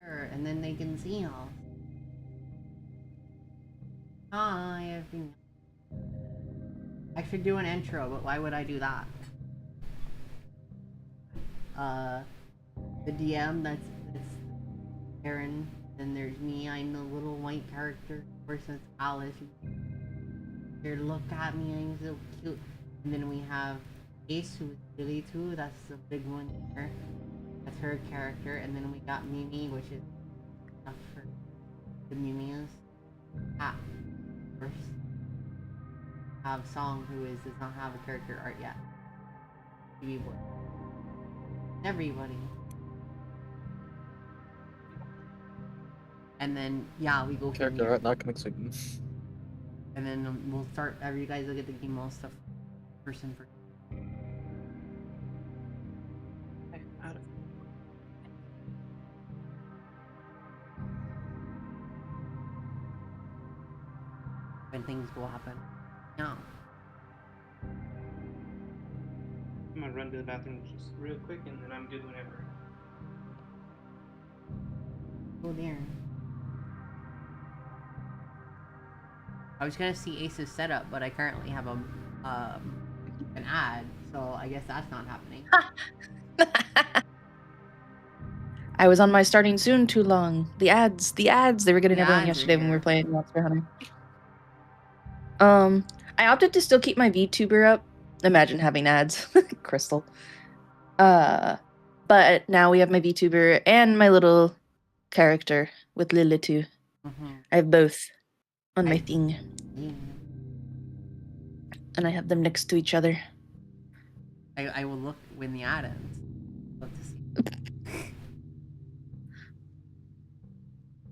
and then they can see us. Hi, everyone. I should do an intro, but why would I do that? The DM, that's Aaron, and there's me, I'm the little white character. Of course, that's Alice. Here, look at me, I'm so cute. And then we have Ace, who's Billy too, that's the big one here. That's her character. And then we got Mimi, which is stuff for the Mimi's. Ah, of course. Have Song, who does not have a character art yet. TV boy. Everybody. And then, yeah, we go from Character here. art not coming soon. And then we'll start, you guys will get the game all stuff person for. When things will happen. No. I'm gonna run to the bathroom just real quick and then I'm good whenever. Oh dear. I was gonna see Ace's setup, but I currently have an ad, so I guess that's not happening. I was on my starting soon too long. The ads, they were getting everyone yesterday when we were playing Monster Hunter. I opted to still keep my VTuber up. Imagine having ads, Crystal. But now we have my VTuber and my little character with Lily too. I have both on my thing. And I have them next to each other. I will look when the ad ends. Love to see.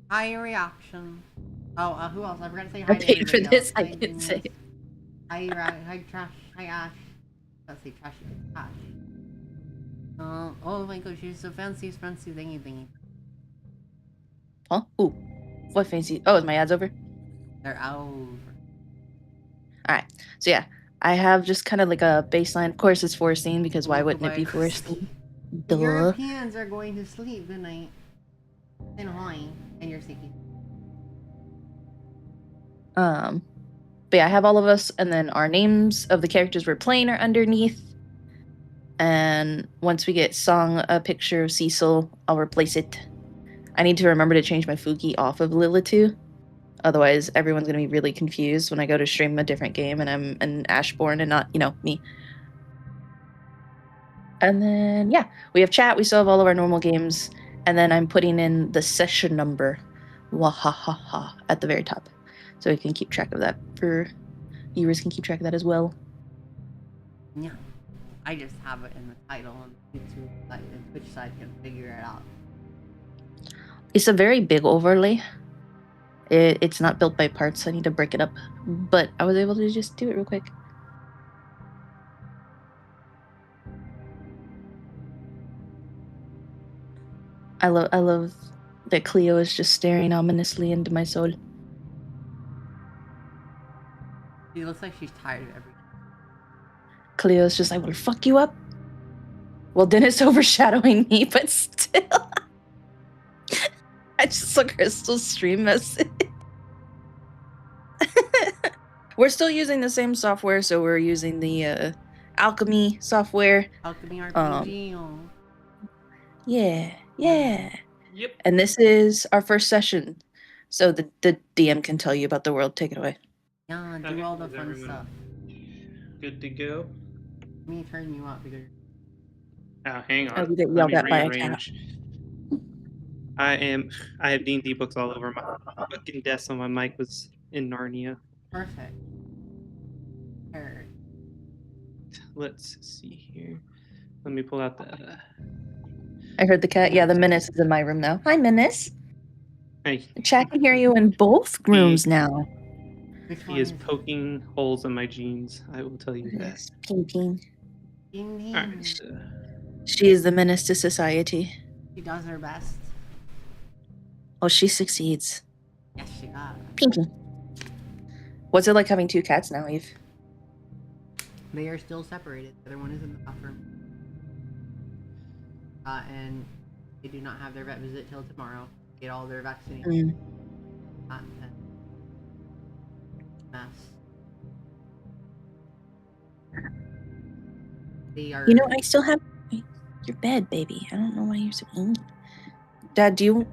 Hi, reaction. Oh, who else? I forgot to say hi. I paid for this. I didn't say. Hi, Trash. Hi, Ash. Let's say Trash. Ash. Oh my gosh, you're so fancy thingy. Huh? Ooh. What fancy? Oh, is my ads over? They're over. Alright. So yeah, I have just kind of like a baseline. Of course, it's forcing because why wouldn't it be forcing? The Europeans are going to sleep. Good night. And hi. And you're sleeping. But yeah, I have all of us, and then our names of the characters we're playing are underneath. And once we get Song a picture of Cecil, I'll replace it. I need to remember to change my Fuki off of Lilitu. Otherwise, everyone's going to be really confused when I go to stream a different game and I'm an Ashborn and not, me. And then, yeah, we have chat. We still have all of our normal games. And then I'm putting in the session number, wahahaha, at the very top. So we can keep track of that viewers can keep track of that as well. Yeah. I just have it in the title on YouTube side and Twitch side can figure it out. It's a very big overlay. It's not built by parts, so I need to break it up. But I was able to just do it real quick. I love that Cleo is just staring ominously into my soul. She looks like she's tired of everything. Cleo's just like, well, fuck you up. Well, Dennis overshadowing me, but still. I just saw Crystal's stream message. We're still using the same software, so we're using the Alchemy software. Alchemy RPG. Yeah. Yep. And this is our first session, so the DM can tell you about the world. Take it away. Yeah, do all the fun stuff. Good to go. Let me turn you up because. Hang on. Oh, you get yelled at by a cat. I have D&D books all over my fucking desk, so my mic was in Narnia. Perfect. Alright. Let's see here. Let me pull out the. I heard the cat. Yeah, the Menace is in my room now. Hi, Menace. Hey. Chat can hear you in both rooms now. He is poking holes in my jeans. I will tell you that. Ping. Alright, so. She is the menace to society. She does her best. Oh, she succeeds. Yes, she does. Pinky. What's it like having two cats now, Eve? They are still separated. The other one is in the bathroom. And they do not have their vet visit till tomorrow. get all their vaccinations. Mm. Not that mess. They are. You know, I still have your bed, baby. I don't know why you're so angry. Dad, do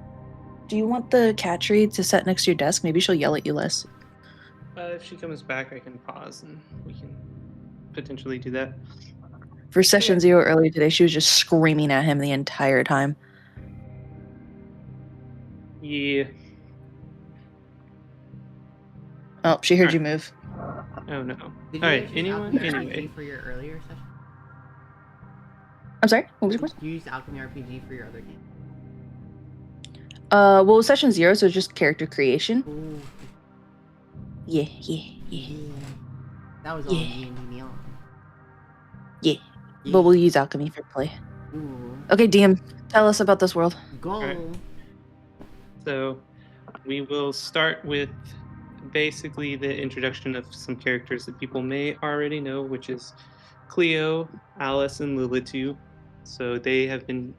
you want the cat tree to set next to your desk? Maybe she'll yell at you less. If she comes back, I can pause and we can potentially do that. For session 0 earlier today, she was just screaming at him the entire time. Yeah. Oh, she heard Alright. you move. Oh no. Did you Alright, guys use anyone? Alchemy Anyway. RPG for your earlier session? I'm sorry, what was your question? Did you use Alchemy RPG for your other game? Well, session 0, so just character creation. Ooh. Yeah. That was all Yeah. D&D Neon. Yeah. But we'll use alchemy for play. Ooh. Okay, DM, tell us about this world. Go. Alright. So we will start with basically the introduction of some characters that people may already know, which is Cleo, Alice, and Lilitu. So they have been,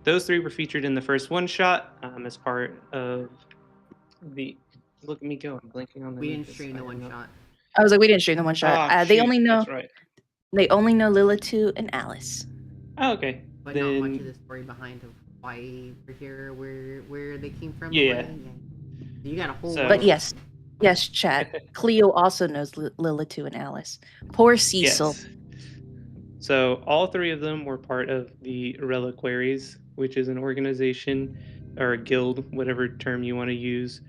those three were featured in the first one shot as part of the. Look at me go! I'm blanking on the We name. didn't stream the one shot. I was like, we didn't stream the one shot. They only know. That's right. They only know Lilitu and Alice. Oh, okay. But then, not much of the story behind of why we're here, where they came from. Yeah. You got a whole. So- But yes, Chad. Cleo also knows Lilitu and Alice. Poor Cecil. Yes. So all three of them were part of the Reliquaries, which is an organization or a guild, whatever term you want to use,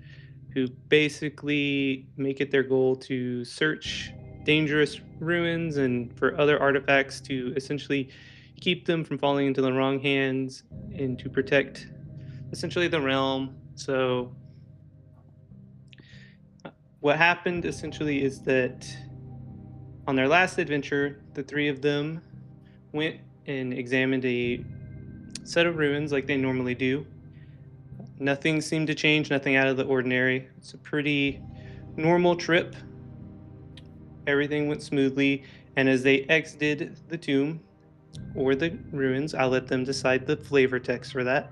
who basically make it their goal to search dangerous ruins and for other artifacts to essentially keep them from falling into the wrong hands and to protect essentially the realm. So what happened essentially is that on their last adventure, the three of them went and examined a set of ruins like they normally do. Nothing seemed to change, nothing out of the ordinary. It's a pretty normal trip. Everything went smoothly, and as they exited the tomb or the ruins, I'll let them decide the flavor text for that.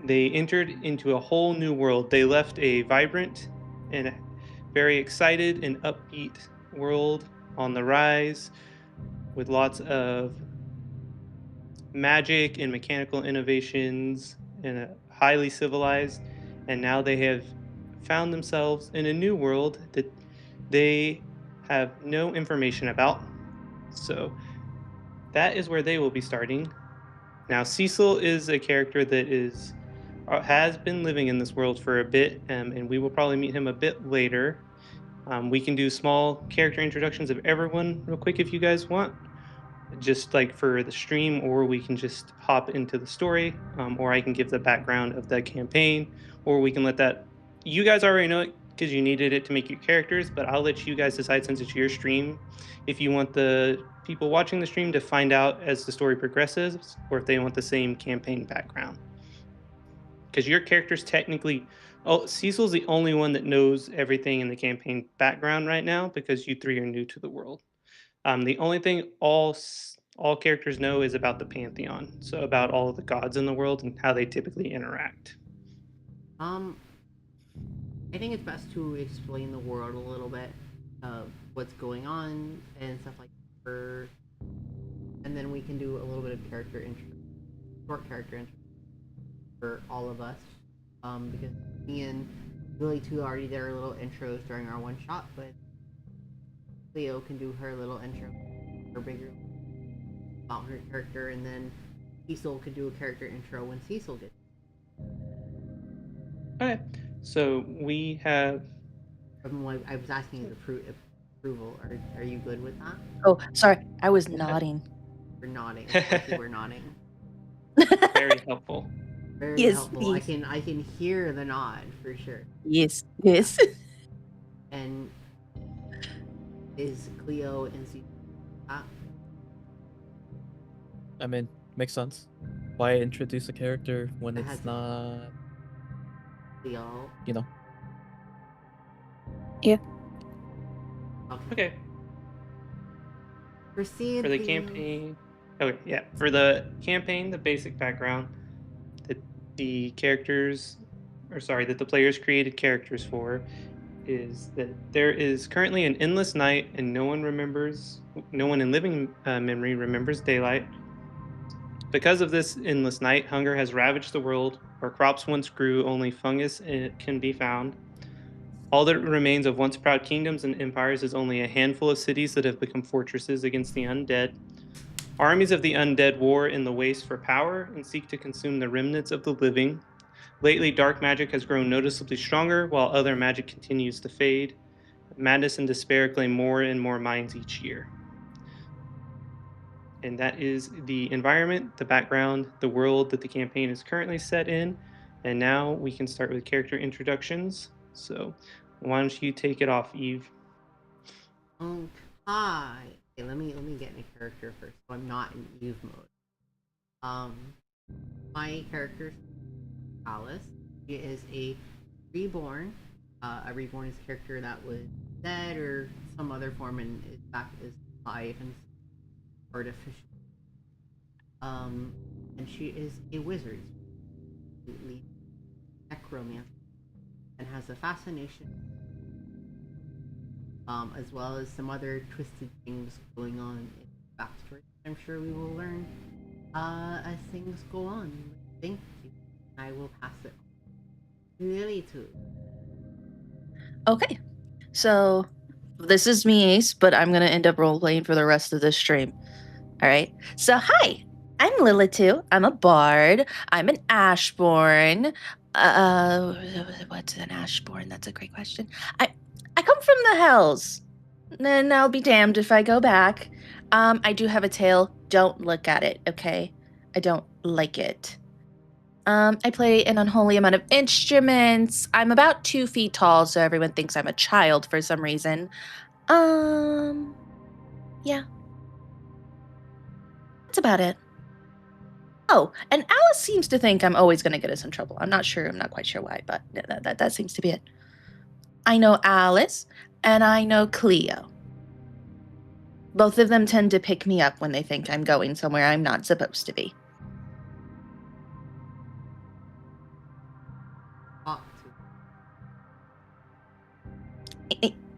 They entered into a whole new world. They left a vibrant and very excited and upbeat world on the rise with lots of magic and mechanical innovations and a highly civilized, and now they have found themselves in a new world that they have no information about. So that is where they will be starting. Now Cecil is a character that has been living in this world for a bit, and we will probably meet him a bit later. We can do small character introductions of everyone real quick if you guys want, just like for the stream, or we can just hop into the story, or I can give the background of the campaign, or we can let that. You guys already know it because you needed it to make your characters, but I'll let you guys decide since it's your stream if you want the people watching the stream to find out as the story progresses, or if they want the same campaign background. Because your character's technically, Cecil's the only one that knows everything in the campaign background right now because you three are new to the world. The only thing all characters know is about the pantheon, so about all of the gods in the world and how they typically interact. I think it's best to explain the world a little bit of what's going on and stuff like that, and then we can do a little bit of short character intro for all of us, because me and Lily too already did our little intros during our one shot, but Cleo can do her little intro, her bigger about her character, and then Cecil could do a character intro when Cecil gets. Okay, so we have. I was asking his approval. Are you good with that? Oh, sorry, I was nodding. We're nodding. Actually, we're nodding. Very helpful. Very Yes, helpful. yes. I can hear the nod for sure. Yes. And is Cleo and Cecil? I mean, makes sense. Why introduce a character when It it's has- not, Cleo. you know? Okay, Proceed. for the Cleo. campaign. Okay, yeah, for the campaign, the basic background. The the characters, or sorry, that the players created characters for, is that there is currently an endless night and no one in living memory remembers daylight. Because of this endless night, hunger has ravaged the world. Where crops once grew, only fungus can be found. All that remains of once proud kingdoms and empires is only a handful of cities that have become fortresses against the undead. Armies of the undead war in the waste for power and seek to consume the remnants of the living. Lately, dark magic has grown noticeably stronger, while other magic continues to fade. Madness and despair claim more and more minds each year. And that is the environment, the background, the world that the campaign is currently set in. And now we can start with character introductions. So why don't you take it off, Eve? Hi. Okay, let me get in a character first. So I'm not in Eve mode. My character Alice. She is a reborn. A reborn is a character that was dead or some other form and is back is alive and artificial. And she is a wizard, absolutely necromancer, and has a fascination, as well as some other twisted things going on in the backstory. I'm sure we will learn as things go on. Thank you. I will pass it really to. Okay, so this is me, Ace, but I'm gonna end up role playing for the rest of this stream. All right. So hi, I'm Lilith. I'm a bard. I'm an Ashborn. What's an Ashborn? That's a great question. I come from the Hells, and I'll be damned if I go back. I do have a tail. Don't look at it, okay? I don't like it. I play an unholy amount of instruments. I'm about 2 feet tall, so everyone thinks I'm a child for some reason. Yeah. That's about it. Oh, and Alice seems to think I'm always going to get us in trouble. I'm not quite sure why, but that seems to be it. I know Alice, and I know Cleo. Both of them tend to pick me up when they think I'm going somewhere I'm not supposed to be.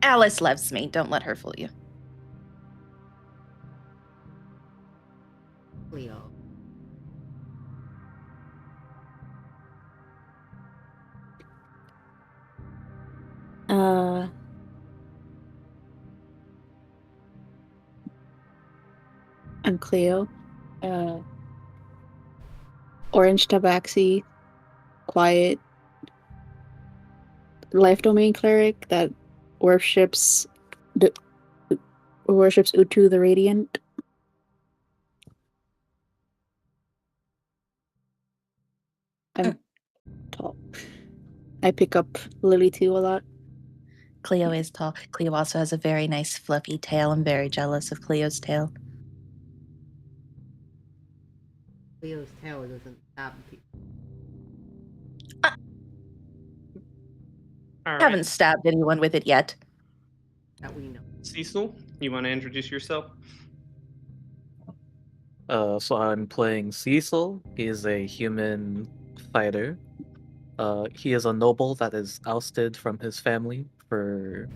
Alice loves me. Don't let her fool you. Leo. I'm Cleo. Orange Tabaxi, quiet, life domain cleric that worships Utu the Radiant. I'm tall. I pick up Lily too a lot. Cleo is tall. Cleo also has a very nice fluffy tail. I'm very jealous of Cleo's tail. Leo's tail doesn't stab people. All I haven't stabbed anyone with it yet. That we know. Cecil, you want to introduce yourself? So I'm playing Cecil. He is a human fighter. He is a noble that is ousted from his family for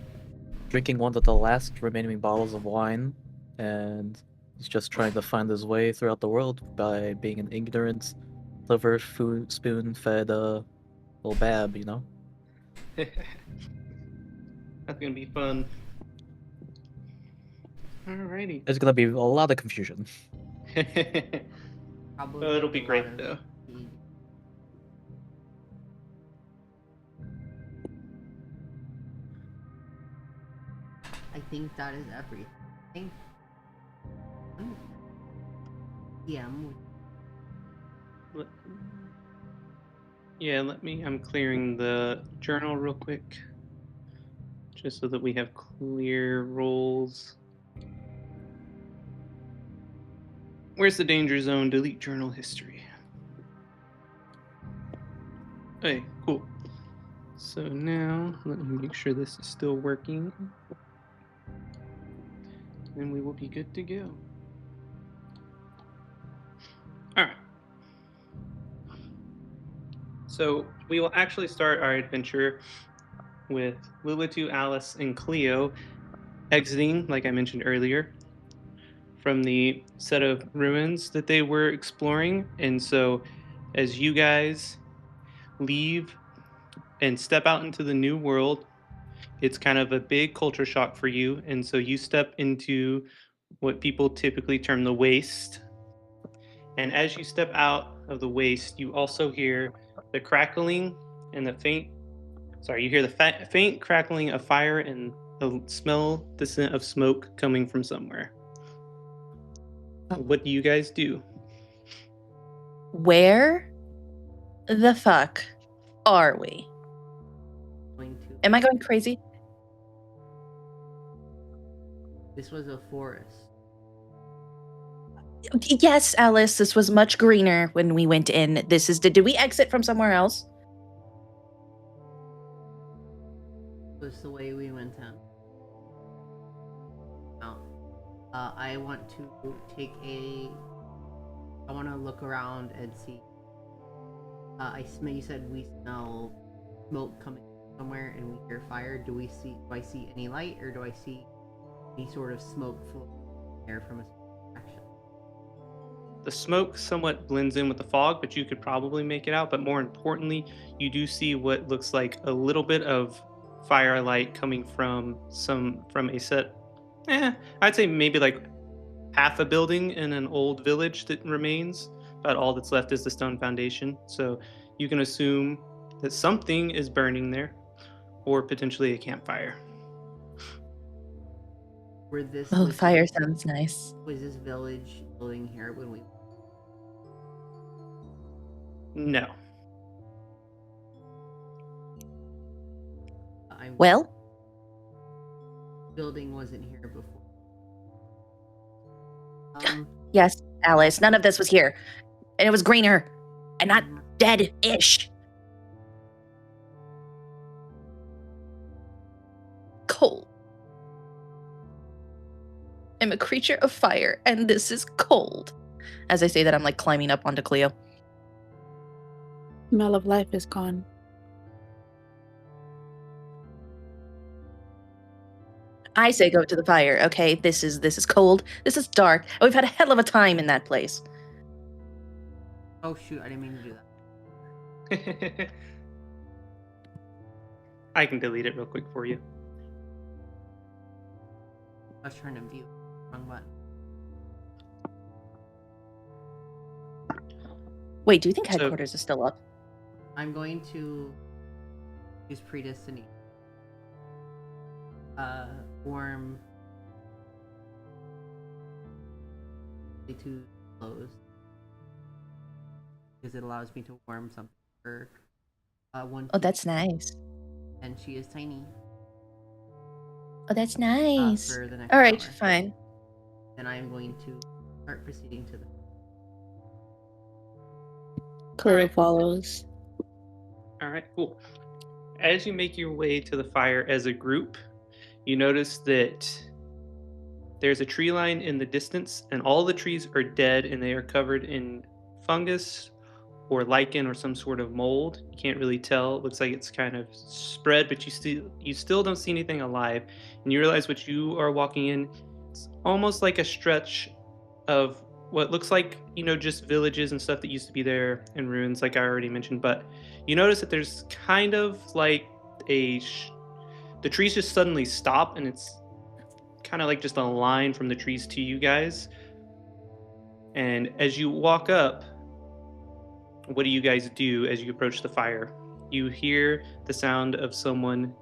drinking one of the last remaining bottles of wine, and he's just trying to find his way throughout the world by being an ignorant, liver food spoon-fed little bab, you know? That's gonna be fun. Alrighty. There's gonna be a lot of confusion. Probably Oh, it'll be a great lot of though. fatigue. I think that is everything. DM. Yeah, I'm clearing the journal real quick. Just so that we have clear roles. Where's the danger zone? Delete journal history. Okay, cool. So now, let me make sure this is still working. And we will be good to go. Alright. So we will actually start our adventure with Lilitu, Alice, and Cleo exiting, like I mentioned earlier, from the set of ruins that they were exploring. And so as you guys leave and step out into the new world, it's kind of a big culture shock for you. And so you step into what people typically term the waste. And as you step out of the waste, you also hear the crackling and the you hear the faint crackling of fire and the scent of smoke coming from somewhere. What do you guys do? Where the fuck are we? Going to. Am I going crazy? This was a forest. Yes, Alice, this was much greener when we went in. Did we exit from somewhere else? This was the way we went in. Now, I want to I want to look around and see. You said we smell smoke coming from somewhere and we hear fire. Do I see any light, or do I see any sort of smoke floating in the air from a direction? The smoke somewhat blends in with the fog, but you could probably make it out. But more importantly, you do see what looks like a little bit of firelight coming from a set. I'd say maybe like half a building in an old village that remains. About all that's left is the stone foundation. So you can assume that something is burning there, or potentially a campfire. Fire sounds nice. Was this village building here when we? No. Well, building wasn't here before. yes, Alice, none of this was here. And it was greener and not dead-ish. Cold. I'm a creature of fire, and this is cold. As I say that, I'm like climbing up onto Cleo. Smell of life is gone. I say go to the fire, okay? This is cold. This is dark. And we've had a hell of a time in that place. Oh shoot, I didn't mean to do that. I can delete it real quick for you. I was trying to view. Wrong button. Wait, do you think headquarters is still up? I'm going to use predestiny. Warm to close because it allows me to warm something for one. Oh, that's nice. And she is tiny. Oh, that's nice. For the next All right, hour. fine. Then I am going to start proceeding to the. Cleo follows. All right, cool. As you make your way to the fire as a group, you notice that there's a tree line in the distance, and all the trees are dead, and they are covered in fungus or lichen or some sort of mold. You can't really tell. It looks like it's kind of spread, but you still don't see anything alive. And you realize what you are walking in, it's almost like a stretch of what looks like, just villages and stuff that used to be there in ruins, like I already mentioned. But you notice that there's kind of like the trees just suddenly stop, and it's kind of like just a line from the trees to you guys. And as you walk up, what do you guys do as you approach the fire? You hear the sound of someone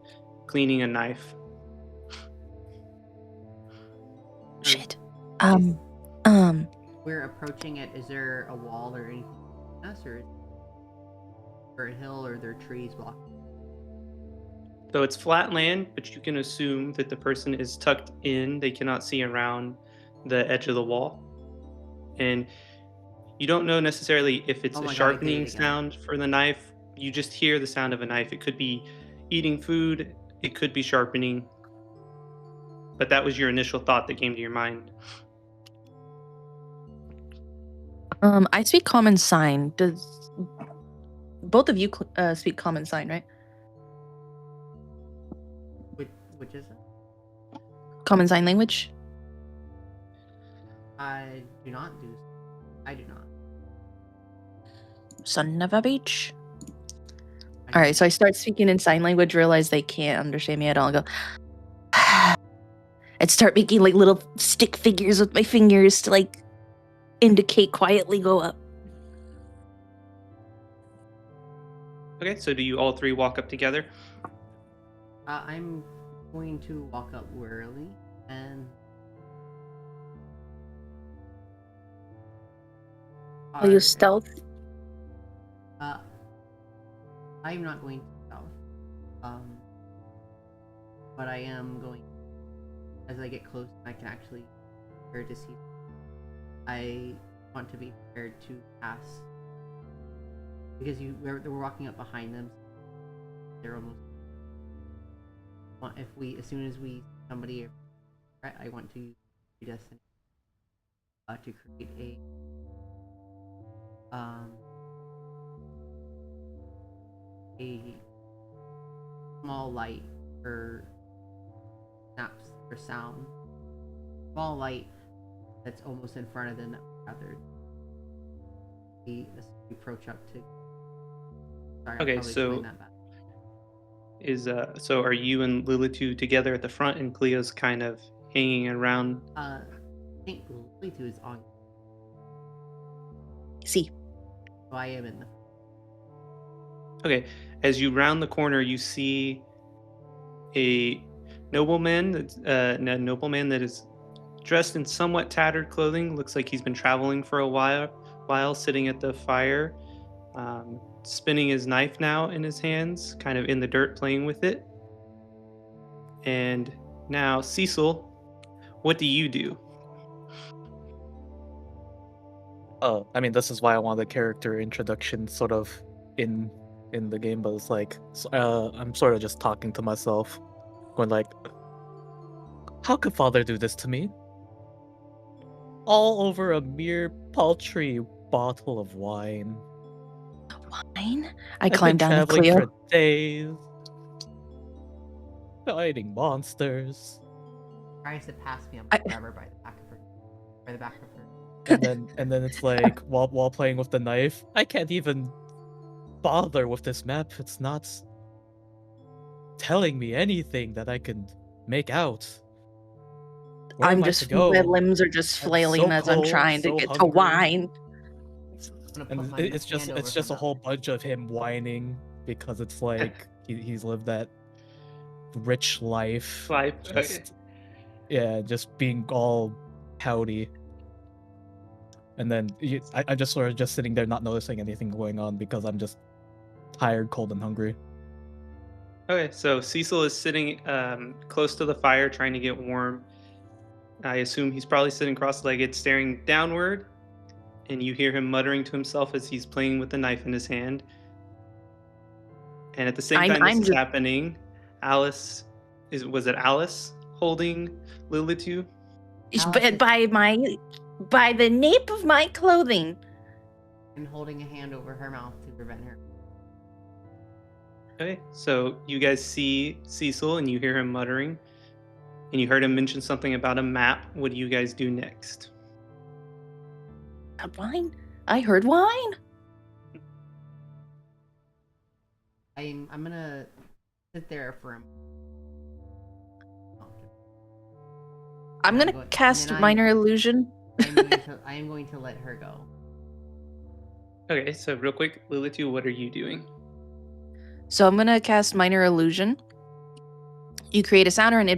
cleaning a knife. Shit. We're approaching it. Is there a wall or anything else, or a hill, or are there trees blocking? So it's flat land, but you can assume that the person is tucked in. They cannot see around the edge of the wall. And you don't know necessarily if it's a sharpening sound for the knife. You just hear the sound of a knife. It could be eating food. It could be sharpening. But that was your initial thought that came to your mind. I speak common sign. both of you speak Common Sign, right? Which is it? Common Sign language. I do not do. I do not. Son of a bitch. All right, so I start speaking in sign language, realize they can't understand me at all. I go, I'd start making like little stick figures with my fingers to like indicate quietly go up. Okay, so do you all three walk up together? I'm going to walk up warily and. Will you stealth? I'm not going to stealth. But I am going. As I get close, I can actually prepare to see. I want to be prepared to pass because we're walking up behind them. They're almost. As soon as we somebody, I want to use predestinate to create a small light for snaps or sound. Small light that's almost in front of them that rather we approach up to. Sorry, Okay, so so are you and Lilitu together at the front and Cleo's kind of hanging around? I think Lilitu is on. See. So I am in the. Okay, as you round the corner, you see a nobleman that is dressed in somewhat tattered clothing. Looks like he's been traveling for a while, sitting at the fire, spinning his knife now in his hands, kind of in the dirt, playing with it. And now, Cecil, what do you do? Oh, I mean, this is why I want the character introduction sort of in the game, but it's like I'm sort of just talking to myself, going like, how could father do this to me? All over a mere paltry bottle of wine. Wine? I I've climb been down to traveling Cleo. for days, fighting monsters. Tries to pass me. I'm grab her by the back of her. By the back of her. And then it's like while playing with the knife, I can't even bother with this map. It's not telling me anything that I can make out. Where am I to go? My limbs are just flailing as I'm trying to get to wine. And it's just a whole bunch of him whining because it's like he's lived that rich life. Just being all pouty. And then I'm just sort of just sitting there not noticing anything going on because I'm just tired, cold, and hungry. Okay, so Cecil is sitting close to the fire trying to get warm. I assume he's probably sitting cross-legged, staring downward, and you hear him muttering to himself as he's playing with the knife in his hand. And at the same time this is happening, was it Alice holding Lilitu? By the nape of my clothing. And holding a hand over her mouth to prevent her. Okay, so you guys see Cecil and you hear him muttering, and you heard him mention something about a map. What do you guys do next? Wine? I heard wine. I'm gonna sit there for a moment. I'm gonna cast minor illusion. I am going to let her go. Okay, so real quick, Lilitu, what are you doing? So I'm gonna cast minor illusion. You create a sound or an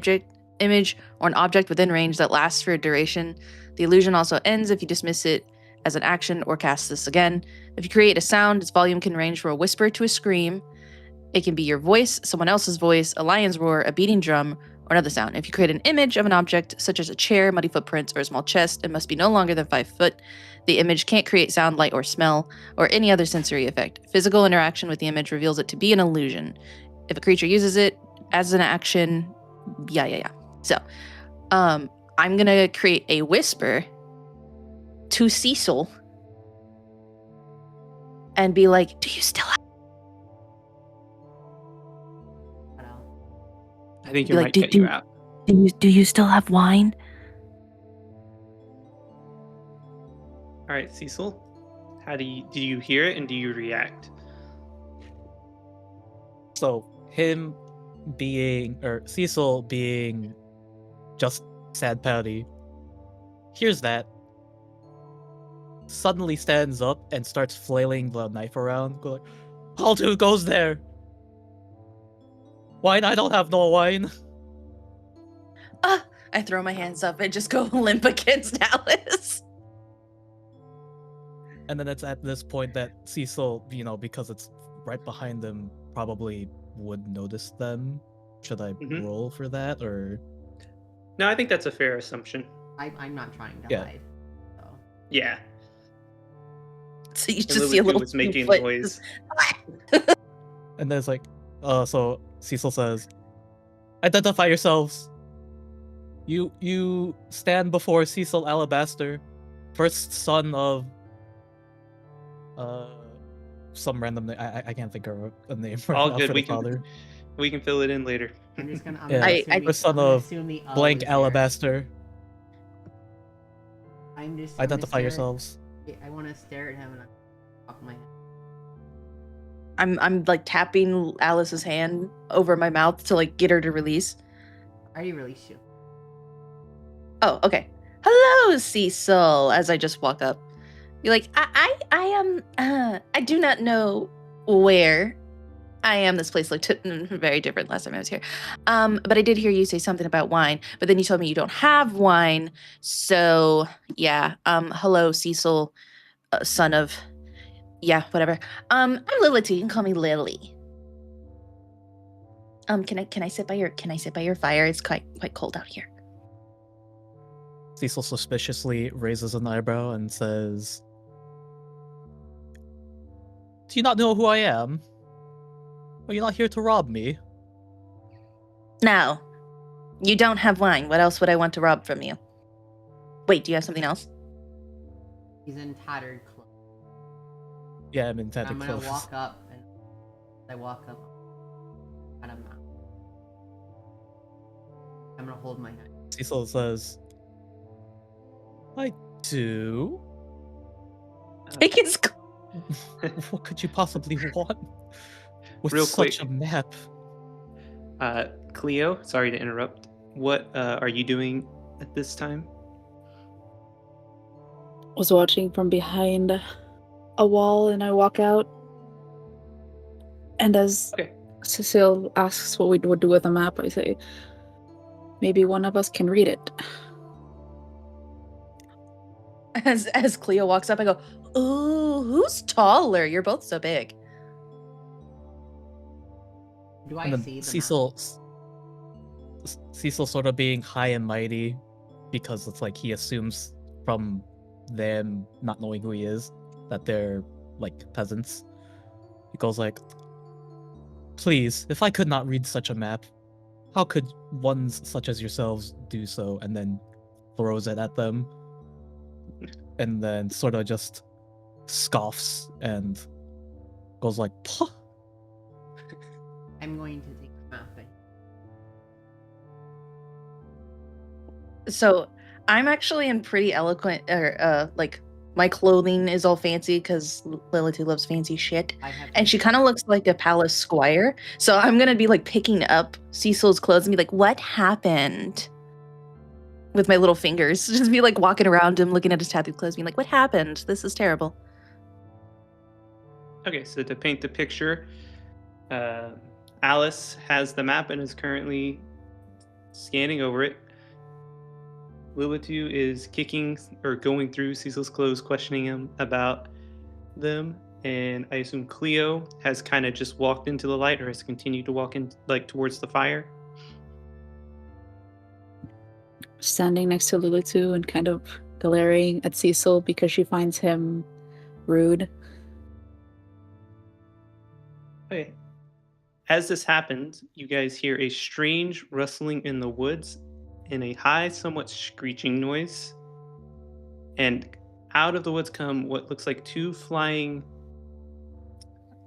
image or an object within range that lasts for a duration. The illusion also ends if you dismiss it as an action or cast this again. If you create a sound, its volume can range from a whisper to a scream. It can be your voice, someone else's voice, a lion's roar, a beating drum, or another sound. If you create an image of an object, such as a chair, muddy footprints, or a small chest, it must be no longer than 5 foot. The image can't create sound, light, or smell, or any other sensory effect. Physical interaction with the image reveals it to be an illusion. If a creature uses it as an action, So, I'm gonna create a whisper to Cecil and be like, "Do you still have I think Be it like, might get you do, out. do you still have wine? All right, Cecil. Do you hear it and do you react? So Cecil being just sad Patty, hears that, suddenly stands up and starts flailing the knife around, go like, "How to goes there? Wine? I don't have no wine." I throw my hands up and just go limp against Alice. And then it's at this point that Cecil, because it's right behind them, probably would notice them. Should I roll for that, or? No, I think that's a fair assumption. I'm not trying to hide. So. Yeah. So you just see a little was making foot. noise. And then it's like, so Cecil says, "Identify yourselves. You stand before Cecil Alabaster, first son of some random name. I can't think of a name right All now good. for the father. We can fill it in later. I'm just gonna. First son of blank Alabaster. I'm just. Identify yourselves." I want to stare at him and pop my head. I'm like tapping Alice's hand over my mouth to like get her to release. I already released you. Oh, okay. Hello, Cecil. As I just walk up, you're like, I am. I do not know where I am. This place looked very different last time I was here. But I did hear you say something about wine. But then you told me you don't have wine. So yeah. Hello, Cecil, son of. Yeah, whatever. I'm Lily too. You can call me Lily. Can I sit by your fire? It's quite cold out here. Cecil suspiciously raises an eyebrow and says, "Do you not know who I am? Are you not here to rob me?" No. You don't have wine. What else would I want to rob from you? Wait, do you have something else? He's in tattered clothes. Yeah, I'm in tattered clothes. I'm gonna walk up and I walk up at him now. I'm gonna hold my head. Cecil says, "I do." Take his. What could you possibly want with Real such quick. a map? Cleo, sorry to interrupt. What are you doing at this time? Was watching from behind a wall and I walk out. And as Cecile asks what we would do with the map, I say, maybe one of us can read it. As Cleo walks up, I go, "Ooh, who's taller? You're both so big." Do I see the Cecil sort of being high and mighty, because it's like he assumes from them not knowing who he is that they're like peasants. He goes like, "Please, if I could not read such a map, how could ones such as yourselves do so?" And then throws it at them, and then sort of just scoffs and goes like, "Puh." I'm going to take the map. So I'm actually in pretty eloquent, like my clothing is all fancy because Lilith loves fancy shit, and she kind of looks like a palace squire. So I'm gonna be like picking up Cecil's clothes and be like, "What happened?" With my little fingers, just be like walking around him, looking at his tattooed clothes, being like, "What happened? This is terrible." Okay, so to paint the picture, Alice has the map and is currently scanning over it. Lilitu is kicking or going through Cecil's clothes, questioning him about them. And I assume Cleo has kind of just walked into the light or has continued to walk in like towards the fire. Standing next to Lilitu and kind of glaring at Cecil because she finds him rude. Okay. As this happens, you guys hear a strange rustling in the woods and a high, somewhat screeching noise. And out of the woods come what looks like two flying,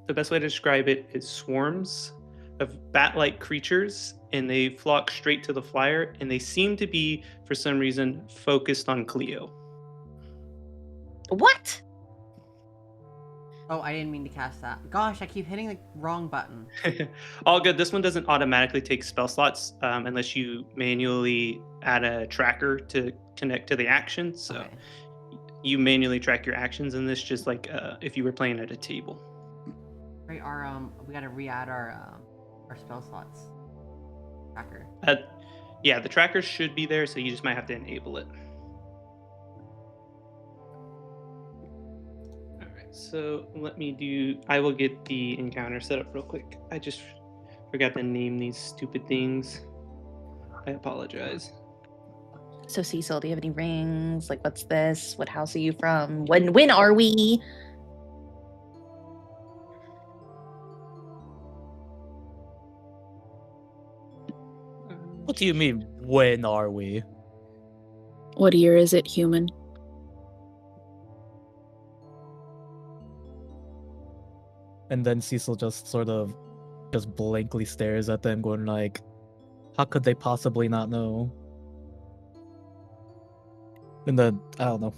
the best way to describe it is swarms of bat-like creatures, and they flock straight to the flyer, and they seem to be, for some reason, focused on Cleo. What? Oh, I didn't mean to cast that. Gosh, I keep hitting the wrong button. All good. This one doesn't automatically take spell slots unless you manually add a tracker to connect to the action. So Okay. you manually track your actions in this, just like if you were playing at a table. Right, we gotta re-add our spell slots tracker. Yeah, the tracker should be there, so you just might have to enable it. So I will get the encounter set up real quick. I just forgot to name these stupid things. I apologize. So Cecil, do you have any rings? Like, what's this? What house are you from? When are we? What do you mean, when are we? What year is it, human? And then Cecil just sort of just blankly stares at them, going like, how could they possibly not know? And then, I don't know.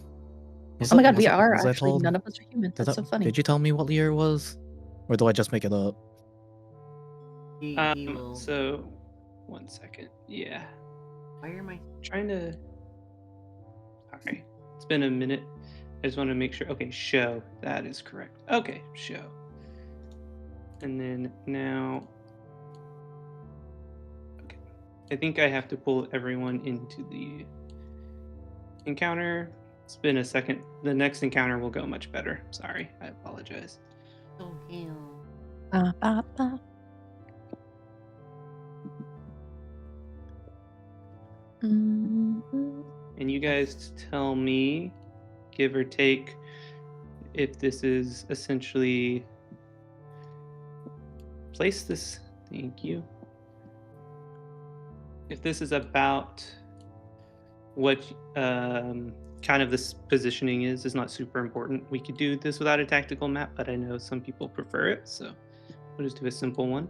Oh my god, we was are I actually, told- none of us are human. That's so funny. Did you tell me what year it was? Or do I just make it up? He will... So, 1 second. Yeah. Why am I Trying to... Sorry. It's been a minute. I just want to make sure. Okay, show. That is correct. Okay, show. And then now... Okay. I think I have to pull everyone into the encounter. It's been a second. The next encounter will go much better. Sorry. I apologize. so ill? Ba, ba, ba. Mhm. And you guys tell me, give or take, if this is essentially... Place this. Thank you. If this is about what kind of this positioning is not super important. We could do this without a tactical map, but I know some people prefer it, so we'll just do a simple one.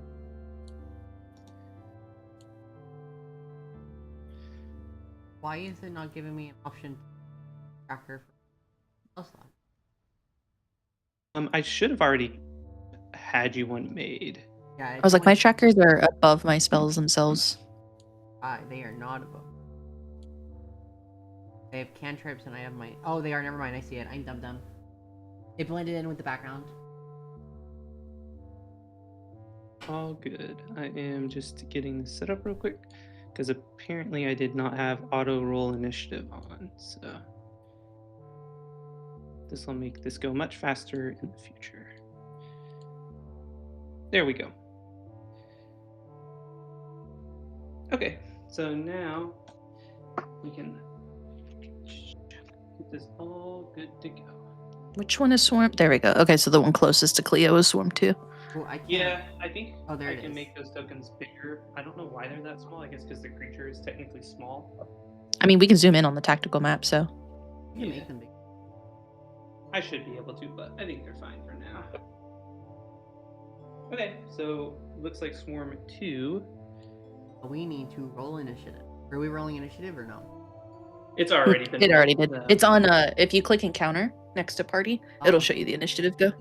Why is it not giving me an option tracker for spell slot? I should have already had you one made. Yeah, I was like, my trackers are above my spells themselves. They are not above. I have cantrips and I have my... Oh, they are. Never mind. I see it. I dubbed them. They blended in with the background. All good. I am just getting this set up real quick because apparently I did not have auto roll initiative on, so this will make this go much faster in the future. There we go. Okay, so now we can get this all good to go. Which one is Swarm? There we go. Okay, so the one closest to Cleo is Swarm 2. Oh, I can't. Yeah, I think Oh, there I it can is. make those tokens bigger. I don't know why they're that small. I guess because the creature is technically small. I mean, we can zoom in on the tactical map, so. You can make them big. I should be able to, but I think they're fine for now. Okay, so looks like Swarm 2. We need to roll initiative. Are we rolling initiative or no? It's already been. It already did. rolled. It's on, if you click encounter next to party, it'll show you the initiative go.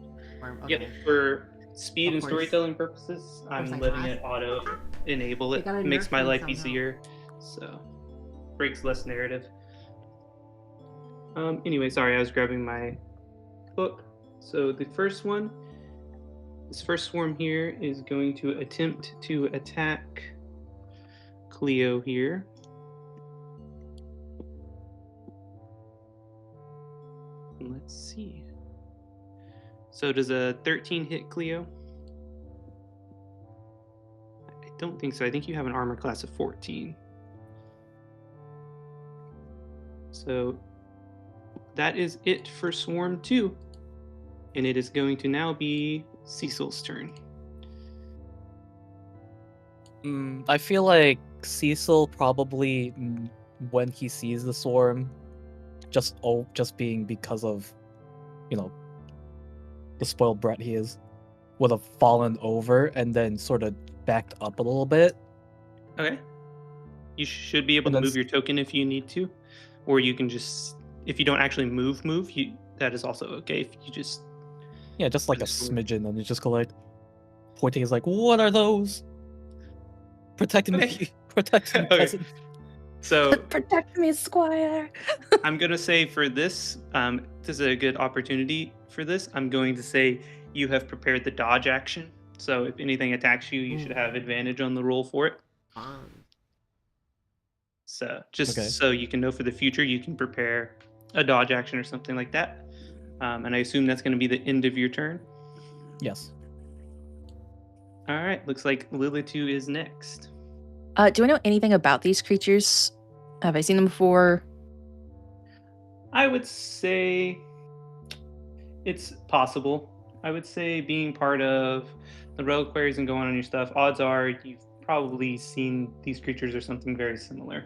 Okay. Yep, for speed Of and course. storytelling purposes, I'm I letting have. it auto enable They it. gotta It makes nerf my me life somehow. easier, so breaks less narrative. Anyway, sorry, I was grabbing my book. So the first one, this first swarm here is going to attempt to attack Cleo here. Let's see. So does a 13 hit Cleo? I don't think so. I think you have an armor class of 14. So that is it for Swarm 2. And it is going to now be Cecil's turn. I feel like Cecil probably, when he sees the swarm, just being because of, the spoiled brat he is, would have fallen over and then sort of backed up a little bit. Okay. You should be able And to then move your token if you need to, or you can just, if you don't actually move, that is also okay. If you just, yeah, just like a Just- smidgen, and you just go like pointing is like, what are those? Protect me, Okay. protect me, Okay. peasant. So Protect me, Squire. I'm gonna say for this, this is a good opportunity for this. I'm going to say you have prepared the dodge action. So if anything attacks you, you should have advantage on the roll for it. So just Okay. so you can know for the future, you can prepare a dodge action or something like that. And I assume that's going to be the end of your turn. Yes. All right, looks like Lilitu is next. Do I know anything about these creatures? Have I seen them before? I would say it's possible. I would say being part of the reliquaries and going on your stuff, odds are you've probably seen these creatures or something very similar.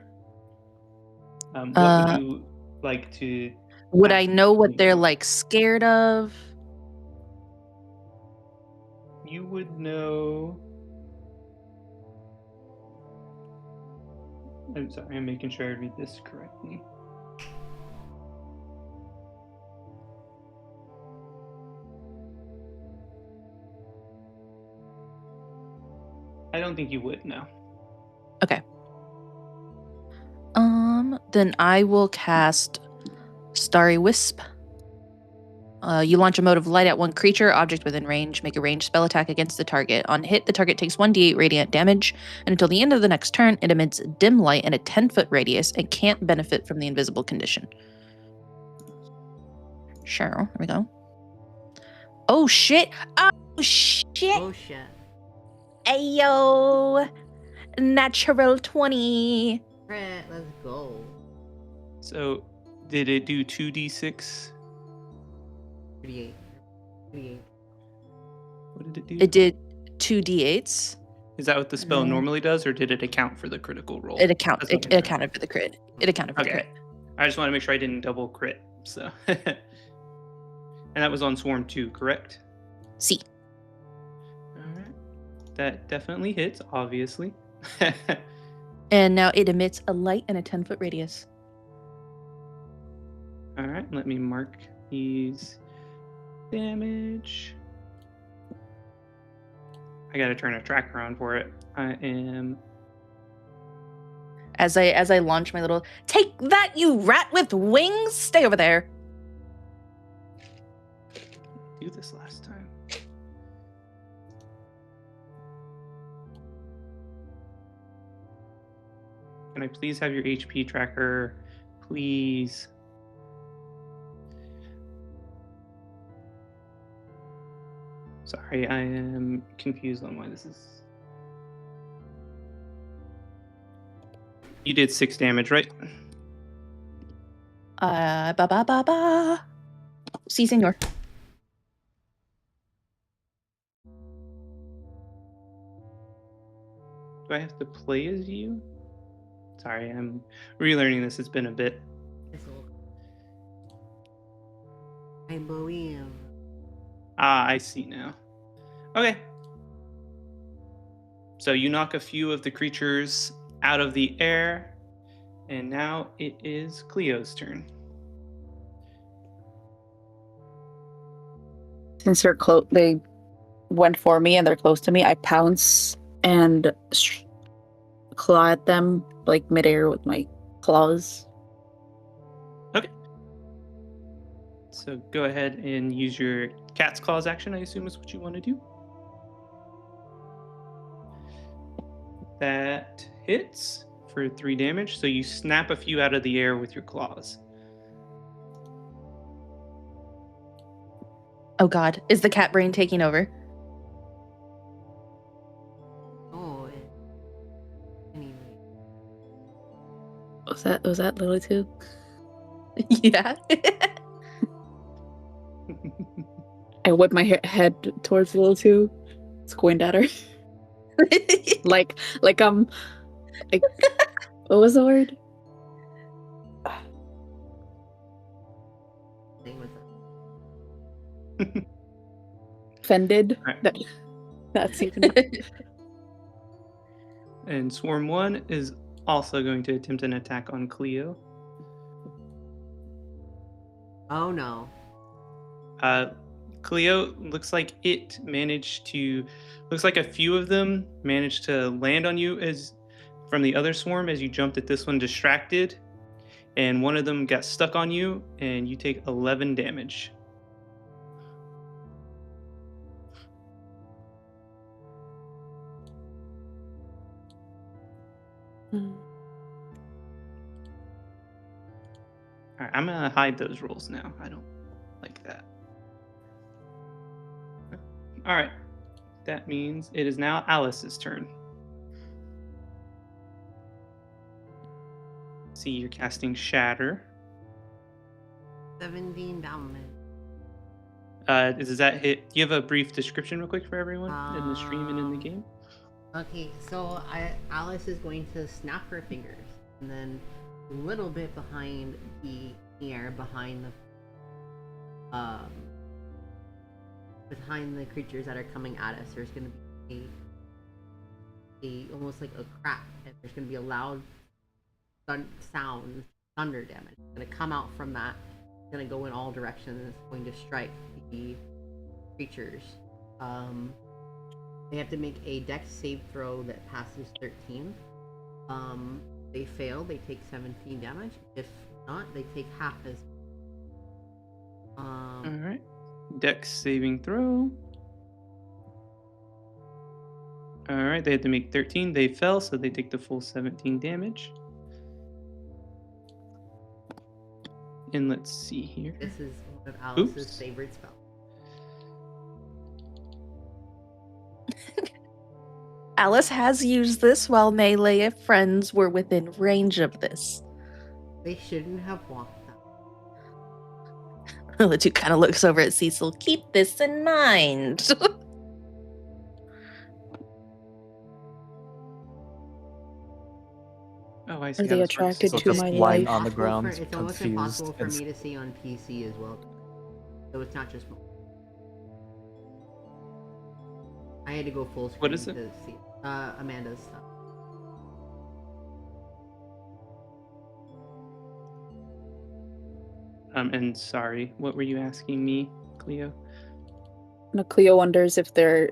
What would you like to? Would I know what they're like scared of? You would know. I'm sorry, I'm making sure I read this correctly. I don't think you would, no. Okay. Then I will cast Starry Wisp. You launch a mode of light at one creature, object within range. Make a ranged spell attack against the target. On hit, the target takes 1d8 radiant damage, and until the end of the next turn, it emits dim light in a 10-foot radius and can't benefit from the invisible condition. Sure, here we go. Oh shit! Oh shit! Oh shit. Ayo! Natural 20. Crit, let's go. So, did it do 2d6? 38. 38. What did it do? It did 2d8s. Is that what the spell normally does, or did it account for the critical roll? It accounted for the crit. It accounted for the Okay. crit. I just want to make sure I didn't double crit. So, and that was on Swarm 2, correct? C. All right. That definitely hits, obviously. And now it emits a light in a 10-foot radius. All right, let me mark these damage. I gotta turn a tracker on for it. I am. As I launch my little, take that, you rat with wings! Stay over there. Do this last time. Can I please have your HP tracker? Please. Sorry, I am confused on why this is. You did 6 damage, right? Ba ba ba ba. Si, senor. Do I have to play as you? Sorry, I'm relearning this. It's been a bit. I believe. Ah, I see now. Okay. So you knock a few of the creatures out of the air, and now it is Cleo's turn. Since they went for me and they're close to me, I pounce and claw at them like midair with my claws. Okay. So go ahead and use your cat's claws action, I assume is what you want to do. That hits for 3 damage. So you snap a few out of the air with your claws. Oh god, is the cat brain taking over? Oh, anyway. Was that Lily too? Yeah. I whip my head towards Lily too, squint at her. like what was the word? Offended. Right. That's even. And Swarm 1 is also going to attempt an attack on Cleo. Oh no. Cleo looks like a few of them managed to land on you as from the other swarm as you jumped at this one distracted, and one of them got stuck on you and you take 11 damage. All right, I'm gonna hide those rolls now. I don't like that. All right, that means it is now Alice's turn. See, you're casting Shatter. 17 damage. Does that hit? Do you have a brief description real quick for everyone in the stream and in the game? Okay, so Alice is going to snap her fingers, and then a little bit behind the air, behind the creatures that are coming at us, there's going to be a almost like a crack, and there's going to be a loud sound, thunder damage. It's going to come out from that. It's going to go in all directions, and it's going to strike the creatures. They have to make a dex save throw that passes 13. They fail, they take 17 damage. If not, they take half as. All right, dex saving throw. All right, they had to make 13. They fell, so they take the full 17 damage. And let's see here. This is one of Alice's favorite spells. Alice has used this while melee friends were within range of this. They shouldn't have walked that. The two kind of looks over at Cecil. Keep this in mind. Oh, I see. Are they attracted So to just my lying life? on the ground, It's almost confused. impossible for and me to see on PC as well. So it's not just. I had to go full screen What is it? to see Amanda's stuff. And sorry, what were you asking me, Cleo? No, Cleo wonders if they're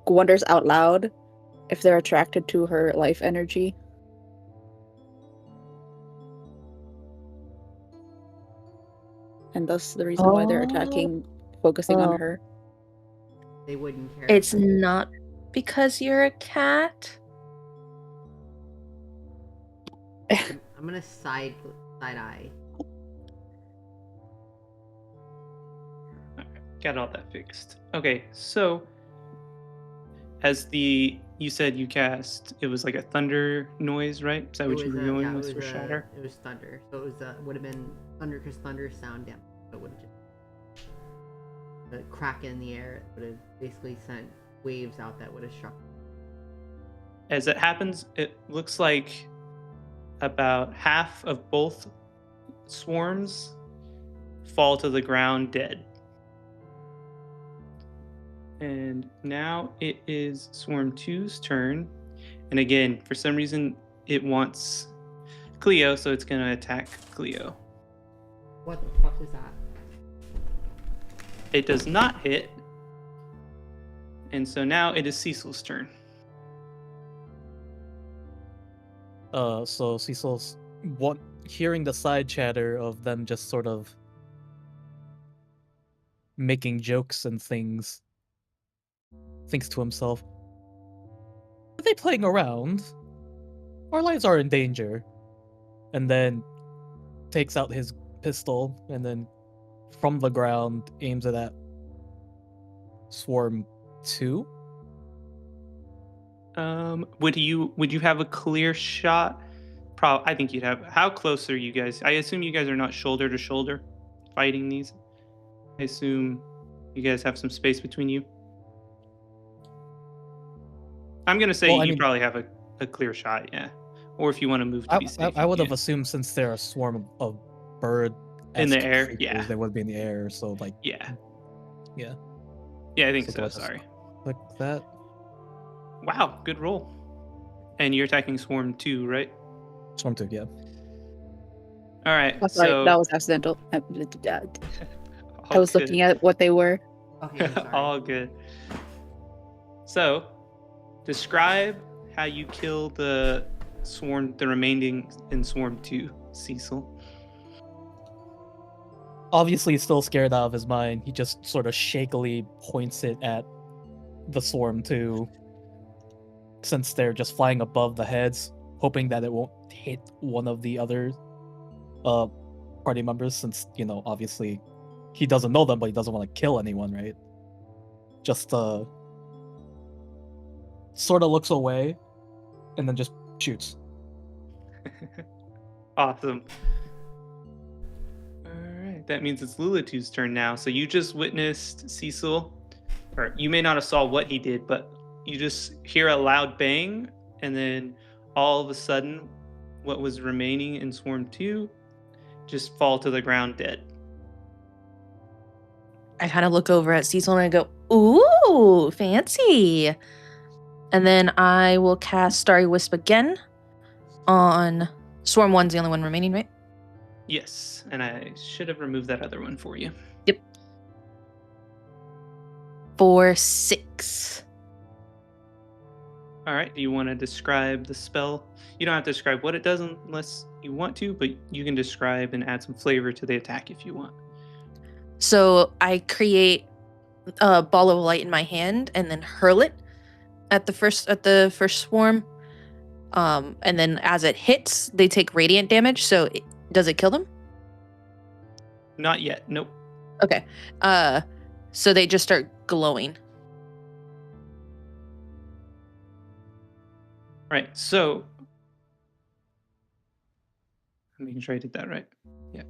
wonders out loud if they're attracted to her life energy. And thus the reason why they're attacking, focusing on her. They wouldn't care. It's not because you're a cat. I'm gonna side eye. Got all that fixed. Okay, so as you said you cast, it was like a thunder noise, right? Is that what you were going with for Shatter? It was thunder. So it was would have been thunder because thunder sound damage. So it would have just the crack in the air would have basically sent waves out that would have struck. As it happens, it looks like about half of both swarms fall to the ground dead. And now it is Swarm 2's turn. And again, for some reason, it wants Cleo, so it's going to attack Cleo. What the fuck is that? It does not hit. And so now it is Cecil's turn. So Cecil's hearing the side chatter of them just sort of making jokes and things, thinks to himself, are they playing around? Our lives are in danger. And then takes out his pistol and then from the ground aims it at Swarm 2. Would you have a clear shot? I think you'd have. How close are you guys? I assume you guys are not shoulder to shoulder fighting these. I assume you guys have some space between you. I'm gonna say you probably have a clear shot, yeah. Or if you want to move to be safe. I would have assumed since they're a swarm of bird in the air, creatures, yeah, they would be in the air. So like, yeah, yeah. I think so. let's Sorry. Like that. Wow, good roll. And you're attacking Swarm 2, right? Swarm 2, yeah. All right. Oh, sorry, that was accidental. I was looking at what they were. Okay, I'm sorry. All good. So, describe how you kill the remaining in Swarm 2, Cecil. Obviously still scared out of his mind, he just sort of shakily points it at the Swarm 2, since they're just flying above the heads, hoping that it won't hit one of the other party members, since, you know, obviously he doesn't know them, but he doesn't want to kill anyone, right? Just sort of looks away and then just shoots. Awesome. Alright, that means it's Lulitu's turn now. So you just witnessed Cecil, or you may not have saw what he did, but you just hear a loud bang, and then all of a sudden, what was remaining in Swarm 2 just fall to the ground dead. I kind of look over at Cecil and I go, ooh, fancy. And then I will cast Starry Wisp again on Swarm 1's the only one remaining, right? Yes, and I should have removed that other one for you. Yep. For 6. All right, do you want to describe the spell? You don't have to describe what it does unless you want to, but you can describe and add some flavor to the attack if you want. So I create a ball of light in my hand and then hurl it at the first swarm. And then as it hits, they take radiant damage. So does it kill them? Not yet. Nope. Okay. So they just start glowing. Right. So I'm making sure I did that right. Yep.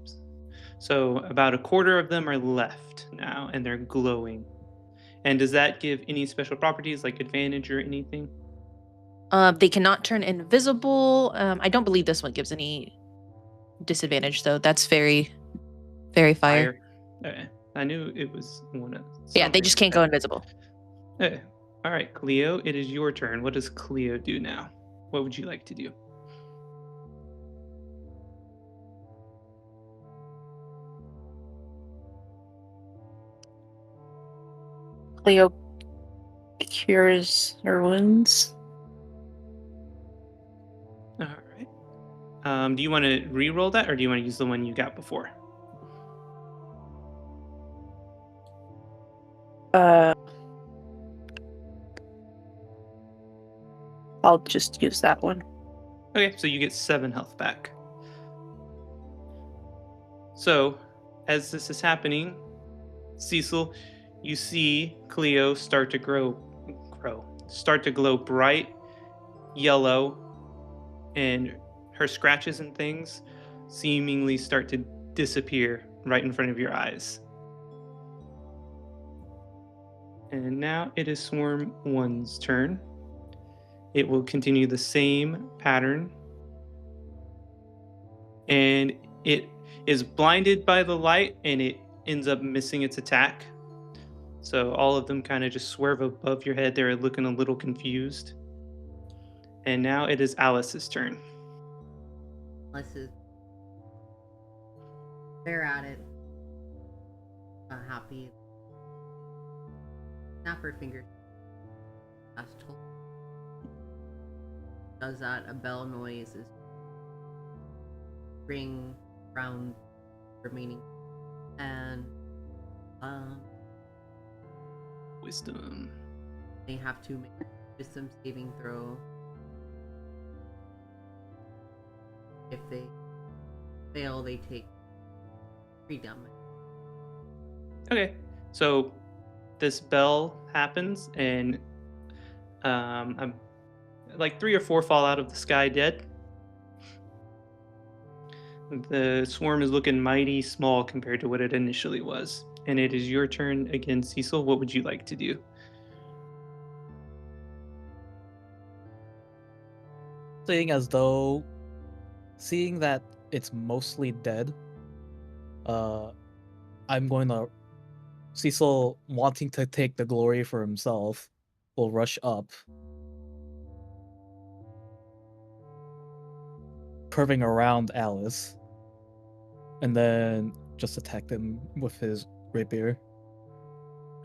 So about a quarter of them are left now, and they're glowing. And does that give any special properties like advantage or anything? They cannot turn invisible. I don't believe this one gives any disadvantage, though. That's very, very fire. Okay. I knew it was one of. Yeah, they just can't go invisible. Okay. All right, Cleo, it is your turn. What does Cleo do now? What would you like to do? Cleo cures her wounds. All right. Do you want to re-roll that, or do you want to use the one you got before? I'll just use that one. Okay, so you get 7 health back. So, as this is happening, Cecil, you see Cleo start to glow bright yellow, and her scratches and things seemingly start to disappear right in front of your eyes. And now it is Swarm 1's turn. It will continue the same pattern. And it is blinded by the light, and it ends up missing its attack. So all of them kind of just swerve above your head. They're looking a little confused. And now it is Alice's turn. They're at it. Happy. Snap her fingers. Does that, a bell noise is ring around remaining, and Wisdom. they have to make a wisdom saving throw. If they fail, they take 3 damage. Okay, so this bell happens, and like 3 or 4 fall out of the sky dead. The swarm is looking mighty small compared to what it initially was. And it is your turn again, Cecil. What would you like to do? Seeing that it's mostly dead, I'm going to, Cecil, wanting to take the glory for himself, will rush up curving around Alice, and then just attack them with his rapier.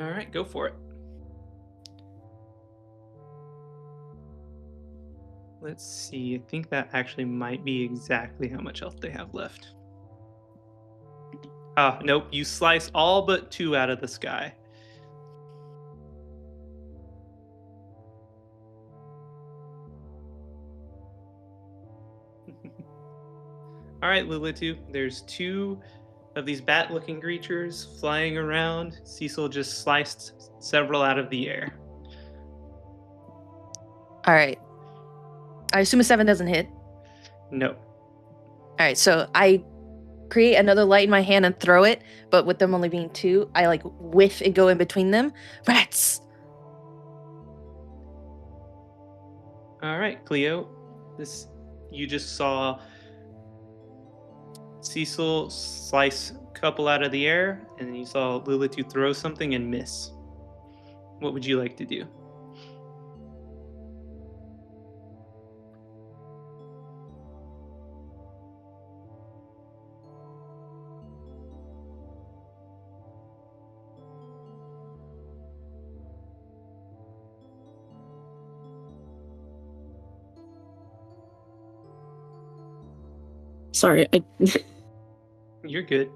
All right, go for it. Let's see. I think that actually might be exactly how much health they have left. Nope. You slice all but 2 out of the sky. All right, Lilitu. There's 2 of these bat-looking creatures flying around. Cecil just sliced several out of the air. All right. I assume a 7 doesn't hit. No. All right, so I create another light in my hand and throw it, but with them only being 2, I like whiff and go in between them. Rats! All right, Cleo. You just saw Cecil slice a couple out of the air, and then you saw Lilitu throw something and miss. What would you like to do? Sorry, I You're good.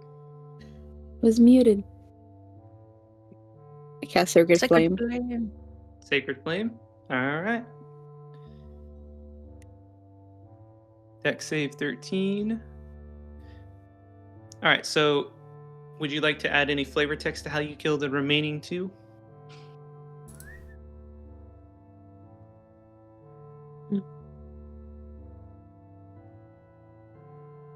was muted. I cast Sacred Flame. Sacred Flame. All right. Dex save 13. All right, so would you like to add any flavor text to how you kill the remaining 2?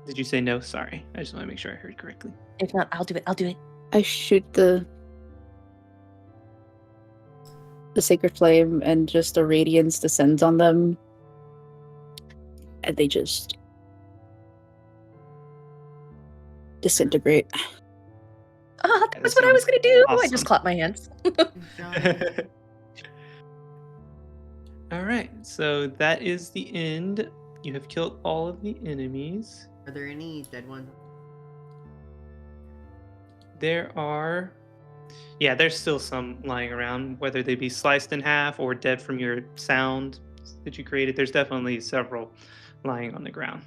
Did you say no? Sorry. I just want to make sure I heard correctly. If not, I'll do it. I shoot the Sacred Flame, and just a radiance descends on them, and they just disintegrate. That's what I was gonna do. Awesome. I just clap my hands. All right, so that is the end. You have killed all of the enemies. Are there any dead ones? There are... Yeah, there's still some lying around, whether they be sliced in half or dead from your sound that you created. There's definitely several lying on the ground.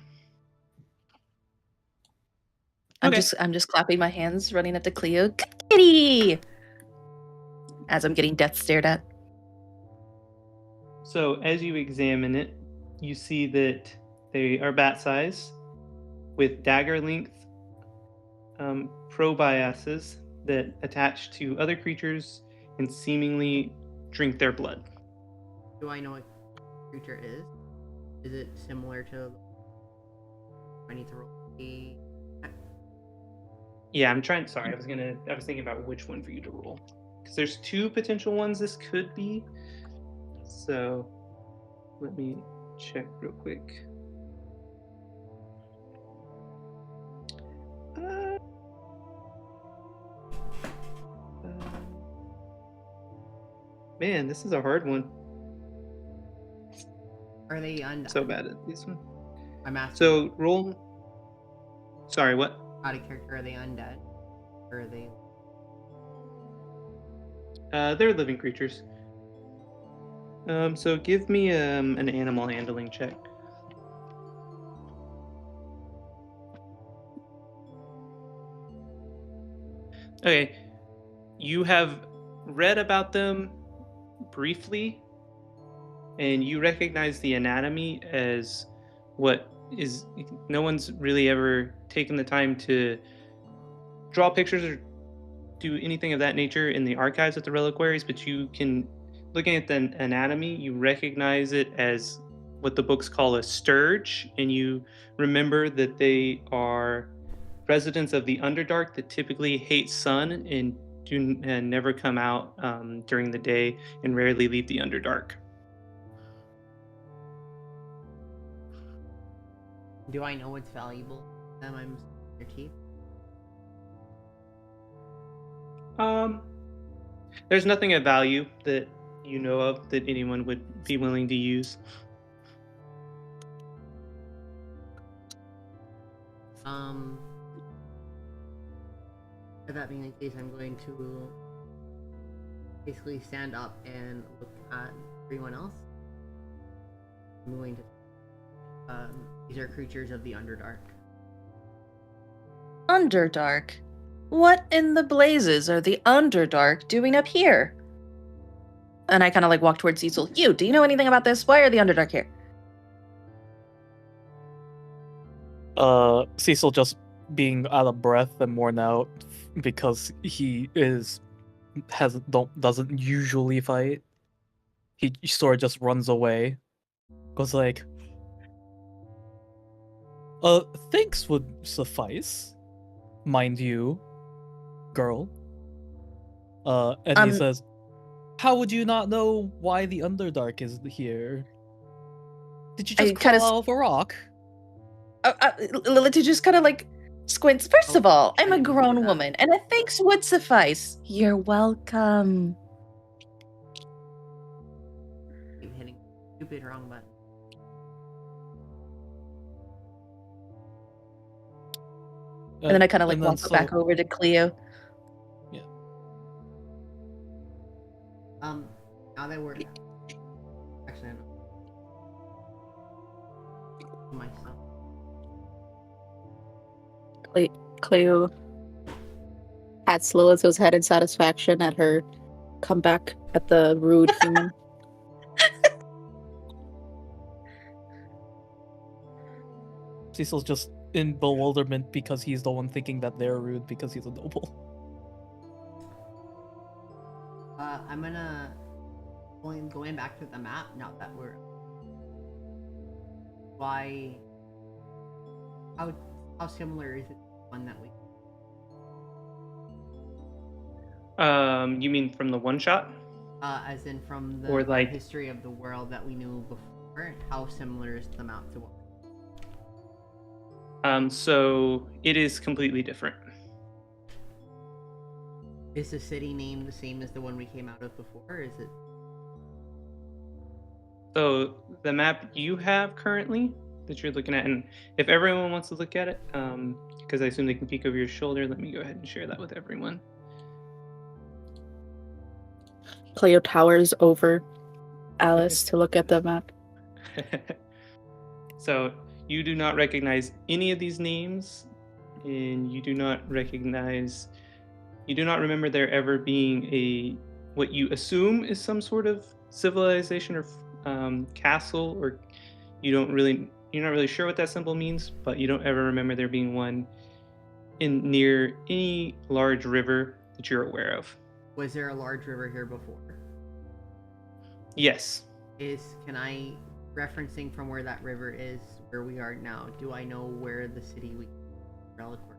I'm Okay. just clapping my hands, running up to Cleo. Kitty! As I'm getting death stared at. So as you examine it, you see that they are bat size with dagger length probiases that attach to other creatures and seemingly drink their blood. Do I know what creature is? Is it similar to... I need to roll a... Yeah, I'm trying. Sorry, I was thinking about which one for you to roll, because there's 2 potential ones this could be. So let me check real quick. Man, this is a hard one. Are they undead? So bad at this one. I'm asking. So roll. Sorry, what? Out of character, are they undead? Or are they... They're living creatures. So give me an animal handling check. Okay, you have read about them briefly, and you recognize the anatomy as what is... No one's really ever taken the time to draw pictures or do anything of that nature in the archives at the reliquaries, but you can, looking at the anatomy, you recognize it as what the books call a sturge, and you remember that they are residents of the Underdark that typically hate sun and never come out during the day and rarely leave the Underdark. Do I know what's valuable to them? I'm their teeth. There's nothing of value that you know of that anyone would be willing to use. With that being the case, I'm going to basically stand up and look at everyone else. I'm going to. These are creatures of the Underdark. Underdark? What in the blazes are the Underdark doing up here? And I kind of like walk towards Cecil. Do you know anything about this? Why are the Underdark here? Cecil just being out of breath and worn out because he doesn't usually fight. He sort of just runs away. Goes like, thanks would suffice, mind you, girl. And he says, how would you not know why the Underdark is here? Did you just crawl out of a rock? Lilith just kind of like squints. First of all, I'm a grown woman, and a thanks would suffice. You're welcome. I'm hitting stupid wrong button. And then I kind of like walk back over to Cleo. Yeah. Now that we're actually, I don't know. Myself. Cleo pats Lilith's head in satisfaction at her comeback at the rude human. Cecil's just in bewilderment because he's the one thinking that they're rude because he's a noble. I'm gonna going back to the map now that we're how similar is it to the one that we You mean from the one shot? as in from the or like history of the world that we knew before? How similar is the map to what? So it is completely different. Is the city name the same as the one we came out of before, or is it? So the map you have currently that you're looking at, and if everyone wants to look at it, because I assume they can peek over your shoulder, let me go ahead and share that with everyone. Cleo towers over Alice to look at the map. So you do not recognize any of these names, and you do not remember there ever being what you assume is some sort of civilization or castle, or you're not really sure what that symbol means, but you don't ever remember there being one near any large river that you're aware of. Was there a large river here before? Yes. Can I, referencing from where that river is, where we are now, do I know where the city Reliquary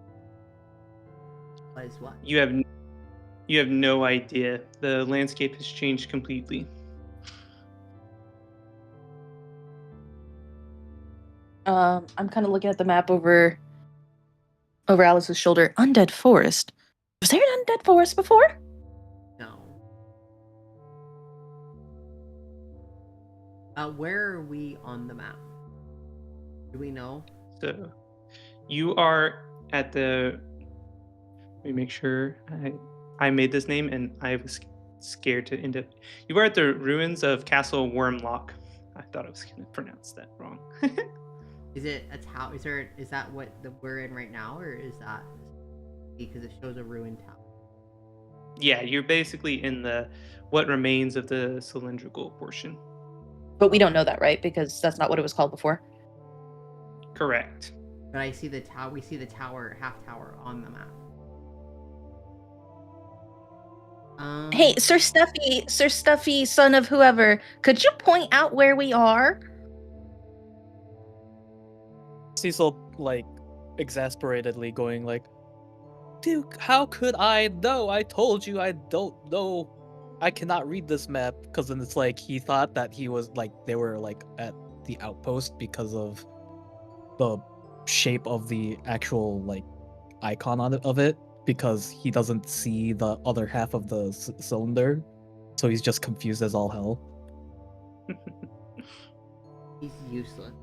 was? What? You have no idea. The landscape has changed completely. I'm kind of looking at the map over Alice's shoulder. Undead Forest. Was there an Undead Forest before? No. Where are we on the map? Do we know? So you are at the... Let me make sure I made this name, and I was scared to end up... You are at the ruins of Castle Wormlock. I thought I was going to pronounce that wrong. Is it a tower? Is that what we're in right now, or is that because it shows a ruined tower? Yeah, you're basically in what remains of the cylindrical portion. But we don't know that, right? Because that's not what it was called before. Correct. But I see the tower. We see the tower, half tower, on the map. Hey, Sir Stuffy, son of whoever, could you point out where we are? Cecil, like, exasperatedly going like, Duke, how could I know? I told you I don't know. I cannot read this map. Because then it's like, he thought that he was, like, they were, like, at the outpost because of the shape of the actual, like, icon of it. Because he doesn't see the other half of the cylinder. So he's just confused as all hell. He's useless.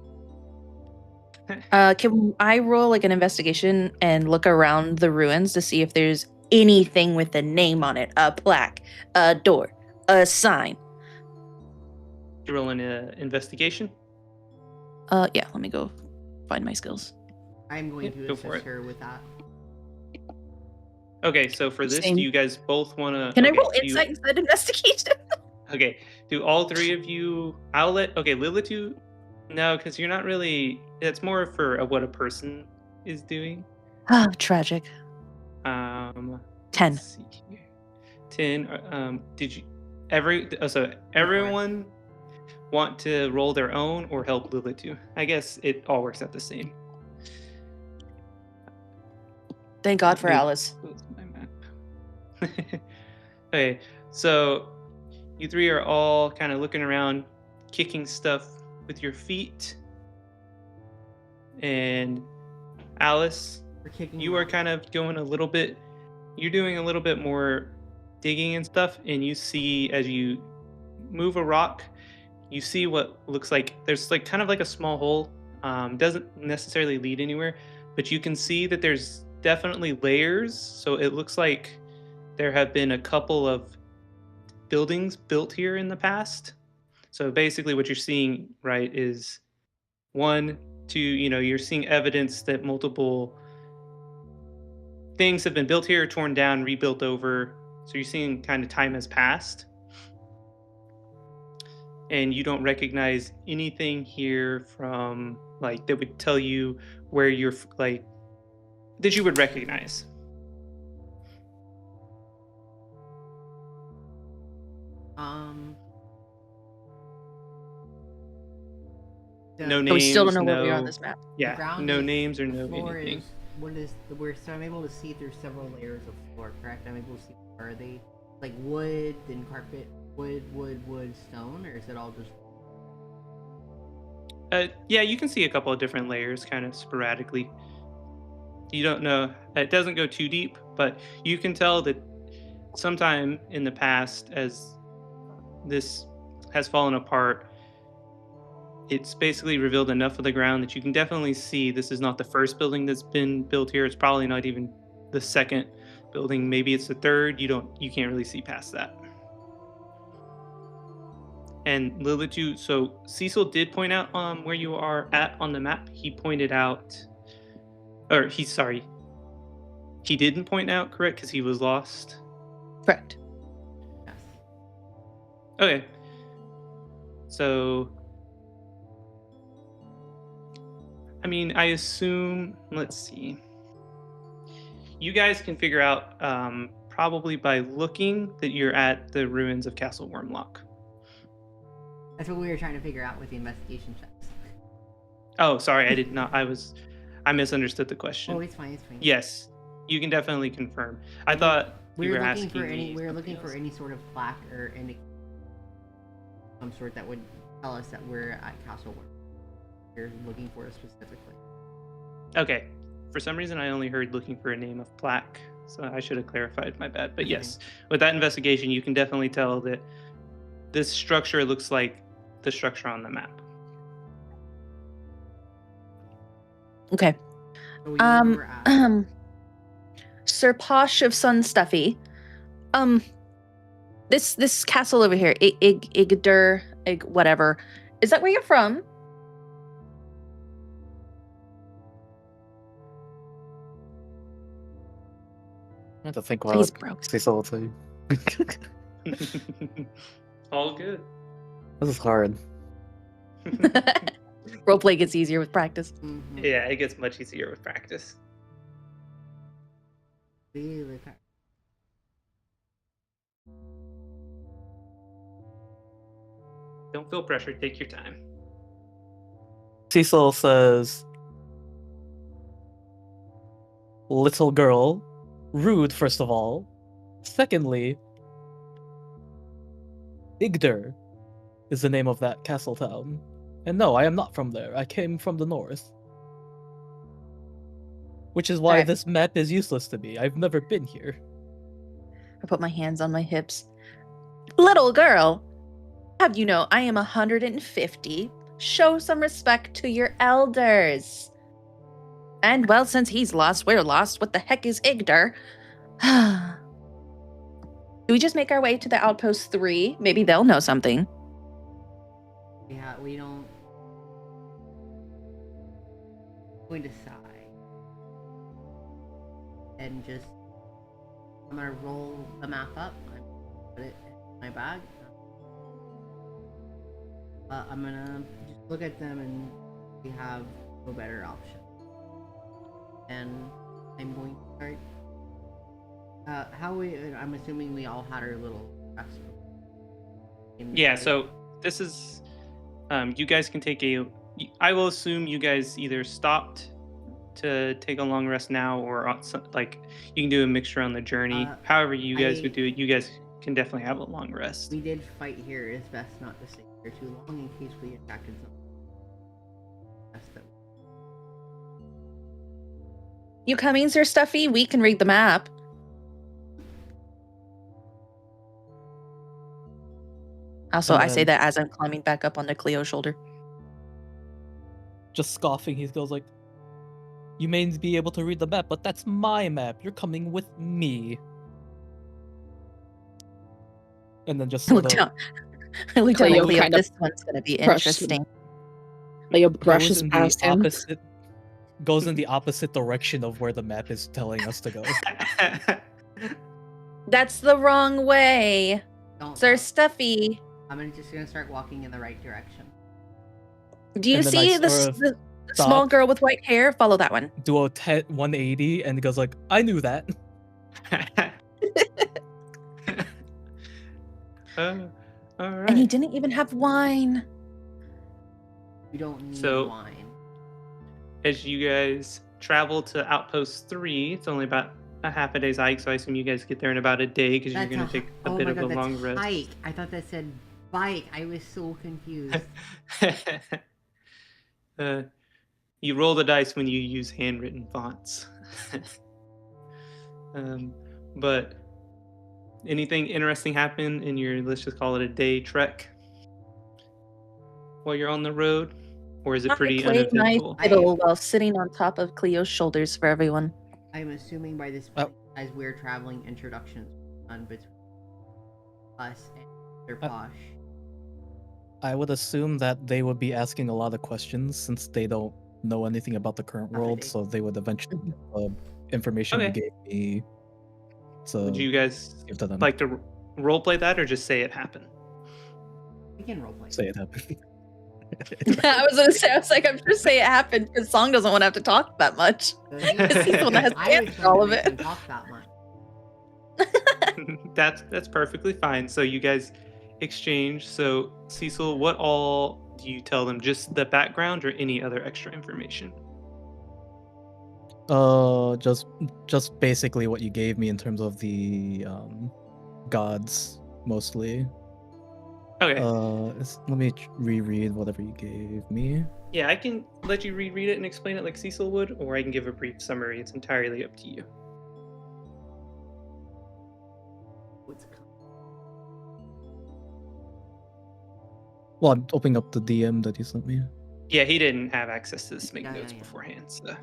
Can I roll like an investigation and look around the ruins to see if there's anything with a name on it? A plaque, a door, a sign. You roll an investigation. Yeah, let me go find my skills. I'm going to go for assist it. her with that. Okay, so for this, Same. do you guys both want to? Can I roll insight instead of investigation? Okay, do all three of you? I'll let. Okay, Lilitu. No, because you're not really. It's more for what a person is doing. Ah, tragic. 10. Ten. 10. Did you everyone want to roll their own or help Lilitu? I guess it all works out the same. Thank God for Alice. My map. Okay, so you three are all kind of looking around, kicking stuff with your feet. And Alice, you are kind of going a little bit, you're doing a little bit more digging and stuff, and you see as you move a rock, you see what looks like there's like kind of like a small hole. Doesn't necessarily lead anywhere, but you can see that there's definitely layers. So it looks like there have been a couple of buildings built here in the past. So basically what you're seeing, right, is 1, 2, you're seeing evidence that multiple things have been built here, torn down, rebuilt over. So you're seeing kind of time has passed. And you don't recognize anything here from like that would tell you where you're like that you would recognize. No names. We still don't know where we are on this map. Yeah, no names or no anything. So I'm able to see through several layers of floor, correct? I'm able to see, are they like wood, then carpet, wood, stone, or is it all just... Yeah, you can see a couple of different layers kind of sporadically. You don't know, it doesn't go too deep, but you can tell that sometime in the past, as this has fallen apart, it's basically revealed enough of the ground that you can definitely see this is not the first building that's been built here. It's probably not even the second building. Maybe it's the third. You can't really see past that. And Lilitu, so Cecil did point out where you are at on the map. He pointed out, he didn't point out, correct? Because he was lost. Correct. Yes. Okay. So, I mean, I assume, let's see. You guys can figure out probably by looking that you're at the ruins of Castle Wormlock. That's what we were trying to figure out with the investigation checks. Oh, sorry, I misunderstood the question. Oh, it's fine. Yes, you can definitely confirm. I thought you were asking me. We were looking for any sort of plaque or any some sort that would tell us that we're at Castle Wormlock. We're looking for it specifically. Okay. For some reason, I only heard looking for a name of plaque, so I should have clarified. My bad. But yes, with that investigation, you can definitely tell that this structure looks like the structure on the map. Okay. So Sir Posh of Sun Stuffy, this castle over here, Igdur, whatever, is that where you're from? I have to think about He's it. broke. Cecil will tell you. All good. This is hard. Roleplay gets easier with practice. Mm-hmm. Yeah, it gets much easier with practice. Don't feel pressured. Take your time. Cecil says, little girl, rude, first of all. Secondly, Igdur is the name of that castle town. And no, I am not from there. I came from the north. Which is why this map is useless to me. I've never been here. I put my hands on my hips. Little girl, have you know I am 150. Show some respect to your elders. And well, since he's lost, we're lost. What the heck is Igdar? Do we just make our way to the Outpost 3? Maybe they'll know something. Yeah, we don't. We decide. And just. I'm gonna roll the map up. Put it in my bag. I'm gonna just look at them and we have no better option. And I'm going to start. I'm assuming we all had our little rest. Yeah, so this is, you guys can take I will assume you guys either stopped to take a long rest now, or like you can do a mixture on the journey. However you guys would do it, you guys can definitely have a long rest. We did fight here. It's best not to stay here too long in case we attracted something. You coming, Sir Stuffy? We can read the map. Also, I say that as I'm climbing back up onto Cleo's shoulder. Just scoffing, he goes like, "You may be able to read the map, but that's my map. You're coming with me." And then just I looked down. I looked down at Cleo. Kind of this one's going to be interesting. Leo brushes past him. Goes in the opposite direction of where the map is telling us to go. That's the wrong way. Sir Stuffy. I'm just gonna start walking in the right direction. Do you see the small girl with white hair? Follow that one. Do a 180 and it goes like, "I knew that." All right. And he didn't even have wine. We don't need wine. As you guys travel to Outpost 3, it's only about a half a day's hike, so I assume you guys get there in about a day because you're going to take a bit of a long rest. Hike. I thought that said bike. I was so confused. You roll the dice when you use handwritten fonts. But anything interesting happen in your, let's just call it a day trek while you're on the road? Or is it pretty uneventful? I played my fiddle while sitting on top of Cleo's shoulders for everyone. I'm assuming by this point, as we're traveling, introductions done between us and their Posh. I would assume that they would be asking a lot of questions since they don't know anything about the current world, so they would eventually get information you gave me. So would you guys like to roleplay that or just say it happened? We can roleplay. Say it happened. I was gonna say, I'm sure say it happened because Song doesn't want to have to talk that much. Because he's the one that has to answer all of it. Talk that much. That's perfectly fine. So you guys exchange. So Cecil, what all do you tell them? Just the background or any other extra information? Just basically what you gave me in terms of the gods mostly. Okay. Let me reread whatever you gave me. Yeah, I can let you reread it and explain it like Cecil would, or I can give a brief summary. It's entirely up to you. Well, I'm opening up the DM that you sent me. Yeah, he didn't have access to this make notes beforehand, so.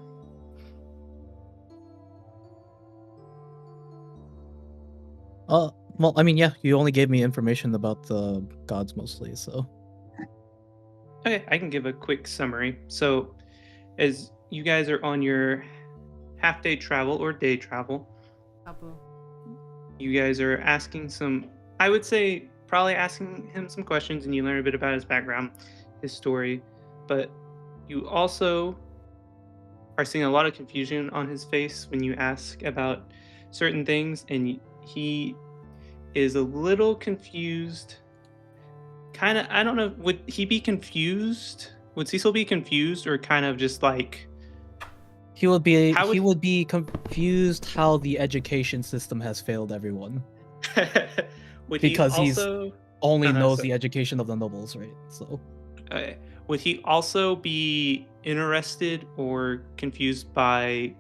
Well, I mean, yeah, you only gave me information about the gods mostly, so. Okay, I can give a quick summary. So, as you guys are on your half-day travel or day travel, you guys are asking I would say, probably asking him some questions, and you learn a bit about his background, his story, but you also are seeing a lot of confusion on his face when you ask about certain things, and he is a little confused. Kind of, I don't know, would he be confused? Would Cecil be confused or kind of just like... He would be confused how the education system has failed everyone. Because he only knows the education of the nobles, right? So. Okay. Would he also be interested or confused by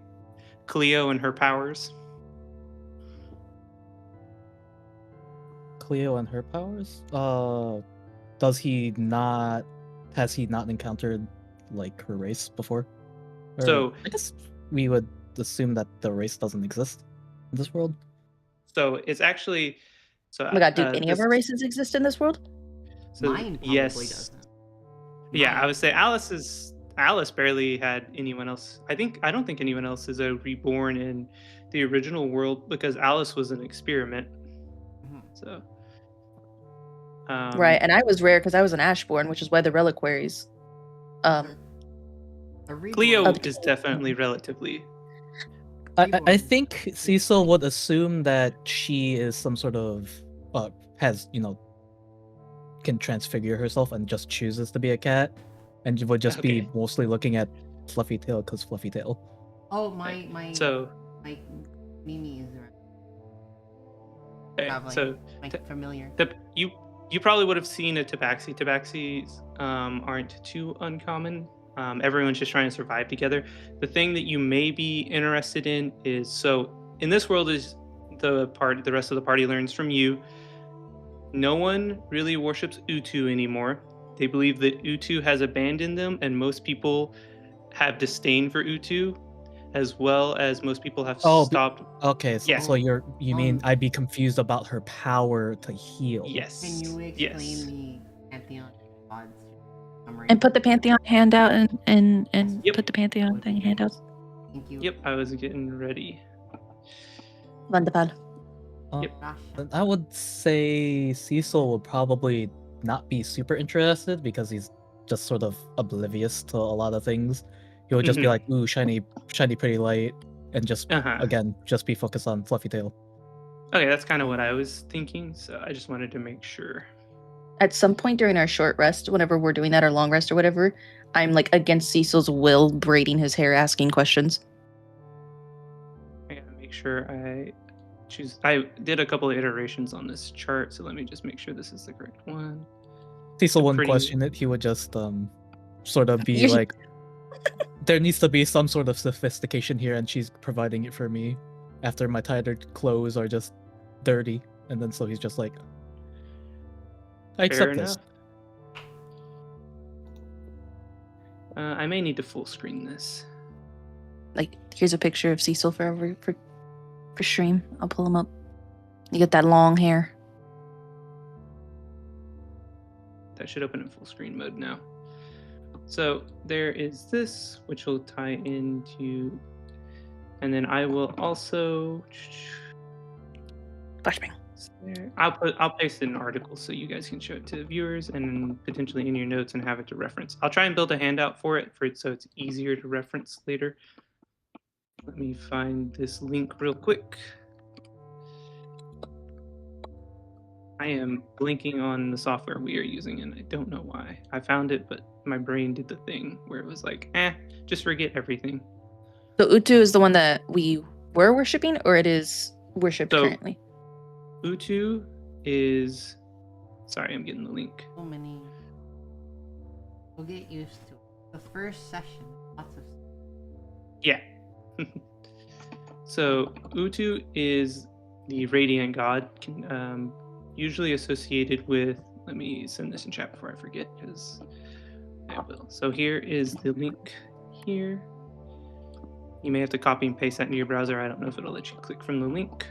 Cleo and her powers? Cleo and her powers? Has he not encountered like her race before? Or, So I guess we would assume that the race doesn't exist in this world. so it's actually so Oh my god, do any of this our races exist in this world? so Mine probably yes. doesn't. Yeah, I Mine- would say Alice barely had anyone else. I don't think anyone else is reborn in the original world because Alice was an experiment. Mhm. So Right, and I was rare because I was an Ashborn, which is why the reliquaries. A reborn- Cleo Up is definitely relatively. I Reborn. think Cecil would assume that she is some sort of has can transfigure herself and just chooses to be a cat, and would just be Okay. mostly looking at Fluffy Tail because Fluffy Tail. Oh, my So Mimi is right. okay, Traveling. so Familiar. you probably would have seen a tabaxi. Tabaxis aren't too uncommon. Everyone's just trying to survive together. The thing that you may be interested in is so in this world is the rest of the party learns from you. No one really worships Utu anymore. They believe that Utu has abandoned them, and most people have disdain for Utu, as well as most people have stopped. Okay, so, Yeah. so you mean I'd be confused about her power to heal? Yes. Can you explain Yes. the Pantheon gods? And put the Pantheon handout and Yep. put the Pantheon thing handouts. Thank you. Yep, I was getting ready. Wonderful. Yep. I would say Cecil would probably not be super interested because he's just sort of oblivious to a lot of things. He would just be like, ooh, shiny, pretty light, and just, again, just be focused on Fluffy Tail. Okay, that's kind of what I was thinking, so I just wanted to make sure. At some point during our short rest, whenever we're doing that, or long rest or whatever, I'm like against Cecil's will, braiding his hair, asking questions. I gotta make sure I choose. I did a couple of iterations on this chart, so let me just make sure this is the correct one. Cecil wouldn't question it. He would just sort of be like, there needs to be some sort of sophistication here, and she's providing it for me after my tighter clothes are just dirty. And then so he's just like, I accept this. I may need to full screen this. Like, here's a picture of Cecil for stream. I'll pull him up. You get that long hair. That should open in full screen mode now. So there is this, which will tie into, and then I will also flashbang. I'll paste an article so you guys can show it to viewers and potentially in your notes and have it to reference. I'll try and build a handout for it so it's easier to reference later. Let me find this link real quick. I am blinking on the software we are using, and I don't know why. I found it, but my brain did the thing where it was like, just forget everything. So Utu is the one that we were worshipping, or it is worshipped currently? Utu is... Sorry, I'm getting the link. So many. We'll get used to it. The first session, lots of stuff. Yeah. So Utu is the radiant god, usually associated with, let me send this in chat before I forget, because I will. So here is the link here. You may have to copy and paste that into your browser. I don't know if it'll let you click from the link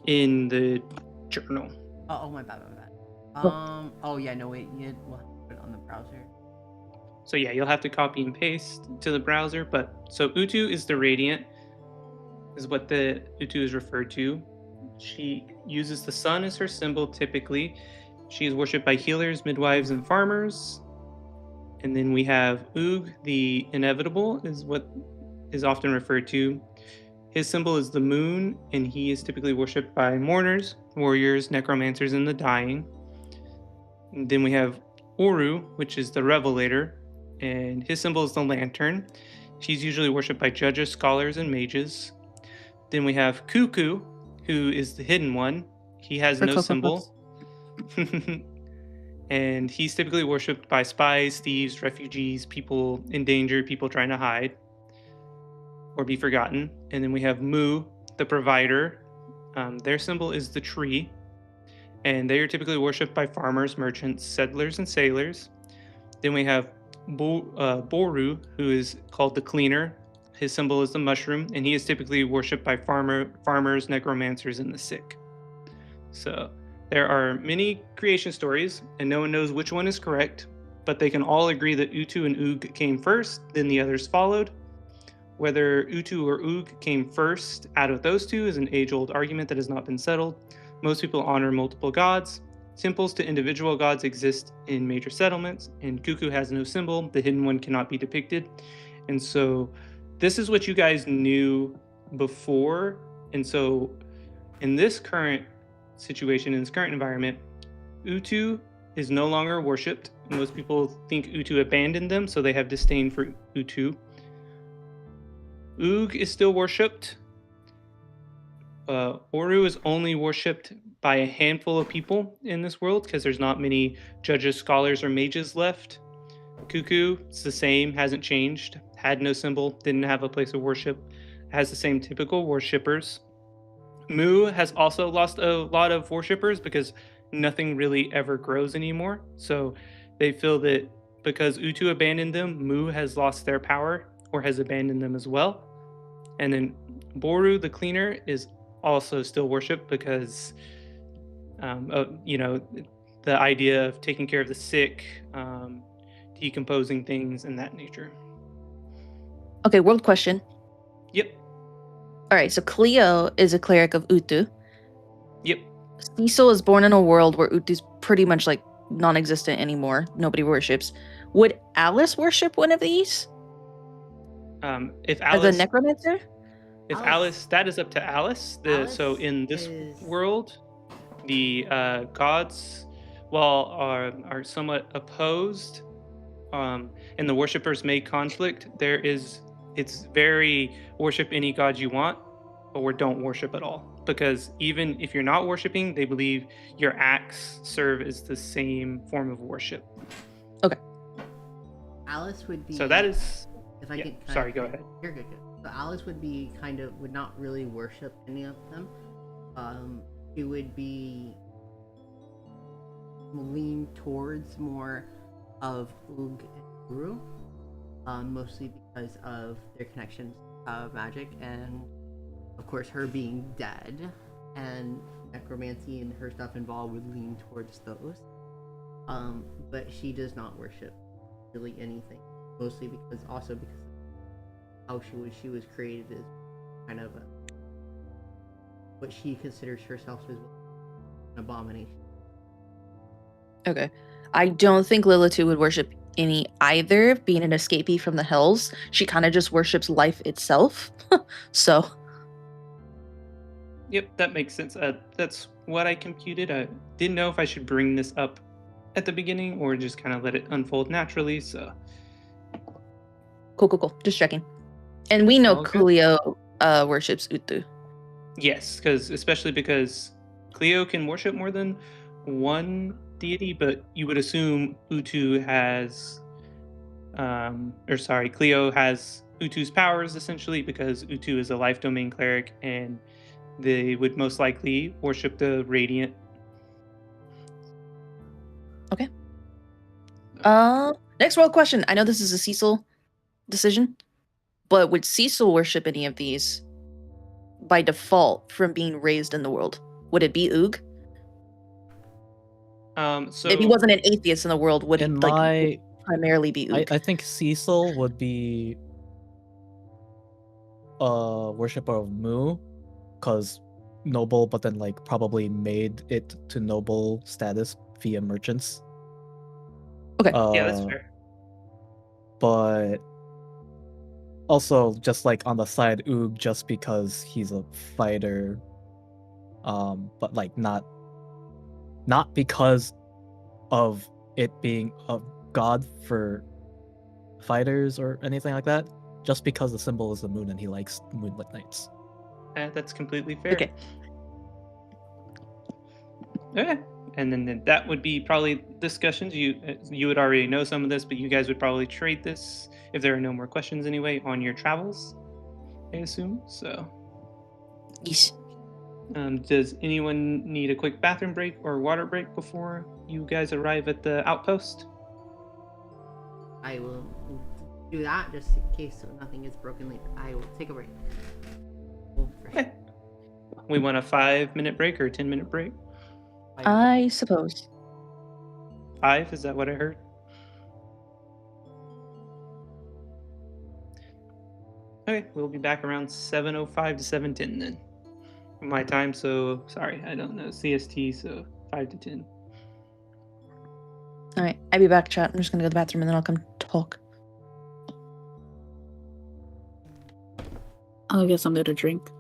in the journal. Oh, my bad. Oh yeah, no wait, we'll have to put it on the browser. So yeah, you'll have to copy and paste to the browser, but so Utu is the radiant, is what the Utu is referred to. She uses the sun as her symbol typically. She is worshipped by healers, midwives, and farmers. And then we have Oog, the inevitable, is what is often referred to. His symbol is the moon, and he is typically worshipped by mourners, warriors, necromancers, and the dying. And then we have Oru, which is the revelator, and his symbol is the lantern. She's usually worshipped by judges, scholars, and mages. Then we have Cuckoo, who is the hidden one. He has no symbol. And he's typically worshipped by spies, thieves, refugees, people in danger, people trying to hide or be forgotten. And then we have Mu, the provider. Their symbol is the tree. And they are typically worshipped by farmers, merchants, settlers, and sailors. Then we have Boru, who is called the Cleaner. His symbol is the mushroom, and he is typically worshipped by farmers, necromancers, and the sick. So there are many creation stories, and no one knows which one is correct, but they can all agree that Utu and Oog came first, then the others followed. Whether Utu or Oog came first out of those two is an age-old argument that has not been settled. Most people honor multiple gods. Symbols to individual gods exist in major settlements, and Cuckoo has no symbol. The hidden one cannot be depicted. And so this is what you guys knew before. And so in this current situation, in this current environment, Utu is no longer worshipped. Most people think Utu abandoned them, so they have disdain for Utu. Oog is still worshipped. Oru is only worshipped by a handful of people in this world because there's not many judges, scholars, or mages left. Cuckoo, it's the same, hasn't changed, had no symbol, didn't have a place of worship, has the same typical worshippers. Mu has also lost a lot of worshippers because nothing really ever grows anymore. So they feel that because Utu abandoned them, Mu has lost their power or has abandoned them as well. And then Boru, the Cleaner, is also still worshipped because, the idea of taking care of the sick, decomposing things, and that nature. Okay, world question. Yep. All right, so Cleo is a cleric of Utu. Yep. Cecil is born in a world where Utu's pretty much like non-existent anymore. Nobody worships. Would Alice worship one of these? If Alice, as a necromancer? If Alice, that is up to Alice. So in this world, the gods, are somewhat opposed, and the worshippers may conflict. It's very worship any god you want, or don't worship at all. Because even if you're not worshiping, they believe your acts serve as the same form of worship. Okay. Alice would be. So that is. If I yeah, could. Sorry, go ahead. You're good. So Alice would be would not really worship any of them. She would be lean towards more of Oog and Uru, mostly because of their connections of magic and, of course, her being dead and necromancy and her stuff involved would lean towards those. But she does not worship really anything, mostly because how she was created is kind of what she considers herself as an abomination. Okay. I don't think Lilith would worship any either, being an escapee from the Hells. She kind of just worships life itself. So. Yep, that makes sense. That's what I computed. I didn't know if I should bring this up at the beginning or just kind of let it unfold naturally, so. Cool. Just checking. And we know Cleo worships Utu. Yes, especially because Cleo can worship more than one deity, but you would assume Cleo has Utu's powers essentially because Utu is a life domain cleric and they would most likely worship the Radiant. Okay. Next world question. I know this is a Cecil decision, but would Cecil worship any of these by default from being raised in the world? Would it be Oog? So if he wasn't an atheist in the world, would it primarily be Oog? I think Cecil would be a worshiper of Mu, because noble, but then probably made it to noble status via merchants. Okay. Yeah, that's fair. But also, just on the side, Oog, just because he's a fighter, but not because of it being a god for fighters or anything like that, just because the symbol is the moon and he likes moonlit nights. That's completely fair. Okay. Okay. And then that would be probably discussions. You would already know some of this, but you guys would probably trade this if there are no more questions anyway on your travels, I assume. So. Yes. Does anyone need a quick bathroom break or water break before you guys arrive at the outpost? I will do that just in case so nothing gets broken later. I will take a break. Okay. We want a 5-minute break or a 10-minute break? I suppose. 5? Is that what I heard? Okay, we'll be back around 7:05 to 7:10 then. My time, so sorry, I don't know CST, so 5 to 10. All right, I'll be back, chat. I'm just gonna go to the bathroom and then I'll come talk. I'll get something to drink.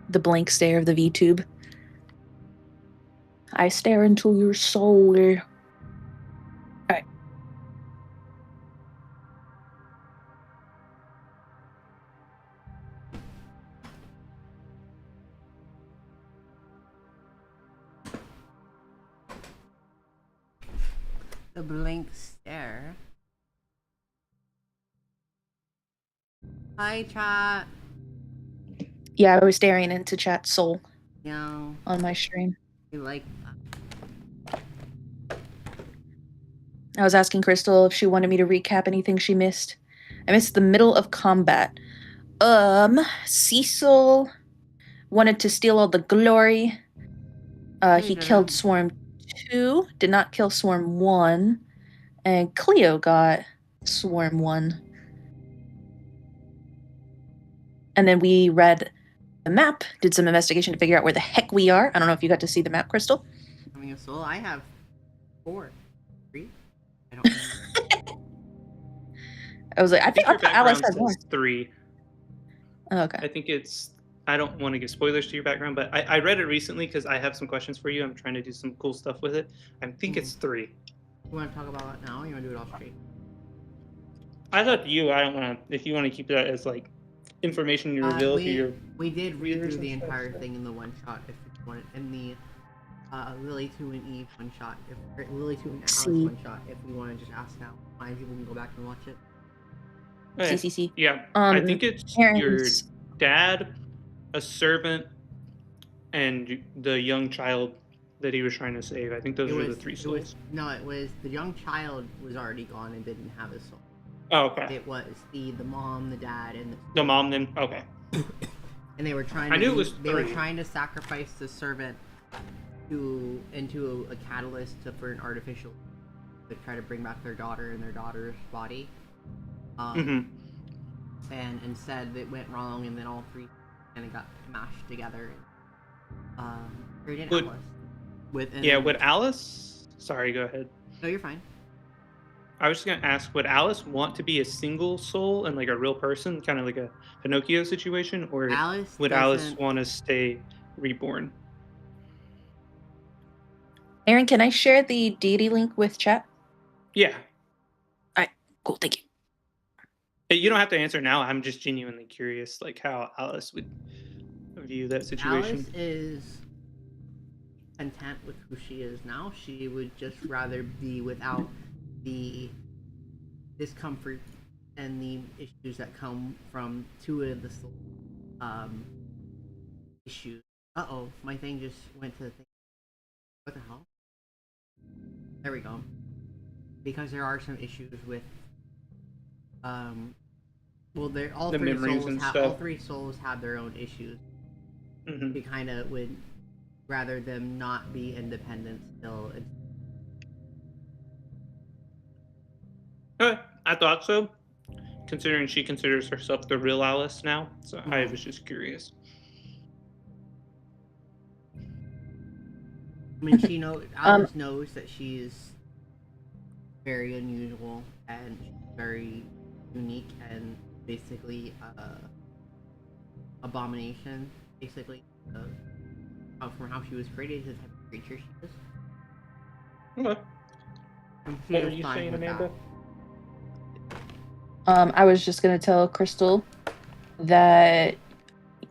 The blank stare of the VTube. I stare into your soul. Alright. The blank stare. Hi, chat. Yeah, I was staring into chat's soul. Yeah. On my stream. You like that? I was asking Crystal if she wanted me to recap anything she missed. I missed the middle of combat. Cecil wanted to steal all the glory. He killed Swarm 2, did not kill Swarm 1, and Cleo got Swarm 1. And then we read the map, did some investigation to figure out where the heck we are. I don't know if you got to see the map, Crystal. I mean, so I have 4. 3? I don't know. I was like, I thought Alice had more. 3. Oh, okay. I think it's, I don't want to give spoilers to your background, but I read it recently because I have some questions for you. I'm trying to do some cool stuff with it. I think it's 3. You want to talk about it now? Or you want to do it off stream? I thought you. I don't want to. If you want to keep that as like information you reveal to your. We did read through the entire thing in the one shot. If you want, in the Lily 2 and Eve one shot. If Lily 2 and Alice one shot. If you want to just ask now, fine. People can go back and watch it. Okay. CCC. Yeah, I think it's your dad, a servant, and the young child that he was trying to save. I think those were the 3 souls. It was the young child was already gone and didn't have his soul. Oh, okay. It was the mom, the dad, and the mom. Then okay. And they were trying. I knew it was. They were trying to sacrifice the servant into a catalyst for an artificial to try to bring back their daughter and their daughter's body. And instead it went wrong, and then all 3 kind of got mashed together. Alice. With Alice. Sorry, go ahead. No, you're fine. I was just gonna ask, would Alice want to be a single soul and like a real person, kind of like a Pinocchio situation, or Alice would Alice doesn't. want to stay reborn? Aaron, can I share the deity link with chat? Yeah. All right, cool. Thank you. You don't have to answer now. I'm just genuinely curious, like how Alice would view that situation. Alice is content with who she is now. She would just rather be without the discomfort and the issues that come from two of the issues. Uh-oh, my thing just went to the thing. What the hell? There we go. Because there are some issues with well, they're all The three memories souls and have stuff. all three souls have their own issues. Mm-hmm. They kind of would rather them not be independent still. I thought so, considering she considers herself the real Alice now. So I was just curious. I mean, Alice knows that she's very unusual and very unique and basically abomination. Basically, from how she was created, the type of creature she is. Okay. What were you saying, Amanda? I was just gonna tell Crystal that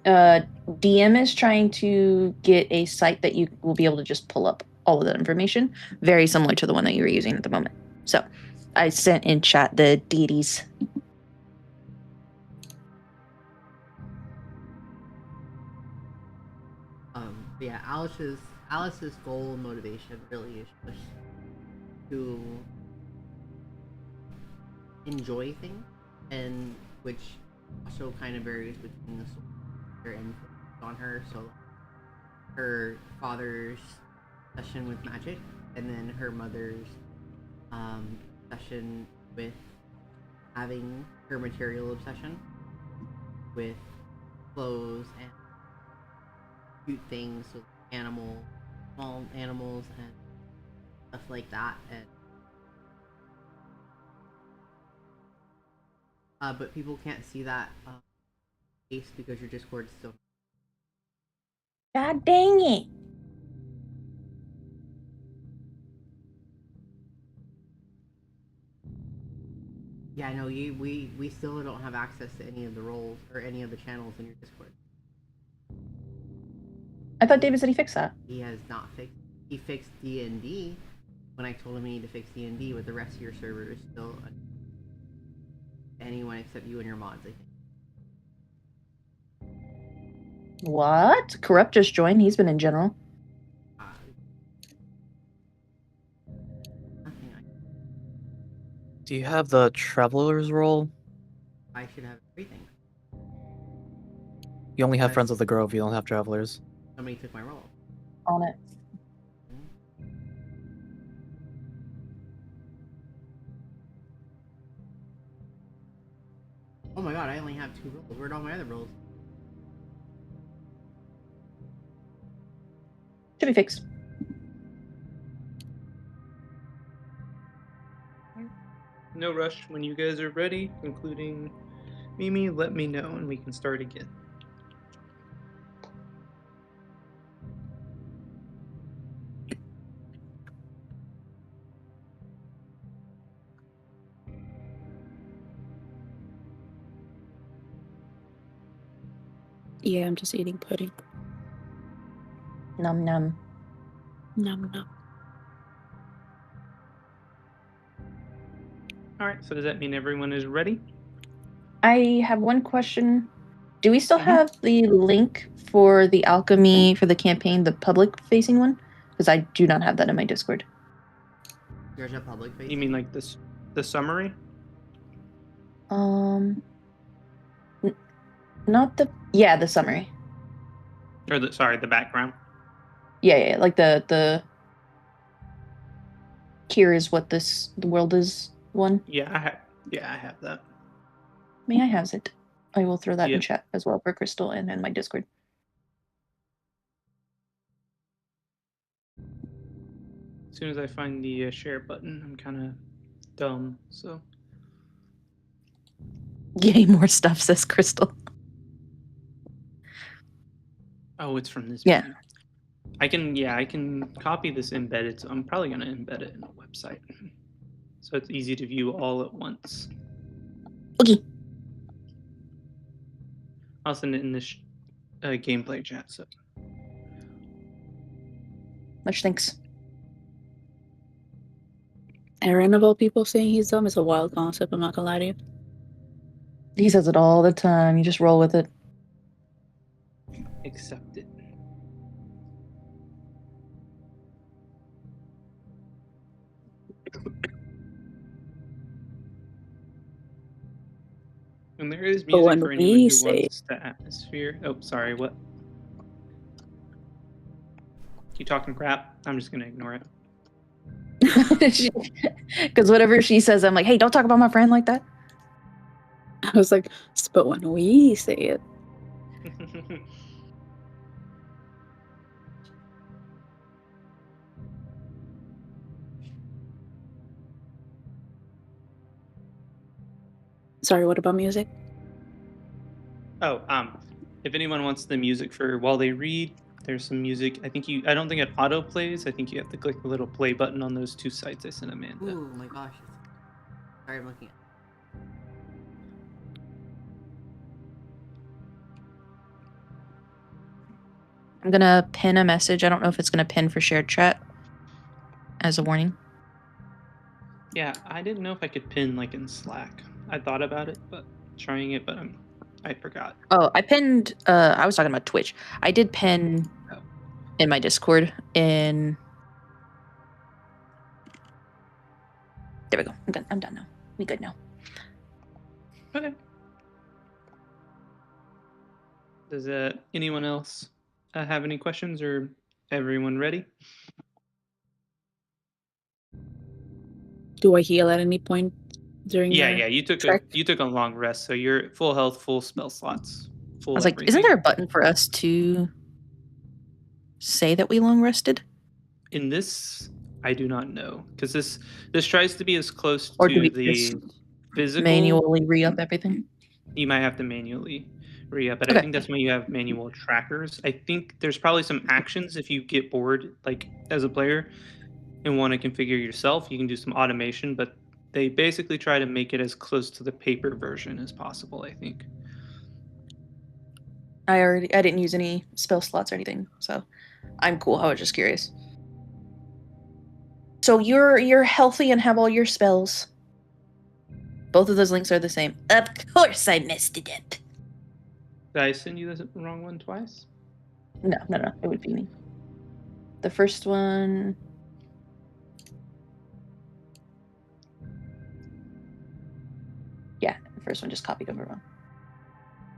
DM is trying to get a site that you will be able to just pull up all of that information, very similar to the one that you were using at the moment. So I sent in chat the deities. Yeah, Alice's goal and motivation really is just to enjoy things, and which also kind of varies between the soul and on her. So her father's obsession with magic, and then her mother's obsession with having her material obsession with clothes and cute things with small animals and stuff like that. And but people can't see that face because your Discord's still. God dang it! Yeah, no, we still don't have access to any of the roles or any of the channels in your Discord. I thought David said he fixed that. He has not fixed. He fixed D&D when I told him he need to fix D&D, with the rest of your server is still anyone except you and your mods, I think. What? Corrupt just joined. He's been in general. Do you have the Traveler's role? I should have everything. You only have Friends of the Grove, you don't have Travelers. Somebody took my role. On it. Oh my god, I only have 2 roles. Where'd all my other roles? Should be fixed. No rush. When you guys are ready, including Mimi, let me know and we can start again. Yeah, I'm just eating pudding. Num num. Num num. All right, so does that mean everyone is ready? I have one question. Do we still have the link for the alchemy for the campaign, the public-facing one? Because I do not have that in my Discord. There's a public-facing? You mean like the summary? Not the... Yeah, the summary. Or the background. Yeah, like the here is what the world is one. Yeah, I have that. May I have it? I will throw that in Yep. chat as well for Crystal and in my Discord. As soon as I find the share button, I'm kind of dumb. So Yay, more stuff, says Crystal. oh, it's from this. Yeah. Menu. I can copy this embedded. So I'm probably gonna embed it in the website, so it's easy to view all at once. Okay. I'll send it in this gameplay chat. So Much thanks. Aaron, of all people, saying he's dumb is a wild concept. I'm not gonna lie to you. He says it all the time. You just roll with it. accept it. And there is But music when for anyone we who say wants the atmosphere. Oh, sorry, what? You talking crap? I'm just gonna ignore it. Because whatever she says, I'm like, hey, don't talk about my friend like that. I was like, but when we say it, sorry, what about music? Oh, if anyone wants the music for while they read, there's some music. I don't think it auto plays. I think you have to click the little play button on those two sites I sent Amanda. Oh my gosh. Sorry, I'm looking at. I'm gonna pin a message. I don't know if it's gonna pin for shared chat as a warning. Yeah, I didn't know if I could pin like in Slack. I thought about it, but I forgot. Oh, I pinned. I was talking about Twitch. I did pin in my Discord. There we go. I'm done now. We good now. Okay. Does anyone else have any questions, or everyone ready? Do I heal at any point during Yeah, the yeah. You took a long rest, so you're full health, full spell slots, full. I was like, everything. isn't there a button for us to say that we long rested? In this, I do not know, because this tries to be as close Or do to we the just physical. manually re-up everything? You might have to manually re-up, but I Okay. think that's when you have manual trackers. I think there's probably some actions if you get bored, like as a player, and want to configure yourself. You can do some automation, but they basically try to make it as close to the paper version as possible, I think. I didn't use any spell slots or anything, so I'm cool. I was just curious. So you're healthy and have all your spells. Both of those links are the same. Of course I messed it up. Did I send you the wrong one twice? No. It would be me. The first one. Yeah, the first one just copied over wrong.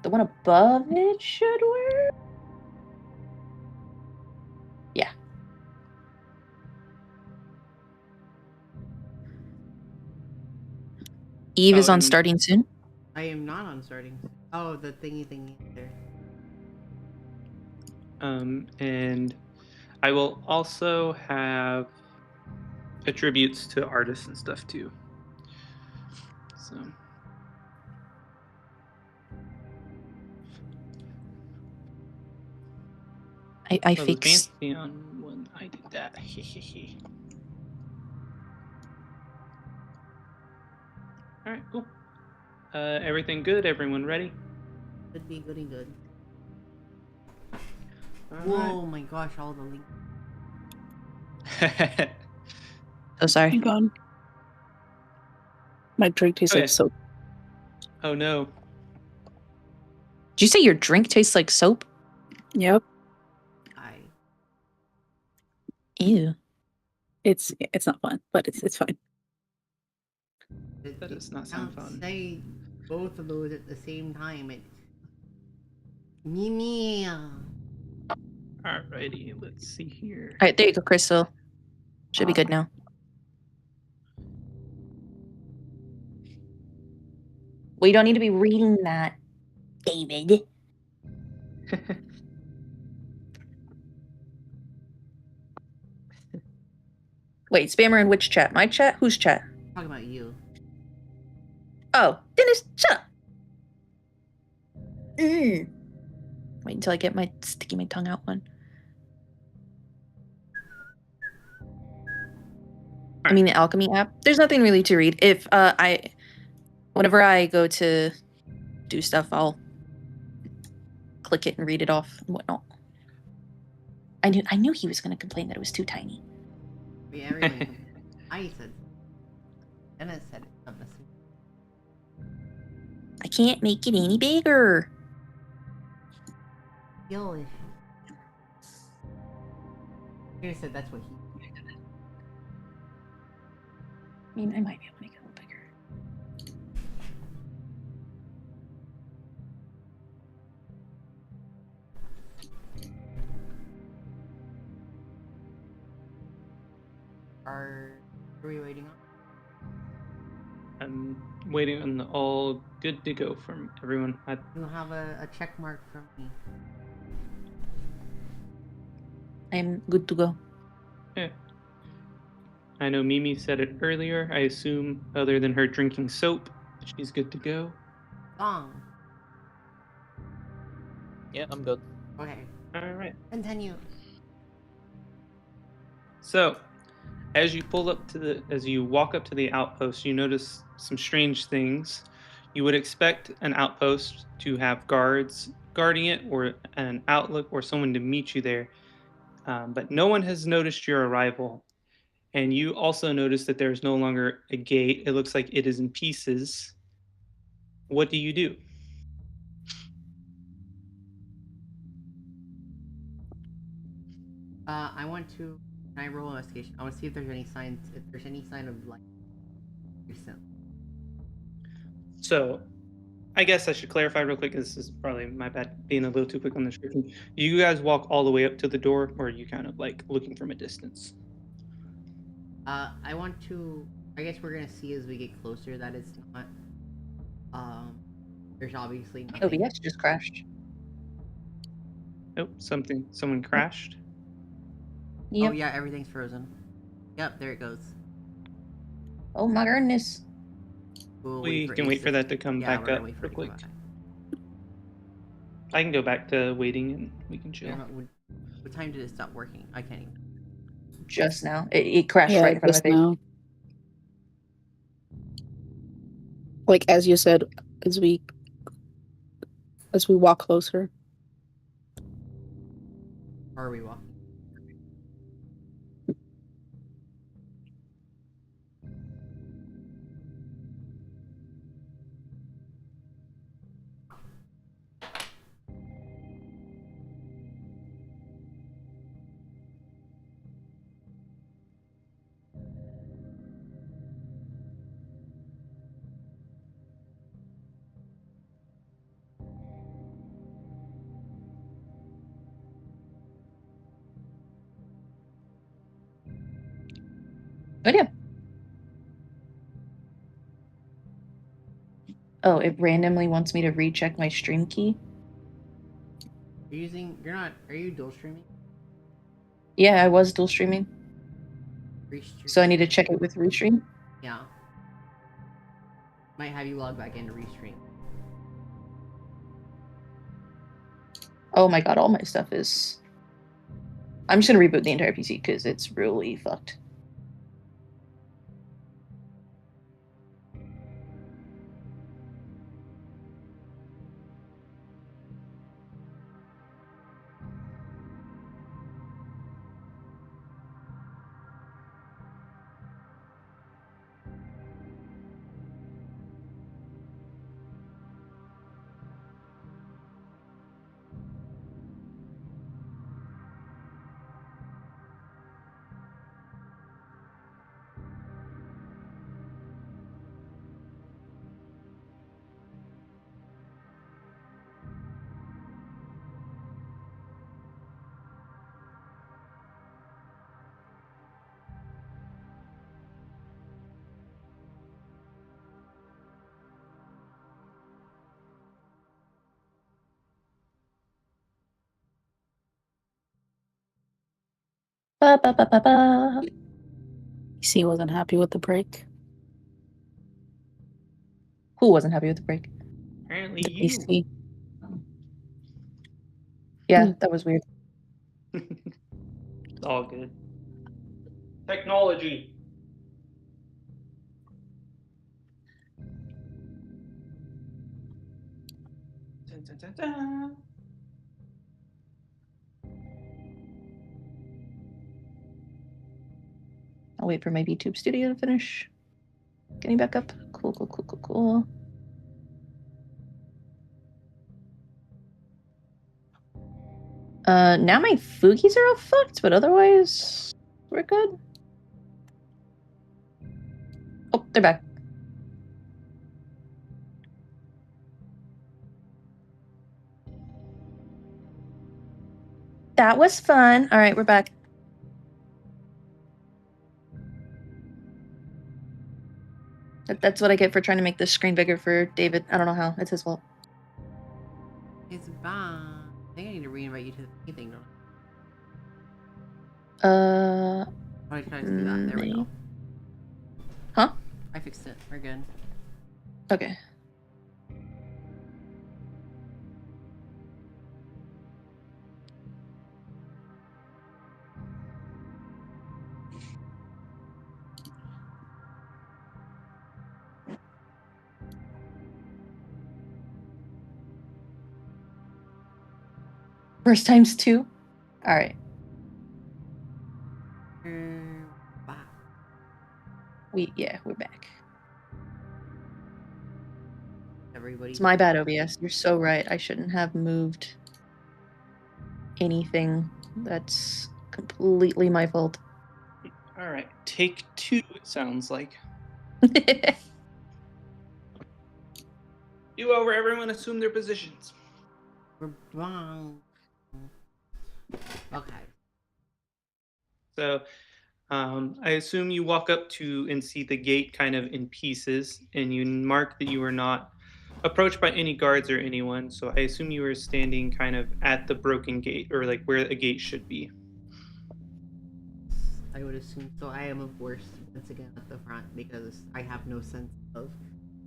The one above it should work. Yeah. Eve is on starting soon. I am not on starting. Oh, the thingy there. And I will also have attributes to artists and stuff too. So I fixed. The Pantheon one, I did that. All right, cool. Everything good? Everyone ready? Could be good and good. All my gosh, all the links. right. Oh, sorry. Hang on. My drink tastes like soap. Oh no. Did you say your drink tastes like soap? Yep. Ew. It's not fun, but it's fine. That does not sound fun. Say both of those at the same time. Mimi. Alrighty, let's see here. All right, there you go, Crystal. Should be good now. Well, you don't need to be reading that, David. Wait, spammer in which chat? My chat? Whose chat? talking about you. Oh, Dennis, shut up. Wait until I get my sticky my tongue out one. I mean, the alchemy app. There's nothing really to read. If whenever I go to do stuff, I'll click it and read it off and whatnot. I knew he was going to complain that it was too tiny. Yeah, everyone. I said. Dennis said it. I can't make it any bigger. Yo, you said that's what he. I mean, I might be able to make it a little bigger. Are we waiting on? I'm waiting on the all good to go from everyone. You have a check mark from me. I'm good to go. Yeah. I know Mimi said it earlier. I assume, other than her drinking soap, she's good to go. Long. Yeah, I'm good. Okay. All right. Continue. So, as you walk up to the outpost, you notice some strange things. You would expect an outpost to have guards guarding it, or an outlook, or someone to meet you there. But no one has noticed your arrival. And you also notice that there is no longer a gate. It looks like it is in pieces. What do you do? I want to. Can I roll investigation? I want to see if there's any signs. If there's any sign of life recent. So, I guess I should clarify real quick. This is probably my bad, being a little too quick on the description. You guys walk all the way up to the door, or are you kind of like looking from a distance? I want to. I guess we're gonna see as we get closer that it's not. There's obviously nothing. OBS just crashed. Oh, someone crashed. Yep. Oh yeah, everything's frozen. Yep, there it goes. Oh my goodness. We can wait for that to come back up real quick. I can go back to waiting and we can chill. What time did it stop working? I can't even. Just now. It crashed right in front of my face. Now. Like as you said, as we walk closer. Or are we walking? But yeah. Oh, it randomly wants me to recheck my stream key. Are you dual streaming? Yeah, I was dual streaming. Restream. So I need to check it with restream. Yeah. Might have you log back into restream. Oh my god, all my stuff is... I'm just gonna reboot the entire PC because it's really fucked. Ba, ba, ba, ba, ba. PC wasn't happy with the break. Who wasn't happy with the break? Apparently you. AC. Yeah, that was weird. It's all good. Technology. Dun, dun, dun, dun. I'll wait for my VTube studio to finish getting back up. Cool. Now my Fugies are all fucked, but otherwise we're good. Oh, they're back. That was fun. All right, we're back. That's what I get for trying to make this screen bigger for David. I don't know how. It's his fault. It's bad. I think I need to reinvite you to the thing, don't I? I tried to do that. There we go. Huh? I fixed it. We're good. Okay. First times two? All right. Back. We're back. Everybody. It's my bad, OBS. You're so right. I shouldn't have moved anything. That's completely my fault. All right, take two, it sounds like. Do over, everyone assume their positions. We're wrong. Okay. So I assume you walk up to and see the gate kind of in pieces, and you mark that you were not approached by any guards or anyone. So I assume you were standing kind of at the broken gate, or like where a gate should be. I would assume so. I am, of course, once again at the front because I have no sense of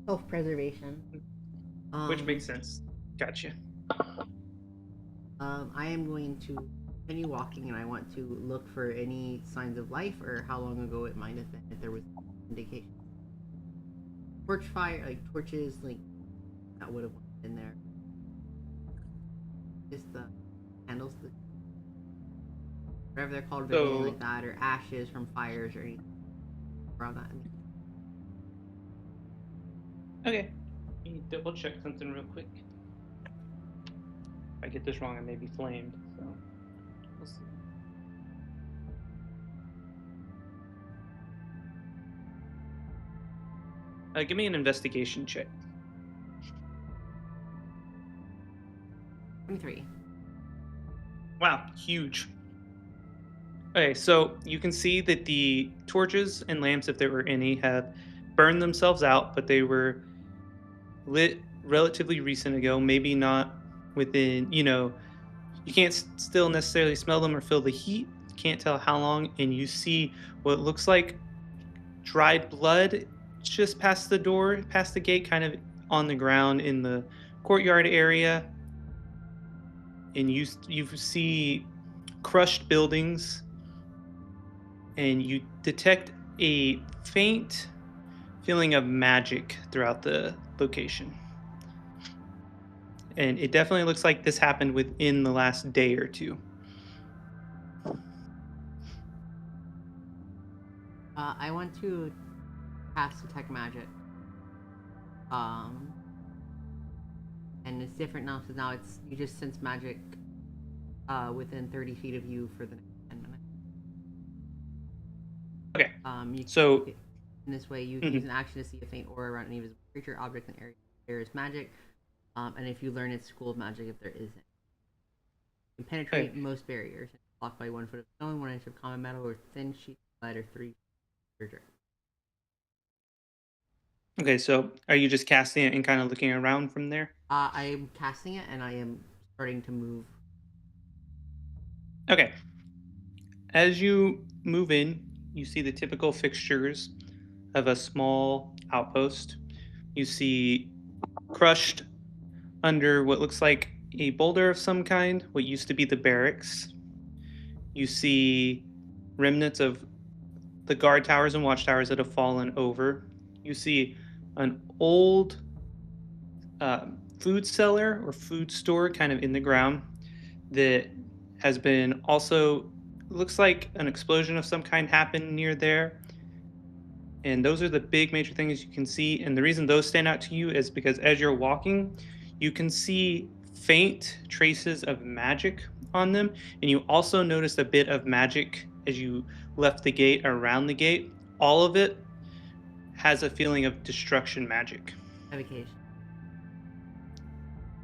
self-preservation. Which makes sense. Gotcha. I am going to continue walking, and I want to look for any signs of life or how long ago it might have been, if there was indication. Torch fire, like torches, like that would have been there. Just the candles, whatever they're called, anything like that, or ashes from fires or anything around that. Okay. Let me double check something real quick. If I get this wrong, I may be flamed. So we'll see. Give me an investigation check. 23. Wow, huge. Okay, so you can see that the torches and lamps, if there were any, have burned themselves out, but they were lit relatively recent ago, maybe not within, you can't still necessarily smell them or feel the heat, can't tell how long, and you see what looks like dried blood just past the door, past the gate, kind of on the ground in the courtyard area. And you see crushed buildings, and you detect a faint feeling of magic throughout the location. And it definitely looks like this happened within the last day or two. I want to cast Detect Magic. And it's different now, so now it's you just sense magic within 30 feet of you for the next 10 minutes. Okay. So in this way, you can use an action to see a faint aura around an invisible creature, object, and area. There is magic, and if you learn its school of magic, if there isn't, you can penetrate most barriers. Blocked by 1 foot of stone, 1 inch of common metal, or thin sheet of lead, or 3 feet of. Okay, so are you just casting it and kind of looking around from there? I am casting it, and I am starting to move. Okay. As you move in, you see the typical fixtures of a small outpost. You see crushed under what looks like a boulder of some kind, what used to be the barracks. You see remnants of the guard towers and watchtowers that have fallen over. You see an old food cellar or food store kind of in the ground that has been also, looks like an explosion of some kind happened near there. And those are the big major things you can see. And the reason those stand out to you is because as you're walking, you can see faint traces of magic on them. And you also notice a bit of magic as you left the gate, around the gate. All of it has a feeling of destruction magic. Evocation.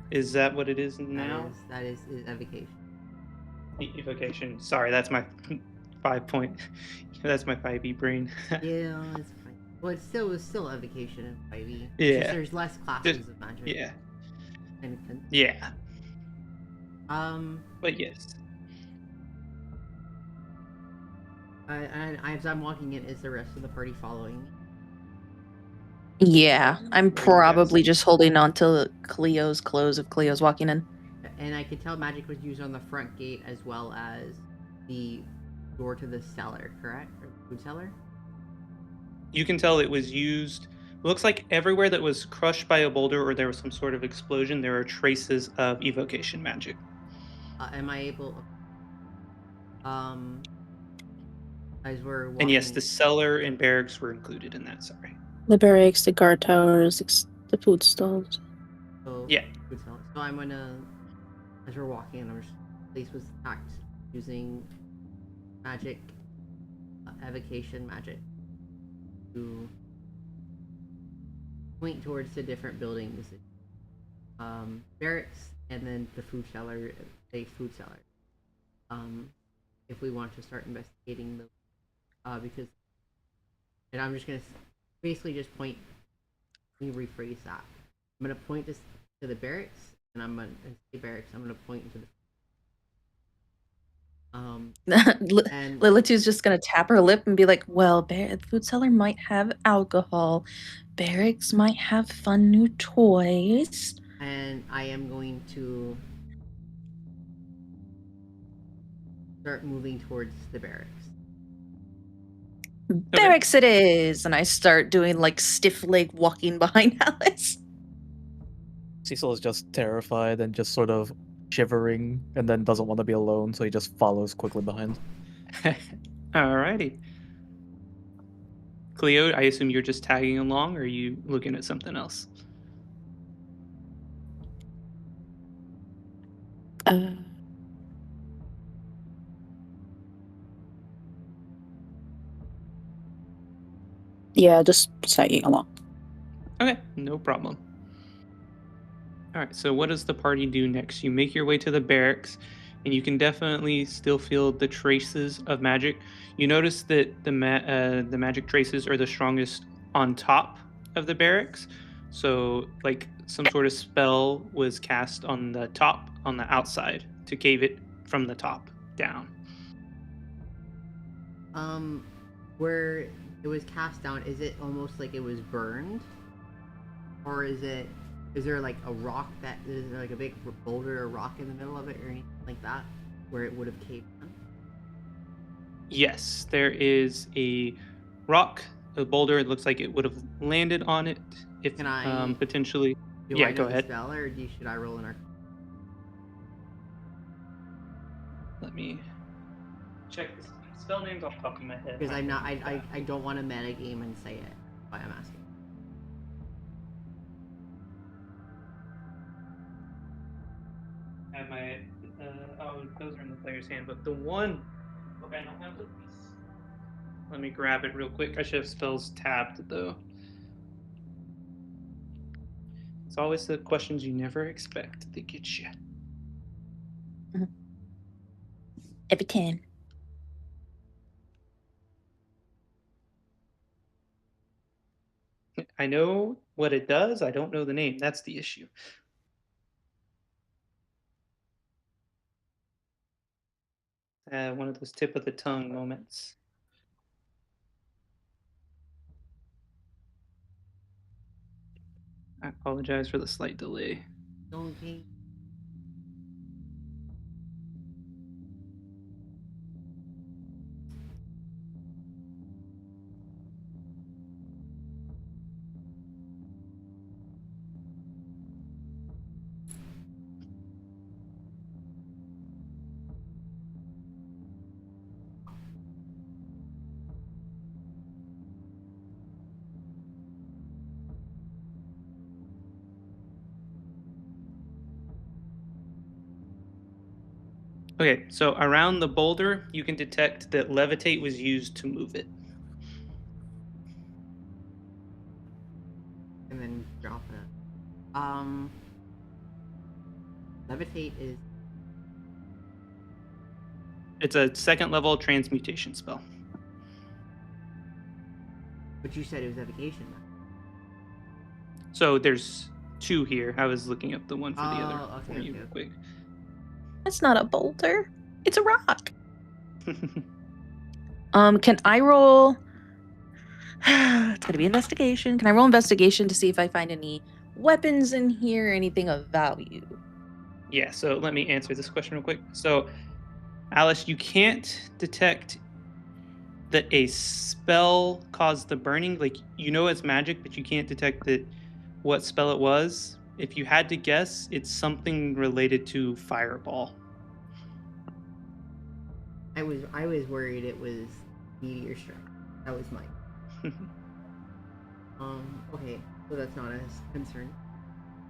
Is that what it is now? That is evocation. Evocation. Sorry, that's my 5 point. That's my 5e brain. Yeah, it's fine. Well, it's still evocation in 5e. Yeah. It's just there's less classes of magic. Yeah. And Yeah. But yes. And as I'm walking in, is the rest of the party following me? Yeah, I'm probably just holding on to Cleo's clothes if Cleo's walking in. And I could tell magic was used on the front gate as well as the door to the cellar, correct? Or food cellar? You can tell it was used. Looks like everywhere that was crushed by a boulder or there was some sort of explosion, there are traces of evocation magic. Am I able? As we're walking. And yes, the cellar and barracks were included in that. Sorry. The barracks, the guard towers, the food stalls. So, yeah. Food stalls. So I'm gonna, as we're walking, our place was attacked using magic, evocation magic, to point towards the different buildings, barracks, and then the food cellar, a food cellar. If we want to start investigating those, because, and I'm just gonna basically just point. Let me rephrase that. I'm gonna point this to the barracks, and I'm gonna say barracks. I'm gonna point into the. And Lilitu's just gonna tap her lip and be like, "Well, the food cellar might have alcohol, barracks might have fun new toys." And I am going to start moving towards the barracks. Barracks it is, and I start doing like stiff leg walking behind Alice. Cecil is just terrified and just sort of shivering, and then doesn't want to be alone, so he just follows quickly behind. Alrighty. Cleo, I assume you're just tagging along, or are you looking at something else? Yeah, just tagging along. Okay, no problem. All right, so what does the party do next? You make your way to the barracks, and you can definitely still feel the traces of magic. You notice that the magic traces are the strongest on top of the barracks. So, like, some sort of spell was cast on the top, on the outside, to cave it from the top down. Where it was cast down, is it almost like it was burned? Or is there like a rock is there like a big boulder or rock in the middle of it or anything like that where it would have caved in? Yes, there is a rock, a boulder. It looks like it would have landed on it if potentially. Do I know go the ahead. Spell, or should I roll an arc? Let me check the spell names off the top of my head. Because I don't want to meta game and say it. That's why I'm asking. I have my those are in the player's handbook. The one book I don't have with me. Let me grab it real quick. I should have spells tabbed though. It's always the questions you never expect that get you. Every time. I know what it does. I don't know the name. That's the issue. One of those tip of the tongue moments. I apologize for the slight delay. Okay. Okay, so around the boulder, you can detect that levitate was used to move it. And then drop it. Levitate is. It's a second level transmutation spell. But you said it was evocation. So there's 2 here. I was looking up the one for the other okay, for you okay. real quick. That's not a boulder. It's a rock. Can I roll? It's gonna be investigation. Can I roll investigation to see if I find any weapons in here, anything of value? Yeah, so let me answer this question real quick. So, Alice, you can't detect that a spell caused the burning. Like, you know it's magic, but you can't detect that what spell it was. If you had to guess, it's something related to fireball. I was worried it was meteor strike. That was mine. Okay, so that's not as concerned.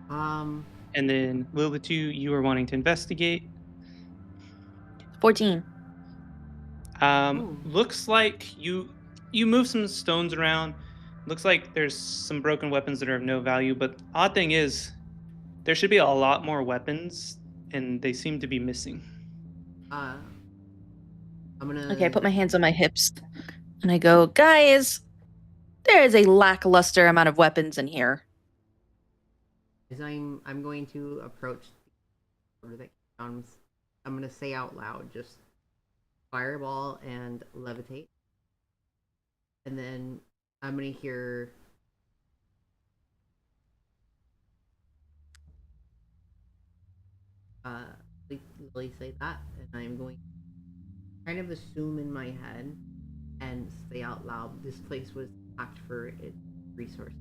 And then Lilitu, you were wanting to investigate. 14. Looks like you move some stones around. Looks like there's some broken weapons that are of no value, but odd thing is there should be a lot more weapons and they seem to be missing. I'm gonna. Okay, I put my hands on my hips and I go, guys, there is a lackluster amount of weapons in here. I'm going to approach the order that comes. I'm gonna say out loud just fireball and levitate, and then I'm gonna hear. Lily say that, and I'm going to kind of assume in my head and say out loud, this place was packed for its resources.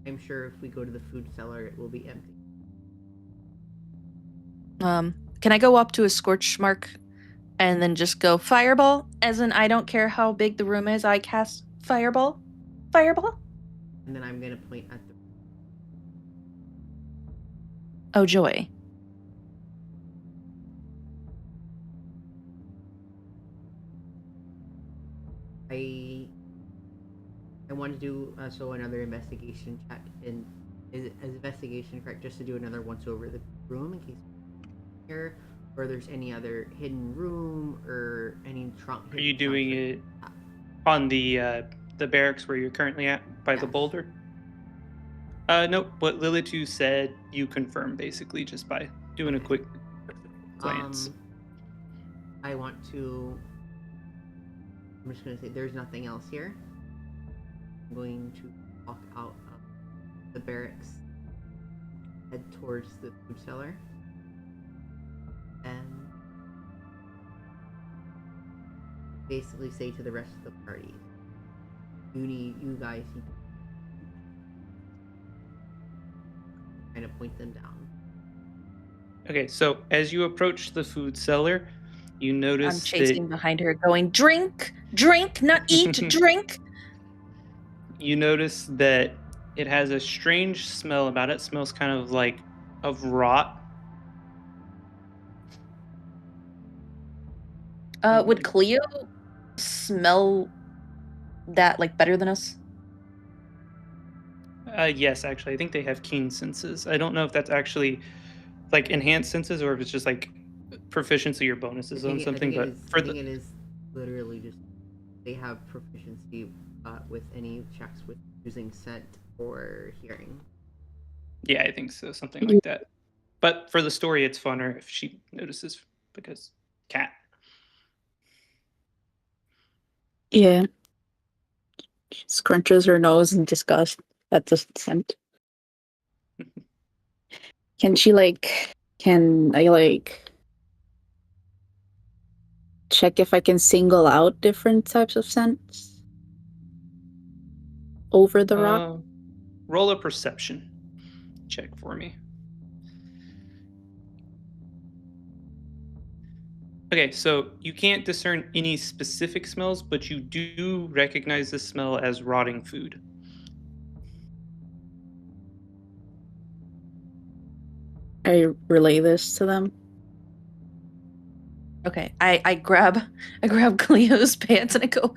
I'm sure if we go to the food cellar, it will be empty. Can I go up to a scorch mark and then just go fireball? As in, I don't care how big the room is, I cast fireball. Fireball? And then I'm gonna point at the. Oh, joy. I want to do so another investigation check, and is investigation correct just to do another once over the room in case here, or there's any other hidden room or any trunk. Are you doing it on the barracks where you're currently at by the boulder? Nope. What Lilitu said, you confirm basically just by doing a quick glance. I want to. I'm just gonna say there's nothing else here. I'm going to walk out of the barracks, head towards the food cellar, and basically say to the rest of the party, you guys need to kind of point them down. Okay, so as you approach the food cellar, you notice I'm chasing behind her going, drink, not eat, drink. You notice that it has a strange smell about it. It smells kind of like of rot. Would Cleo smell that like better than us? Yes, actually. I think they have keen senses. I don't know if that's actually like enhanced senses or if it's just like proficiency or bonuses on something. I think it is literally just they have proficiency with any checks with using scent or hearing. Yeah, I think so. Something like that. But for the story, it's funner if she notices because cat. Yeah. scrunches her nose in disgust at the scent. Can I check if I can single out different types of scents over the rock? Roll a perception check for me. Okay, so you can't discern any specific smells, but you do recognize the smell as rotting food. I relay this to them. Okay, I grab Cleo's pants and I go,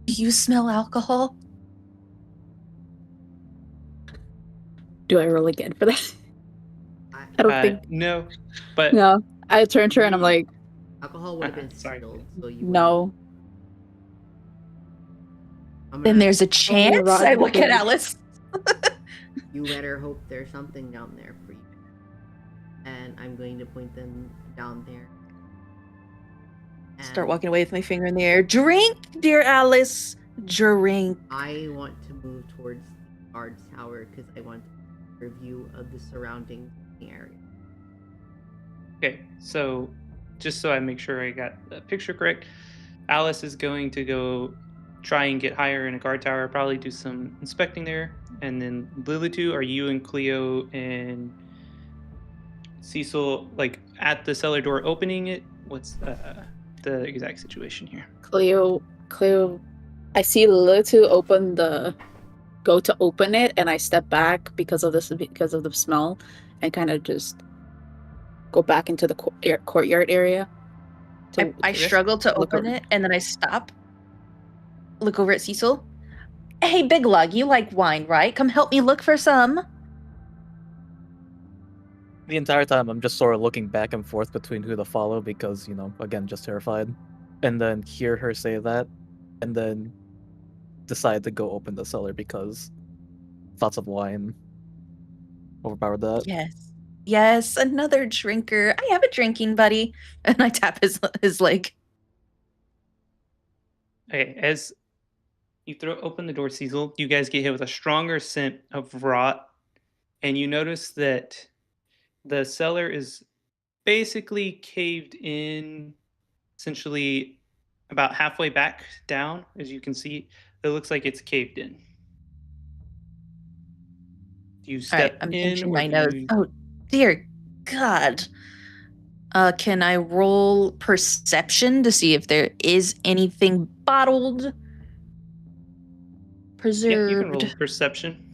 "Do you smell alcohol?" Do I roll again for that? I don't think. No, but No. I turn to her and I'm like, alcohol would have been sorry. sealed, so you no. Then there's a chance. I look at Alice. You better hope there's something down there for you. And I'm going to point them down there. Start walking away with my finger in the air. Drink, dear Alice. Drink. I want to move towards the guard's tower because I want a review of the surrounding area. Okay, so just so I make sure I got the picture correct, Alice is going to go try and get higher in a guard tower, probably do some inspecting there, and then Lilitu, are you and Cleo and Cecil like at the cellar door opening it? What's the exact situation here? Cleo, I see Lilitu go to open it, and I step back because of the smell, and kind of just go back into the courtyard area. I struggle to open it, and then I stop. Look over at Cecil. Hey, Big Lug, you like wine, right? Come help me look for some. The entire time, I'm just sort of looking back and forth between who to follow because, again, just terrified. And then hear her say that, and then decide to go open the cellar because thoughts of wine overpowered that. Yes, another drinker. I have a drinking buddy. And I tap his leg. Okay, as you open the door, Cecil, you guys get hit with a stronger scent of rot, and you notice that the cellar is basically caved in, essentially about halfway back down. As you can see, it looks like it's caved in. Do you step I'm in? pinching my nose. Oh, dear God. Can I roll perception to see if there is anything bottled, preserved? Yeah, you can roll perception.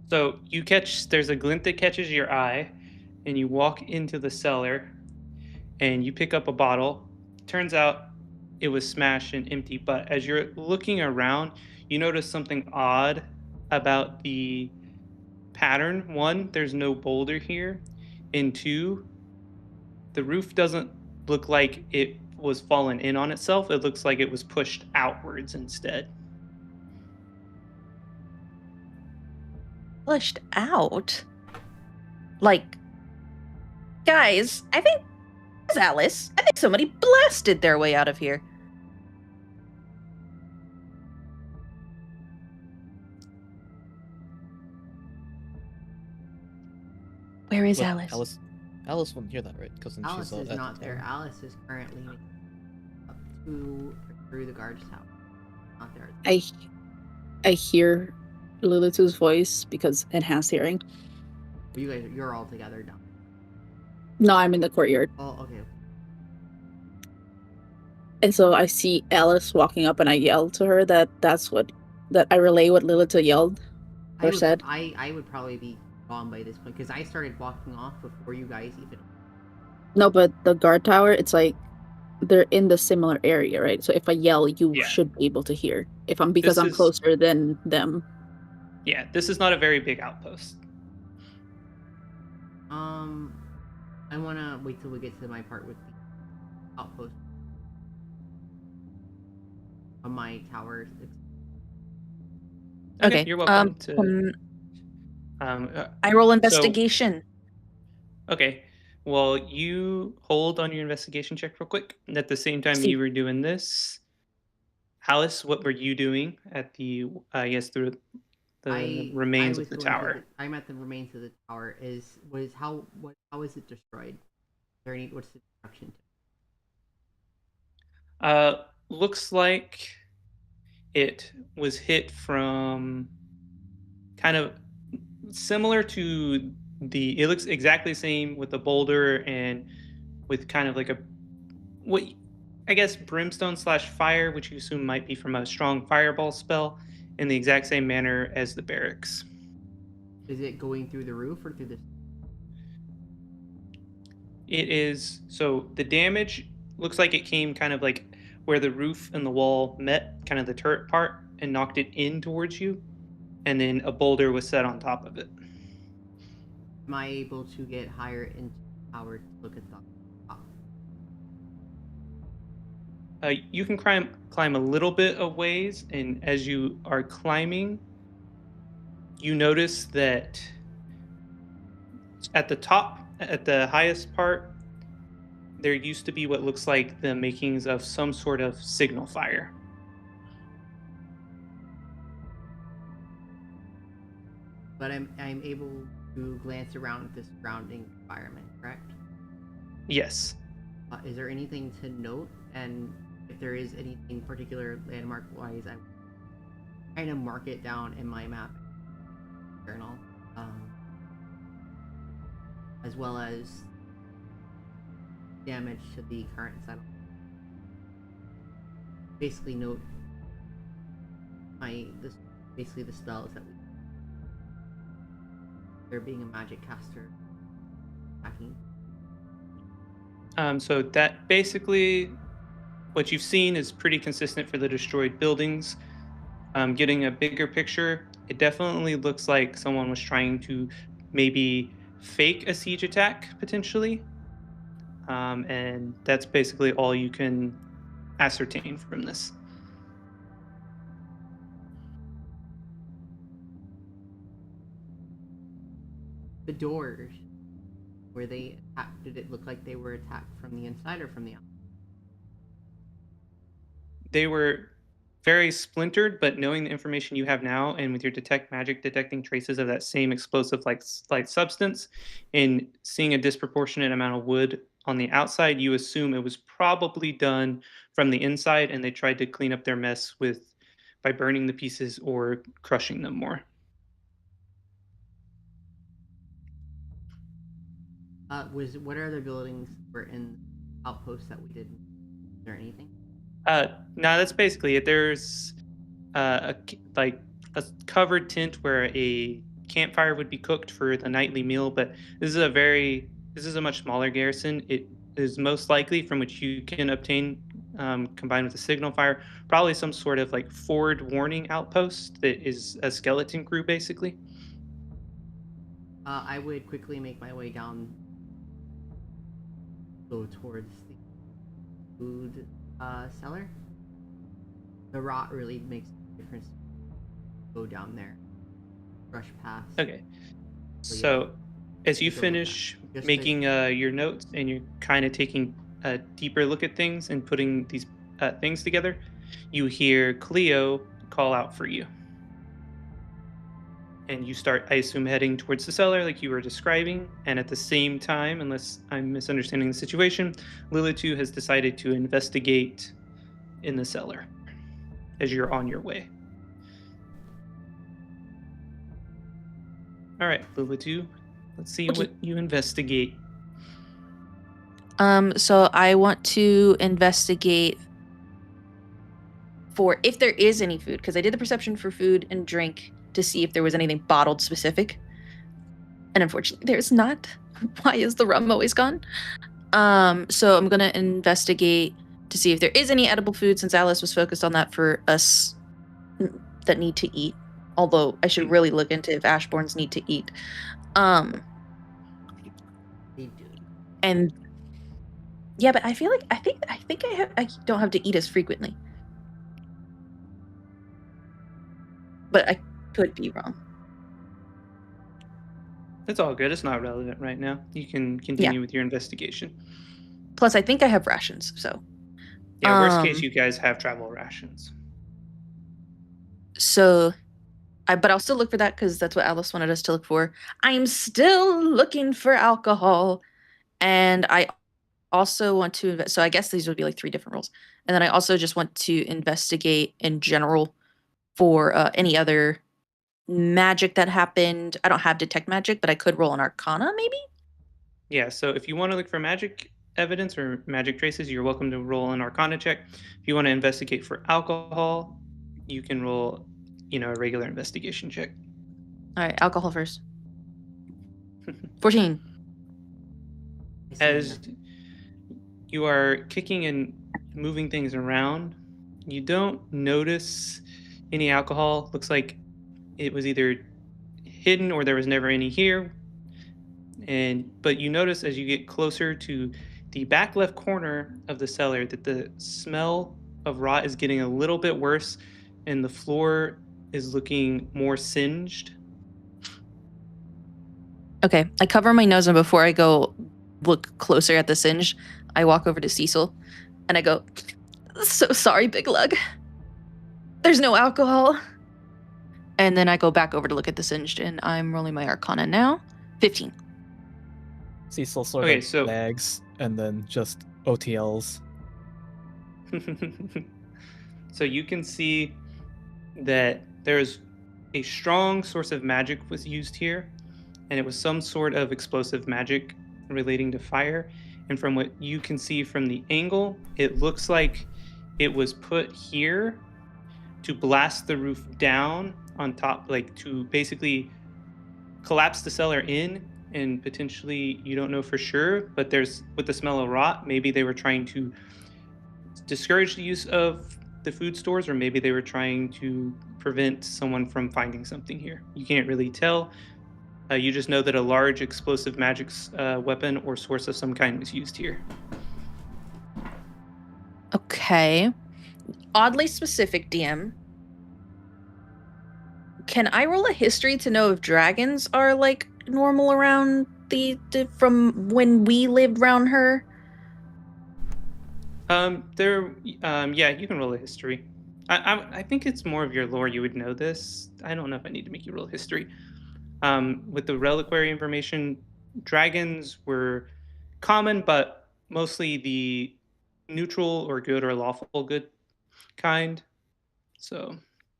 So there's a glint that catches your eye, and you walk into the cellar, and you pick up a bottle. Turns out it was smashed and empty, but as you're looking around, you notice something odd about the pattern. One, there's no boulder here, and two, the roof doesn't look like it was fallen in on itself. It looks like it was pushed outwards instead. Pushed out? Like, guys, I think it's Alice. I think somebody blasted their way out of here. Where is Alice? Alice wouldn't hear that, right? Because Alice is not there. Alice is currently up to through the guard's tower. Not there. I hear Lilitu's voice because enhanced hearing. You're all together now. No, I'm in the courtyard. Oh, okay. And so I see Alice walking up, and I yell to her that I relay what Lilitu yelled or said. I would probably be gone by this point because I started walking off before you guys even. No, but the guard tower, it's like they're in the similar area, right? So if I yell, you should be able to hear. I'm closer than them. Yeah, this is not a very big outpost. I want to wait till we get to my part with the outpost on my tower. Okay, you're welcome to. I roll investigation. Okay, Well, you hold on your investigation check real quick. And at the same time See. you were doing this, Alice, what were you doing at the remains of the tower? I'm at the remains of the tower. How is it destroyed? What's the destruction? Looks like it was hit from kind of similar to it looks exactly the same with the boulder and with kind of like what I guess brimstone / fire, which you assume might be from a strong fireball spell, in the exact same manner as the barracks. Is it going through the roof or through the... It is, so the damage looks like it came kind of like where the roof and the wall met, kind of the turret part, and knocked it in towards you, and then a boulder was set on top of it. Am I able to get higher into the tower to look at the top? You can climb a little bit of ways, and as you are climbing, you notice that at the top, at the highest part, there used to be what looks like the makings of some sort of signal fire. But I'm able to glance around at the surrounding environment, correct? Yes. Is there anything to note? And if there is anything particular landmark-wise, I kind of mark it down in my map journal, as well as damage to the current settlement. Basically, note basically the spells that we. There being a magic caster attacking. So that basically, what you've seen is pretty consistent for the destroyed buildings. Getting a bigger picture, it definitely looks like someone was trying to maybe fake a siege attack, potentially. And that's basically all you can ascertain from this. The doors, were they attacked? Did it look like they were attacked from the inside or from the outside? They were very splintered, but knowing the information you have now, and with your detect magic detecting traces of that same explosive like substance, and seeing a disproportionate amount of wood on the outside, you assume it was probably done from the inside, and they tried to clean up their mess by burning the pieces or crushing them more. What other buildings were in outposts that we did? Is there anything? No, that's basically it. There's a covered tent where a campfire would be cooked for the nightly meal, but this is a much smaller garrison. It is most likely, from which you can obtain, combined with a signal fire, probably some sort of like forward warning outpost that is a skeleton crew, basically. I would quickly make my way down, go towards the food cellar. The rot really makes a difference. Go down there, brush past. Okay. So as you finish making your notes and you're kind of taking a deeper look at things and putting these things together, you hear Cleo call out for you. And you start, I assume, heading towards the cellar like you were describing. And at the same time, unless I'm misunderstanding the situation, Lilitu has decided to investigate in the cellar as you're on your way. All right, Lilitu, let's see what you investigate. So I want to investigate for if there is any food, because I did the perception for food and drink to see if there was anything bottled specific. And unfortunately, there's not. Why is the rum always gone? So I'm going to investigate to see if there is any edible food, since Alice was focused on that for us that need to eat. Although I should really look into if Ashbournes need to eat. They do. And yeah, but I feel like I think I don't have to eat as frequently. But I could be wrong. It's all good. It's not relevant right now. You can continue with your investigation. Plus, I think I have rations, so. Yeah, worst case, you guys have travel rations. So, but I'll still look for that because that's what Alice wanted us to look for. I'm still looking for alcohol, and I also want to so I guess these would be like 3 different roles. And then I also just want to investigate in general for any other magic that happened. I don't have detect magic, but I could roll an arcana maybe? Yeah, so if you want to look for magic evidence or magic traces, you're welcome to roll an arcana check. If you want to investigate for alcohol, you can roll, a regular investigation check. All right, alcohol first. 14. As you are kicking and moving things around, you don't notice any alcohol. Looks like it was either hidden or there was never any here. But you notice as you get closer to the back left corner of the cellar that the smell of rot is getting a little bit worse and the floor is looking more singed. Okay, I cover my nose, and before I go look closer at the singe, I walk over to Cecil and I go, "So sorry, Big Lug. There's no alcohol." And then I go back over to look at the singed, and I'm rolling my arcana now. 15. Cecil sort of lags and then just OTLs. So you can see that there's a strong source of magic was used here, and it was some sort of explosive magic relating to fire. And from what you can see from the angle, it looks like it was put here to blast the roof down on top, like to basically collapse the cellar in. And potentially, you don't know for sure, but there's, with the smell of rot, maybe they were trying to discourage the use of the food stores, or maybe they were trying to prevent someone from finding something here. You can't really tell. You just know that a large explosive magic weapon or source of some kind was used here. Okay. Oddly specific, DM. Can I roll a history to know if dragons are like normal around the from when we lived around her? Yeah, you can roll a history. I think it's more of your lore. You would know this. I don't know if I need to make you roll history. With the reliquary information, dragons were common, but mostly the neutral or good or lawful good kind. So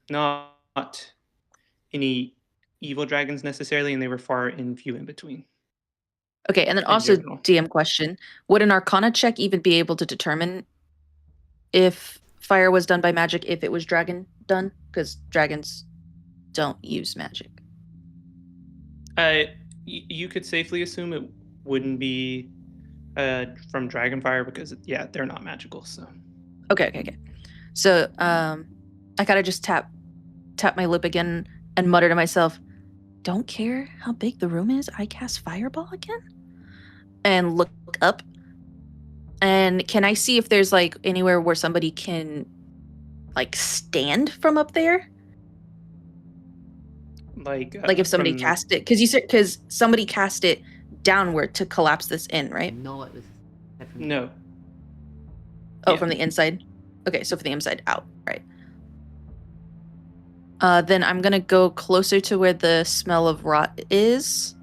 not any evil dragons necessarily, and they were far and few in between. Okay, and then also DM question, would an arcana check even be able to determine if fire was done by magic if it was dragon done? Because dragons don't use magic. You could safely assume it wouldn't be from dragonfire because they're not magical. So okay. So I gotta just tap my lip again and mutter to myself, "Don't care how big the room is, I cast fireball again," and look up. And can I see if there's like anywhere where somebody can like stand from up there? Like if somebody cast it, because somebody cast it downward to collapse this in, right? No, it was no. Oh, from the inside. Okay, so from the inside out, right? Then I'm gonna go closer to where the smell of rot is,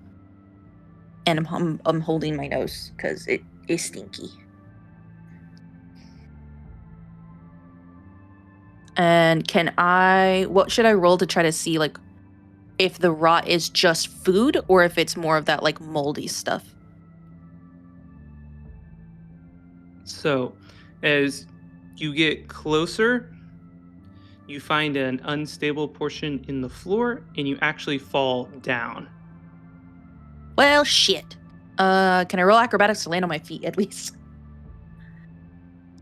and I'm holding my nose because it is stinky. And what should I roll to try to see like if the rot is just food or if it's more of that like moldy stuff? So, as you get closer, you find an unstable portion in the floor and you actually fall down. Well, shit. Can I roll acrobatics to land on my feet at least?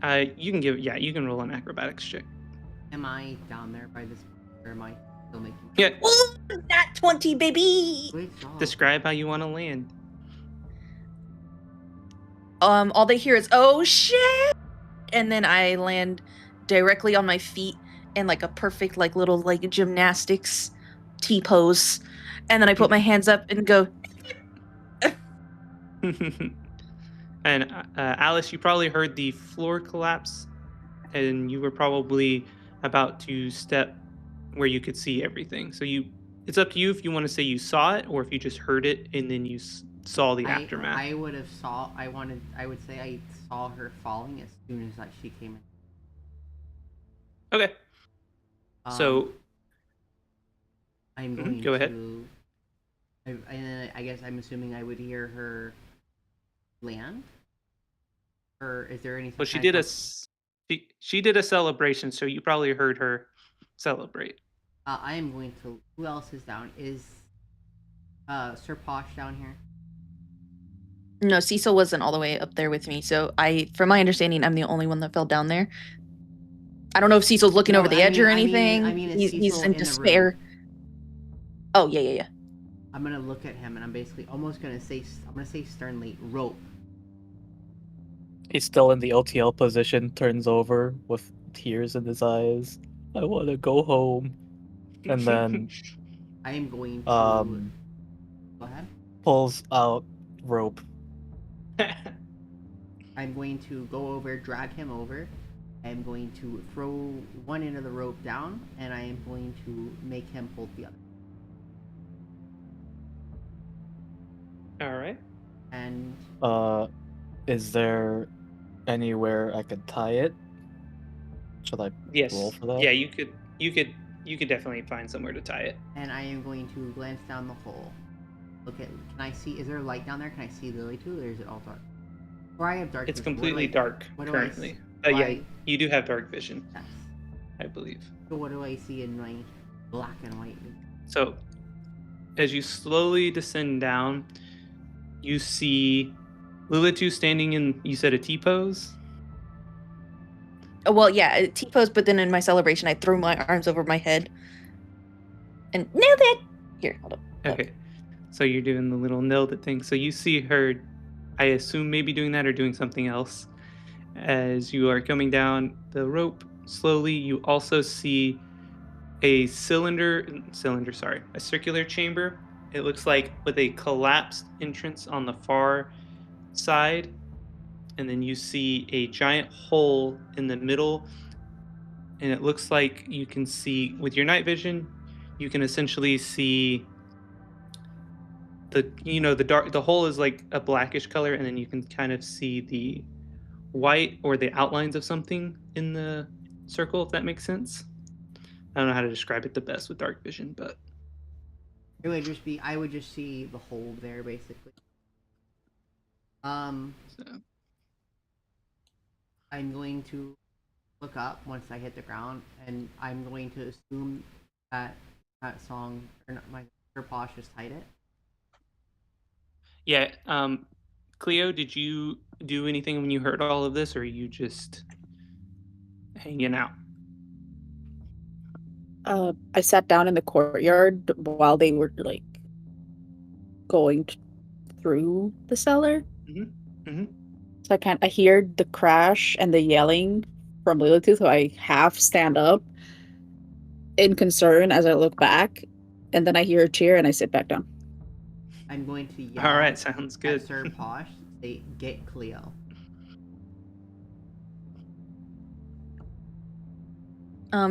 You can roll an acrobatics check. Am I down there by this, or am I still making? Yeah. Ooh, nat 20, baby. Describe how you want to land. All they hear is, "Oh shit!" And then I land directly on my feet in like a perfect like little like gymnastics T-pose, and then I put my hands up and go, And Alice, you probably heard the floor collapse, and you were probably about to step where you could see everything. So it's up to you if you want to say you saw it or if you just heard it and then you saw the aftermath. I would say I saw her falling as soon as she came in. Okay. So I'm going go ahead. I guess I'm assuming I would hear her land, or is there anything? Well, she did a celebration, so you probably heard her celebrate. I am going to. Who else is down? Is Sir Posh down here? No, Cecil wasn't all the way up there with me, so from my understanding, I'm the only one that fell down there. I don't know if Cecil's looking over the edge or anything. I mean he's in despair. Oh yeah. I'm gonna look at him and I'm basically almost gonna say sternly, rope. He's still in the OTL position, turns over with tears in his eyes. I want to go home. And then I am going to go ahead. Pulls out rope. I'm going to go over, drag him over. I'm going to throw one end of the rope down, and I am going to make him hold the other. All right. And is there anywhere I could tie it? Should I roll for that? Yeah, you could definitely find somewhere to tie it. And I am going to glance down the hole. Look at. Can I see? Is there a light down there? Can I see Lily too, or is it all dark? Or I have dark. It's completely dark currently. Yeah, you do have dark vision. Yes. I believe. So what do I see in my black and white? So, as you slowly descend down, you see Lilitu standing in, you said, a T-pose? Oh, well, yeah, a T-pose, but then in my celebration, I threw my arms over my head. And nailed it! Here, hold up. Okay. So you're doing the little nailed it thing. So you see her, I assume maybe doing that or doing something else. As you are coming down the rope slowly, you also see a circular chamber. It looks like with a collapsed entrance on the far side. And then you see a giant hole in the middle. And it looks like you can see, with your night vision, you can essentially see the hole is like a blackish color, and then you can kind of see the white or the outlines of something in the circle, if that makes sense. I don't know how to describe it the best with dark vision, but I would just see the hole there basically. I'm going to look up once I hit the ground, and I'm going to assume that song, or not, my Sir Posh just tied it. Yeah, Cleo, did you do anything when you heard all of this, or are you just hanging out? I sat down in the courtyard while they were like going through the cellar. So I hear the crash and the yelling from Lilith, so I half stand up in concern as I look back, and then I hear a cheer and I sit back down. I'm going to yell. All right, sounds good. At Sir Posh, say, "Get Cleo."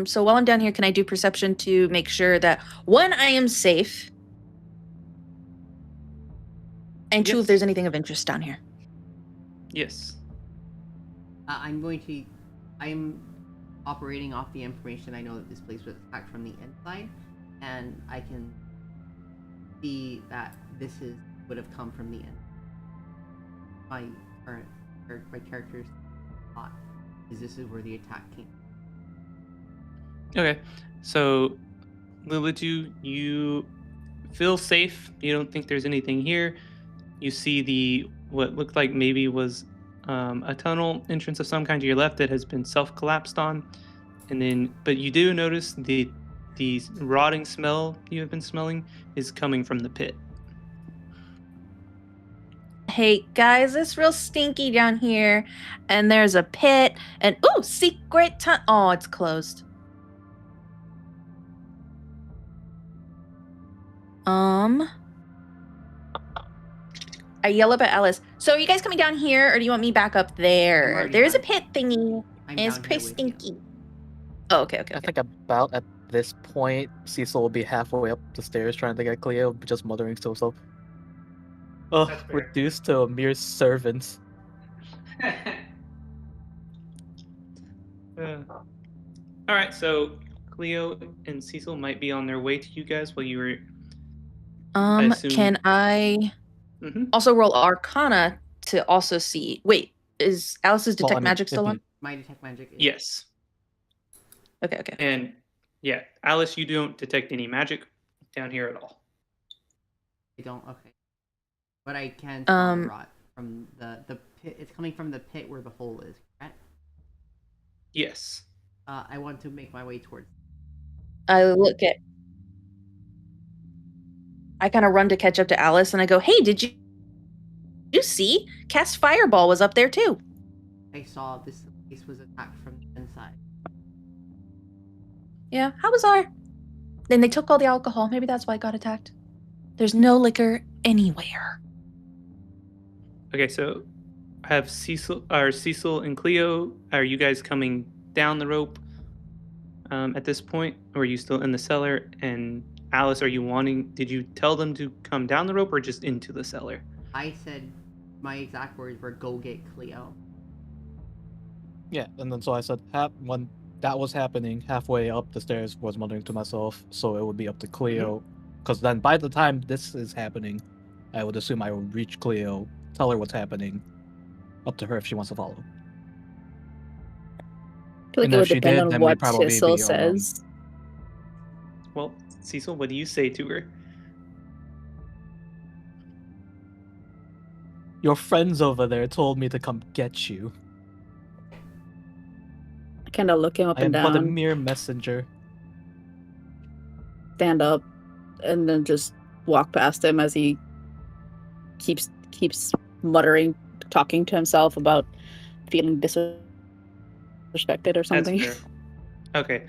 So while I'm down here, can I do perception to make sure that, one, I am safe, and two, if there's anything of interest down here? Yes. I'm operating off the information. I know that this place was attacked from the inside, and I can see that would have come from the end. My character's thought is this is where the attack came. Okay, so Lilitu, you feel safe. You don't think there's anything here. You see what looked like maybe was a tunnel entrance of some kind to your left that has been self-collapsed on, but you do notice the rotting smell you have been smelling is coming from the pit. Hey guys, it's real stinky down here, and there's a pit, and secret tunnel. Oh, it's closed. I yell up at Alice. So are you guys coming down here, or do you want me back up there? already There's a down. pit thingy. I'm And it's down pretty here with you. stinky. Oh, okay. I think about at this point, Cecil will be halfway up the stairs trying to get Cleo, just muttering to himself. Oh, That's fair. reduced to a mere servant. All right, so Cleo and Cecil might be on their way to you guys while you were. assume- Can I Mhm. also roll Arcana to also see? Wait, is Alice's Well, detect I mean, magic still if on? My detect magic. Yes. Okay. And yeah, Alice, you don't detect any magic down here at all. I don't. Okay. But I can smell the Um, rot from the pit. It's coming from the pit where the hole is. Correct? Yes. I want to make my way towards. I kind of run to catch up to Alice, and I go, "Hey, did you see? Cast Fireball was up there too." I saw this place was attacked from the inside. Yeah, how bizarre. Then they took all the alcohol. Maybe that's why I got attacked. There's no liquor anywhere. Okay, so have Cecil and Cleo, are you guys coming down the rope at this point, or are you still in the cellar? And Alice, did you tell them to come down the rope or just into the cellar? I said my exact words were "Go get Cleo." Yeah, and then so I said, when that was happening, halfway up the stairs was muttering to myself, so it would be up to Cleo. Because then by the time this is happening, I would assume I would reach Cleo, tell her what's happening, up to her if she wants to follow. I feel like And it if would she depend did, on then we'd what probably Cecil be says. Well, Cecil, what do you say to her? Your friends over there told me to come get you. I kind of look him up I and am but a down, mere messenger. stand up, and then just walk past him as he keeps muttering, talking to himself about feeling disrespected or something. That's fair. Okay,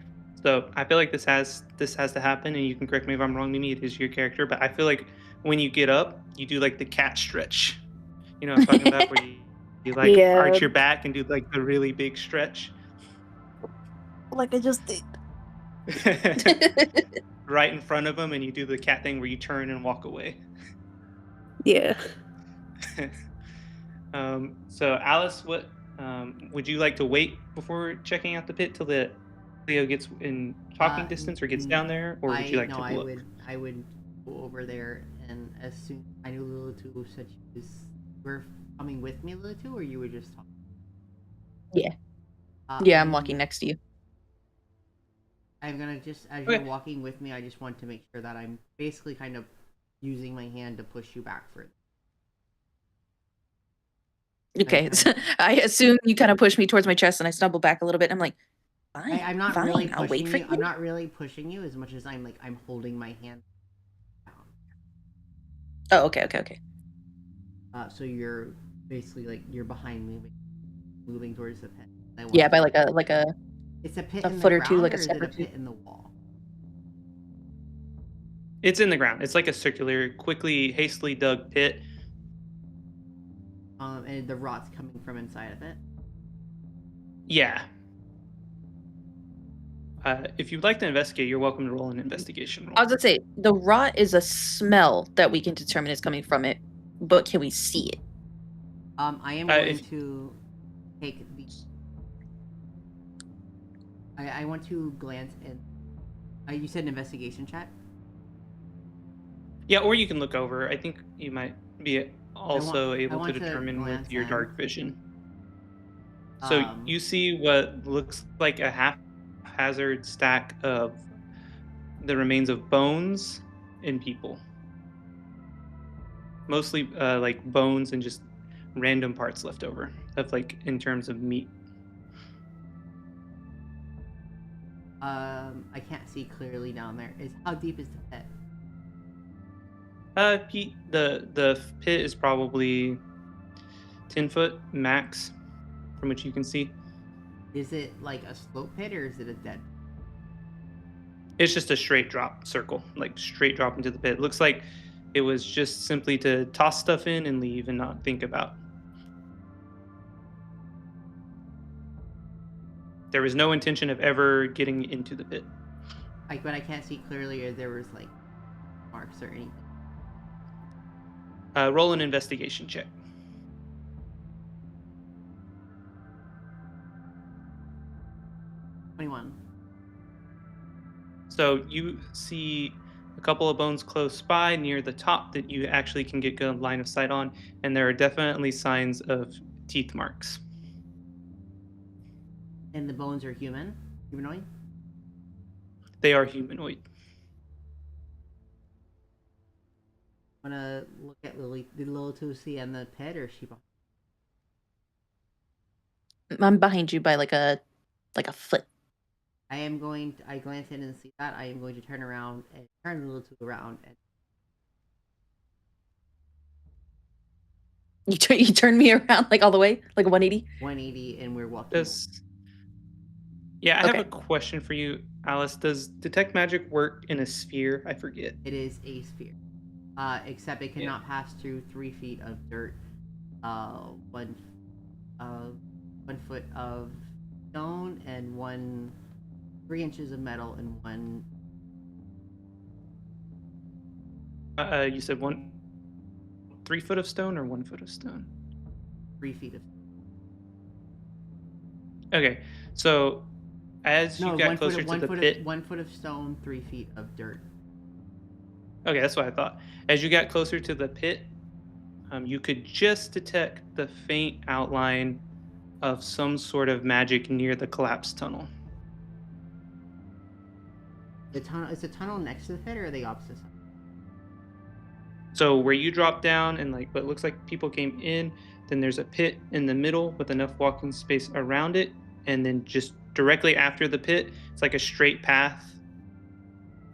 so I feel like this has to happen, and you can correct me if I'm wrong, Mimi. It is your character, but I feel like when you get up, you do like the cat stretch. You know what I'm talking about, where you like Yeah. arch your back and do like the really big stretch. Like I just did. Right in front of him, and you do the cat thing where you turn and walk away. Yeah. So Alice, what would you like to wait before checking out the pit till the Leo gets in talking distance or gets down there, or would you like to look? I would go over there, and as soon I knew Lilitu said you were coming with me, Lilitu, or you were just talking. Yeah. Yeah, I'm walking next to you. I'm gonna just, as Okay. you're walking with me, I just want to make sure that I'm basically kind of using my hand to push you back further. Okay, Okay. so I assume you kind of push me towards my chest, and I stumble back a little bit. I'm like, fine, I'm not fine, really I'll wait pushing for you. you. I'm not really pushing you as much as I'm holding my hand down. Oh, okay. So you're basically you're behind me, moving towards the pit. Yeah, by like a It's a pit a in foot the or two, ground, like a or is step it or a two. pit in the wall? It's in the ground. It's like a circular, hastily dug pit. And the rot's coming from inside of it. Yeah. If you'd like to investigate, you're welcome to roll an investigation roll. I was gonna say the rot is a smell that we can determine is coming from it, but can we see it? I am going to take the. I want to glance in. You said an investigation check? Yeah, or you can look over. I think you might be also able to want to determine glance with your in. dark vision. So you see what looks like a haphazard stack of the remains of bones and people. Mostly like bones and just random parts left over of in terms of meat. I can't see clearly down there. How deep is the pit? Pete, the pit is probably 10 foot max from what you can see. Is it like a slope pit, or is it a dead? It's just a straight drop circle, like straight drop into the pit. It looks like It was just simply to toss stuff in and leave and not think about. There was no intention of ever getting into the pit. Like, but I can't see clearly if there was like marks or anything. Roll an investigation check. 21. So you see a couple of bones close by near the top that you actually can get good line of sight on, and there are definitely signs of teeth marks. And the bones are humanoid? They are humanoid. Wanna look at Lily? Did Lil see in the pit, or is she behind? I'm behind you by like a foot. I glance in and see that. I am going to turn around and turn Lil around. And You turn me around like all the way, like a 180. 180, and we're walking. Yeah, I have a question for you, Alice. Does detect magic work in a sphere? I forget. It is a sphere, except it cannot pass through 3 feet of dirt, 1 foot of stone, and 3 inches of metal, and 1. You said 3 foot of stone or 1 foot of stone? 3 feet of. Okay, so as you got closer to the pit, 1 foot of stone, 3 feet of dirt. Okay, that's what I thought. As you got closer to the pit, you could just detect the faint outline of some sort of magic near the collapsed tunnel. The tunnel is the tunnel next to the pit, or are they opposite sides? So where you drop down and like what looks like people came in, then there's a pit in the middle with enough walking space around it, and then just directly after the pit, it's like a straight path,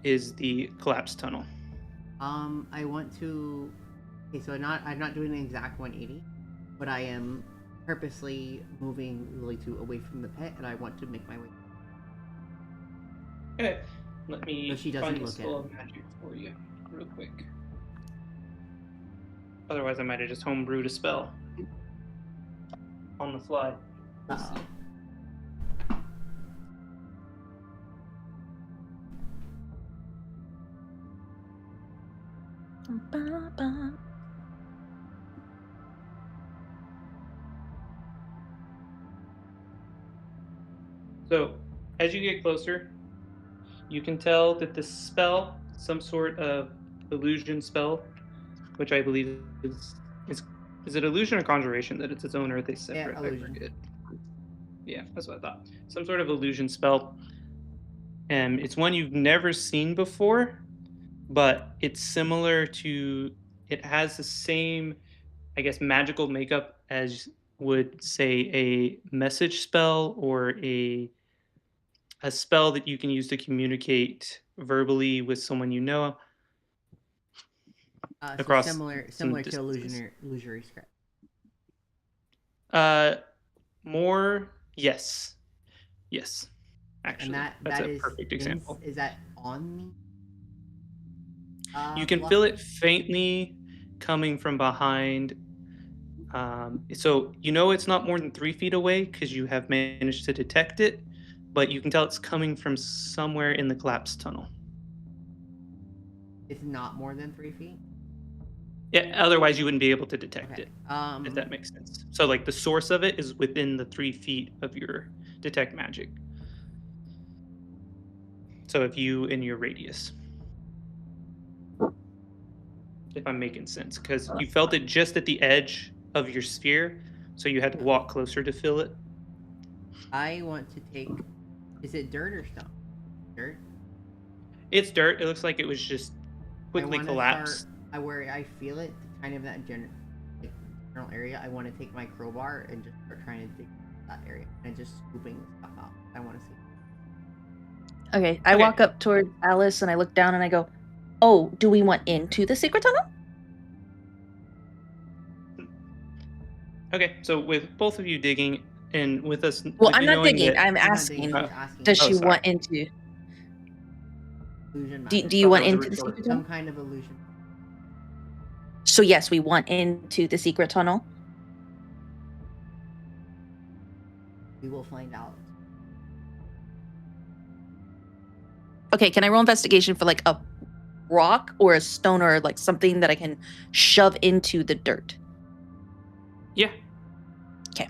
is the collapsed tunnel. I want to. Okay, so I'm not doing an exact 180, but I am purposely moving Lily away from the pit, and I want to make my way. Okay, let me so she doesn't find a look spell at of magic for you real quick. Otherwise, I might have just homebrewed a spell on the fly. Uh-oh. So, as you get closer, you can tell that this spell, some sort of illusion spell, which I believe is it illusion or conjuration that it's its own, or are they separate? Yeah, illusion. I forget. Yeah, that's what I thought. Some sort of illusion spell. And it's one you've never seen before, but it's similar to, it has the same, I guess, magical makeup as would say a message spell or a spell that you can use to communicate verbally with someone you know. Across similar to illusory script. More, yes. Actually, and that's that a is perfect example. Is that on me? You can feel it faintly coming from behind. So you know it's not more than 3 feet away because you have managed to detect it, but you can tell it's coming from somewhere in the collapsed tunnel. It's not more than 3 feet? Yeah, otherwise you wouldn't be able to detect it, if that makes sense. So like the source of it is within the 3 feet of your detect magic. So if you in your radius. If I'm making sense, because you felt it just at the edge of your sphere, so you had to walk closer to feel it. I want to take. Is it dirt or stone? Dirt. It's dirt. It looks like it was just quickly collapsed. Where I feel it, kind of that general area. I want to take my crowbar and just start trying to dig that area and just scooping stuff out. I want to see. Okay, I walk up toward Alice and I look down and I go, "Oh, do we want into the secret tunnel?" Okay, so with both of you digging and with us, well, I'm not digging. I'm asking. Does she want into? Illusion Do you want into the secret tunnel? Some kind of illusion. So yes, we want into the secret tunnel. We will find out. Okay, can I roll investigation for like a rock or a stone or like something that I can shove into the dirt? Yeah. Okay.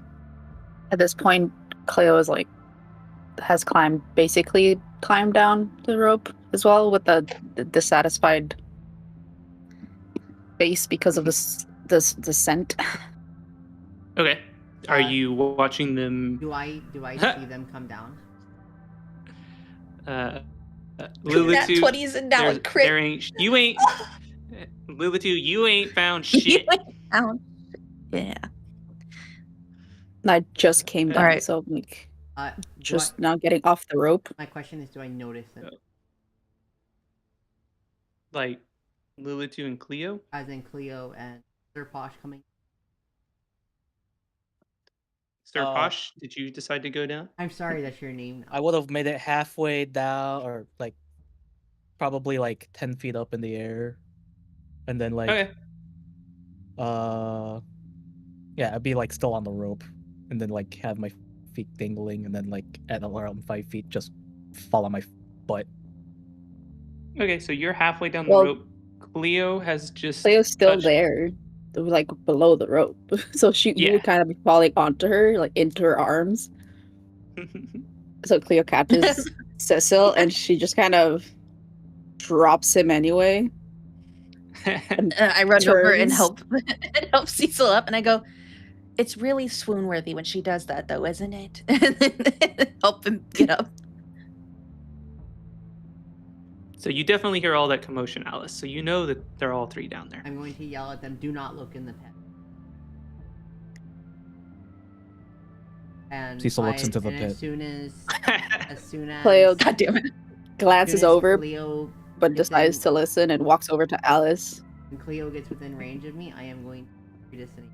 At this point, Cleo is like has basically climbed down the rope as well with the dissatisfied face because of the scent. Okay. Are you watching them? Do I see them come down? Lilitu, 20s and now a crit. you ain't Lilitu, you ain't found shit. Yeah. I just came down, Alright. so I'm like Just now getting off the rope. My question is, do I notice them? Like Lilitu and Cleo? As in Cleo and Sir Posh coming. Sir Posh, did you decide to go down? I'm sorry, that's your name now. I would have made it halfway down, or like probably like 10 feet up in the air, and then like Okay. yeah, I'd be like still on the rope, and then like have my feet dangling, and then like at around 5 feet just fall on my butt. Okay, so you're halfway down the rope. Cleo's still touched... there, like below the rope. So you would kind of be falling onto her, like into her arms. So Cleo catches Cecil, and she just kind of drops him anyway. And I run over and help Cecil up, and I go, "It's really swoon-worthy when she does that, though, isn't it?" And help him get up. So you definitely hear all that commotion, Alice. So you know that they're all three down there. I'm going to yell at them, do not look in the pit. And Cecil looks into the pit. As soon as Cleo, God damn it, glances over, Cleo but decides to listen and walks over to Alice. When Cleo gets within range of me, I am going to predestinate.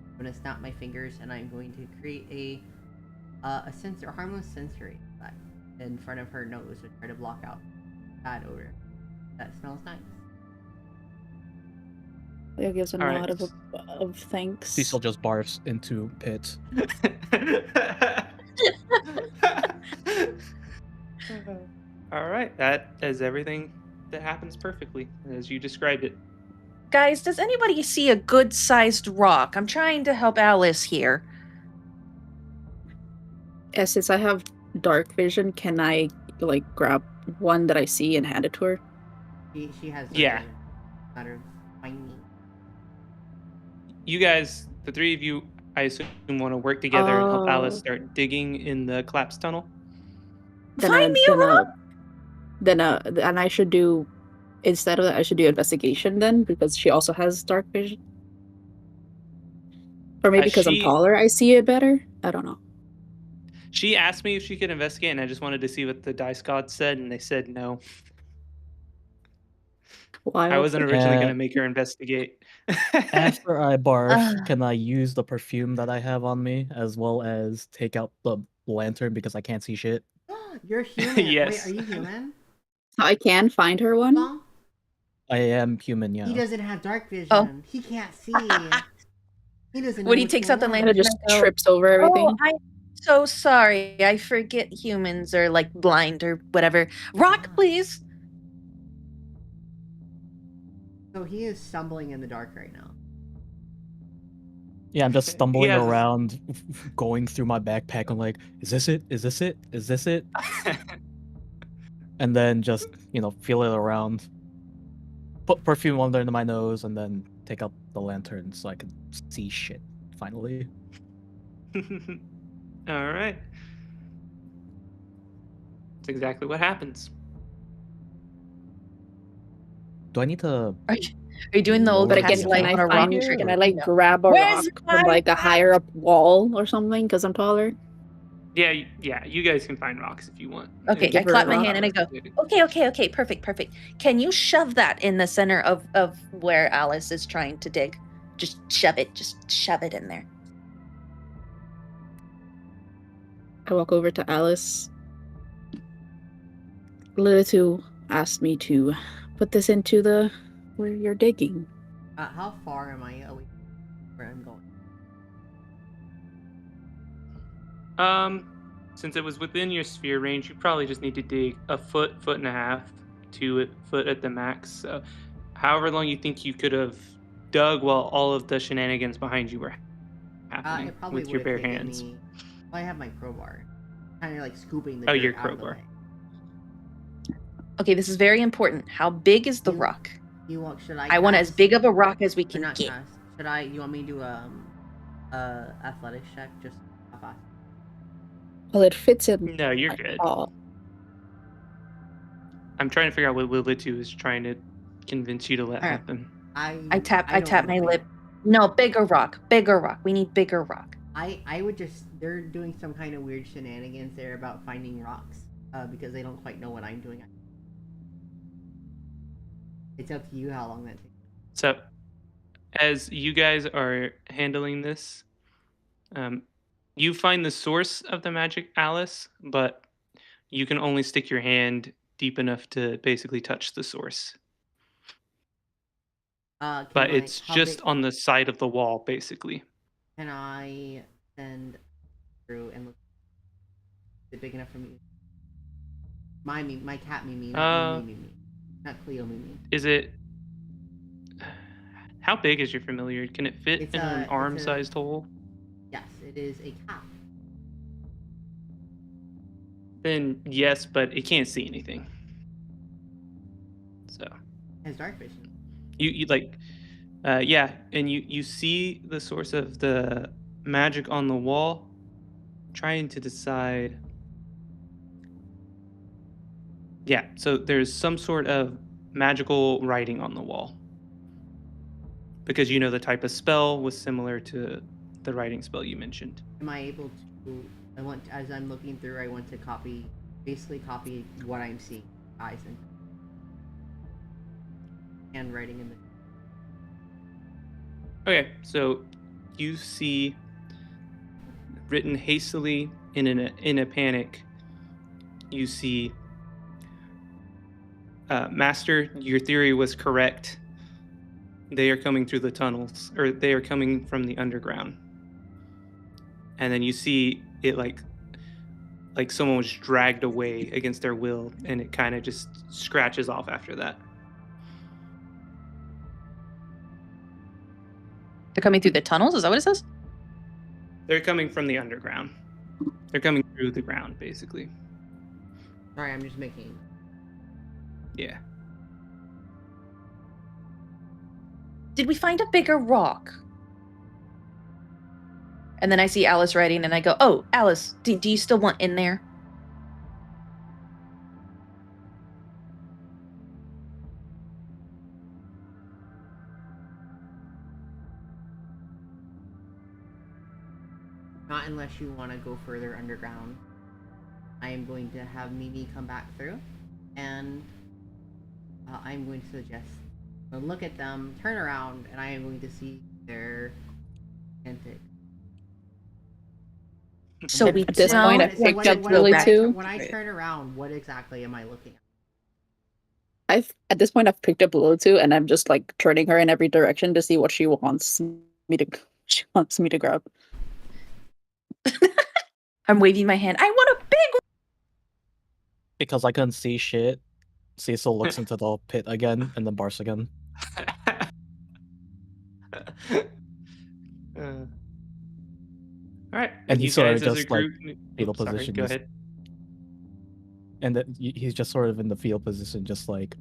I'm going to snap my fingers, and I'm going to create a harmless sensory effect in front of her nose to try to block out bad odor. That smells nice. Cleo gives a nod of thanks. Cecil just barfs into pit. All right, that is everything that happens perfectly as you described it. Guys, does anybody see a good-sized rock? I'm trying to help Alice here. Yeah, since I have dark vision, can I like grab one that I see and hand it to her? She has matter of finding. You guys, the three of you, I assume, want to work together and help Alice start digging in the collapsed tunnel. Find me a rock. And I should do, instead of that, I should do investigation then, because she also has dark vision. Or maybe because I'm taller, I see it better. I don't know. She asked me if she could investigate, and I just wanted to see what the dice gods said, and they said no. I wasn't originally going to make her investigate. After I barf, can I use the perfume that I have on me, as well as take out the lantern because I can't see shit? You're human. Yes. Wait, are you human? So I can find her one? Huh? I am human, yeah. He doesn't have dark vision. Oh. He can't see. He doesn't know When he what's takes going out the on. lantern, And it just I go, trips over everything. "Oh, I'm so sorry. I forget humans are like blind or whatever. Rock, please." So he is stumbling in the dark right now. Yeah, I'm just stumbling around, going through my backpack. I'm like, is this it? Is this it? Is this it? And then just, feel it around. Put perfume under my nose, and then take out the lantern so I can see shit, finally. All right. That's exactly what happens. Do I need to... Are you doing the old But again, cast can light on a I rock find her? trick? Can I like grab a Where's rock from like a higher up wall or something because I'm taller? Yeah, you guys can find rocks if you want. Okay, I clap my hand and I go, okay, perfect. Can you shove that in the center of where Alice is trying to dig? Just shove it in there. I walk over to Alice. Lilitu asked me to put this into where you're digging. How far am I away from where I'm going? Since it was within your sphere range, you probably just need to dig a foot, foot and a half, 2 foot at the max. So, however long you think you could have dug while all of the shenanigans behind you were happening It probably with your would bare have taken hands. me. Well, I have my crowbar. Kind of like scooping the Oh, dirt your out of the crowbar. way. Okay, this is very important. How big is the rock? You want? Should I? I want as big of a rock as we Or can not get. cast. Should I? You want me to do athletics check? Just how fast? Well, it fits in. No, you're my good. paw. I'm trying to figure out what Lilitu is trying to convince you to let All right. happen. I tap don't my know. lip. No, bigger rock. Bigger rock. We need bigger rock. I would just. They're doing some kind of weird shenanigans there about finding rocks. Because they don't quite know what I'm doing. It's up to you how long that takes. So, as you guys are handling this, you find the source of the magic, Alice, but you can only stick your hand deep enough to basically touch the source. But it's just on the side of the wall, basically. Can I send through and look? Is it big enough for me? My cat Mimi, not Mimi, not Cleo Mimi. Is it? How big is your familiar? Can it fit in an arm-sized hole? Yes, it is a cat. Then yes, but it can't see anything. So. It has dark vision. You like, yeah, and you see the source of the magic on the wall, trying to decide. Yeah, so there's some sort of magical writing on the wall. Because you know the type of spell was similar to the writing spell you mentioned. Am I able to? As I'm looking through, I want to basically copy what I'm seeing, eyes and handwriting in the. Okay, so you see written hastily in a panic. You see, Master, your theory was correct. They are coming through the tunnels, or they are coming from the underground. And then you see it like someone was dragged away against their will, and it kind of just scratches off after that. They're coming through the tunnels? Is that what it says? They're coming from the underground. They're coming through the ground, basically. Sorry, I'm just making. Yeah. Did we find a bigger rock? And then I see Alice writing, and I go, "Oh, Alice, do you still want in there?" Not unless you want to go further underground. I am going to have Mimi come back through, and I'm going to suggest look at them, turn around, and I am going to see their antics. So we at this point, I picked up Lilitu. When I turn around, what exactly am I looking at? At this point, I've picked up Lilitu, and I'm just like turning her in every direction to see what she wants me to grab. I'm waving my hand. I want a big one! Because I couldn't see shit, Cecil looks into the pit again and then barks again. All right. And he sort of just like fetal Sorry, position. go ahead. And then he's just sort of in the fetal position, just like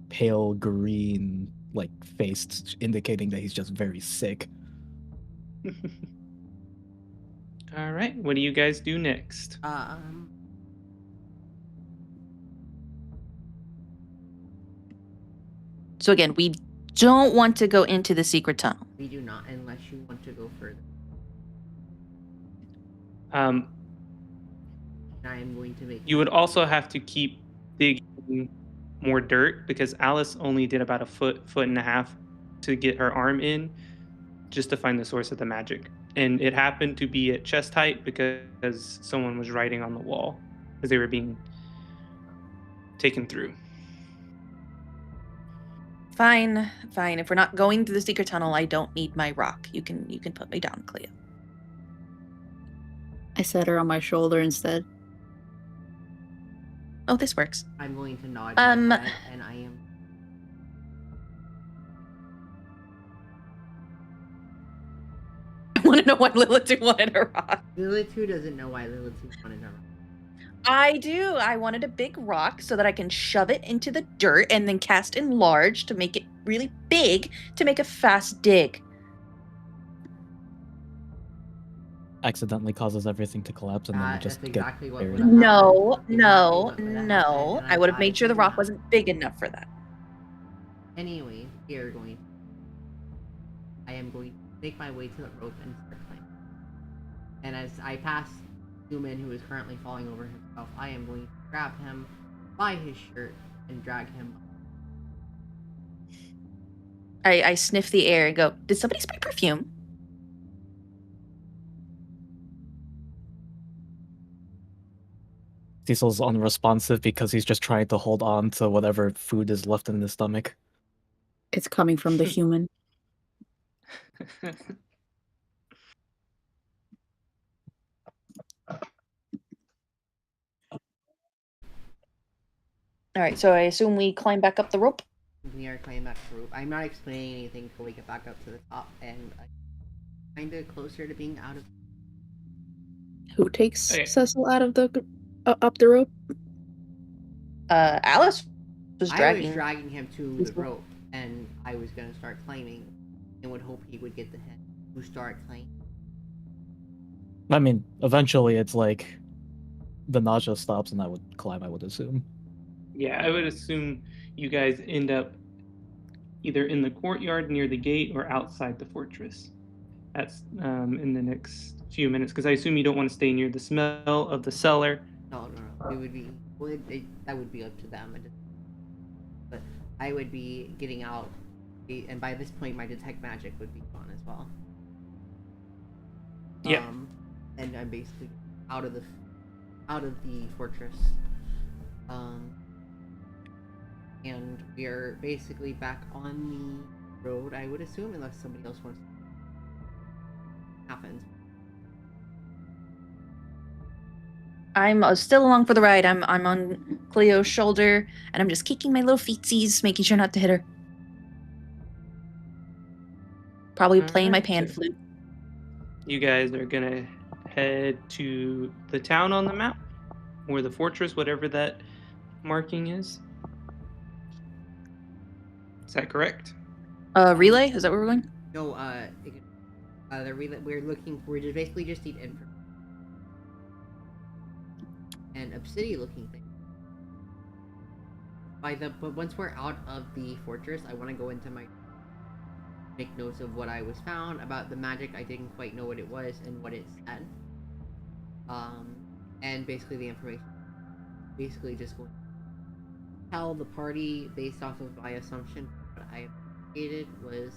pale green, like faced, indicating that he's just very sick. All right. What do you guys do next? So again, we don't want to go into the secret tunnel. We do not, unless you want to go further. I am going to make. You would also have to keep digging more dirt, because Alice only did about a foot and a half to get her arm in, just to find the source of the magic. And it happened to be at chest height because someone was writing on the wall as they were being taken through. Fine. If we're not going through the secret tunnel, I don't need my rock. You can put me down, Cleo. I set her on my shoulder instead. Oh, this works. I'm going to nod my head, and I am. I want to know why Lilith wanted a rock. Lilith doesn't know why Lilith wanted a rock. I do. I wanted a big rock so that I can shove it into the dirt and then cast enlarge to make it really big to make a fast dig. Accidentally causes everything to collapse and then you just exactly get what buried. No. Happened, I would have made sure the rock wasn't big enough for that. Anyway, I am going to make my way to the rope and start climbing. And as I pass Human, who is currently falling over himself, I am going to grab him by his shirt and drag him up. I sniff the air and go, did somebody spray perfume? Cecil's unresponsive because he's just trying to hold on to whatever food is left in his stomach. It's coming from the human. Alright, so I assume we climb back up the rope? We are climbing back the rope. I'm not explaining anything until we get back up to the top, and I'm kind of closer to being out of. Who takes Cecil out of the up the rope? Alice was dragging. I was dragging him to the rope, and I was gonna start climbing, and would hope he would get the head to start climbing. I mean, eventually it's like the nausea stops and I would climb, I would assume. Yeah, I would assume you guys end up either in the courtyard near the gate or outside the fortress. That's in the next few minutes, because I assume you don't want to stay near the smell of the cellar. No. It would be that would be up to them. But I would be getting out, and by this point, my detect magic would be gone as well. Yeah. And I'm basically out of the fortress. And we are basically back on the road, I would assume, unless somebody else wants to happen. I'm still along for the ride. I'm on Cleo's shoulder, and I'm just kicking my little feetsies, making sure not to hit her. Probably playing my pan flute. You guys are gonna head to the town on the map, or the fortress, whatever that marking is. Is that correct? Relay? Is that where we're going? No, the relay we're just basically just need information. And obsidian looking thing. But once we're out of the fortress, I want to go into make notes of what I was found about the magic. I didn't quite know what it was and what it said. And basically the information. Basically just going to tell the party based off of my assumption. What I appreciated was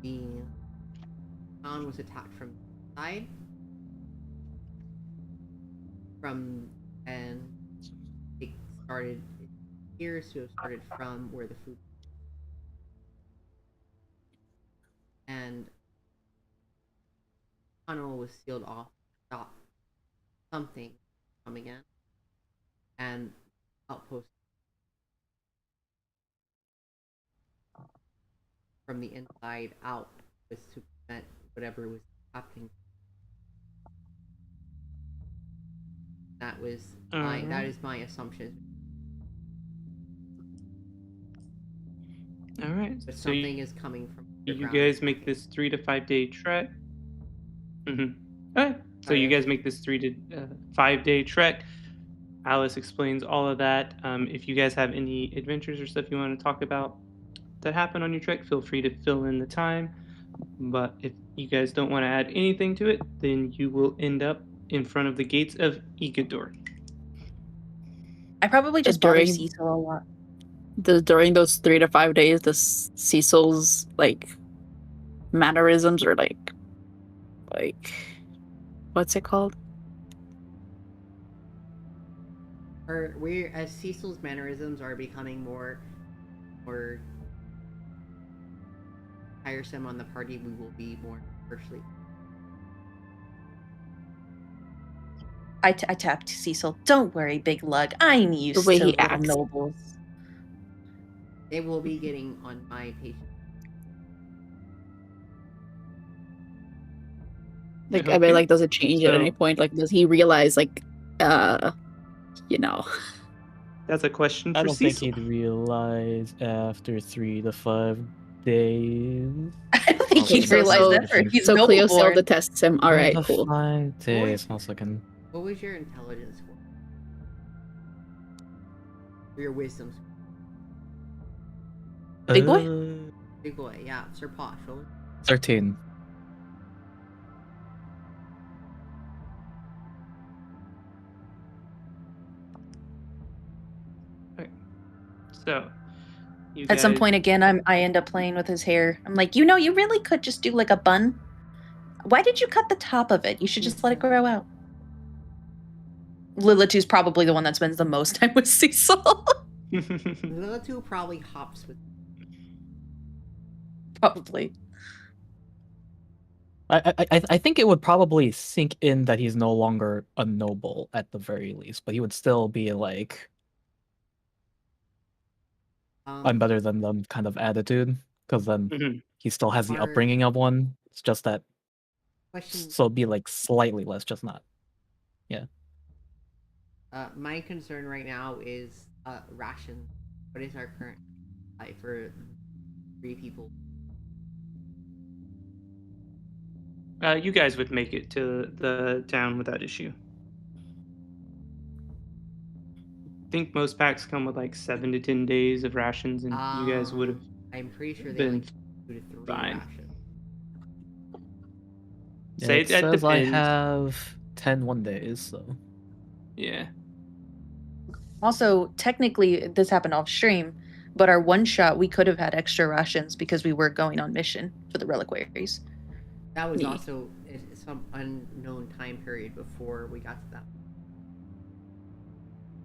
the town was attacked from the side. And it started here, so it started from where the food, and the tunnel was sealed off to stop something coming in, and outpost from the inside out was to prevent whatever was happening. That is my assumption. All right. But something is coming from. You guys make this 3 to 5 day trek. All right. So you guys make this 3 to 5 day trek. Alice explains all of that. If you guys have any adventures or stuff you want to talk about that happened on your trek, feel free to fill in the time. But if you guys don't want to add anything to it, then you will end up in front of the gates of Igador. I probably just bother Cecil a lot. During those 3 to 5 days, the Cecil's mannerisms or like what's it called? As Cecil's mannerisms are becoming more more tiresome on the party, we will be more harshly. I tapped Cecil. Don't worry, Big Lug. I'm used way to he little acts. nobles. They will be getting on my patient. Like, I mean, like, does it change at any So- point? Like, does he realize, like, you know? That's a question for I don't think Cecil. he'd realize after 3 to 5 days. I don't think Okay, he'd so- realize so- that. For he's So Cleo still noble-born. detests him. All right, 3 to cool. 5 days. 1 second. What was your intelligence score? Or your wisdom score? Big boy? Big boy, yeah. Sir Posh. What was 13. So, you At some guys- point again, I end up playing with his hair. I'm like, you really could just do like a bun. Why did you cut the top of it? You should just let it grow out. Lilitu's probably the one that spends the most time with Cecil. Lilith probably hops with. Probably. I think it would probably sink in that he's no longer a noble at the very least, but he would still be like, I'm better than them kind of attitude, because then Mhm. he still has the Or- upbringing of one. It's just that, Question. so it'd be like slightly less, just not. My concern right now is ration. What is our current supply for 3 people? You guys would make it to the town without issue. I think most packs come with like 7 to 10 days of rations, and you guys would have. I'm pretty sure they been like 2 to 3 fine. rations. Yeah, Say it that says I depends. have 10 one days, so. Yeah. Also, technically, this happened off stream, but our one shot, we could have had extra rations because we were going on mission for the reliquaries. That was Yeah. also some unknown time period before we got to that.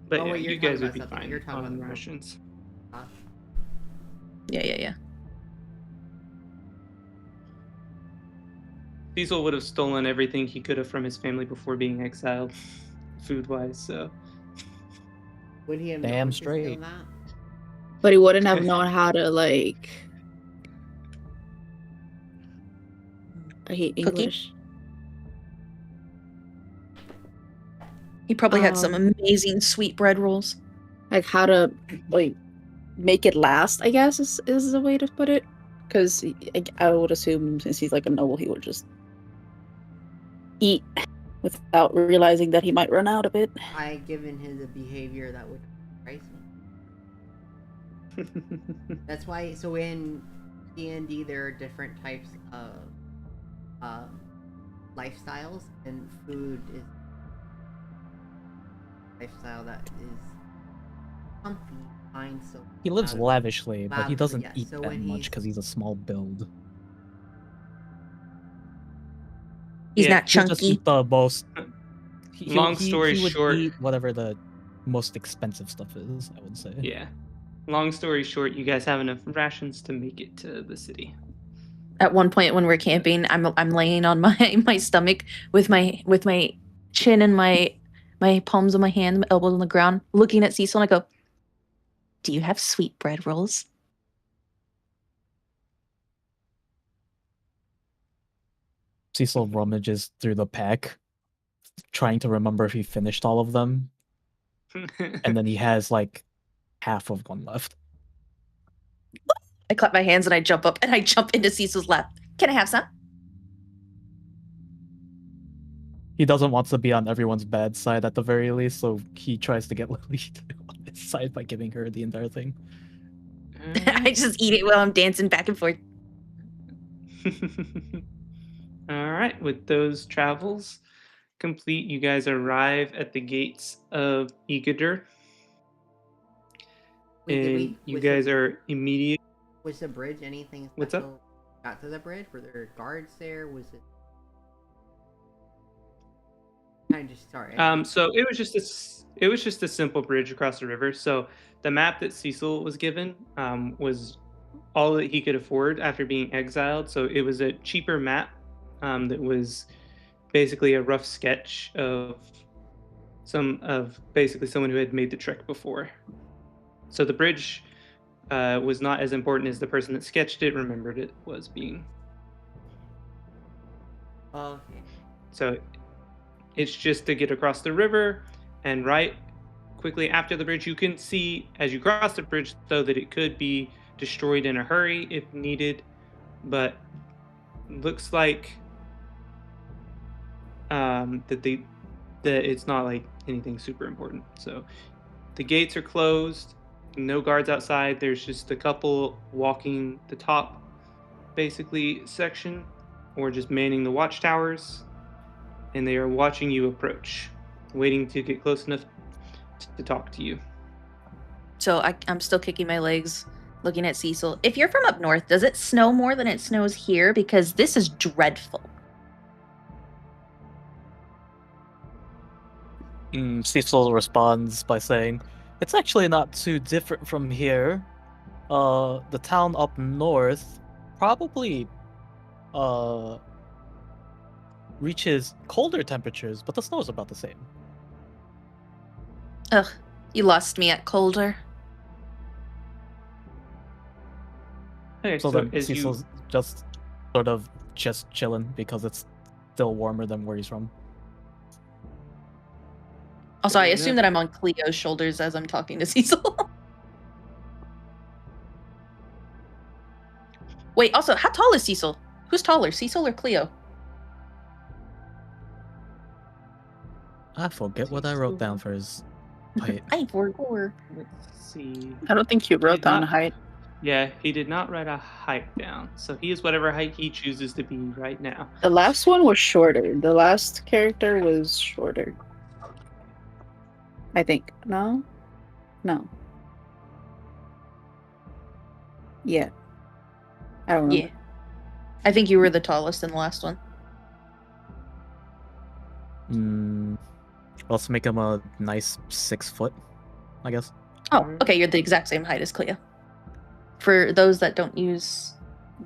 But Oh, yeah, wait, you're you guys talking would be about something. fine You're talking on about the- rations. Yeah. Cecil would have stolen everything he could have from his family before being exiled, food-wise. So Would he have Damn known to straight. steal that? But he wouldn't have known how to, like... I hate Cookie? English. He probably had some amazing sweet bread rolls. Like, how to, like, make it last, I guess, is the way to put it. Because I would assume, since he's, like, a noble, he would just eat without realizing that he might run out of it. Given his behavior, that would surprise me. That's why. So in D&D, there are different types of lifestyles, and food is lifestyle that is comfy, fine. So He lives lavishly, but he Lavishly, doesn't yes. eat So that when much he's- because he's a small build. He's Yeah, not He'll just chunky. eat the most. Long story he would short- eat whatever the most expensive stuff is, I would say. yeah. Long story short, you guys have enough rations to make it to the city. At one point when we're camping, I'm laying on my stomach with my chin and my palms on my hand, my elbows on the ground, looking at Cecil, and I go, "Do you have sweet bread rolls?" Cecil rummages through the pack, trying to remember if he finished all of them, and then he has like half of one left. I clap my hands and I jump up and I jump into Cecil's lap. Can I have some? He doesn't want to be on everyone's bad side at the very least, so he tries to get Lily on his side by giving her the entire thing. I just eat it while I'm dancing back and forth. All right, with those travels complete, you guys arrive at the gates of Igadir, and you guys are immediate. Was the bridge anything special? What's up? Got to the bridge? Were there guards there? Was it? I just sorry. So it was just It was just a simple bridge across the river. So the map that Cecil was given was all that he could afford after being exiled. So it was a cheaper map that was basically a rough sketch of basically someone who had made the trek before. So the bridge was not as important as the person that sketched it remembered it was being. Okay. So it's just to get across the river, and right quickly after the bridge, you can see as you cross the bridge, though, that it could be destroyed in a hurry if needed, but looks like that it's not like anything super important. So the gates are closed, no guards outside. There's just a couple walking the top, basically, section, or just manning the watchtowers, and they are watching you approach, waiting to get close enough to talk to you. So I'm still kicking my legs, looking at Cecil. If you're from up north, does it snow more than it snows here? Because this is dreadful. Cecil responds by saying, "It's actually not too different from here. The town up north probably reaches colder temperatures, but the snow is about the same." Ugh, you lost me at colder. Okay, So so then as Cecil's just sort of just chilling because it's still warmer than where he's from. Also, I Fair assume enough. that I'm on Cleo's shoulders as I'm talking to Cecil. Wait, also, how tall is Cecil? Who's taller, Cecil or Cleo? I forget what I wrote down for his height. I forgot. Let's see. I don't think you wrote Did down not- height. Yeah, he did not write a height down, so he is whatever height he chooses to be right now. The last one was shorter. The last character was shorter. I think. No? No. Yeah. I don't remember. Yeah. I think you were the tallest in the last one. Let's make him a nice 6 foot, I guess. Oh, okay, you're the exact same height as Cleo. For those that don't use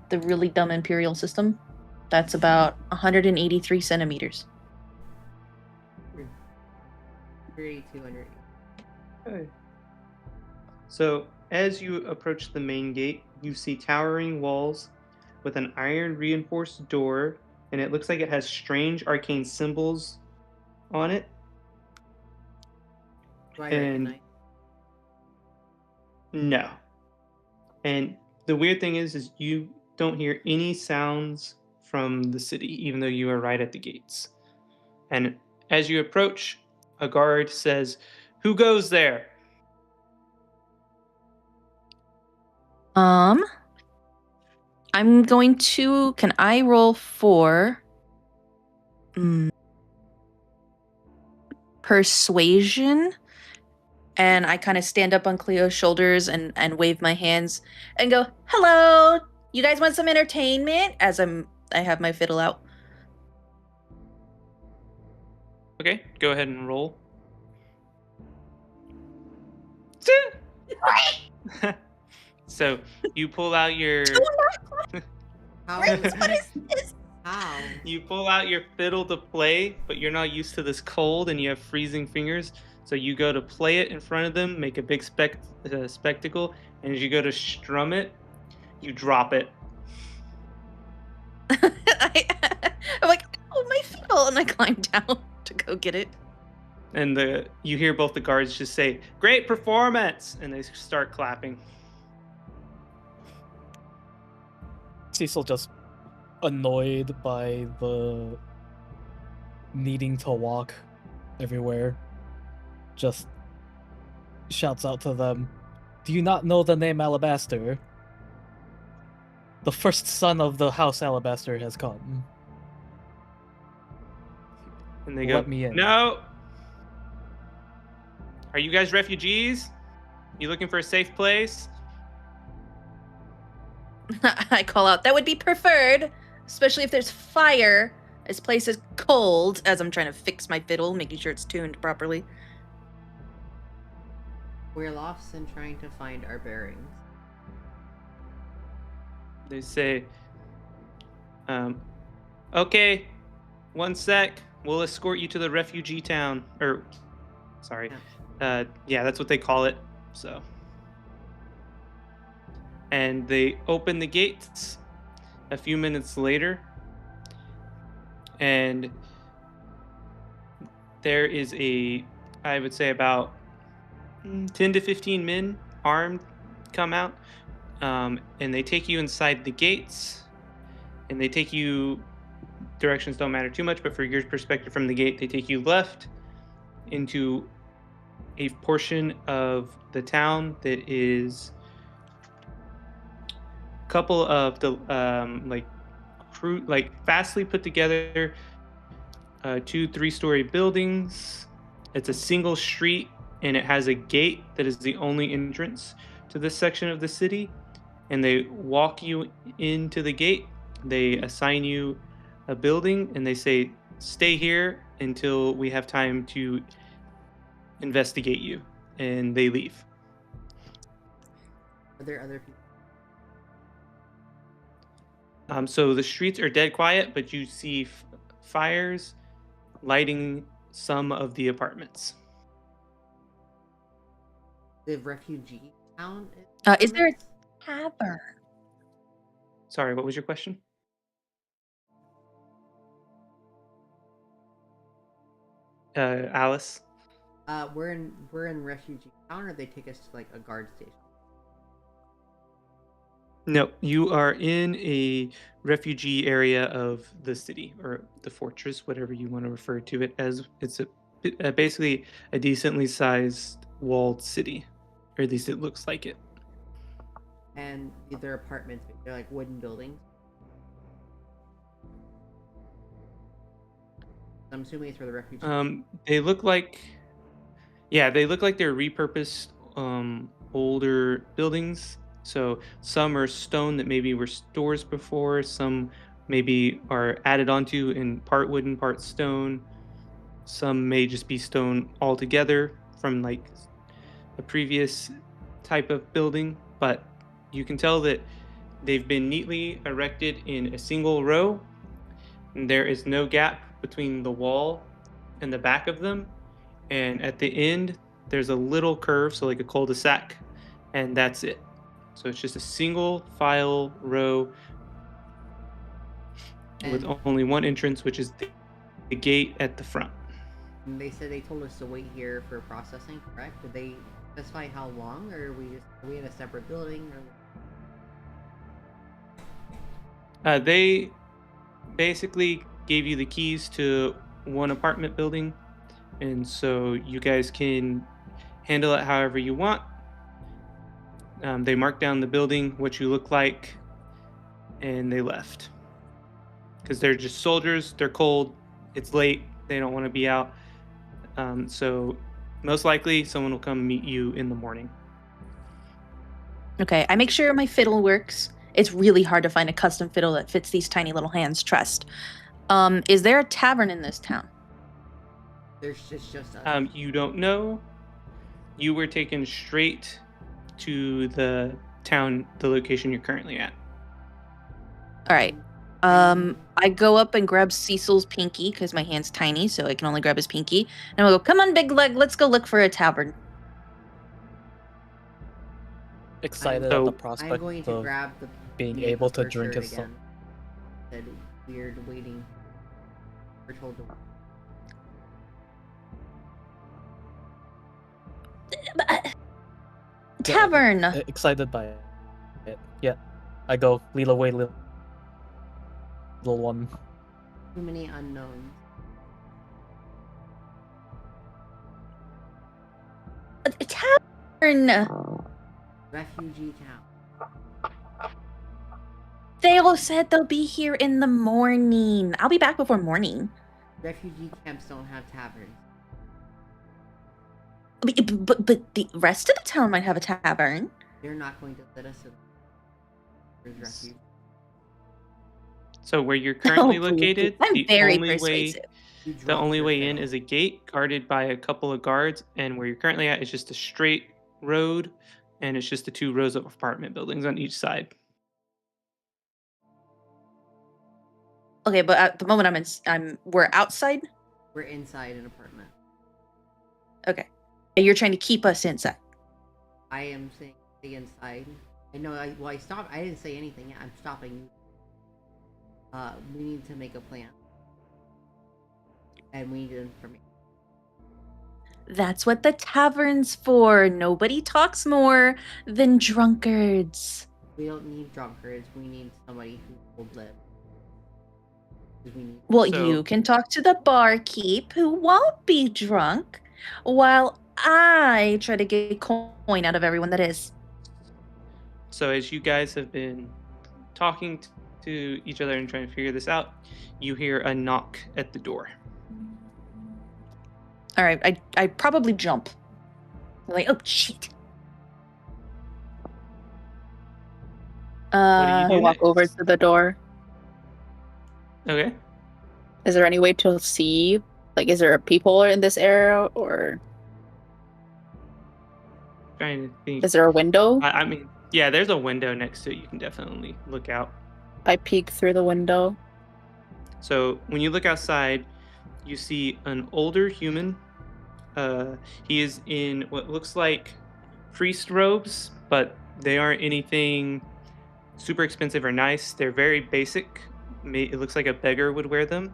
the really dumb Imperial system, that's about 183 centimeters. 200. Okay. So as you approach the main gate, you see towering walls with an iron reinforced door, and it looks like it has strange arcane symbols on it. Do I And- recognize? No. And the weird thing is you don't hear any sounds from the city, even though you are right at the gates. And as you approach, a guard says, "Who goes there?" I'm going to. Can I roll for persuasion? And I kind of stand up on Cleo's shoulders and wave my hands and go, "Hello, you guys want some entertainment?" As I have my fiddle out. Okay, go ahead and roll. So you pull out your How? What is this? How? you pull out your fiddle to play, but you're not used to this cold and you have freezing fingers. So you go to play it in front of them, make a big spectacle, and as you go to strum it, you drop it. I'm like, "Oh, my fiddle!" And I climb down to go get it. And you hear both the guards just say, "Great performance!" And they start clapping. Cecil just annoyed by the needing to walk everywhere, just shouts out to them, "Do you not know the name Alabaster? The first son of the house Alabaster has come." And they go, Let me in. "No! Are you guys refugees? You looking for a safe place?" I call out, "That would be preferred, especially if there's fire. This place is cold," as I'm trying to fix my fiddle, making sure it's tuned properly. We're lost in trying to find our bearings. They say, okay, 1 sec. We'll escort you to the refugee town. Or, sorry. Yeah, that's what they call it. So. And they open the gates a few minutes later. And there is I would say about 10 to 15 men armed come out. And they take you inside the gates. And they take you, directions don't matter too much, but for your perspective from the gate, they take you left into a portion of the town that is a couple of the fastly put together 2-3 story buildings. It's a single street, and it has a gate that is the only entrance to this section of the city. And they walk you into the gate. They assign you a building, and they say, stay here until we have time to investigate you. And they leave. Are there other people? So the streets are dead quiet, but you see fires lighting some of the apartments. The refugee town? Is there a tavern? Sorry, what was your question? Alice? We're in refugee town, or they take us to like a guard station? No, you are in a refugee area of the city, or the fortress, whatever you want to refer to it as. It's basically a decently sized walled city, or at least it looks like it. And they're apartments, they're like wooden buildings. I'm assuming it's for the refugees. They look like they're repurposed older buildings. So some are stone that maybe were stores before, some maybe are added onto in part wooden, part stone. Some may just be stone altogether from like a previous type of building, but you can tell that they've been neatly erected in a single row. And there is no gap between the wall and the back of them. And at the end, there's a little curve, so like a cul-de-sac, and that's it. So it's just a single file row with only one entrance, which is the gate at the front. And they said they told us to wait here for processing, correct? Did they specify how long, or are we in a separate building? Or... They basically gave you the keys to one apartment building, and so you guys can handle it however you want. They marked down the building, what you look like, and they left. Because they're just soldiers, they're cold, it's late, they don't want to be out. So most likely someone will come meet you in the morning. Okay, I make sure my fiddle works. It's really hard to find a custom fiddle that fits these tiny little hands. Trust. Is there a tavern in this town? There's just us. You don't know. You were taken straight to the town, the location you're currently at. All right. I go up and grab Cecil's pinky because my hand's tiny, so I can only grab his pinky. And I'll go, come on, big leg, let's go look for a tavern. Excited at the prospect I'm going to of grab the being able to drink shirt his again. That weird waiting. We're told to. Tavern! Excited by it. Yeah. I go, lead away, little one. Too many unknowns. A tavern! Refugee town. They all said they'll be here in the morning. I'll be back before morning. Refugee camps don't have taverns. But the rest of the town might have a tavern. They're not going to let us in. There's refuge. So where you're currently located, I'm the very only persuasive. way in is a gate guarded by a couple of guards, and where you're currently at is just a straight road, and it's just the 2 rows of apartment buildings on each side. Okay, but at the moment we're outside. We're inside an apartment. Okay, and you're trying to keep us inside. I am saying stay inside. I know. I stopped. I didn't say anything. I'm stopping you. We need to make a plan, and we need information. That's what the tavern's for. Nobody talks more than drunkards. We don't need drunkards. We need somebody who will live. Well, you can talk to the barkeep who won't be drunk, while I try to get coin out of everyone that is. So as you guys have been talking to each other and trying to figure this out, you hear a knock at the door. All right, I probably jump. I'm like, oh shit. What do you do I walk next? over to the door. Okay. Is there any way to see? Like, is there people in this area, or Trying to think. is there a window? I mean, yeah, there's a window next to it. You can definitely look out. I peek through the window. So when you look outside, you see an older human. He is in what looks like priest robes, but they aren't anything super expensive or nice. They're very basic. It looks like a beggar would wear them.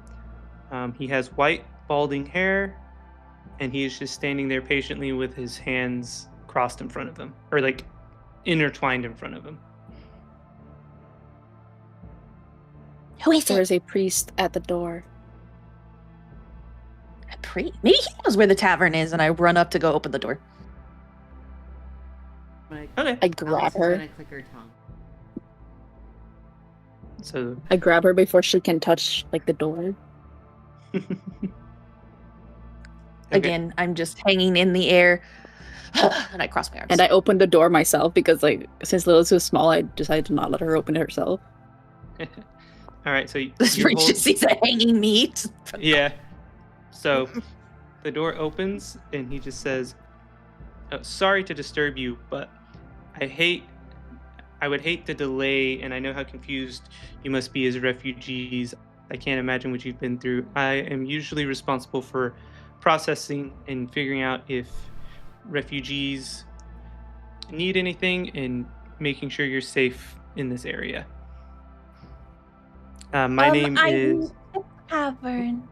He has white, balding hair, and he is just standing there patiently with his hands crossed in front of him, or like intertwined in front of him. Who is it? There's a priest at the door. A priest? Maybe he knows where the tavern is, and I run up to go open the door. Okay. I grab Alice is her. gonna click her tongue. So I grab her before she can touch like the door. Again, I'm just hanging in the air, and I cross my arms. And I open the door myself because, like, since Lilith's so small, I decided to not let her open it herself. All right, so This you freak hold- just sees a hanging meat. Yeah. So the door opens and he just says, sorry to disturb you, but I would hate to delay, and I know how confused you must be as refugees. I can't imagine what you've been through. I am usually responsible for processing and figuring out if refugees need anything and making sure you're safe in this area. My name is... Tavern.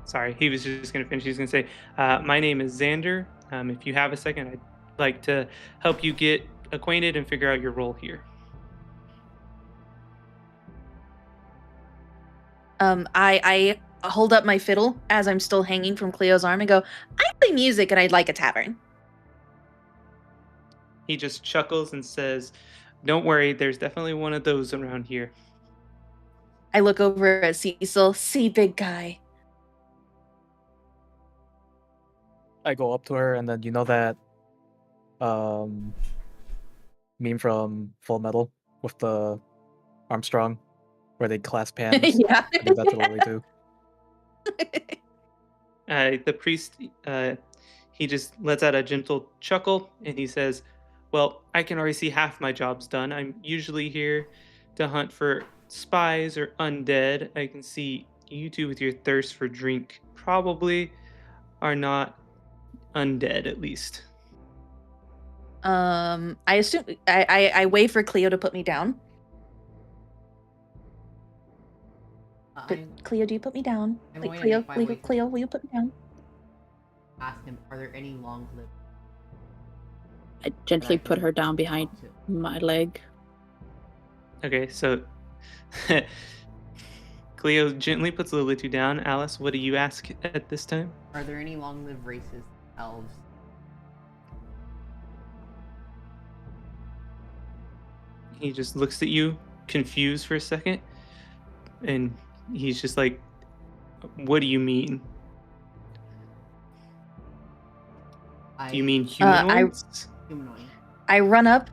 Sorry, he was just going to finish. He's going to say, my name is Xander. If you have a second, I'd like to help you get acquainted and figure out your role here. I hold up my fiddle as I'm still hanging from Cleo's arm and go, I play music and I'd like a tavern. He just chuckles and says, don't worry, there's definitely one of those around here. I look over at Cecil. See, big guy. I go up to her, and then you know that meme from Full Metal with the Armstrong, where they clasp hands. Yeah. I do that to Lily too. The priest, he just lets out a gentle chuckle, and he says, well, I can already see half my job's done. I'm usually here to hunt for spies or undead. I can see you two with your thirst for drink probably are not undead, at least. I assume I wait for Cleo to put me down. Cleo, do you put me down? I'm Like, going to Cleo, make my way to Cleo, will you put me down? Ask him, are there any long-lived? I gently put her down behind my leg. Okay, so Cleo gently puts Lilith down. Alice, what do you ask at this time? Are there any long-lived races, elves? He just looks at you, confused for a second, and he's just like, what do you mean? Do you mean humanoids? Humanoid. I run up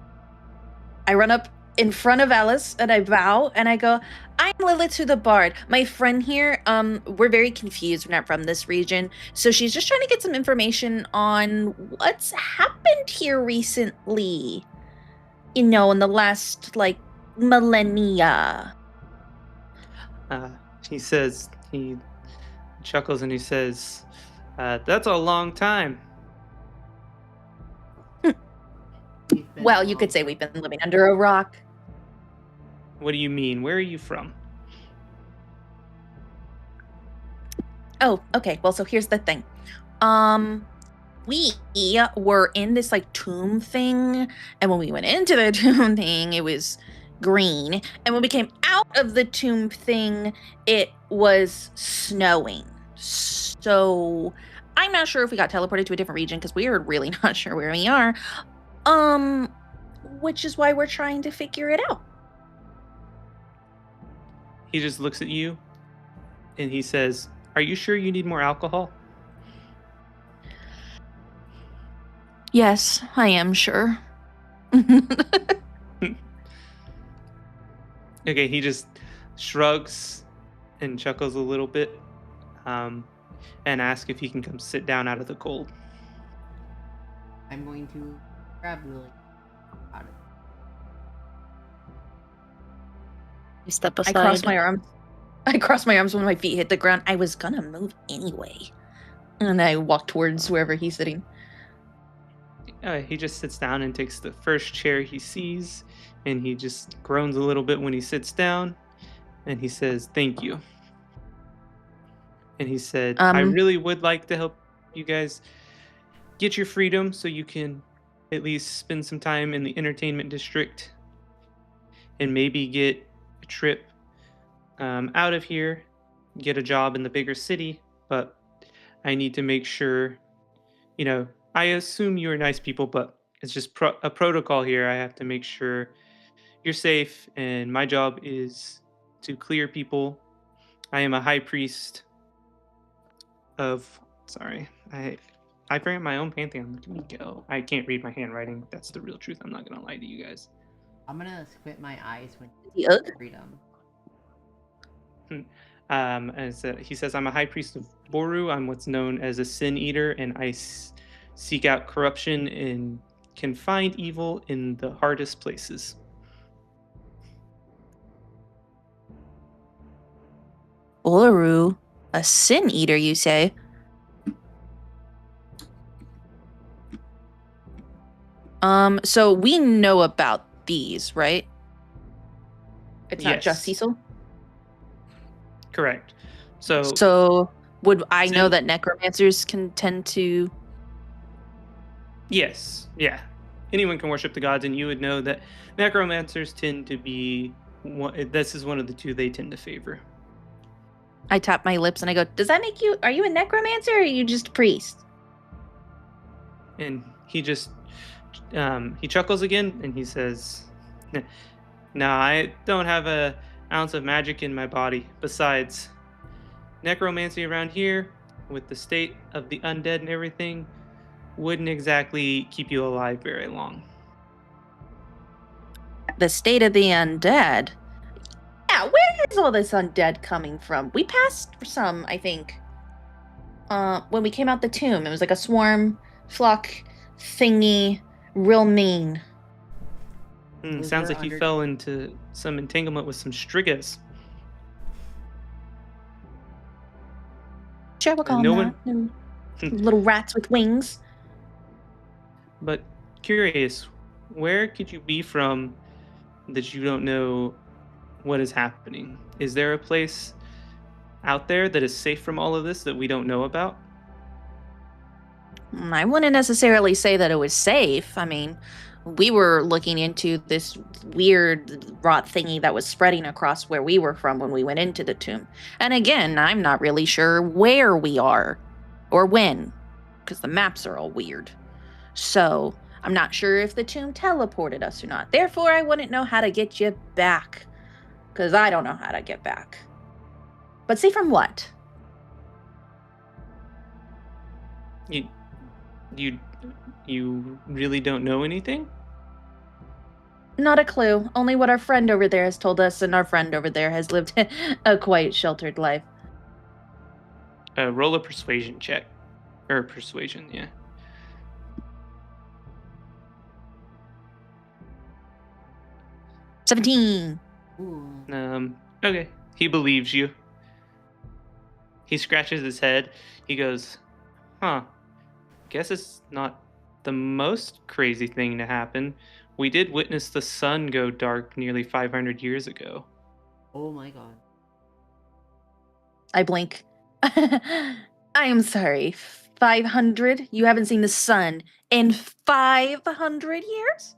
in front of Alice and I bow and I go, I'm Lilith the Bard. My friend here, we're very confused. We're not from this region. So she's just trying to get some information on what's happened here recently. You know, in the last, like, millennia. He says, he chuckles and he says, that's a long time. Well, you could say we've been living under a rock. What do you mean? Where are you from? Oh, okay. Well, so here's the thing. We were in this like tomb thing, and when we went into the tomb thing, it was green, and when we came out of the tomb thing, it was snowing. So I'm not sure if we got teleported to a different region because we are really not sure where we are. Which is why we're trying to figure it out. He just looks at you and he says, are you sure you need more alcohol? Yes, I am sure. Okay, he just shrugs and chuckles a little bit and asks if he can come sit down out of the cold. I'm going to grab Lily. You step aside. I cross my arms when my feet hit the ground. I was gonna move anyway. And I walk towards wherever he's sitting. He just sits down and takes the first chair he sees, and he just groans a little bit when he sits down, and he says, thank you. And he said, I really would like to help you guys get your freedom so you can at least spend some time in the entertainment district and maybe get a trip out of here, get a job in the bigger city. But I need to make sure, you know, I assume you are nice people, but it's just a protocol here. I have to make sure you're safe, and my job is to clear people. I am a high priest of, sorry, I bring up my own pantheon. Look at me go. I can't read my handwriting. That's the real truth. I'm not going to lie to you guys. I'm going to squint my eyes when The you freedom. He says, I'm a high priest of Boru. I'm what's known as a sin eater, and I seek out corruption and can find evil in the hardest places. Boru, a sin eater, you say? So we know about these, right? It's not just Cecil? Correct. So would I know that necromancers can tend to... Yes, yeah. Anyone can worship the gods, and you would know that necromancers tend to be... This is one of the two they tend to favor. I tap my lips and I go, does that make you... Are you a necromancer or are you just a priest? And he just... he chuckles again, and he says, no, I don't have an ounce of magic in my body. Besides, necromancy around here, with the state of the undead and everything, wouldn't exactly keep you alive very long. The state of the undead? Yeah, where is all this undead coming from? We passed some, I think. When we came out the tomb, it was like a swarm, flock, thingy, real mean. Sounds like you fell into some entanglement with some strigas. Sure, we'll call them that. Little rats with wings. But curious, where could you be from that you don't know what is happening? Is there a place out there that is safe from all of this that we don't know about? I wouldn't necessarily say that it was safe. I mean, we were looking into this weird rot thingy that was spreading across where we were from when we went into the tomb. And again, I'm not really sure where we are or when, because the maps are all weird. So I'm not sure if the tomb teleported us or not. Therefore, I wouldn't know how to get you back, because I don't know how to get back. But see, from what? You really don't know anything? Not a clue. Only what our friend over there has told us, and our friend over there has lived a quite sheltered life. Roll a persuasion check. Or persuasion, yeah. 17. Ooh. Okay. He believes you. He scratches his head. He goes, huh. Guess it's not the most crazy thing to happen. We did witness the sun go dark nearly 500 years ago. Oh my god. I blink. I am sorry. 500? You haven't seen the sun in 500 years?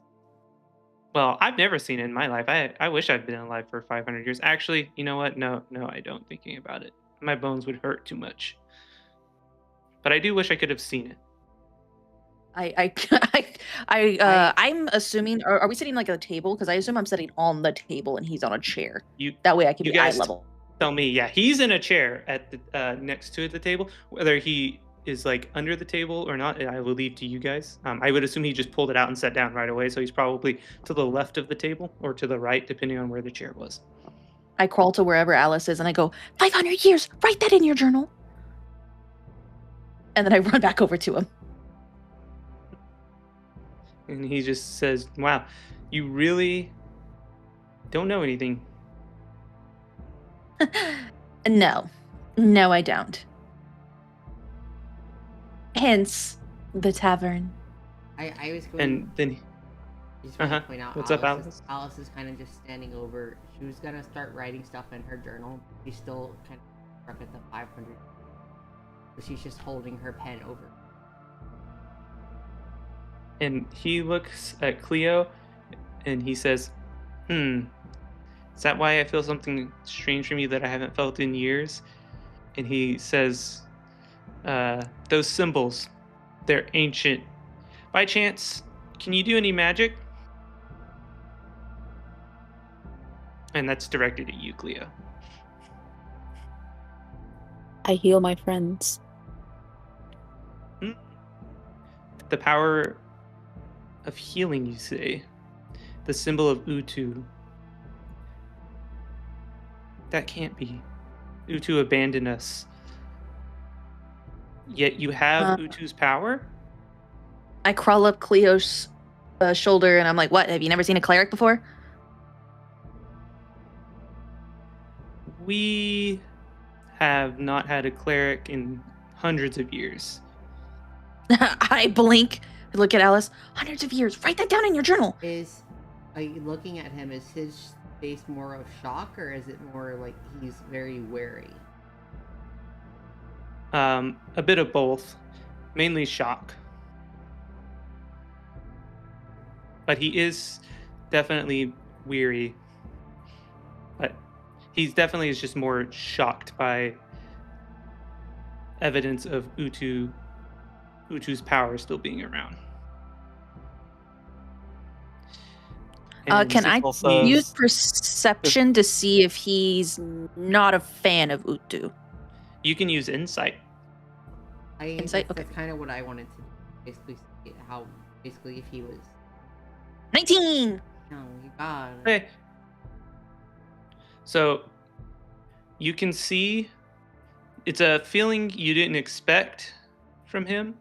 Well, I've never seen it in my life. I wish I'd been alive for 500 years. Actually, you know what? No, I don't, thinking about it. My bones would hurt too much. But I do wish I could have seen it. I'm assuming. Are we sitting like at a table? Because I assume I'm sitting on the table and he's on a chair. You That way I can you be eye guys level. tell me. Yeah, he's in a chair at the next to the table. Whether he is like under the table or not, I will leave to you guys. I would assume he just pulled it out and sat down right away. So he's probably to the left of the table or to the right, depending on where the chair was. I crawl to wherever Alice is and I go, 500 years. Write that in your journal. And then I run back over to him. And he just says, wow, you really don't know anything. No, I don't. Hence the tavern. I was going And then, just want to point out what's up, Alice? Alice is kind of just standing over. She was gonna start writing stuff in her journal. She's still kind of stuck at the 500. So she's just holding her pen over. and he looks at Cleo and he says, is that why I feel something strange from you that I haven't felt in years? And he says, those symbols, they're ancient. By chance, can you do any magic? And that's directed at you, Cleo. I heal my friends. The power of healing, you say. The symbol of Utu. That can't be. Utu abandoned us. Yet you have Utu's power? I crawl up Cleo's shoulder and I'm like, what? Have you never seen a cleric before? We have not had a cleric in hundreds of years. I blink. I look at Alice. Hundreds of years. Write that down in your journal. Are you looking at him? Is his face more of shock, or is it more like he's very wary? A bit of both. Mainly shock. But he is definitely weary. But he's definitely is just more shocked by evidence of Utu's power still being around. And Can I also- use perception to see if he's not a fan of Utu? you can use insight. Insight? That's Okay. kind of what I wanted to basically see how basically if he was. 19! No, you got it. Okay. So you can see it's a feeling you didn't expect from him.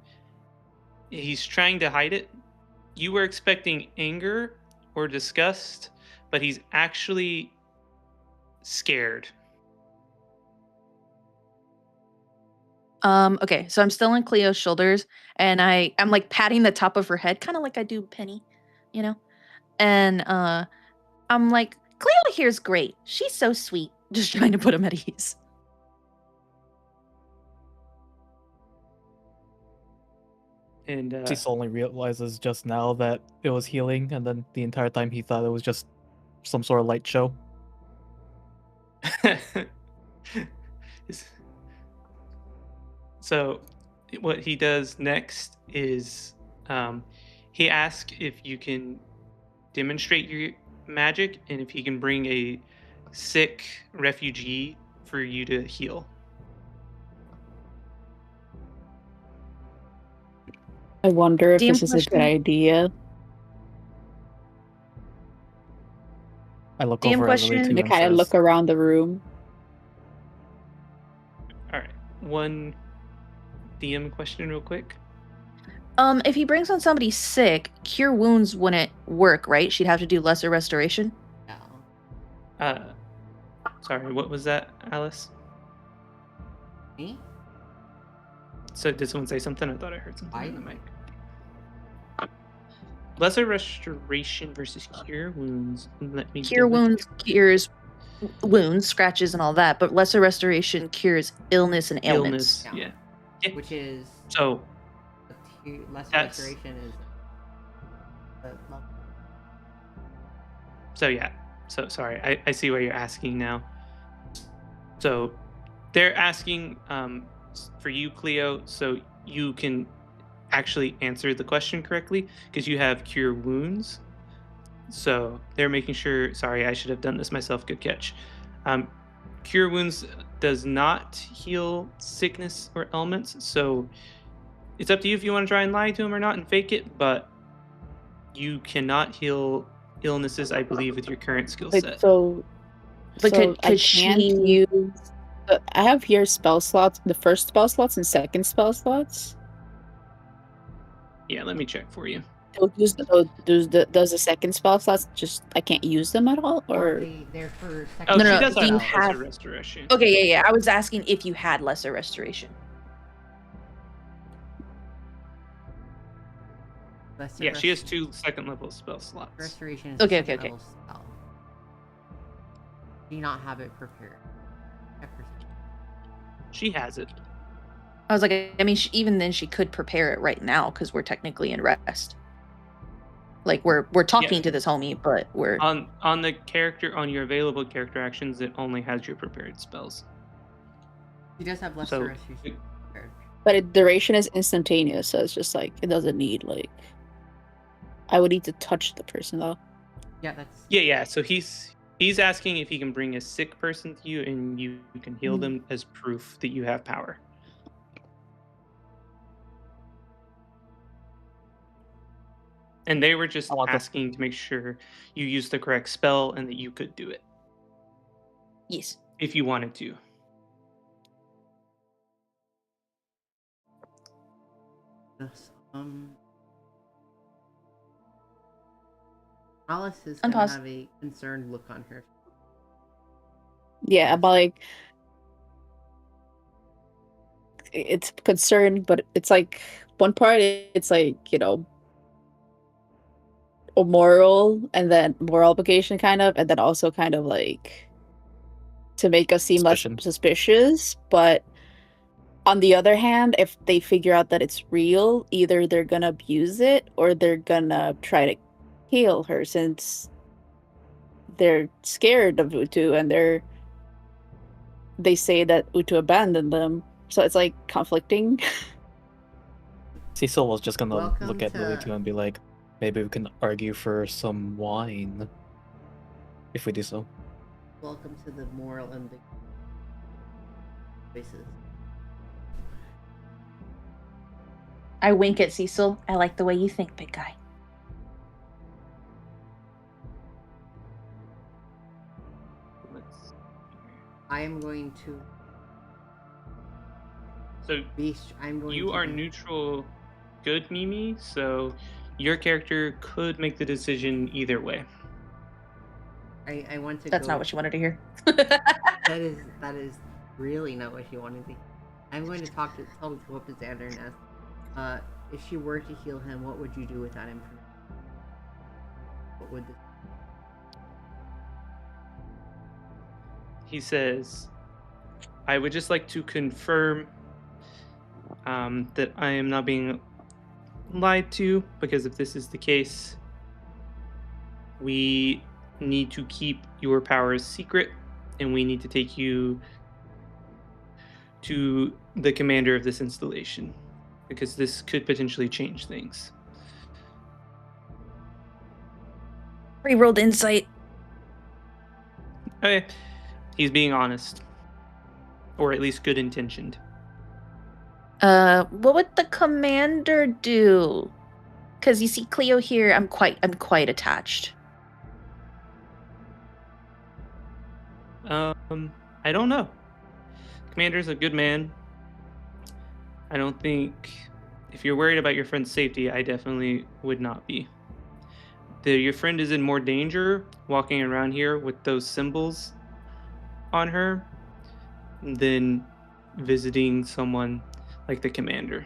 He's trying to hide it. You were expecting anger or disgust, but he's actually scared. Okay, so I'm still on Cleo's shoulders, and I'm like patting the top of her head, kind of like I do Penny, you know? And I'm like, Cleo here's great. She's so sweet. Just trying to put him at ease. And Cecil only realizes just now that it was healing, and then the entire time he thought it was just some sort of light show. So what he does next is he asks if you can demonstrate your magic and if he can bring a sick refugee for you to heal. I wonder if DM this is a good question. idea. I look DM over at Lily question? too They and kind of says, look around the room. All right, one DM question real quick. If he brings on somebody sick, cure wounds wouldn't work, right? She'd have to do lesser restoration. No. Sorry, what was that, Alice? Me? So did someone say something? I thought I heard something I- in the mic. Lesser restoration versus cure wounds. Let me Cure double wounds check. cures wounds, scratches, and all that, but lesser restoration cures illness and ailments. Illness. Yeah. Which is So lesser that's- restoration is. So yeah. So sorry. I see what you're asking now. So they're asking for you, Cleo, so you can actually answer the question correctly because you have cure wounds. So they're making sure. Sorry, I should have done this myself. Good catch. Cure wounds does not heal sickness or ailments. So it's up to you if you want to try and lie to him or not and fake it. But you cannot heal illnesses, I believe, with your current skill Wait, set. so But so I could can't she use. I have here spell slots, the first spell slots and second spell slots. Yeah, let me check for you. Does the second spell slots just I can't use them at all, or They're for Oh, No, she no, does do you have lesser have- restoration. Okay, yeah. I was asking if you had lesser restoration. lesser Yeah, she has 2 second level spell slots. restoration. Is Okay, a okay, okay. level spell. Do you not have it prepared? She has it. I was like, I mean, even then, she could prepare it right now because we're technically in rest. Like we're talking Yeah. to this homie, but we're On the character, on your available character actions, it only has your prepared spells. He does have lesser So restoration prepared. but duration is instantaneous, so it's just like it doesn't need like. I would need to touch the person though. Yeah, that's. yeah. So he's asking if he can bring a sick person to you and you can heal them as proof that you have power. And they were just asking to make sure you used the correct spell and that you could do it. yes. If you wanted to. Yes, Alice is Unpause. gonna have a concerned look on her. Yeah, but like it's concerned, but it's like one part it's like, a moral and then moral obligation kind of, and then also kind of like to make us seem less suspicious. But on the other hand, if they figure out that it's real, either they're gonna abuse it or they're gonna try to kill her since they're scared of Utu and they say that Utu abandoned them. So it's like conflicting. Cecil was just gonna Welcome look at Lily to- too and be like, maybe we can argue for some wine if we do so. Welcome to the moral and the voices. I wink at Cecil. I like the way you think, big guy. I am going to. So I'm going. You to are be- neutral good, Mimi, so your character could make the decision either way. I want to. That's go... not what you wanted to hear. that is really not what you wanted to hear. I'm going to go up to Xander and ask, if she were to heal him, what would you do with that information? What would this? He says, I would just like to confirm that I am not being lied to, because if this is the case, we need to keep your powers secret, and we need to take you to the commander of this installation, because this could potentially change things. Re-rolled insight. Okay. He's being honest. Or at least good intentioned. What would the commander do? Because you see, Cleo here, I'm quite attached. I don't know. Commander's a good man. I don't think... If you're worried about your friend's safety, I definitely would not be. Your friend is in more danger walking around here with those symbols on her than visiting someone like the commander.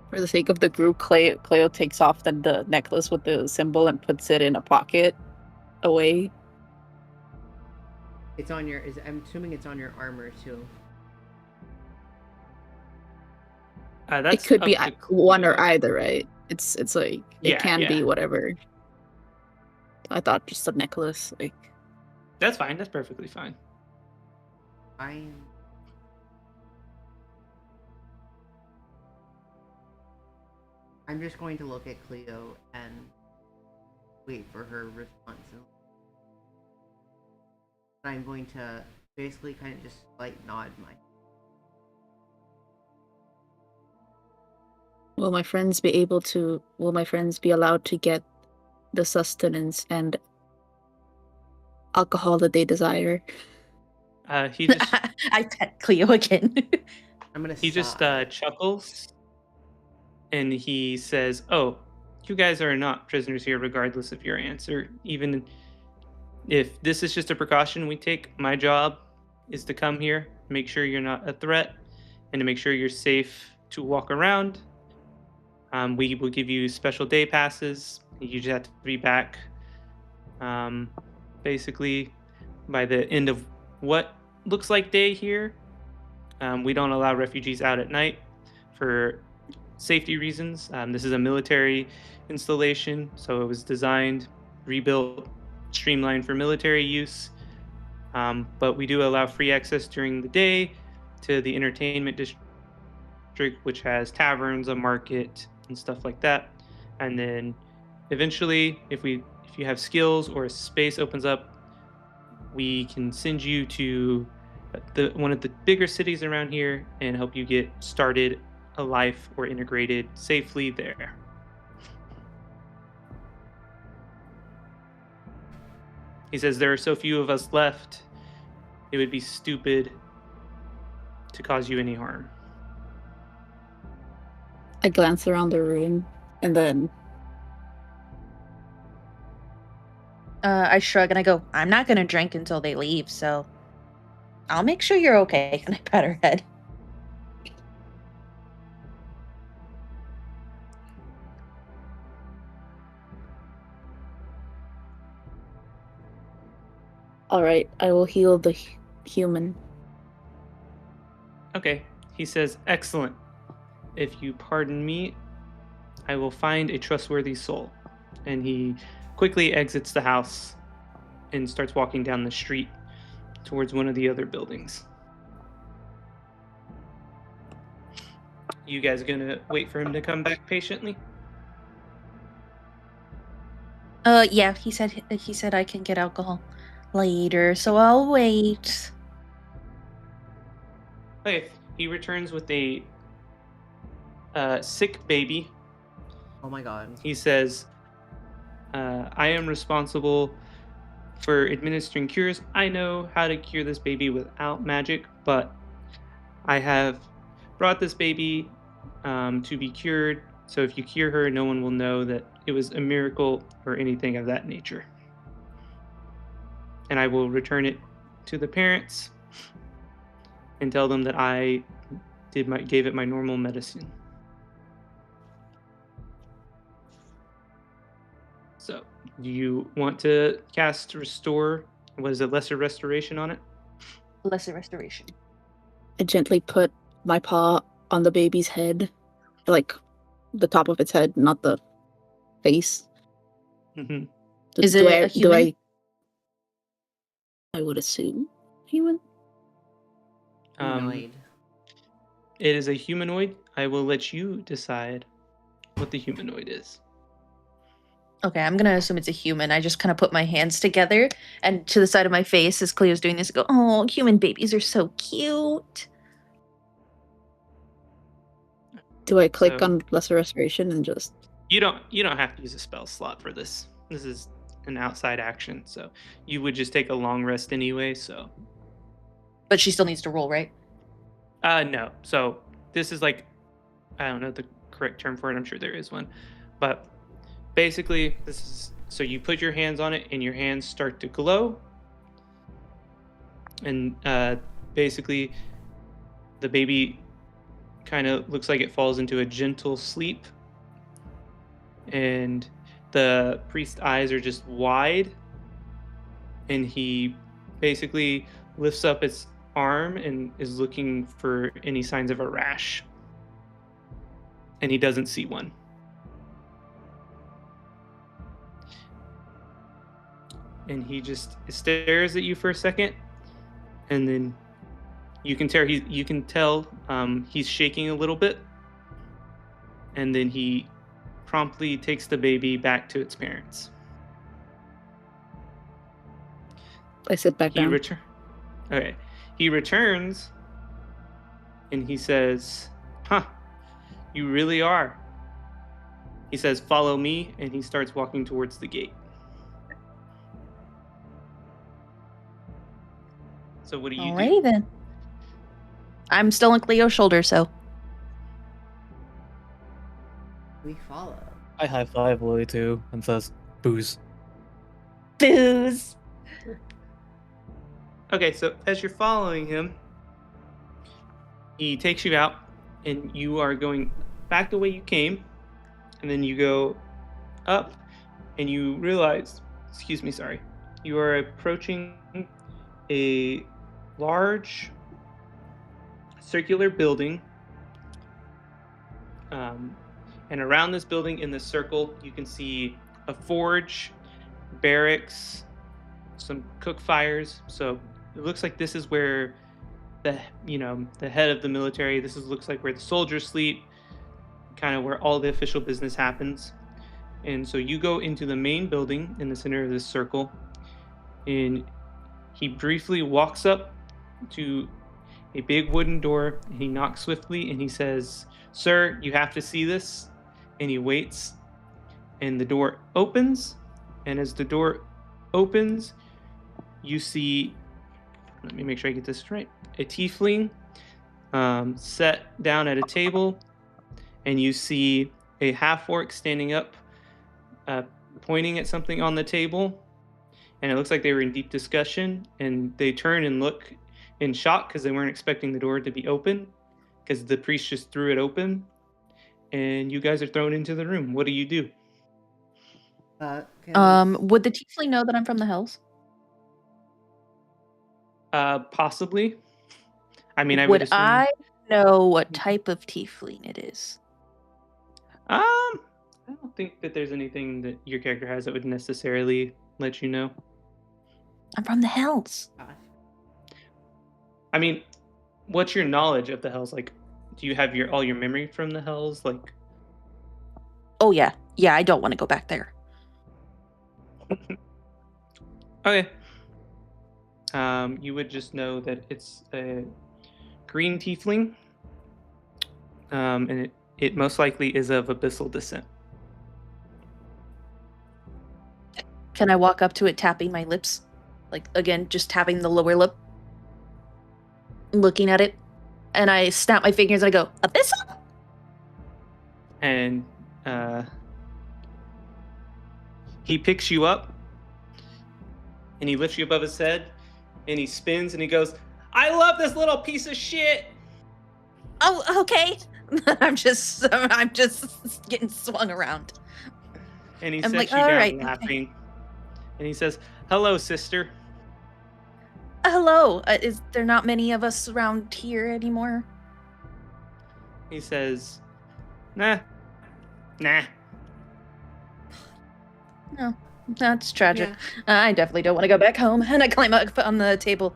For the sake of the group, Cleo takes off the necklace with the symbol and puts it in a pocket away. It's on your. I'm assuming it's on your armor too. It could be one or either, right? It's like it can be whatever. I thought just a necklace, like. That's fine. That's perfectly fine. I'm just going to look at Cleo and wait for her response. I'm going to basically kind of just like nod my. Will my friends be allowed to get the sustenance and alcohol that they desire? He just I pet Cleo again. He just chuckles and he says, "Oh, you guys are not prisoners here regardless of your answer. Even if this is just a precaution we take, my job is to come here, make sure you're not a threat, and to make sure you're safe to walk around. We will give you special day passes. You just have to be back basically by the end of what looks like day here. We don't allow refugees out at night for safety reasons. This is a military installation, so it was designed, rebuilt, streamlined for military use. But we do allow free access during the day to the entertainment district, which has taverns, a market, and stuff like that. And then eventually, if you have skills or a space opens up, we can send you to one of the bigger cities around here and help you get started a life or integrated safely there. He says there are so few of us left, it would be stupid to cause you any harm. I glance around the room and then I shrug and I go, I'm not gonna drink until they leave, so I'll make sure you're okay. And I pat her head. Alright, I will heal the human. Okay, he says, excellent. If you pardon me, I will find a trustworthy soul. And he quickly exits the house and starts walking down the street towards one of the other buildings. You guys gonna wait for him to come back patiently? Yeah, he said I can get alcohol later, so I'll wait. Okay, he returns with a sick baby. Oh my god. He says, I am responsible for administering cures. I know how to cure this baby without magic, but I have brought this baby to be cured. So if you cure her, no one will know that it was a miracle or anything of that nature. And I will return it to the parents and tell them that I gave it my normal medicine. So, do you want to cast Restore? Was it Lesser Restoration on it? Lesser Restoration. I gently put my paw on the baby's head, like the top of its head, not the face. Mm-hmm. Is it a human? I would assume human. Humanoid. It is a humanoid. I will let you decide what the humanoid is. Okay, I'm gonna assume it's a human. I just kind of put my hands together and to the side of my face as Cleo's doing this, I go, oh, human babies are so cute. Do I click on Lesser Restoration and just... You don't have to use a spell slot for this. This is an outside action, so you would just take a long rest anyway. So, But she still needs to roll, right? no. So this is like, I don't know the correct term for it. I'm sure there is one, but basically this is so you put your hands on it and your hands start to glow, and basically the baby kind of looks like it falls into a gentle sleep, and the priest's eyes are just wide, and he basically lifts up its arm and is looking for any signs of a rash, and he doesn't see one. And he just stares at you for a second, and then you can tell he's shaking a little bit, and then he promptly takes the baby back to its parents. I sit back down. Okay. He returns, and he says, "Huh, you really are." He says, "Follow me," and he starts walking towards the gate. So what do you Alrighty do? then. I'm still on Cleo's shoulder, so We follow. I high five Lily too and says, "Booze." booze. Okay, so as you're following him, he takes you out, and you are going back the way you came, and then you go up, and you realize, you are approaching a large circular building, and around this building in this circle, you can see a forge, barracks, some cook fires. So it looks like this is where the head of the military. Looks like where the soldiers sleep, kind of where all the official business happens. And so you go into the main building in the center of this circle, and he briefly walks up to a big wooden door, and he knocks swiftly, and he says, "Sir, you have to see this." And he waits, and the door opens, and as the door opens, you see, let me make sure I get this right, a tiefling set down at a table, and you see a half-orc standing up, pointing at something on the table, and it looks like they were in deep discussion, and they turn and look in shock because they weren't expecting the door to be open, because the priest just threw it open, and you guys are thrown into the room. What do you do? Would the tiefling know that I'm from the Hells? Possibly. I mean, I would assume... I know what type of tiefling it is? I don't think that there's anything that your character has that would necessarily let you know. I'm from the Hells. I mean, what's your knowledge of the Hells? Like, do you have all your memory from the Hells? Like, oh yeah, I don't want to go back there. Okay. You would just know that it's a green tiefling, and it most likely is of abyssal descent. Can I walk up to it tapping my lips? Like, again, just tapping the lower lip? Looking at it? And I snap my fingers and I go, abyssal? And he picks you up, and he lifts you above his head, and he spins, and he goes, "I love this little piece of shit!" Oh, okay. I'm just getting swung around. And he I'm sets like, you all down right, laughing. okay. And he says, "Hello, sister." Hello. Is there not many of us around here anymore? He says, Nah. No, that's tragic. Yeah. I definitely don't want to go back home. And I climb up on the table.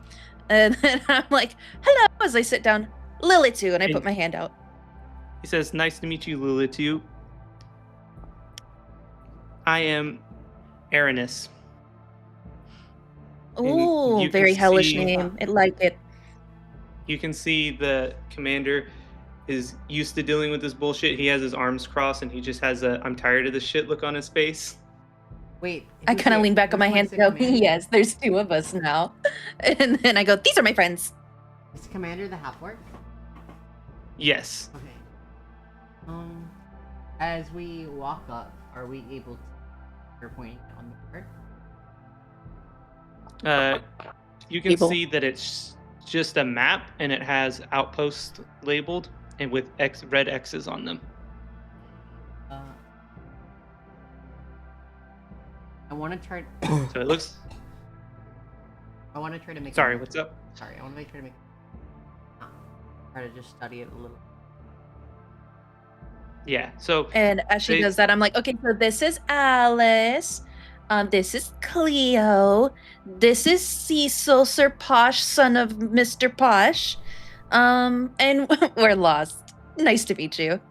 And then I'm like, hello, as I sit down. Lilitu, and I put my hand out. He says, "Nice to meet you, Lilitu. I am Aranis." Ooh, you can very hellish see- name. I like it. You can see the commander is used to dealing with this bullshit. He has his arms crossed, and he just has a "I'm tired of this shit" look on his face. Wait. I who's kind of the- lean back on which my hand one's and the go, commander? yes, there's 2 of us now. And then I go, these are my friends. Is Commander the half-orc? Yes. Okay. As we walk up, are we able to point on the board? You can Able. see that it's just a map and it has outposts labeled and with red X's on them. I want to try. So it looks. I want to try to make. Sorry, what's up? Sorry, I want to try to make. Try to just study it a little. Yeah. So. And as she does that, I'm like, okay, so this is Alice. This is Cleo. This is Cecil, Sir Posh, son of Mr. Posh. And we're lost. Nice to meet you.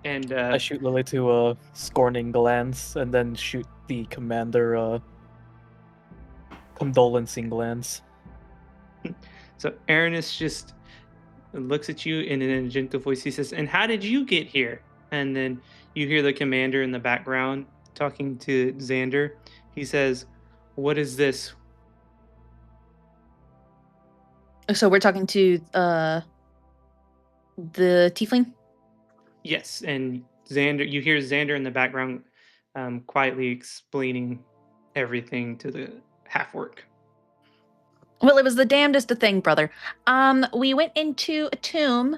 And I shoot Lily to a scorning glance, and then shoot the commander condolencing glance. So Aranis just looks at you and in a gentle voice he says, "And how did you get here?" And then you hear the commander in the background talking to Xander. He says, "What is this?" So we're talking to the tiefling? Yes, and Xander, you hear Xander in the background quietly explaining everything to the half-orc. Well, it was the damnedest of thing, brother. We went into a tomb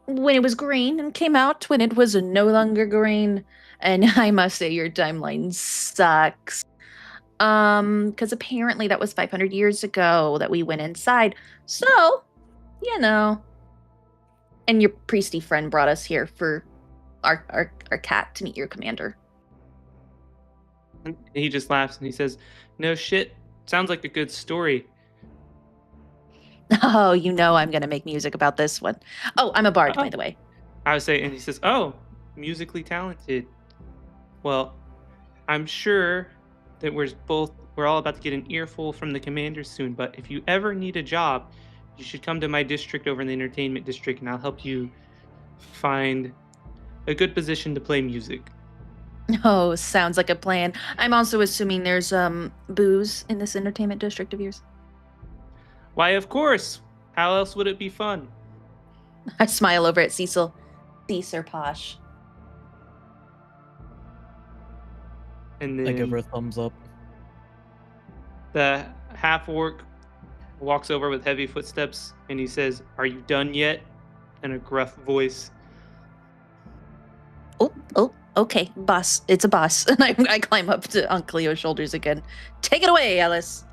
when it was green and came out when it was no longer green. And I must say your timeline sucks. Because apparently that was 500 years ago that we went inside. So, you know. And your priesty friend brought us here for our cat to meet your commander. And he just laughs and he says, "No shit. Sounds like a good story." Oh, you know I'm gonna make music about this one. Oh, I'm a bard, by the way. I would say, and he says, "Oh, musically talented. Well, I'm sure that we're all about to get an earful from the commander soon, but if you ever need a job, you should come to my district over in the entertainment district and I'll help you find a good position to play music." Oh, sounds like a plan. I'm also assuming there's booze in this entertainment district of yours. Why, of course. How else would it be fun? I smile over at Cecil. Sir Posh. And I give her then a thumbs up. the half-orc walks over with heavy footsteps and he says, "Are you done yet?" in a gruff voice. Oh, okay, boss. It's a boss. And I climb up to Aunt Cleo's shoulders again. Take it away, Alice.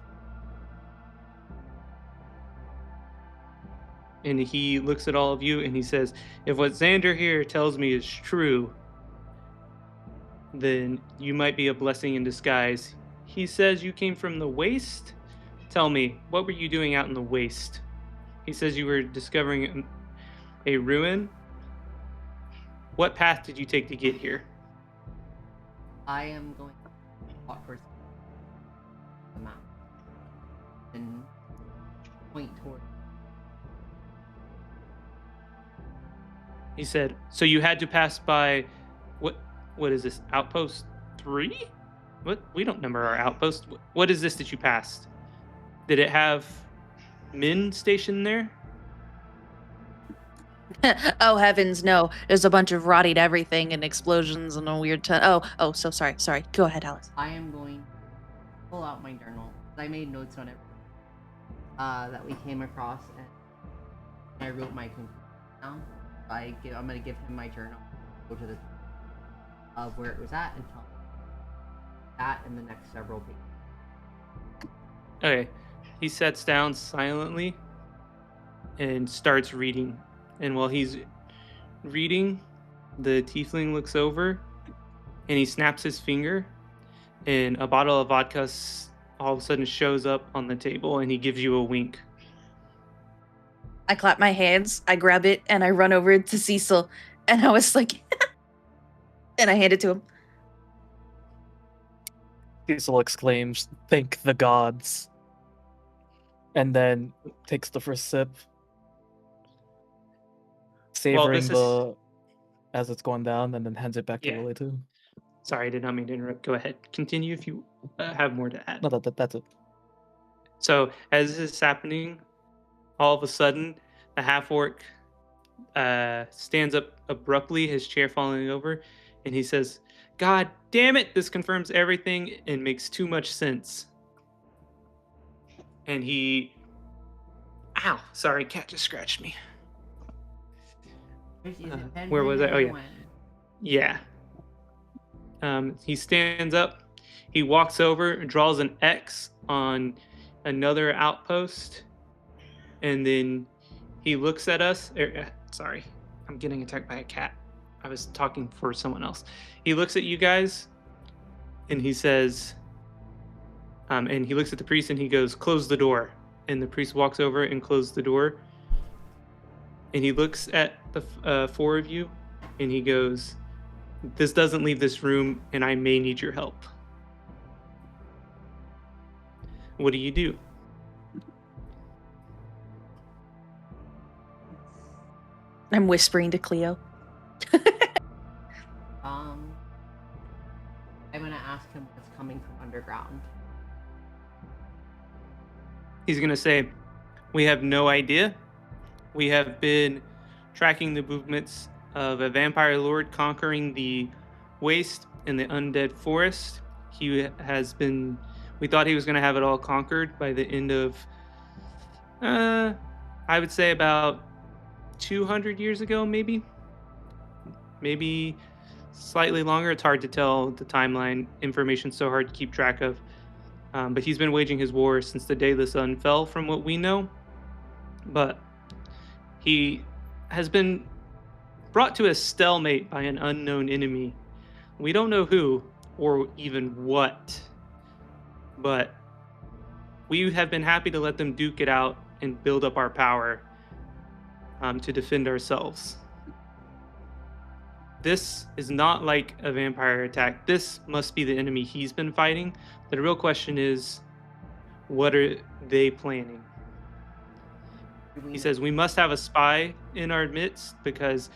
And he looks at all of you and he says, "If what Xander here tells me is true, then you might be a blessing in disguise. He says you came from the waste? Tell me, what were you doing out in the waste?" He says you were discovering a ruin. What path did you take to get here? I am going to walk towards the map and point toward. He said, "So you had to pass by what is this? Outpost 3? What? We don't number our outpost. What is this that you passed? Did it have men stationed there?" Oh, heavens, no. There's a bunch of rotted everything and explosions and a weird oh, so sorry. Go ahead, Alice. I am going to pull out my journal. I made notes on it that we came across, and I wrote my conclusion down. I'm going to give him my journal. Go to the of where it was at and tell him that in the next several pages. Okay. He sits down silently and starts reading. And while he's reading, the tiefling looks over and he snaps his finger and a bottle of vodka all of a sudden shows up on the table and he gives you a wink. I clap my hands, I grab it, and I run over to Cecil. And I was like, and I hand it to him. Cecil exclaims, "Thank the gods." And then takes the first sip. Savoring this is- as it's going down, and then hands it back to Yeah. Lily too. Sorry, I did not mean to interrupt. Go ahead. Continue if you have more to add. No, that's it. So as this is happening, all of a sudden, the half-orc stands up abruptly, his chair falling over, and he says, "God damn it, this confirms everything and makes too much sense." And he... Ow, sorry, cat just scratched me. Where was I? Oh, yeah. Yeah. He stands up, he walks over and draws an X on another outpost, and then he looks at us. Sorry, I'm getting attacked by a cat. I was talking for someone else. He looks at you guys, and he says, and he looks at the priest and he goes, "Close the door." And the priest walks over and closes the door. And he looks at the four of you, and he goes, "This doesn't leave this room, and I may need your help." What do you do? I'm whispering to Cleo. I'm gonna ask him what's coming from underground. He's gonna say, "We have no idea. We have been tracking the movements of a vampire lord conquering the waste and the undead forest. We thought he was gonna have it all conquered by the end of, I would say about 200 years ago, maybe slightly longer. It's hard to tell the timeline. Information's so hard to keep track of. But he's been waging his war since the day the sun fell, from what we know. But he has been brought to a stalemate by an unknown enemy. We don't know who or even what. But we have been happy to let them duke it out and build up our power to defend ourselves. This is not like a vampire attack. This must be the enemy he's been fighting. The real question is, what are they planning?" He says, "We must have a spy in our midst because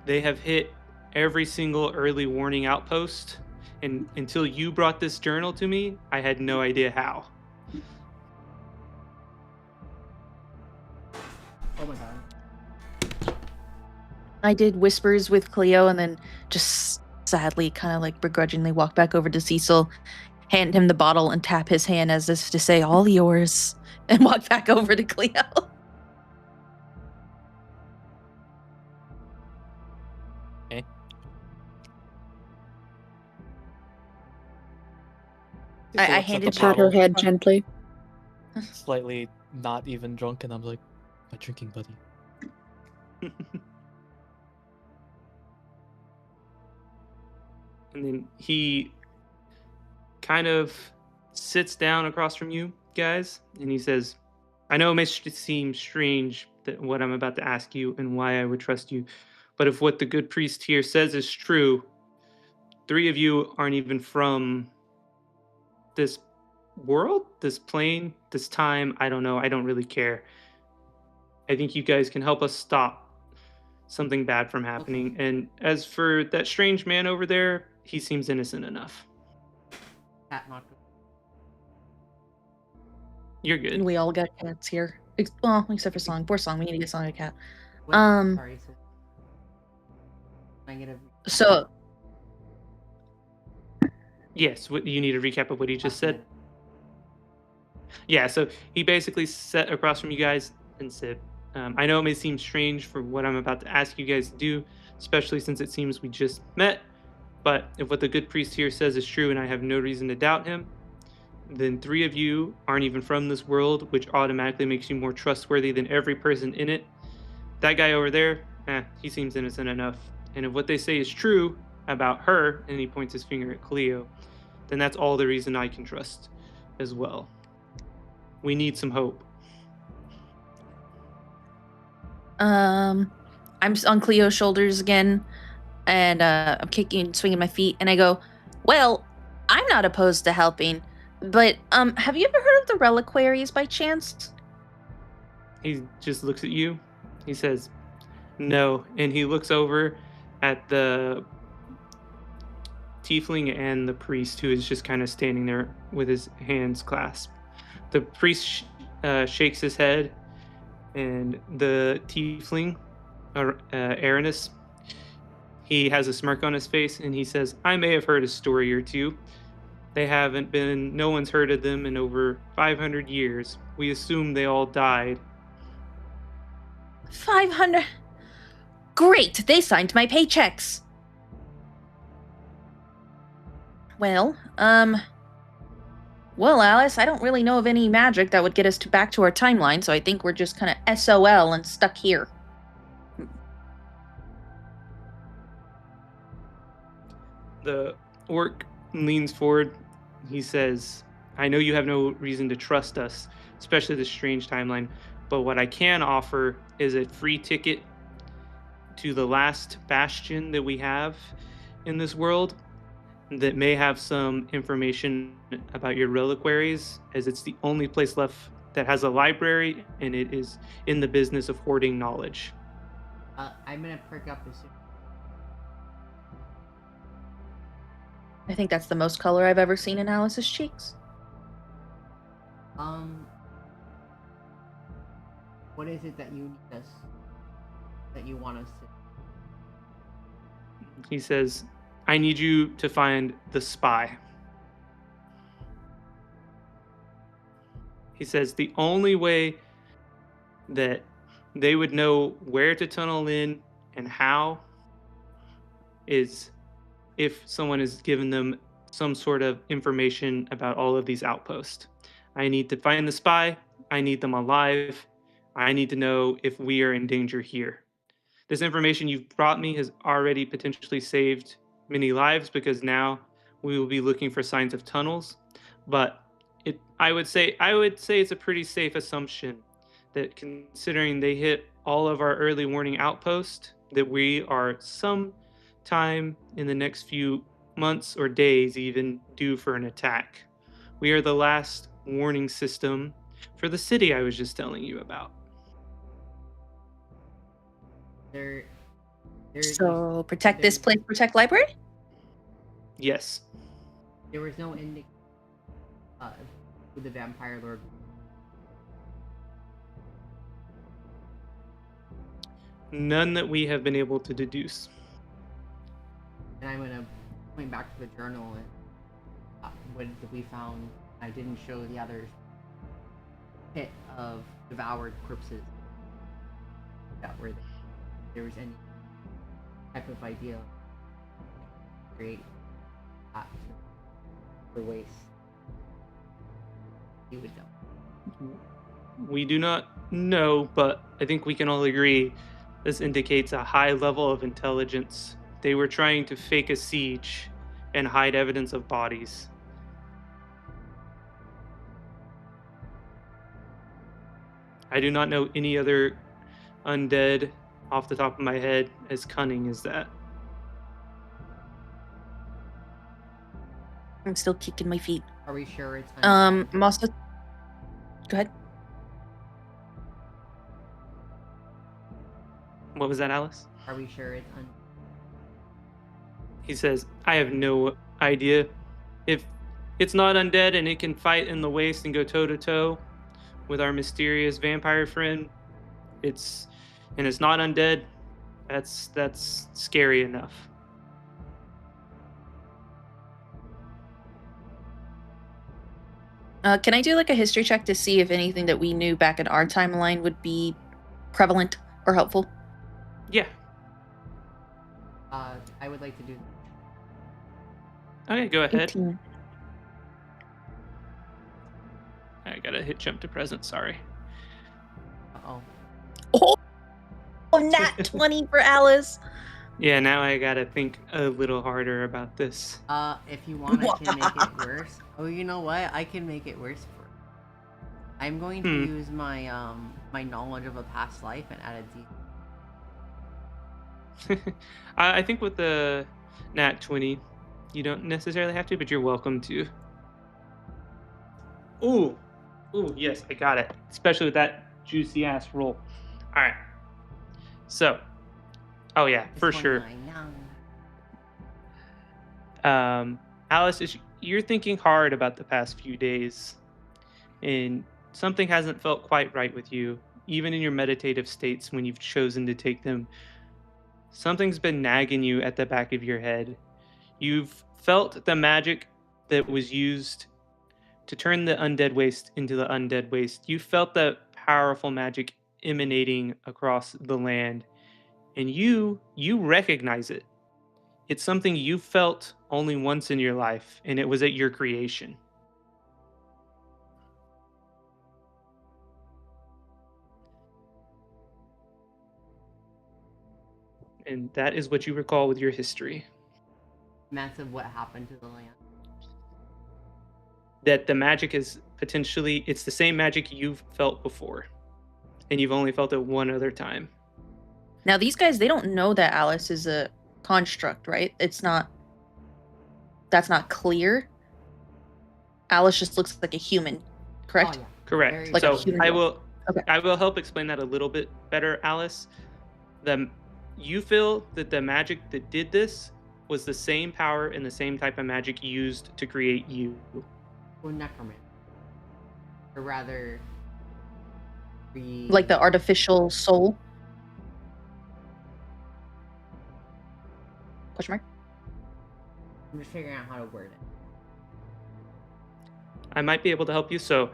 they have hit every single early warning outpost. And until you brought this journal to me, I had no idea how." Oh my god. I did whispers with Cleo and then just sadly kind of like begrudgingly walk back over to Cecil, hand him the bottle and tap his hand as if to say, "All yours," and walk back over to Cleo. Okay. I handed Pat her head gently. Slightly not even drunk, and I'm like, "My drinking buddy." And then he kind of sits down across from you guys, and he says, "I know it may seem strange that what I'm about to ask you and why I would trust you, but if what the good priest here says is true, 3 of you aren't even from this world, this plane, this time. I don't know. I don't really care. I think you guys can help us stop something bad from happening. And as for that strange man over there, he seems innocent enough." Cat not. You're good. We all got cats here. Well, except for Song. Poor Song. We need to get Song a cat. Wait, sorry. So I get a. So Yes, you need a recap of what he just said. Yeah, so he basically sat across from you guys and said, "I know it may seem strange for what I'm about to ask you guys to do, especially since it seems we just met, but if what the good priest here says is true and I have no reason to doubt him, then 3 of you aren't even from this world, which automatically makes you more trustworthy than every person in it. That guy over there, he seems innocent enough. And if what they say is true about her," and he points his finger at Cleo, "then that's all the reason I can trust as well. We need some hope." I'm on Cleo's shoulders again, and I'm kicking, swinging my feet, and I go, "Well, I'm not opposed to helping, but have you ever heard of the reliquaries by chance?" He just looks at you. He says, "No," and he looks over at the tiefling and the priest, who is just kind of standing there with his hands clasped. The priest shakes his head, and the tiefling, Aranis, he has a smirk on his face, and he says, "I may have heard a story or two. No one's heard of them in over 500 years. We assume they all died." 500. Great, they signed my paychecks. Well, Alice, I don't really know of any magic that would get us back to our timeline, so I think we're just kind of SOL and stuck here. The orc leans forward. He says, "I know you have no reason to trust us, especially this strange timeline, but what I can offer is a free ticket to the last bastion that we have in this world that may have some information about your reliquaries, as it's the only place left that has a library, and it is in the business of hoarding knowledge." I'm gonna perk up as soon. I think that's the most color I've ever seen in Alice's cheeks. What is it that you need us, that you want us to? He says, "I need you to find the spy." He says the only way that they would know where to tunnel in and how is if someone has given them some sort of information about all of these outposts. I need to find the spy. I need them alive. I need to know if we are in danger here. This information you've brought me has already potentially saved many lives, because now we will be looking for signs of tunnels. But I would say it's a pretty safe assumption that, considering they hit all of our early warning outposts, that we are sometime in the next few months or days even due for an attack. We are the last warning system for the city I was just telling you about. So protect this place, protect library? Yes. There was no indication who the vampire lord. None that we have been able to deduce. And I'm gonna point back to the journal and what we found. I didn't show the others pit of devoured corpses that were there. If there was any type of idea create the waste, you would know. We do not know, but I think we can all agree this indicates a high level of intelligence. They were trying to fake a siege and hide evidence of bodies. I do not know any other undead off the top of my head as cunning as that. I'm still kicking my feet. Are we sure it's I'm also... Go ahead. What was that, Alice? Are we sure it's He says, "I have no idea. If it's not undead and it can fight in the waste and go toe-to-toe with our mysterious vampire friend, it's not undead, that's scary enough." Can I do like a history check to see if anything that we knew back in our timeline would be prevalent or helpful? Yeah. I would like to do. Okay, go ahead. 18. I gotta hit jump to present, sorry. Oh, nat 20 for Alice. Yeah, now I gotta think a little harder about this. If you want, I can make it worse. Oh, you know what? I can make it worse for you. I'm going to use my my knowledge of a past life and add a D. I think with the nat 20, you don't necessarily have to, but you're welcome to. Ooh, yes, I got it. Especially with that juicy ass roll. All right. So, oh yeah, for sure. Alice, you're thinking hard about the past few days, and something hasn't felt quite right with you, even in your meditative states when you've chosen to take them. Something's been nagging you at the back of your head. You've felt the magic that was used to turn the undead waste into the undead waste. You felt that powerful magic emanating across the land, and you recognize it. It's something you felt only once in your life, and it was at your creation. And that is what you recall with your history. Massive, what happened to the land? That the magic is potentially, it's the same magic you've felt before, and you've only felt it one other time. Now, these guys, they don't know that Alice is a construct, right? That's not clear. Alice just looks like a human, correct? Oh, yeah. Correct. Like so a human. I will help explain that a little bit better, Alice. You feel that the magic that did this was the same power and the same type of magic used to create you. Or necromancer. Or rather... Like the artificial soul? Question mark? I'm just figuring out how to word it. I might be able to help you. So,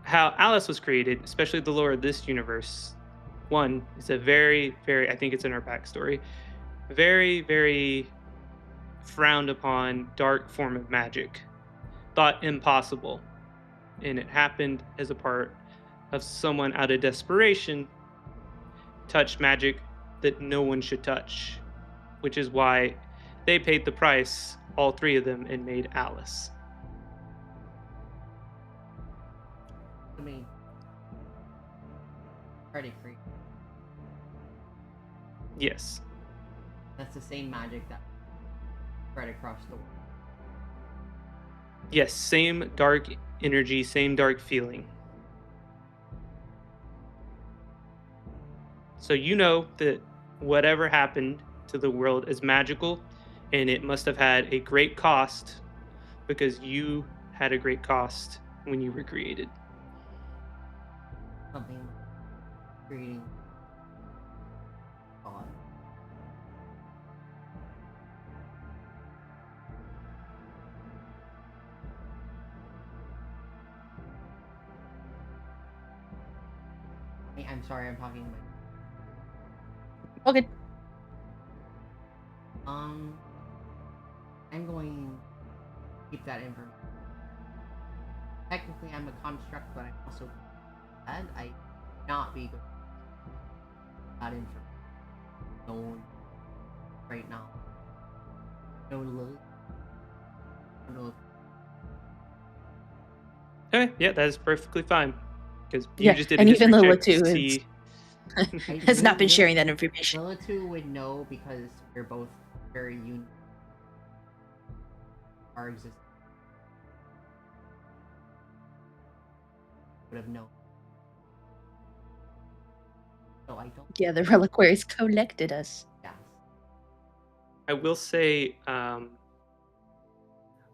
how Alice was created, especially the lore of this universe, one, it's a very, very, I think it's in our backstory, very, very frowned upon dark form of magic, thought impossible, and it happened as a part of someone out of desperation touched magic that no one should touch, which is why they paid the price, all three of them, and made Alice. I mean, Freddy Creek. Yes. That's the same magic that spread across the world. Yes, same dark energy, same dark feeling. So you know that whatever happened to the world is magical, and it must have had a great cost because you had a great cost when you were created. Something creating God. I'm sorry, I'm talking about. Okay. I'm going to keep that information. Technically, I'm a construct, but I'm also bad. I not be good. That information. No, right now. No, Lily. No. Okay, yeah, that is perfectly fine. Because you just did a and even history Lila check to too see. has not been sharing that information. Lilitu would know because we're both very unique. Our existence would have known. So I don't. Yeah, the reliquaries collected us. Yes. I will say, are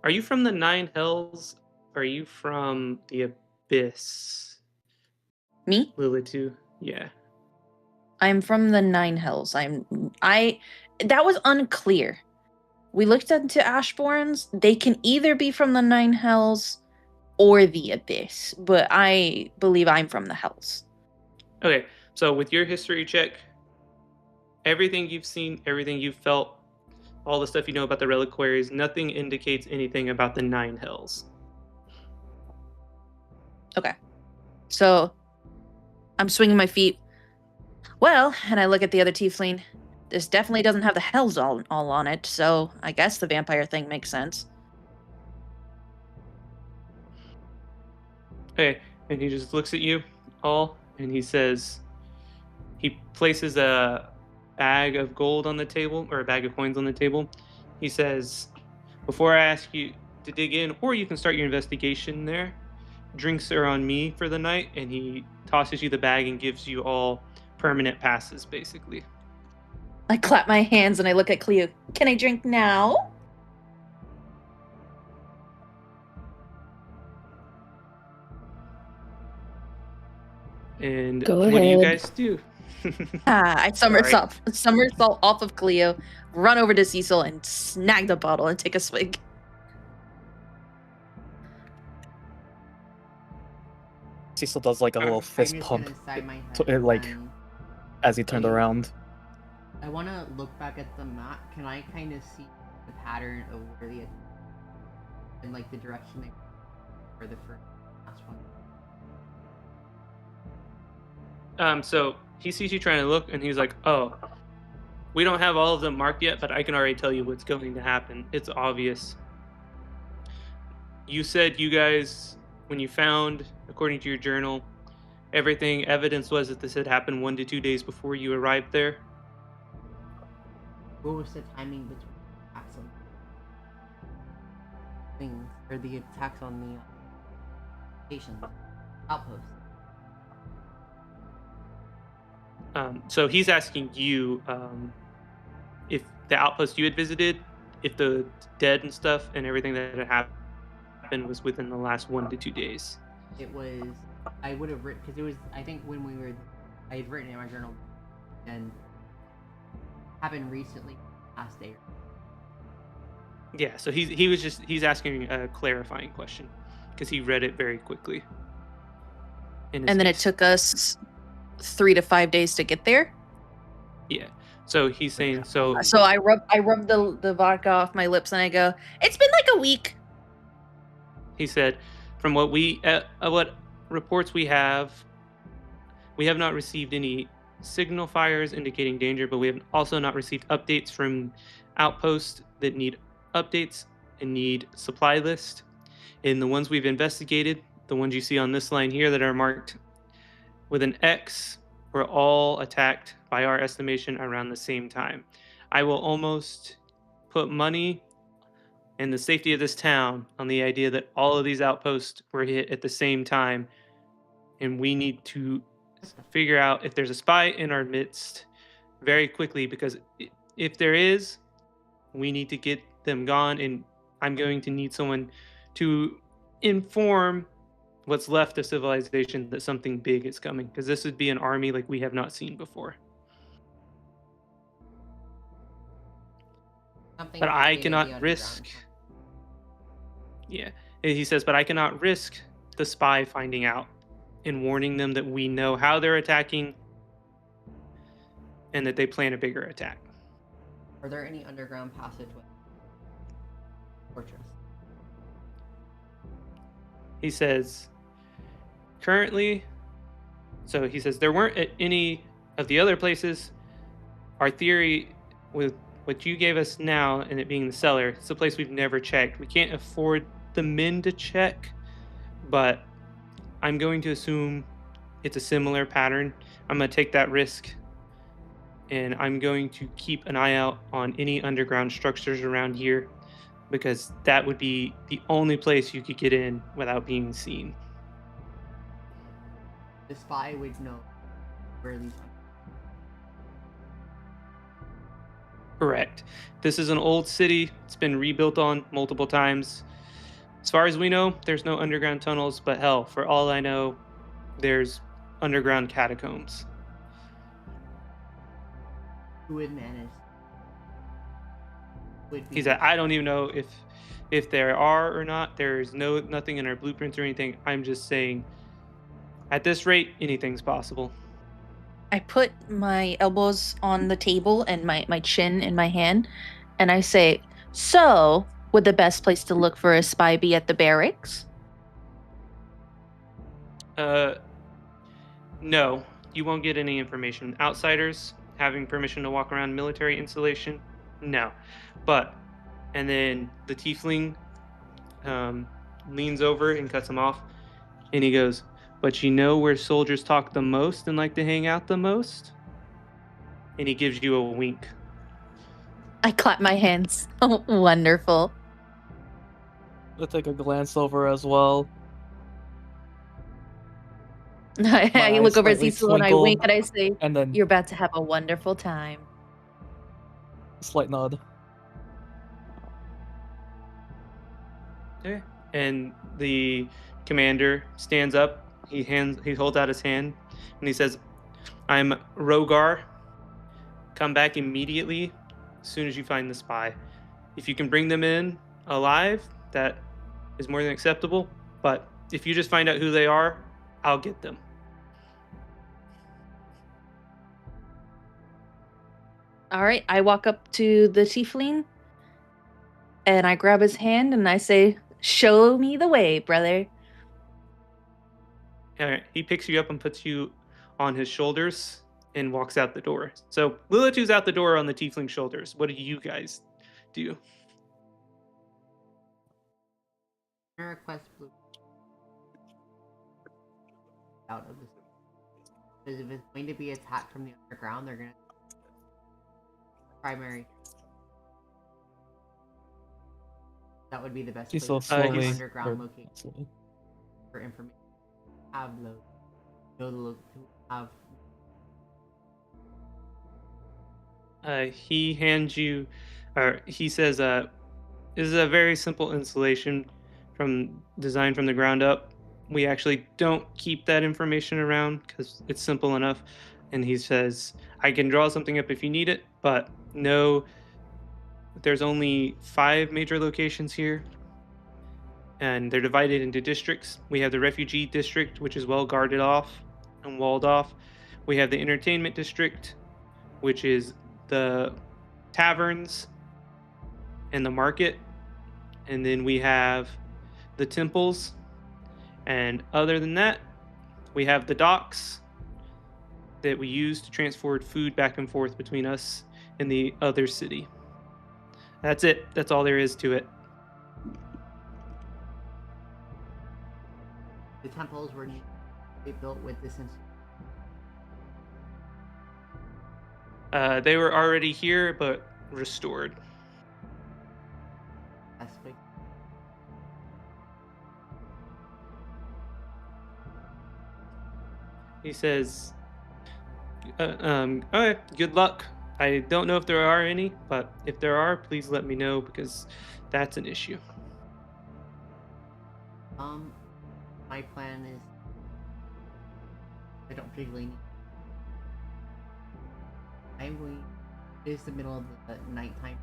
you from the Nine Hells? Or are you from the Abyss? Me? Lilitu? Yeah. I'm from the Nine Hells. That was unclear. We looked into Ashbournes. They can either be from the Nine Hells or the Abyss, but I believe I'm from the Hells. Okay, so with your history check, everything you've seen, everything you've felt, all the stuff you know about the reliquaries, nothing indicates anything about the Nine Hells. Okay. So, I'm swinging my feet. Well, and I look at the other tiefling. This definitely doesn't have the hells all on it, so I guess the vampire thing makes sense. Okay, and he just looks at you all, and he says, he places a bag of gold on the table, or a bag of coins on the table. He says, before I ask you to dig in, or you can start your investigation there, drinks are on me for the night, and he tosses you the bag and gives you all permanent passes, basically. I clap my hands and I look at Cleo. Can I drink now? And Go what do you ahead. guys do? I somersault off of Cleo, run over to Cecil, and snag the bottle and take a swig. Cecil does like a little fist I'm just pump gonna side my head to it, like and as he turned around. I want to look back at the map. Can I kind of see the pattern of where the and like the direction they for the first last one? So he sees you trying to look, and he's like, "Oh, we don't have all of them marked yet, but I can already tell you what's going to happen. It's obvious. You said you guys, when you found, according to your journal, everything evidence was that this had happened 1 to 2 days before you arrived there. What was the timing between the attacks on things or the attacks on the stations, outposts? So he's asking you if the outpost you had visited, if the dead and stuff and everything that had happened was within the last 1 to 2 days. It was. I would have written because it was. I think when we were, I had written in my journal, and happened recently, last day. Yeah. So he's asking a clarifying question because he read it very quickly. And then it took us 3 to 5 days to get there. Yeah. So he's saying so. So I rub the vodka off my lips and I go, "It's been like a week." He said, from what what reports we have not received any signal fires indicating danger, but we have also not received updates from outposts that need updates and need supply list. In the ones we've investigated, the ones you see on this line here that are marked with an X, were all attacked by our estimation around the same time. I will almost put money and the safety of this town on the idea that all of these outposts were hit at the same time, and we need to figure out if there's a spy in our midst very quickly, because if there is, we need to get them gone, and I'm going to need someone to inform what's left of civilization that something big is coming, because this would be an army like we have not seen before. But I cannot risk. Yeah, and he says, but I cannot risk the spy finding out and warning them that we know how they're attacking and that they plan a bigger attack. Are there any underground passageways? Fortress. He says, currently, so he says there weren't at any of the other places. Our theory with what you gave us now and it being the cellar, it's a place we've never checked. We can't afford the men to check, but I'm going to assume it's a similar pattern. I'm going to take that risk, and I'm going to keep an eye out on any underground structures around here, because that would be the only place you could get in without being seen. The spy would know where these are. Correct. This is an old city. It's been rebuilt on multiple times. As far as we know, there's no underground tunnels, but hell, for all I know, there's underground catacombs. Who would manage? He said, I don't even know if there are or not. There's nothing in our blueprints or anything. I'm just saying, at this rate, anything's possible. I put my elbows on the table and my chin in my hand, and I say, so, would the best place to look for a spy be at the barracks? No, you won't get any information. Outsiders having permission to walk around military installation? No. But, and then the tiefling leans over and cuts him off, and he goes, but you know where soldiers talk the most and like to hang out the most? And he gives you a wink. I clap my hands. Oh, wonderful. I'll take a glance over as well. I look over at slightly Cecil and I twinkle, wink and I say, and then you're about to have a wonderful time. Slight nod. Okay. And the commander stands up. He holds out his hand, and he says, "I'm Rogar. Come back immediately as soon as you find the spy. If you can bring them in alive, that is more than acceptable. But if you just find out who they are, I'll get them." All right, I walk up to the tiefling and I grab his hand and I say, "Show me the way, brother." All right. He picks you up and puts you on his shoulders and walks out the door. So Lilitu's out the door on the tiefling's shoulders. What do you guys do? Request blue out of this because if it's going to be attacked from the underground, they're gonna primary. That would be the best place So to slowly, underground location for information. Have load. Go to look to have. He hands you, or he says, "This is a very simple installation designed from the ground up. We actually don't keep that information around because it's simple enough." And he says, "I can draw something up if you need it, but no, there's only 5 major locations here, and they're divided into districts. We have the refugee district, which is well guarded off and walled off. We have the entertainment district, which is the taverns and the market. And then we have the temples. And other than that, we have the docks that we use to transport food back and forth between us and the other city. That's it. That's all there is to it." The temples were built with this. They were already here, but restored. Aspect. He says, "Okay, good luck. I don't know if there are any, but if there are, please let me know because that's an issue." My plan is I don't particularly need. It's the middle of the nighttime.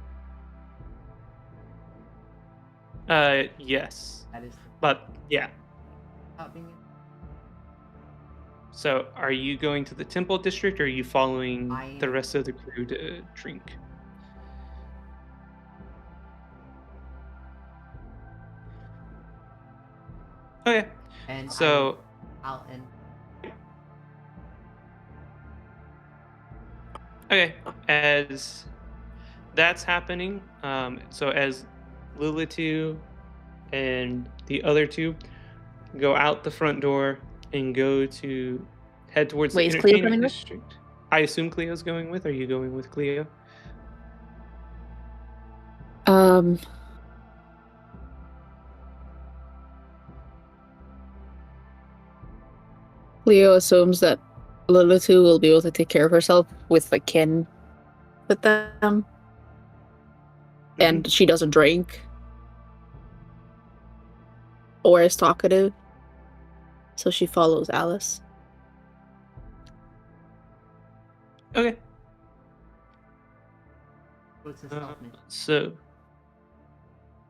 Yes. That is. But yeah. Being So, are you going to the temple district, or are you following the rest of the crew to drink? Okay. And so, okay, as that's happening, so as Lilitu and the other two go out the front door and head towards the entertainment district. I assume Cleo's going with. Are you going with Cleo? Cleo assumes that Lilitu will be able to take care of herself with the kin with them. And she doesn't drink or is talkative, so she follows Alice. Okay. What's the stealth mission? So,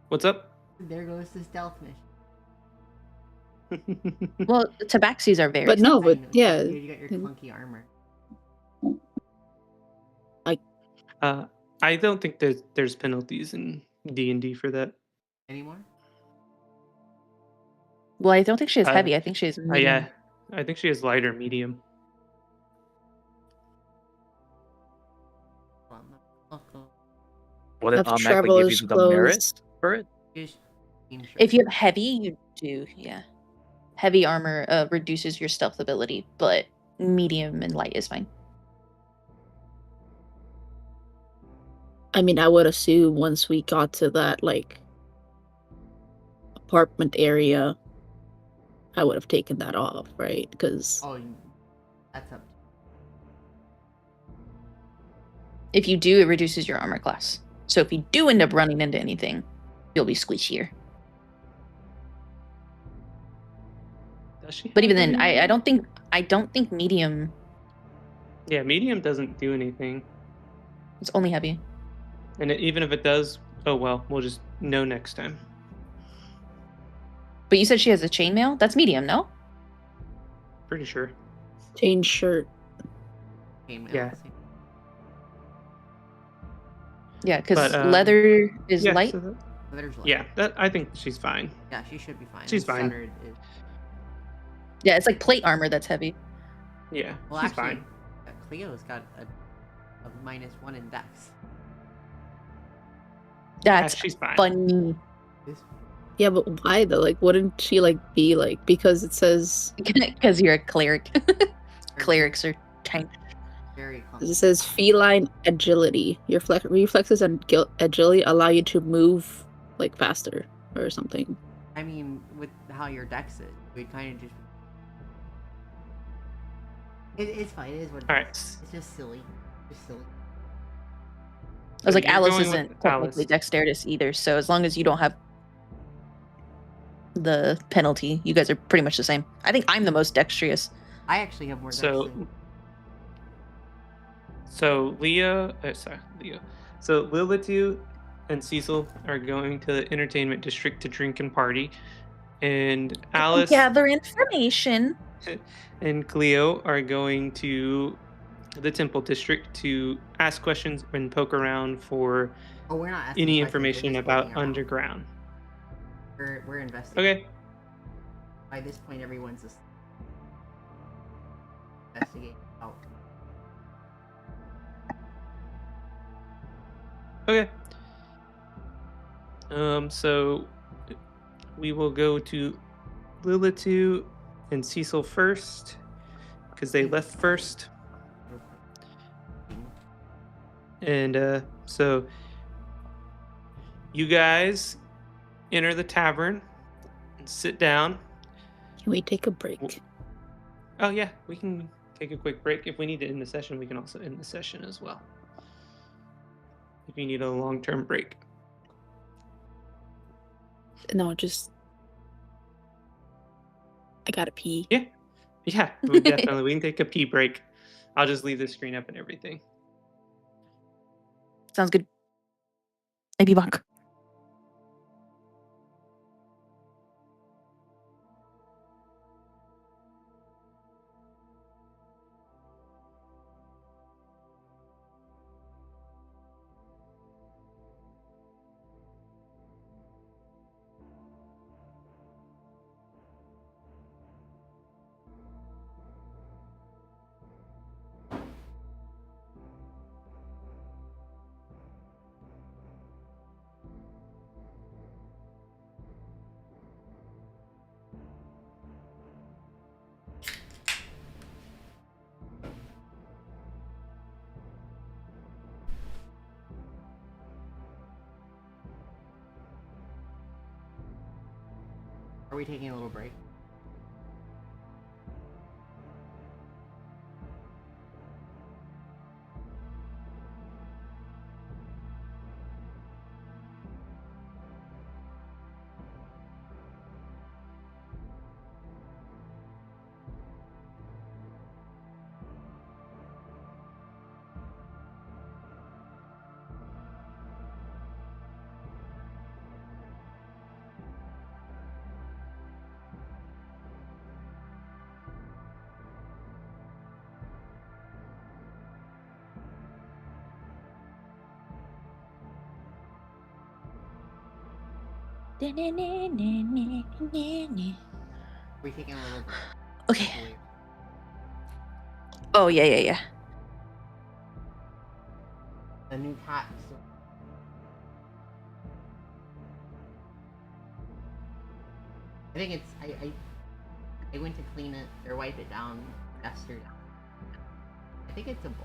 what's up? There goes the stealth mission. Well, tabaxis are very. But no, but yeah, you got your clunky armor. I don't think there's penalties in D&D for that anymore. Well, I don't think she has heavy. I think she has medium. Yeah, I think she has light or medium. Would it automatically give you the merit for it? If you have heavy, you do, yeah. Heavy armor reduces your stealth ability, but medium and light is fine. I mean, I would assume once we got to that, like, apartment area, I would have taken that off, right? Because... Oh, that's up. If you do, it reduces your armor class. So if you do end up running into anything, you'll be squishier. Does she? But even have then, any- I don't think medium Yeah, medium doesn't do anything, is only heavy. and even if it does, oh well, we'll just know next time. But you said she has a chainmail? That's medium, no? Pretty sure. Chain shirt. Chainmail, Yeah. same. Yeah, because But, leather is Yeah, light. so that- Leather's light. yeah, that I think she's fine. Yeah, she should be fine. She's And fine. Studdard is, Yeah, it's like plate armor that's heavy. Yeah, well, she's actually, fine. Cleo's got a -1 in dex. That's She's fine. funny. This Yeah, but why though? Like, wouldn't she like be like because it says Because you're a cleric. Clerics are tiny. very it clumsy. says feline agility. Your reflexes and agility allow you to move like faster or something. I mean, with how your dex is, we kind of just. It's fine. It is what it All is. right. It's just silly. Just silly. I was like, you're Alice going with isn't technically Alice. dexterous either, so as long as you don't have the penalty, you guys are pretty much the same. I think I'm the most dexterous. I actually have more dex So, than. so Leo. So Lilitu and Cecil are going to the entertainment district to drink and party, and Alice Gather information. and Cleo are going to the temple district to ask questions and poke around for Oh, we're not asking any questions, we're information just about poking around. underground. We're investigating. Okay. By this point, everyone's just investigating. Oh, Okay. So we will go to Lilitu and Cecil first because they left first. And so you guys enter the tavern and sit down. Can we take a break? Oh yeah, we can take a quick break. If we need to end the session, we can also end the session as well. If you need a long-term break. No, just I gotta pee. Yeah. Yeah, we definitely. We can take a pee break. I'll just leave the screen up and everything. Sounds good. Maybe back. are we taking a little break? Are we taking a little break? Okay. Oh, yeah. The new tax. I think it's I went to clean it or wipe it down yesterday. I think it's a boy.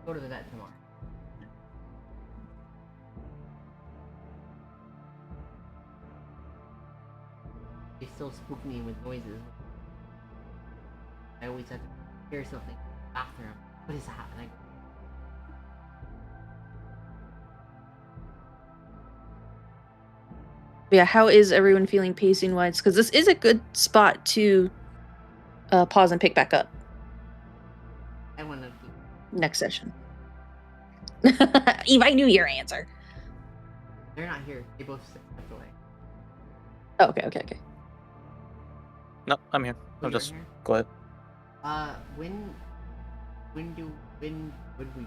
Go to the vet tomorrow. They still spook me with noises. I always have to hear something in the bathroom. What is that? And I go, Yeah, how is everyone feeling pacing wise? Because this is a good spot to pause and pick back up. I want to. Next session. Eve, I knew your answer. They're not here. They both stepped away. Oh, okay. No, I'm here. Oh, I'm you're just here? go ahead. When would we?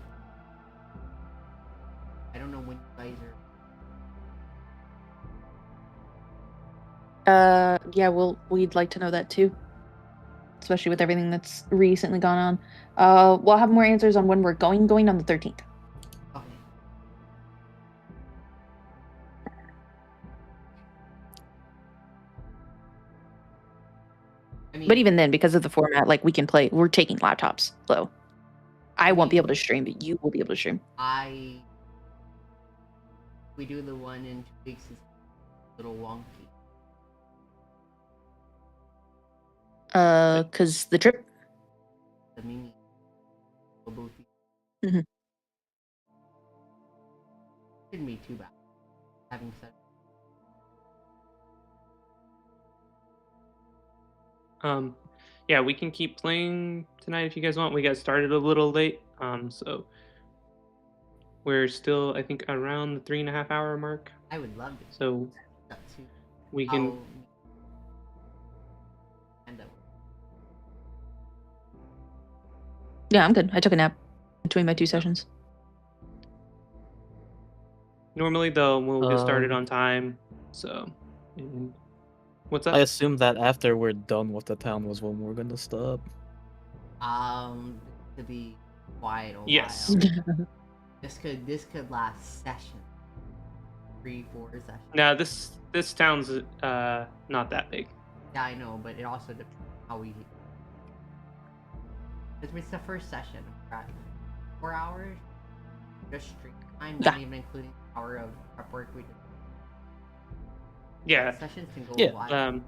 I don't know when you guys are. Yeah, we'd like to know that too. Especially with everything that's recently gone on. We'll have more answers on when we're going on the 13th. Okay. I mean, But even then, because of the format, like we can play. We're taking laptops, so I won't be able to stream, but you will be able to stream. we do the one in 2 weeks is a little wonky. Cause the trip. The mini. Both. Mm-hmm. Shouldn't be too bad. Having said. Yeah, we can keep playing tonight if you guys want. We got started a little late, so we're still, I think, around the 3.5 hour mark. I would love to. So we can. Yeah, I'm good. I took a nap between my 2 sessions. Normally, though, we'll get started on time. So, what's up? I assume that after we're done with the town was when we're gonna stop. To be quiet a yes. while. This could last session. 3-4 sessions. Now this town's not that big. Yeah, I know, but it also depends how we. It's the first session. Right? 4 hours, just stream time, not even including the hour of prep work we did. Yeah. Sessions can go a while.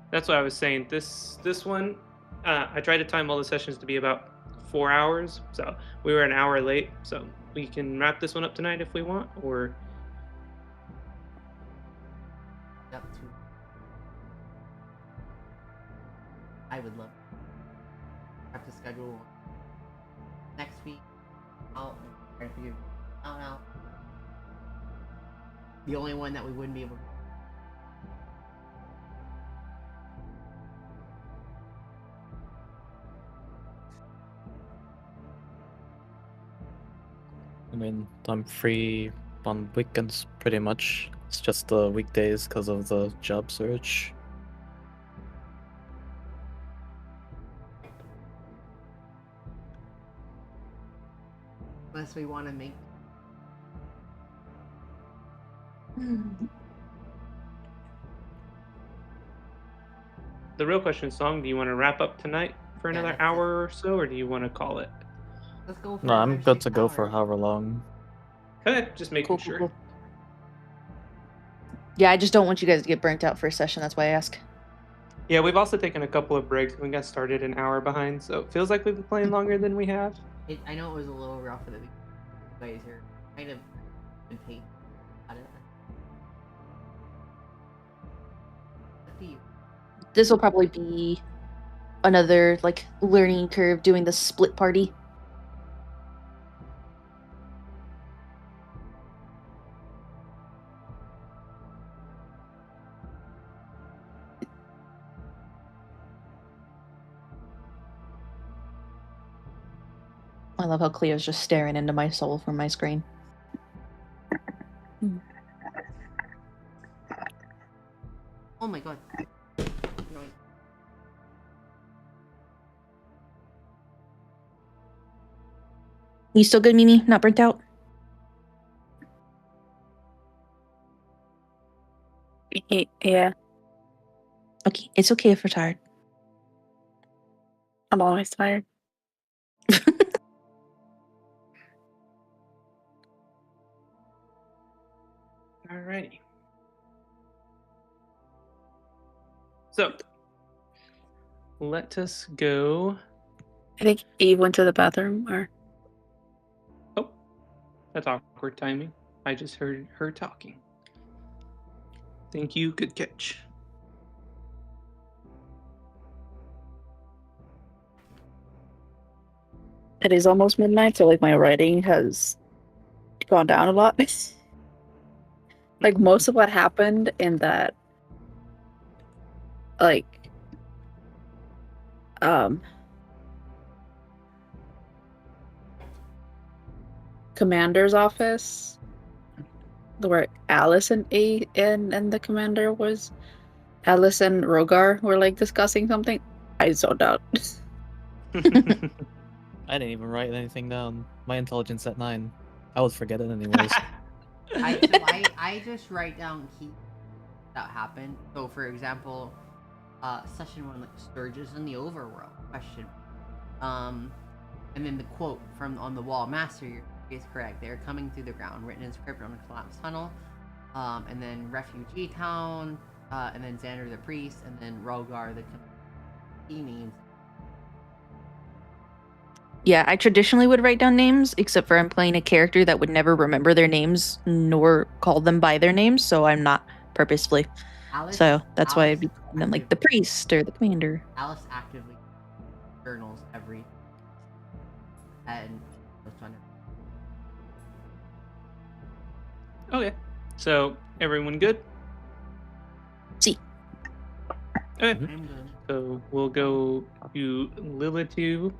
That's what I was saying. This one, I tried to time all the sessions to be about 4 hours, so we were an hour late. So we can wrap this one up tonight if we want, or. Up to. I would love. Have to schedule next week. I'll try to figure out. The only one that we wouldn't be able to. I mean, I'm free on weekends pretty much. It's just the weekdays because of the job search. Unless we want to make. The real question is, Song, do you want to wrap up tonight for another hour or so, or do you want to call it? Let's go for No, I'm good to go for however long. Okay, just making sure. Cool. Yeah, I just don't want you guys to get burnt out for a session. That's why I ask. Yeah, we've also taken a couple of breaks. We got started an hour behind, so it feels like we've been playing longer than we have. I know it was a little rough for the week. You guys are kind of impatient. I don't know. This will probably be another like learning curve doing the split party. I love how Cleo's just staring into my soul from my screen. Oh my god. No. You still good, Mimi? Not burnt out? Yeah. Okay, it's okay if we're tired. I'm always tired. Alrighty. So, let us go. I think Eve went to the bathroom, or. Oh, that's awkward timing. I just heard her talking. Thank you. Good catch. It is almost midnight, so like my writing has gone down a lot. Like most of what happened in that, like, commander's office, where Alice and the commander was, Alice and Rogar were like discussing something. I zoned out. I didn't even write anything down. My intelligence at 9. I would forget it anyways. I just write down key that happened. So for example, session 1, like Sturges in the overworld question. And then the quote from on the wall, Master is correct. They are coming through the ground, written in script on a collapsed tunnel. And then refugee town, and then Xander the priest, and then Rogar the key names. Yeah, I traditionally would write down names, except for I'm playing a character that would never remember their names nor call them by their names, so I'm not purposefully. So that's why I'd be calling them like the priest or the commander. Alice actively journals every and Okay. So everyone good? See. Okay. I'm good. So we'll go to Lilitu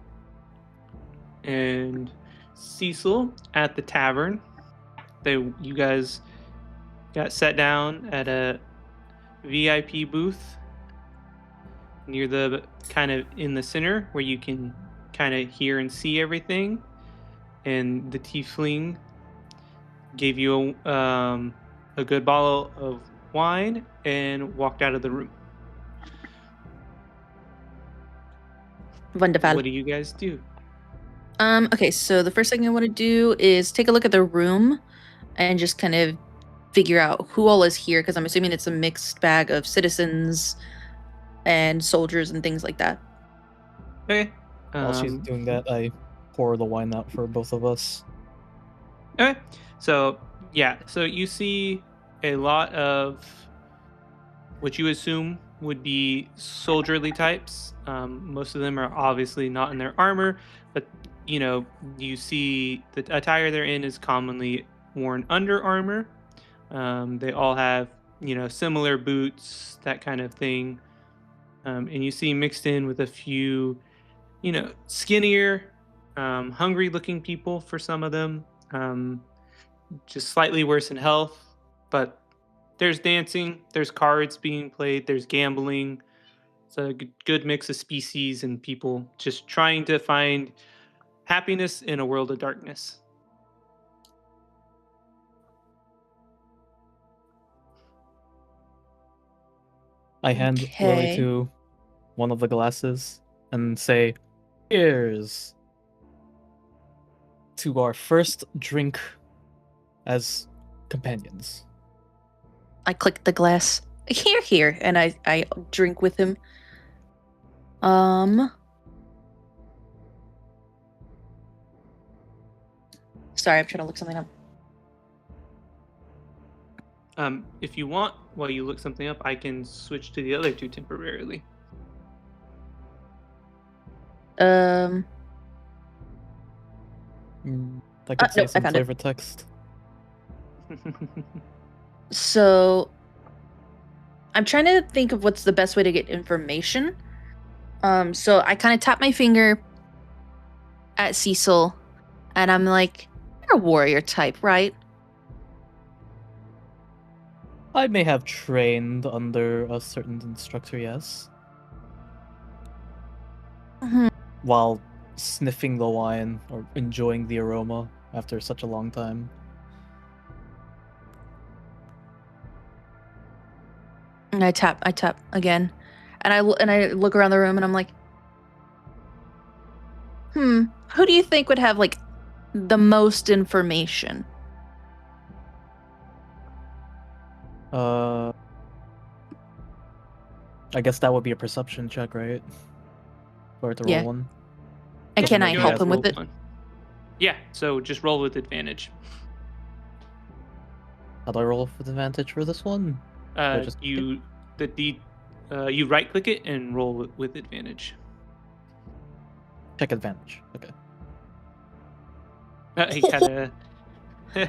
and Cecil at the tavern. You guys got set down at a VIP booth near the kind of in the center where you can kind of hear and see everything. And the tiefling gave you a good bottle of wine and walked out of the room. Wonderful. What do you guys do? Okay, so the first thing I want to do is take a look at the room and just kind of figure out who all is here, because I'm assuming it's a mixed bag of citizens and soldiers and things like that. Okay. While she's doing that, I pour the wine out for both of us. Okay. So, yeah. So you see a lot of what you assume would be soldierly types. Most of them are obviously not in their armor, but you see the attire they're in is commonly worn under armor. They all have, similar boots, that kind of thing. And you see mixed in with a few, skinnier, hungry looking people for some of them. Just slightly worse in health, but there's dancing, there's cards being played, there's gambling. It's a good mix of species and people just trying to find happiness in a world of darkness. I hand Lily to one of the glasses and say, "Here's to our first drink as companions." I click the glass. Here, and I drink with him. Sorry, I'm trying to look something up. If you want, while you look something up, I can switch to the other two temporarily. I could say no, some flavor text. So, I'm trying to think of what's the best way to get information. So I kind of tap my finger at Cecil, and I'm like, "You're a warrior type, right?" I may have trained under a certain instructor, yes. Mm-hmm. While sniffing the wine or enjoying the aroma after such a long time. And I tap again, and I look around the room, and I'm like, who do you think would have like the most information? I guess that would be a perception check, right? Or to roll one. And can I help him with it? Yeah, so just roll with advantage. How do I roll with advantage for this one? You right click it and roll with advantage. Check advantage. Okay. He kinda. All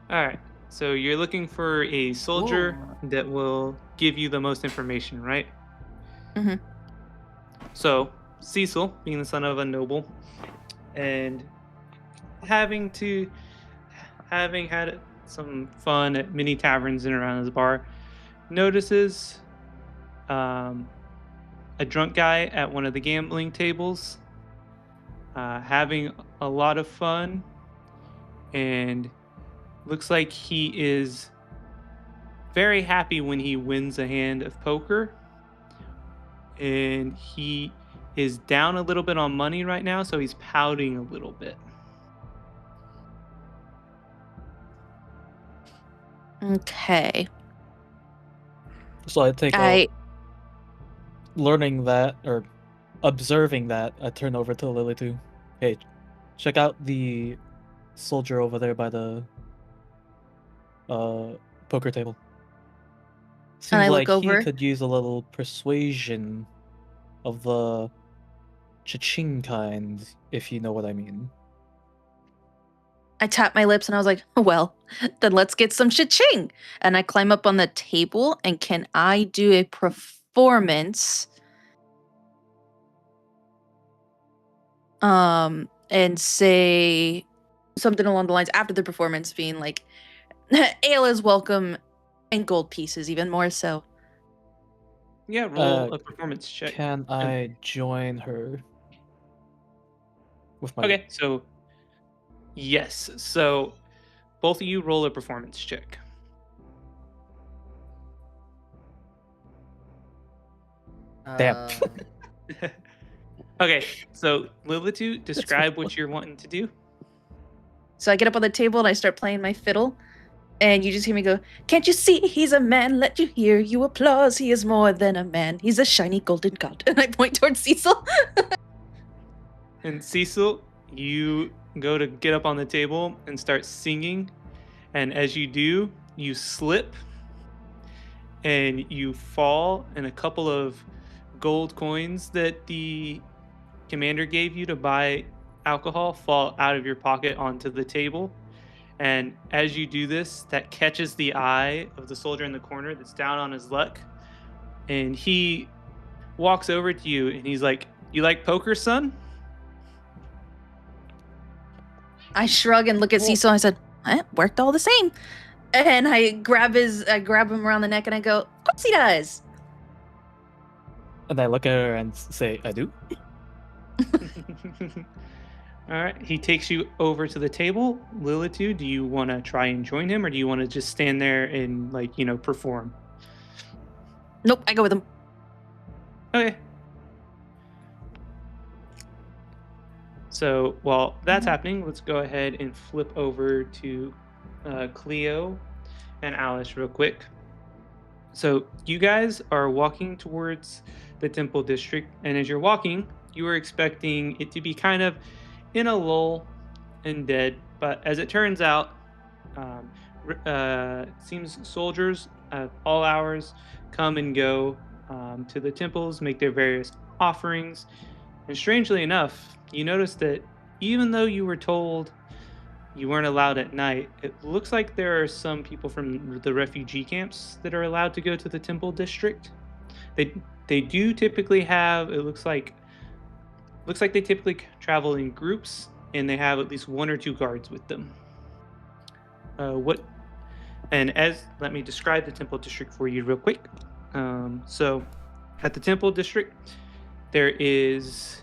right. So you're looking for a soldier that will give you the most information, right? Mm-hmm. So Cecil, being the son of a noble, and having had some fun at many taverns and around his bar, notices a drunk guy at one of the gambling tables, having a lot of fun, and looks like he is very happy when he wins a hand of poker. And he is down a little bit on money right now, so he's pouting a little bit. Okay. So I take learning that or observing that, I turn over to Lily too. Hey, check out the soldier over there by the poker table. Seems I look like he over. could use a little persuasion of the cha-ching kind, if you know what I mean. I tap my lips and I was like, well, then let's get some cha-ching. And I climb up on the table, and can I do a performance and say something along the lines after the performance being like, ale is welcome and gold pieces even more so. Yeah, roll a performance check. Can I join her with my... Okay, so yes. So both of you roll a performance check. Damn. Okay, so Lilitu, describe what you're wanting to do. So I get up on the table and I start playing my fiddle, and you just hear me go, can't you see he's a man? Let you hear you applause. He is more than a man. He's a shiny golden god. And I point towards Cecil. And Cecil, you go to get up on the table and start singing. And as you do, you slip and you fall, and a couple of gold coins that the commander gave you to buy alcohol fall out of your pocket onto the table. And as you do this, that catches the eye of the soldier in the corner that's down on his luck. And he walks over to you and he's like, you like poker, son? I shrug and look at Cecil and I said, it worked all the same. And I grab him around the neck and I go, of course he does. And I look at her and say, I do? All right. He takes you over to the table. Lilitu, do you want to try and join him, or do you want to just stand there and, perform? Nope, I go with him. Okay. So while that's happening, let's go ahead and flip over to Cleo and Alice real quick. So you guys are walking towards the Temple District, and as you're walking, you were expecting it to be kind of in a lull and dead, but as it turns out, it seems soldiers at all hours come and go to the temples, make their various offerings, and strangely enough, you notice that even though you were told you weren't allowed at night, it looks like there are some people from the refugee camps that are allowed to go to the Temple District. They do typically have, it looks like they typically travel in groups, and they have at least one or two guards with them. Let me describe the Temple District for you real quick. So at the Temple District, there is,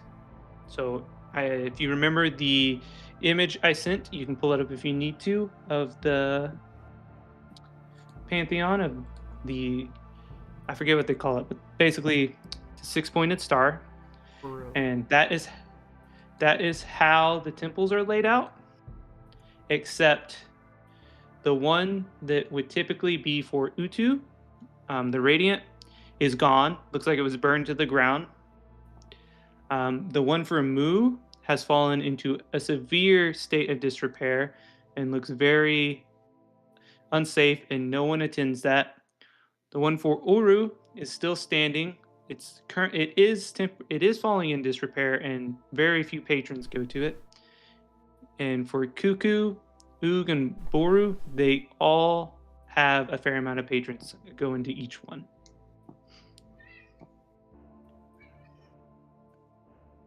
if you remember the image I sent, you can pull it up if you need to, of the pantheon of I forget what they call it, but basically the 6-pointed star. And that is how the temples are laid out, except the one that would typically be for Utu, the Radiant, is gone. Looks like it was burned to the ground. The one for Mu has fallen into a severe state of disrepair and looks very unsafe, and no one attends that. The one for Uru is still standing. It is falling in disrepair, and very few patrons go to it. And for Cuckoo, Oog, and Boru, they all have a fair amount of patrons go into each one.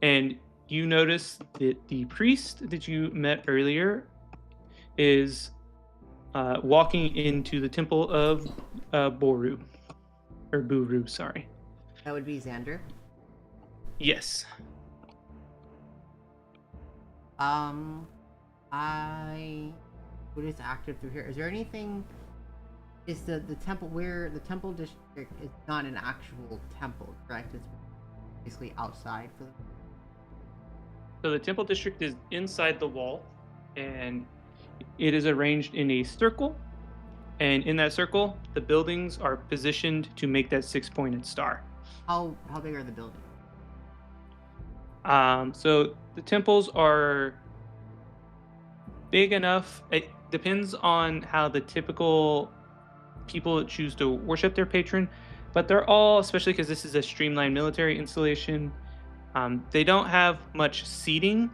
And you notice that the priest that you met earlier is walking into the temple of Boru. Or Buru, sorry. That would be Xander. Yes. What is active through here? Is there anything? Is the temple where the temple district is not an actual temple, correct? It's basically outside for them. So the temple district is inside the wall, and it is arranged in a circle. And in that circle, the buildings are positioned to make that 6-pointed star. How big are the buildings? So the temples are big enough. It depends on how the typical people choose to worship their patron, but they're all, especially because this is a streamlined military installation, they don't have much seating.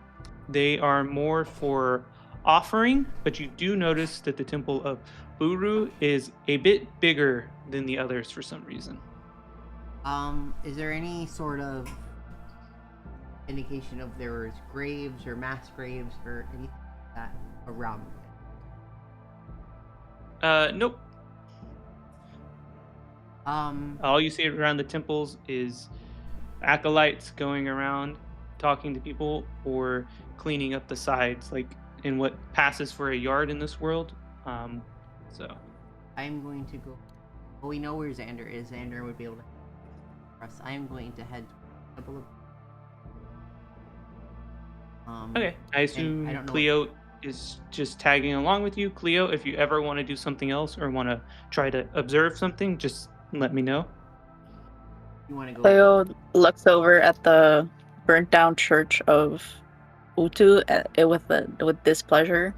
They are more for offering, but you do notice that the temple of Buru is a bit bigger than the others for some reason. Is there any sort of indication of there is graves or mass graves or anything like that around it? Nope. All you see around the temples is acolytes going around talking to people or cleaning up the sides, like in what passes for a yard in this world. So I'm going to go. Well, we know where Xander is. Xander would be able to help us. I am going to head to a couple of. Okay, I assume Cleo is just tagging along with you. Cleo, if you ever want to do something else or want to try to observe something, just let me know. You want to go? Cleo looks over at the burnt down church of Utu with displeasure.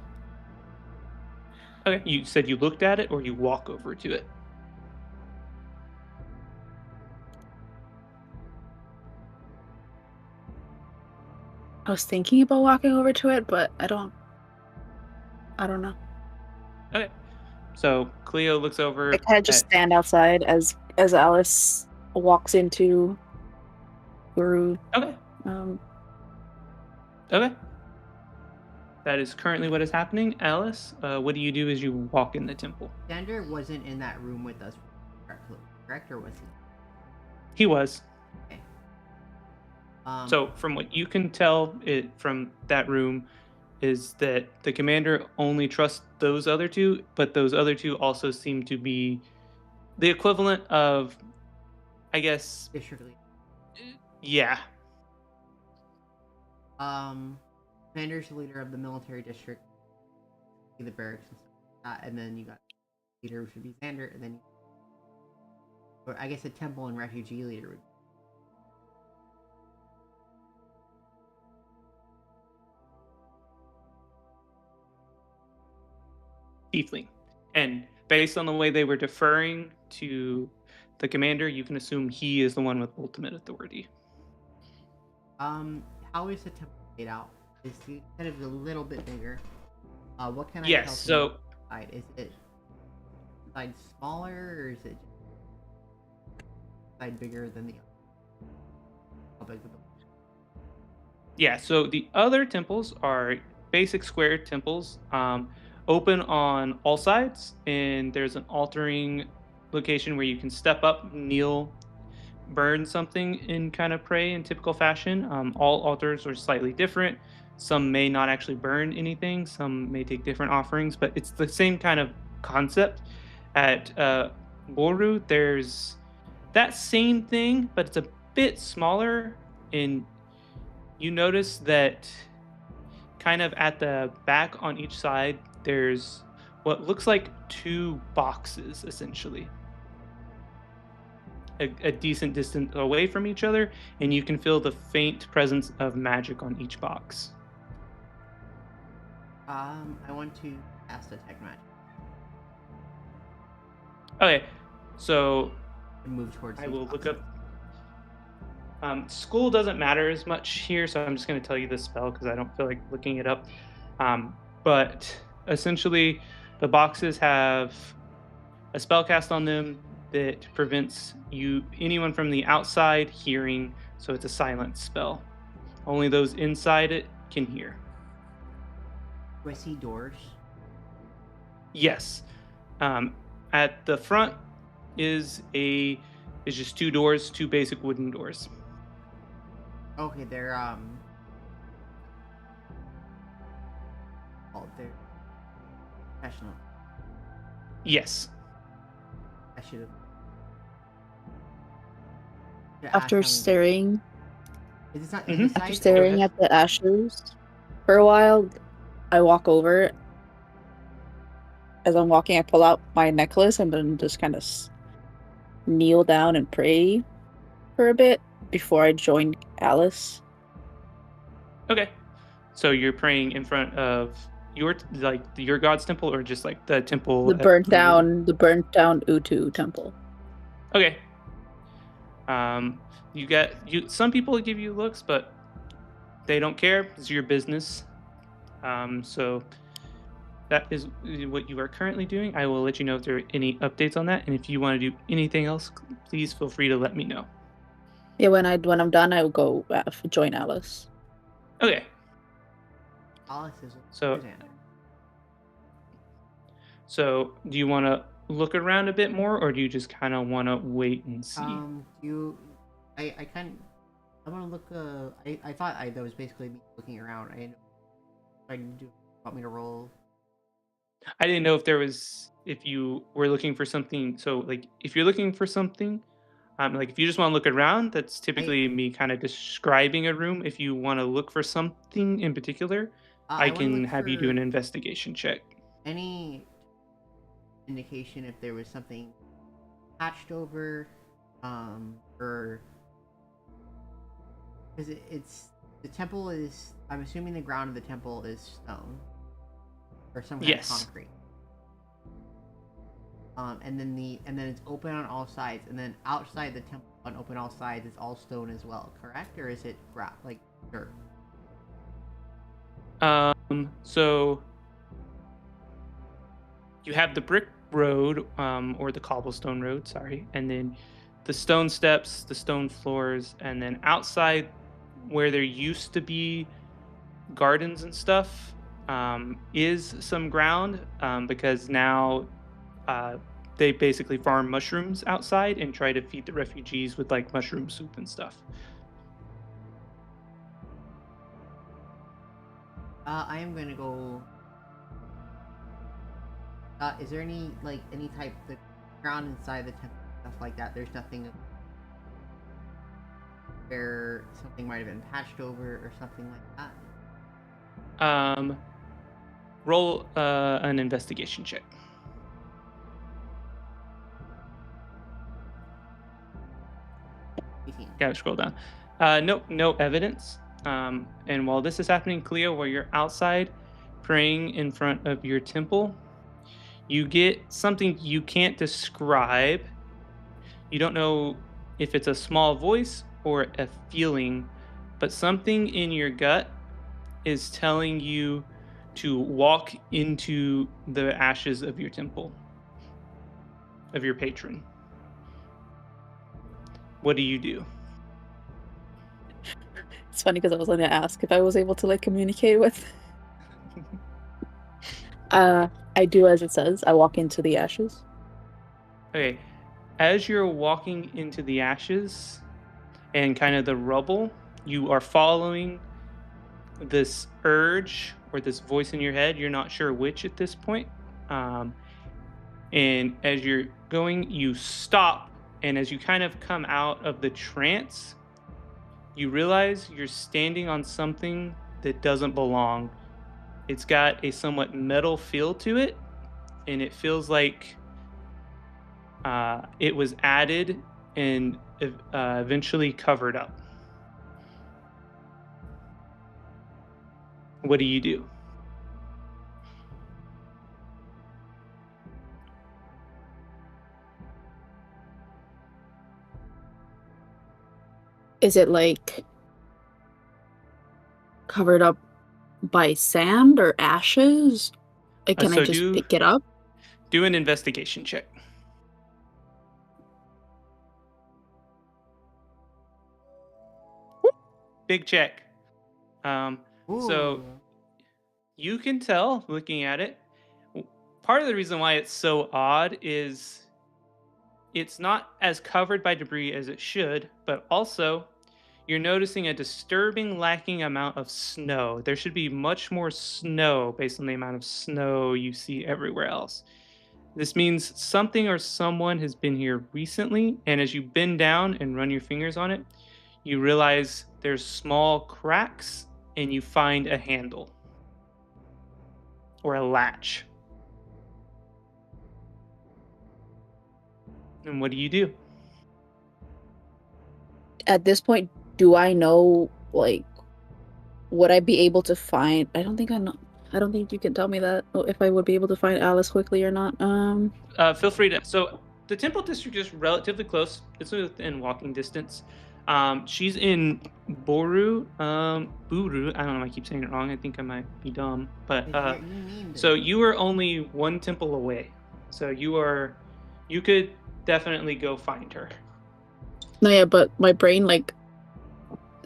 Okay, you said you looked at it or you walk over to it? I was thinking about walking over to it, but I don't know. Okay. So Cleo looks over. I kind of just stand outside as Alice walks into Guru. Okay. Okay. That is currently what is happening. Alice, what do you do as you walk in the temple? Xander wasn't in that room with us, correct? Or was he? He was. Okay. So from what you can tell from that room is that the commander only trusts those other two, but those other two also seem to be the equivalent of, I guess... District leader. Yeah. Commander's the leader of the military district, the barracks and stuff like that, and then you got leader, which would be Xander, and then or I guess a temple and refugee leader would Tiefling. And based on the way they were deferring to the commander, you can assume he is the one with ultimate authority. How is the temple laid out? Is it kind of a little bit bigger? What can I yes, tell so side? Is it side smaller or is it side bigger than the other? How big the yeah, so the other temples are basic square temples, open on all sides, and there's an altering location where you can step up, kneel, burn something and kind of pray in typical fashion. All altars are slightly different. Some may not actually burn anything. Some may take different offerings, but it's the same kind of concept. At Boru, there's that same thing, but it's a bit smaller. And you notice that kind of at the back on each side, there's what looks like 2 boxes, essentially. A decent distance away from each other, and you can feel the faint presence of magic on each box. I want to cast Detect Magic. Okay, so Move towards. I will look up. School doesn't matter as much here, so I'm just going to tell you the spell because I don't feel like looking it up. But essentially, the boxes have a spell cast on them that prevents anyone from the outside hearing, so it's a silent spell. Only those inside it can hear. Do I see doors? Yes. At the front is just two doors, two basic wooden doors. Okay, they're they're professional. Yes. I should have. After staring, Is it Mhm. after staring at the ashes for a while, I walk over. As I'm walking, I pull out my necklace and then just kind of kneel down and pray for a bit before I join Alice. Okay. So you're praying in front of your god's temple, or just like the temple? The burnt down Utu temple. Okay. Some people give you looks, but they don't care. It's your business. So that is what you are currently doing. I will let you know if there are any updates on that, and if you want to do anything else, please feel free to let me know. Yeah, when I'm done, I will go join Alice. Okay. Alice is So do you want to look around a bit more, or do you just kind of want to wait and see? I want to look. I thought that was basically me looking around. Want me to roll? I didn't know if you were looking for something. So like, if you're looking for something, like if you just want to look around, that's typically me kind of describing a room. If you want to look for something in particular, I can have you do an investigation check. Any indication if there was something patched over, or because it's the temple is. I'm assuming the ground of the temple is stone or some kind of concrete. And then it's open on all sides, and then outside the temple on open all sides is all stone as well, correct? Or is it like dirt? So you have the brick road, or the cobblestone road, sorry, and then the stone steps, the stone floors, and then outside where there used to be gardens and stuff, is some ground, because now they basically farm mushrooms outside and try to feed the refugees with like mushroom soup and stuff. I am gonna go. Is there any type the ground inside the temple, stuff like that? There's nothing where something might have been patched over or something like that. Roll an investigation check. Gotta scroll down. No evidence. And while this is happening, Cleo, while you're outside praying in front of your temple, you get something you can't describe. You don't know if it's a small voice or a feeling, but something in your gut is telling you to walk into the ashes of your temple, of your patron. What do you do? It's funny because I was going to ask if I was able to like communicate with. I do as it says. I walk into the ashes. Okay. As you're walking into the ashes and kind of the rubble, you are following this urge or this voice in your head. You're not sure which at this point. And as you're going, you stop. And as you kind of come out of the trance, you realize you're standing on something that doesn't belong. It's got a somewhat metal feel to it, and it feels like it was added and eventually covered up. What do you do? Is it like covered up by sand or ashes? Like, can I So just pick it up? do an investigation check. Big check. So you can tell looking at it. Part of the reason why it's so odd is it's not as covered by debris as it should, but also you're noticing a disturbing lacking amount of snow. There should be much more snow based on the amount of snow you see everywhere else. This means something or someone has been here recently, and as you bend down and run your fingers on it, you realize there's small cracks and you find a handle or a latch. And what do you do? At this point, do I know, like, would I be able to find... I don't think I know. I don't think you can tell me that, if I would be able to find Alice quickly or not. Feel free to... So the Temple District is relatively close. It's within walking distance. She's in Buru. Buru. I don't know if I keep saying it wrong. I think I might be dumb. But so you are only one temple away. So you could definitely go find her. No, yeah, but my brain, like,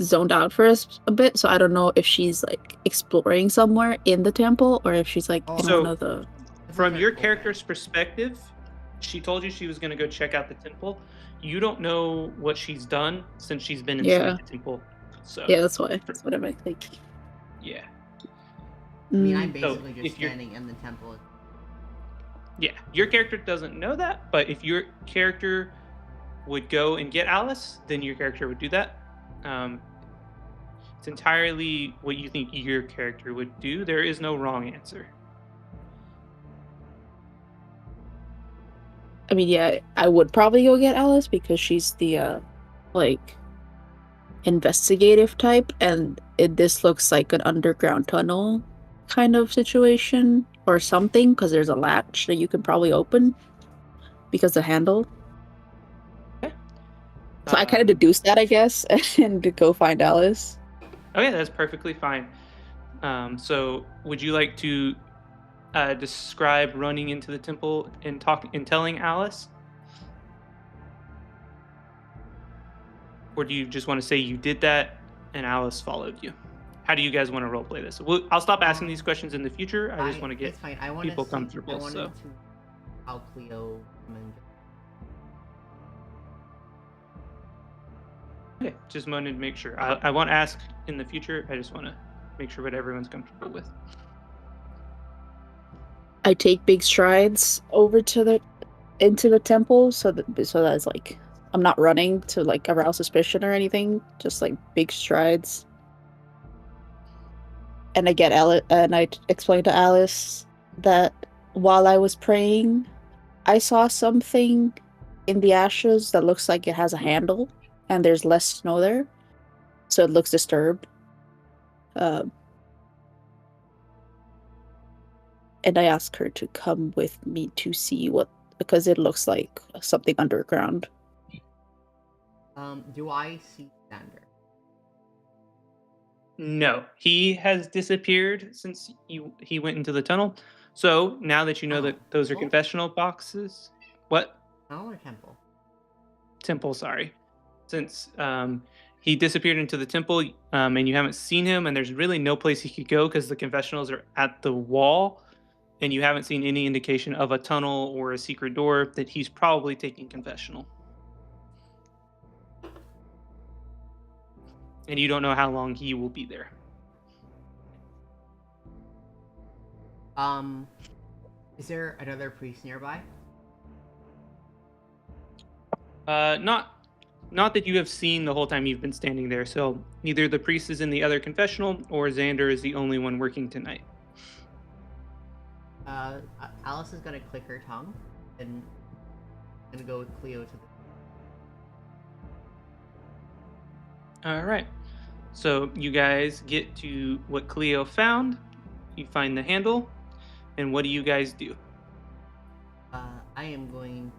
zoned out for us a bit, so I don't know if she's, like, exploring somewhere in the temple or if she's, like, in one of the... From your character's perspective, she told you she was going to go check out the temple. You don't know what she's done since she's been inside the temple. So yeah, that's why. That's what I might think. Yeah. I mean, I'm basically just standing in the temple. Yeah, your character doesn't know that, but if your character would go and get Alice, then your character would do that. It's entirely what you think your character would do. There is no wrong answer. I mean, yeah, I would probably go get Alice because she's the, like, investigative type, and this looks like an underground tunnel kind of situation or something, because there's a latch that you could probably open because the handle. Okay. So I kind of deduced that, I guess, and to go find Alice. Okay, that's perfectly fine. So would you like to describe running into the temple and telling Alice? Or do you just want to say you did that and Alice followed you? How do you guys want to roleplay this? I'll stop asking these questions in the future. I just want to get people comfortable. I wanted to how Cleo Okay, just wanted to make sure. I won't ask in the future. I just want to make sure what everyone's comfortable with. I take big strides over to into the temple, so that's like I'm not running to like arouse suspicion or anything. Just like big strides. And I get Alice, and I explain to Alice that while I was praying, I saw something in the ashes that looks like it has a handle, and there's less snow there, so it looks disturbed. And I ask her to come with me to see what, because it looks like something underground. Do I see Xander? No, he has disappeared since he went into the tunnel. So now that you know that those are confessional boxes, what? Tunnel or temple? Temple, sorry. Since he disappeared into the temple, and you haven't seen him, and there's really no place he could go because the confessionals are at the wall, and you haven't seen any indication of a tunnel or a secret door, that he's probably taking confessional. And you don't know how long he will be there. Is there another priest nearby? Not that you have seen the whole time you've been standing there. So either the priest is in the other confessional, or Xander is the only one working tonight. Alice is gonna click her tongue and gonna go with Cleo to the... All right. So you guys get to what Cleo found. You find the handle, and what do you guys do? I am going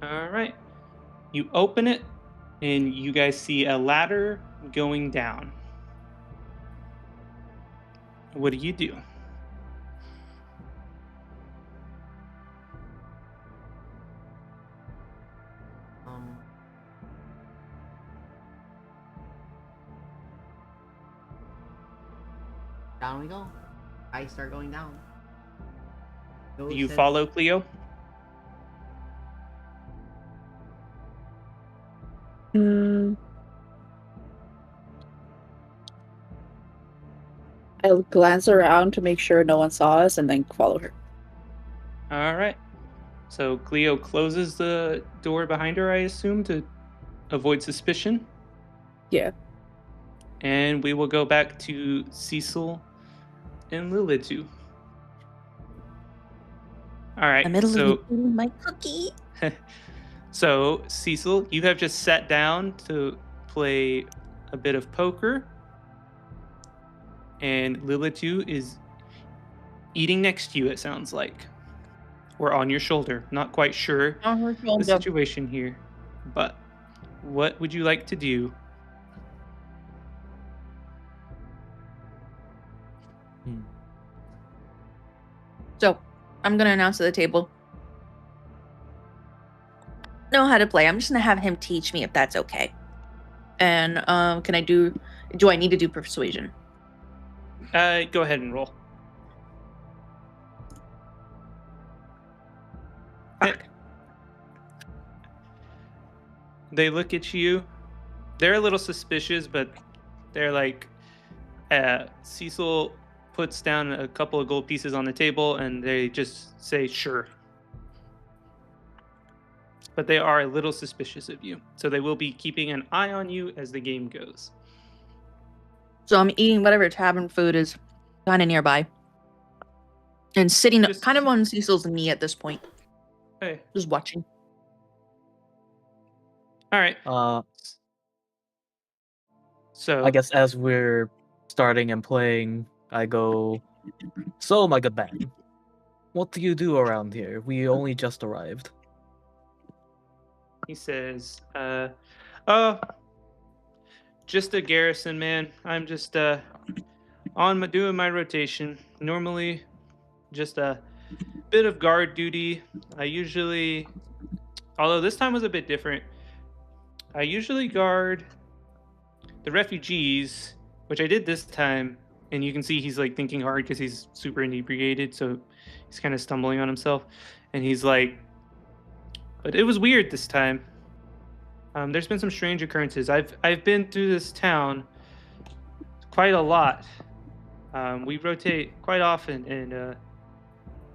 to... All right. You open it, and you guys see a ladder going down. What do you do? Down we go. I start going down. Do you follow Cleo? I'll glance around to make sure no one saw us and then follow her. All right. So Cleo closes the door behind her, I assume, to avoid suspicion. Yeah. And we will go back to Cecil and Lilitu. All right. I'm eating my cookie. So, Cecil, you have just sat down to play a bit of poker. And Lilitu is eating next to you, it sounds like. Or on your shoulder. Not quite sure On her shoulder. the situation here. But what would you like to do? So, I'm gonna announce at the table. Know how to play. I'm just gonna have him teach me if that's okay. And can I do I need to do persuasion? Go ahead and roll. Fuck. They look at you. They're a little suspicious, but they're like, Cecil puts down a couple of gold pieces on the table and they just say, sure. But they are a little suspicious of you. So they will be keeping an eye on you as the game goes. So I'm eating whatever tavern food is kind of nearby. And sitting Just- kind of on Cecil's knee at this point. Hey. Just watching. All right. So I guess as we're starting and playing, I go, so my good man, what do you do around here? We only just arrived. he says, just a garrison, man. I'm just doing my rotation. Normally, just a bit of guard duty. I usually, although this time was a bit different, I usually guard the refugees, which I did this time. And you can see he's like thinking hard because he's super inebriated, so he's kind of stumbling on himself. And he's like, but it was weird this time. There's been some strange occurrences. I've been through this town quite a lot. We rotate quite often, and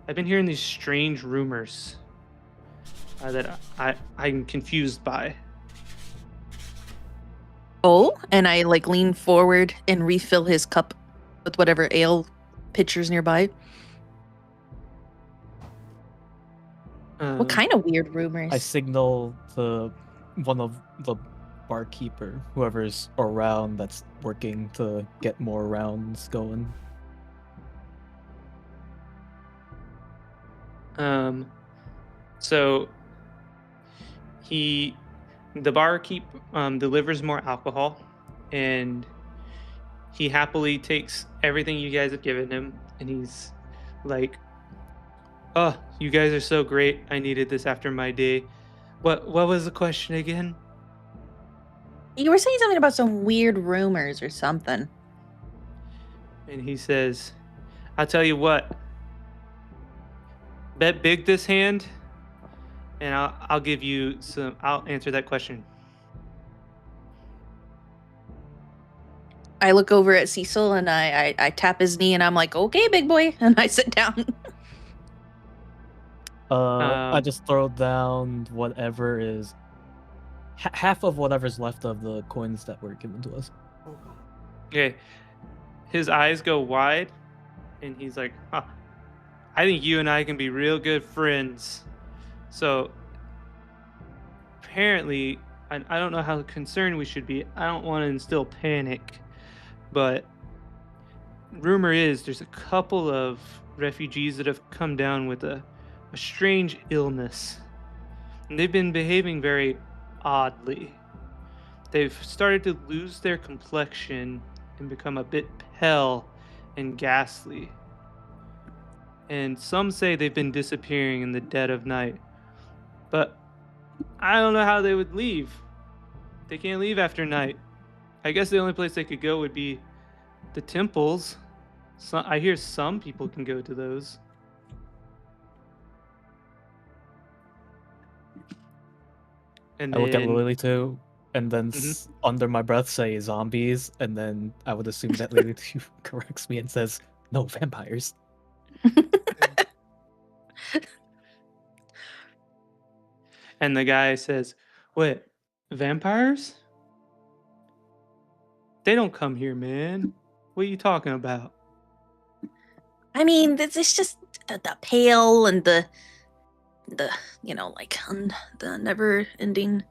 I've been hearing these strange rumors that I'm confused by. Oh, and I like lean forward and refill his cup with whatever ale pitchers nearby. What kind of weird rumors? I signal to one of the barkeeper, whoever's around that's working to get more rounds going. So the barkeep delivers more alcohol, and he happily takes everything you guys have given him, and he's like, oh, you guys are so great. I needed this after my day. What was the question again? You were saying something about some weird rumors or something. And he says, I'll tell you what. Bet big this hand, and I'll give you some. I'll answer that question. I look over at Cecil and I tap his knee and I'm like, okay, big boy. And I sit down. I just throw down whatever is half of whatever's left of the coins that were given to us. Okay. His eyes go wide, and he's like, huh, I think you and I can be real good friends. So, apparently, I don't know how concerned we should be. I don't want to instill panic, but rumor is there's a couple of refugees that have come down with a strange illness. And they've been behaving very oddly. They've started to lose their complexion and become a bit pale and ghastly. And some say they've been disappearing in the dead of night. But I don't know how they would leave. They can't leave after night. I guess the only place they could go would be the temples. I hear some people can go to those. And I look at then Lily too, and then under my breath say zombies, and then I would assume that Lily too corrects me and says, no, vampires. And the guy says, "What? Vampires? They don't come here, man. What are you talking about?" I mean, it's just the pale and the like the never-ending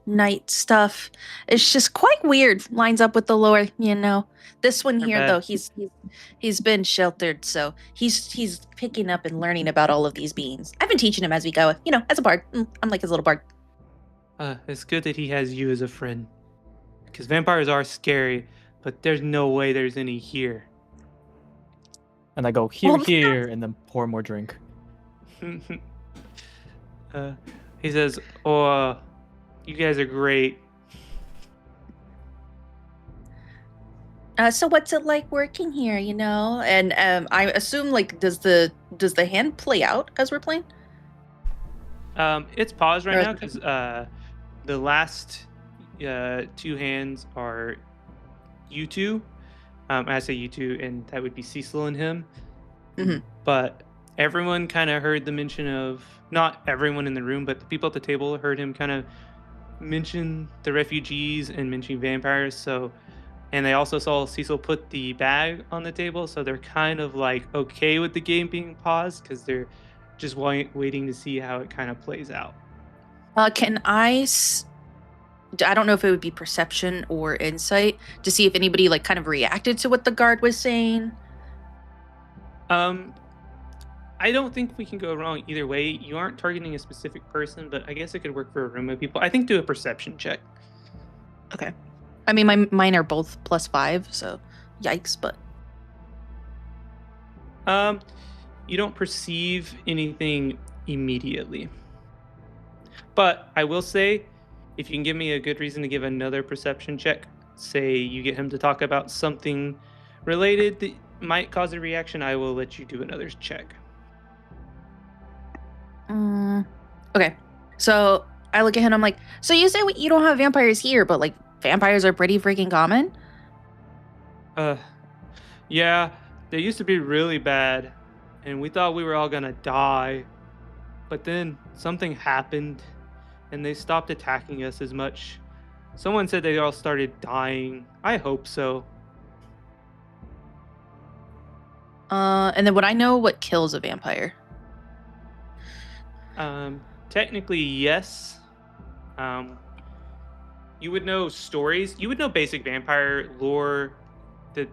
night stuff. It's just quite weird. Lines up with the lore, This one They're here, bad. though, he's been sheltered, so he's picking up and learning about all of these beings. I've been teaching him as we go, as a bard. I'm like his little bard. It's good that he has you as a friend. Because vampires are scary, but there's no way there's any here. And I go, here, Well, here, and then pour more drink. He says, "Oh, you guys are great." So what's it like working here, And I assume, like, does the hand play out as we're playing? It's paused right Or- now because the last two hands are you two. I say you two, and that would be Cecil and him. Mhm. But everyone kind of heard the mention of, not everyone in the room, but the people at the table heard him kind of mention the refugees and mention vampires. So, and they also saw Cecil put the bag on the table, so they're kind of like okay with the game being paused because they're just waiting to see how it kind of plays out. Can I don't know if it would be perception or insight to see if anybody like kind of reacted to what the guard was saying. I don't think we can go wrong either way. You aren't targeting a specific person, but I guess it could work for a room of people. I think do a perception check. Okay. I mean, mine are both +5, so yikes, but You don't perceive anything immediately. But I will say, if you can give me a good reason to give another perception check, say you get him to talk about something related that might cause a reaction, I will let you do another check. okay. So I look at him, I'm like, so you say you don't have vampires here, but like vampires are pretty freaking common? Yeah, they used to be really bad, and we thought we were all gonna die. But then something happened, and they stopped attacking us as much. Someone said they all started dying. I hope so. And then would I know what kills a vampire? Technically, yes. You would know stories. You would know basic vampire lore that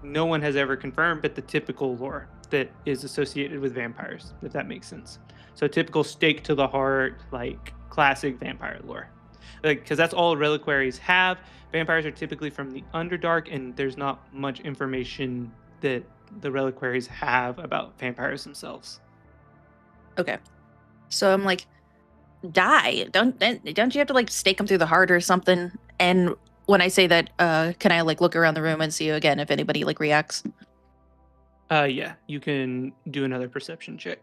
no one has ever confirmed, but the typical lore that is associated with vampires, if that makes sense. So typical stake to the heart, like classic vampire lore. Like, because that's all reliquaries have. Vampires are typically from the Underdark, and there's not much information that the reliquaries have about vampires themselves. Okay. So I'm like, die. Don't you have to like stake them through the heart or something? And when I say that, can I like look around the room and see again if anybody like reacts? Yeah, you can do another perception check.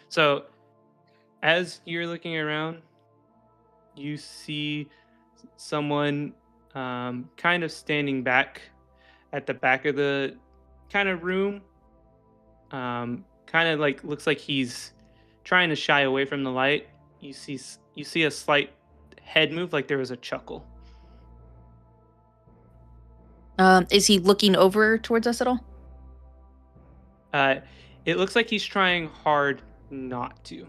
So, as you're looking around, you see someone kind of standing back at the back of the kind of room. Kind of like looks like he's trying to shy away from the light. You see a slight head move, like there was a chuckle. Is he looking over towards us at all? It looks like he's trying hard not to.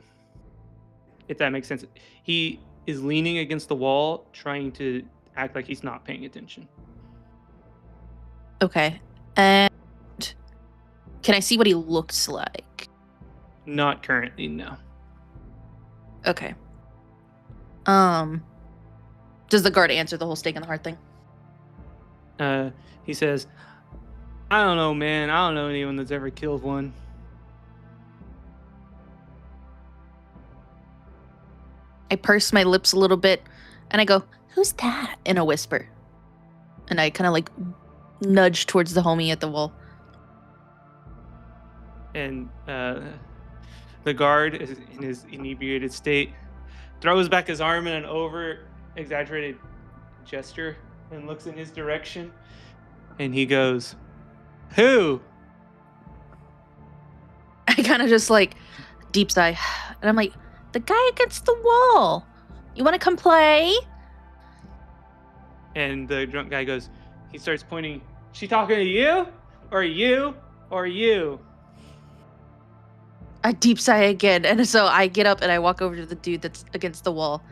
If that makes sense. He is leaning against the wall, trying to act like he's not paying attention. Okay. And can I see what he looks like? Not currently, no. Okay. Does the guard answer the whole stake in the heart thing? He says, I don't know, man. I don't know anyone that's ever killed one. I purse my lips a little bit, and I go, "Who's that?" in a whisper. And I kind of like nudge towards the homie at the wall. And the guard, is in his inebriated state, throws back his arm in an over-exaggerated gesture and looks in his direction. And he goes, "Who?" I kind of just like deep sigh, and I'm like, "The guy against the wall. You want to come play?" And the drunk guy goes, he starts pointing, "She talking to you? Or you? Or you?" I deep sigh again, and so I get up and I walk over to the dude that's against the wall.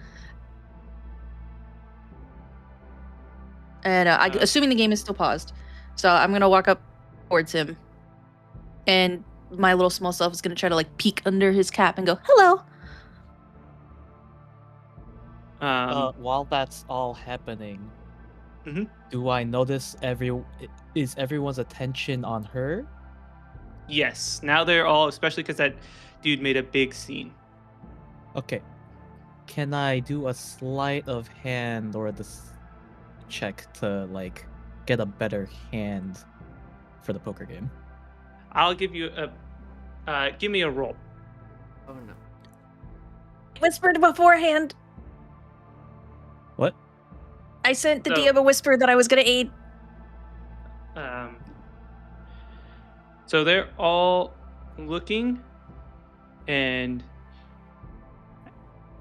And assuming the game is still paused, so I'm gonna walk up towards him, and my little small self is gonna try to like peek under his cap and go, "Hello." While that's all happening, Mhm. do I notice is everyone's attention on her? Yes. Now they're all, especially because that dude made a big scene. Okay. Can I do a sleight of hand or this check to like get a better hand for the poker game? I'll give you give me a roll. Oh no. Whispered beforehand. What? I sent the So- DM a whisper that I was gonna aid. So they're all looking, and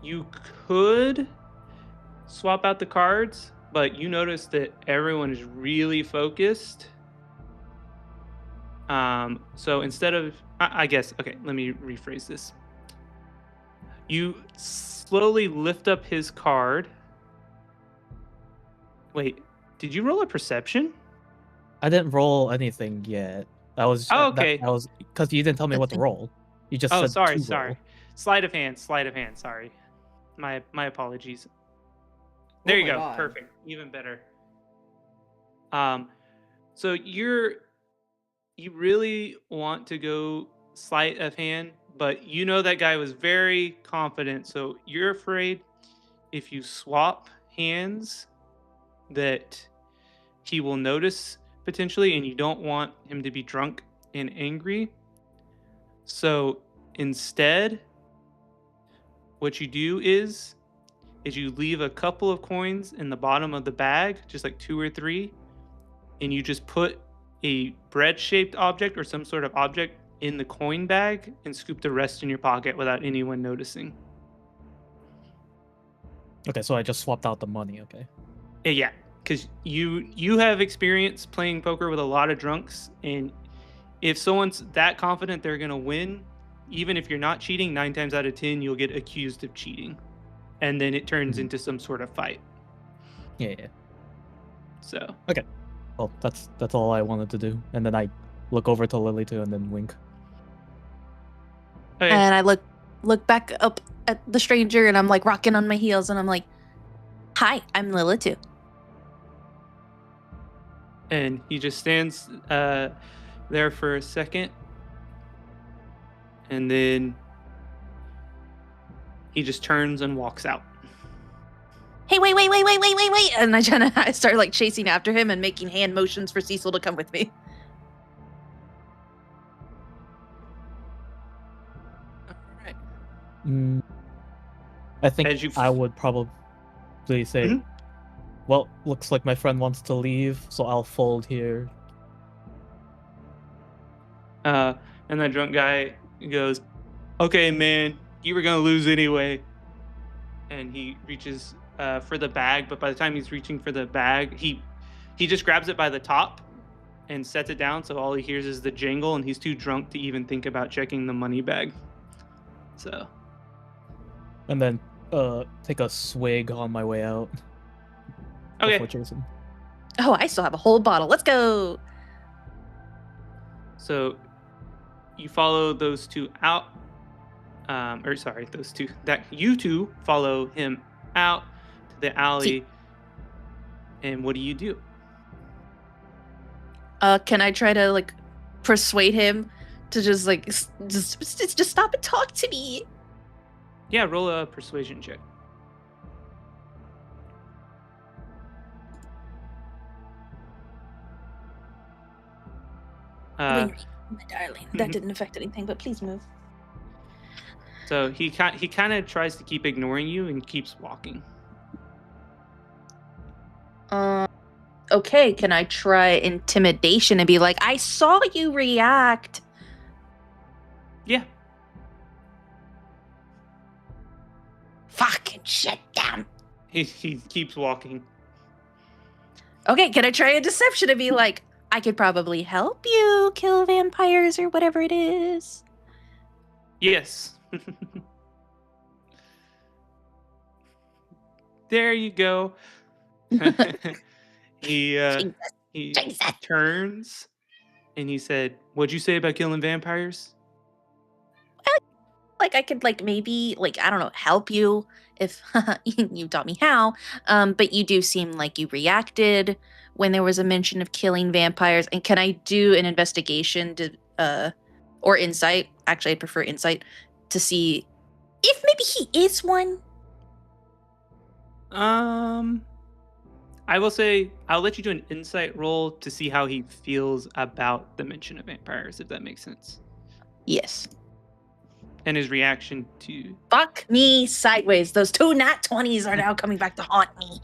you could swap out the cards, but you notice that everyone is really focused. So instead of, I guess, okay, let me rephrase this. You slowly lift up his card. Wait, did you roll a perception? I didn't roll anything yet. That was Oh, okay. That was because you didn't tell me what to roll. You just Oh, said sorry, to sorry. roll. Sleight of hand, sorry. My apologies. There Oh you my go. God. Perfect. Even better. So you really want to go sleight of hand, but you know that guy was very confident, so you're afraid if you swap hands that he will notice potentially, and you don't want him to be drunk and angry. So instead, what you do is you leave a couple of coins in the bottom of the bag, just like 2 or 3, and you just put a bread-shaped object or some sort of object in the coin bag and scoop the rest in your pocket without anyone noticing. Okay, so I just swapped out the money. Okay. Yeah, because you have experience playing poker with a lot of drunks, and if someone's that confident they're gonna win, even if you're not cheating, 9 times out of 10 you'll get accused of cheating, and then it turns into some sort of fight. Yeah. So Okay. Well, that's all I wanted to do, and then I look over to Lily too, and then wink. okay. And I look back up at the stranger, and I'm like rocking on my heels, and I'm like, "Hi, I'm Lila too." And he just stands there for a second, and then he just turns and walks out. "Hey, wait!" And I start like chasing after him and making hand motions for Cecil to come with me. I think As you I would probably say, Mhm. well, looks like my friend wants to leave, so I'll fold here. And that drunk guy goes, "Okay, man, you were gonna lose anyway." And he reaches for the bag, but by the time he's reaching for the bag, he just grabs it by the top and sets it down, so all he hears is the jingle, and he's too drunk to even think about checking the money bag. So And then take a swig on my way out. okay. Before chasing. Oh, I still have a whole bottle. Let's go. So you follow those two out, or sorry, those two, that you two follow him out to the alley. And what do you do? Can I try to like persuade him to just like just stop and talk to me? Yeah, roll a persuasion check. Wait, my darling, that didn't affect anything, but please move. So he kind of tries to keep ignoring you and keeps walking. Okay, can I try intimidation and be like, I saw you react? Yeah. Fucking shit, damn. He keeps walking. Okay, can I try a deception and be like, I could probably help you kill vampires or whatever it is? Yes. There you go. He turns and he said, "What'd you say about killing vampires?" Like I could like maybe like I don't know help you if you taught me how. But you do seem like you reacted when there was a mention of killing vampires. And can I do an investigation to or insight? Actually, I prefer insight to see if maybe he is one. I will say I'll let you do an insight roll to see how he feels about the mention of vampires, if that makes sense. Yes. And his reaction to... Fuck me sideways. Those two nat 20s are now coming back to haunt me.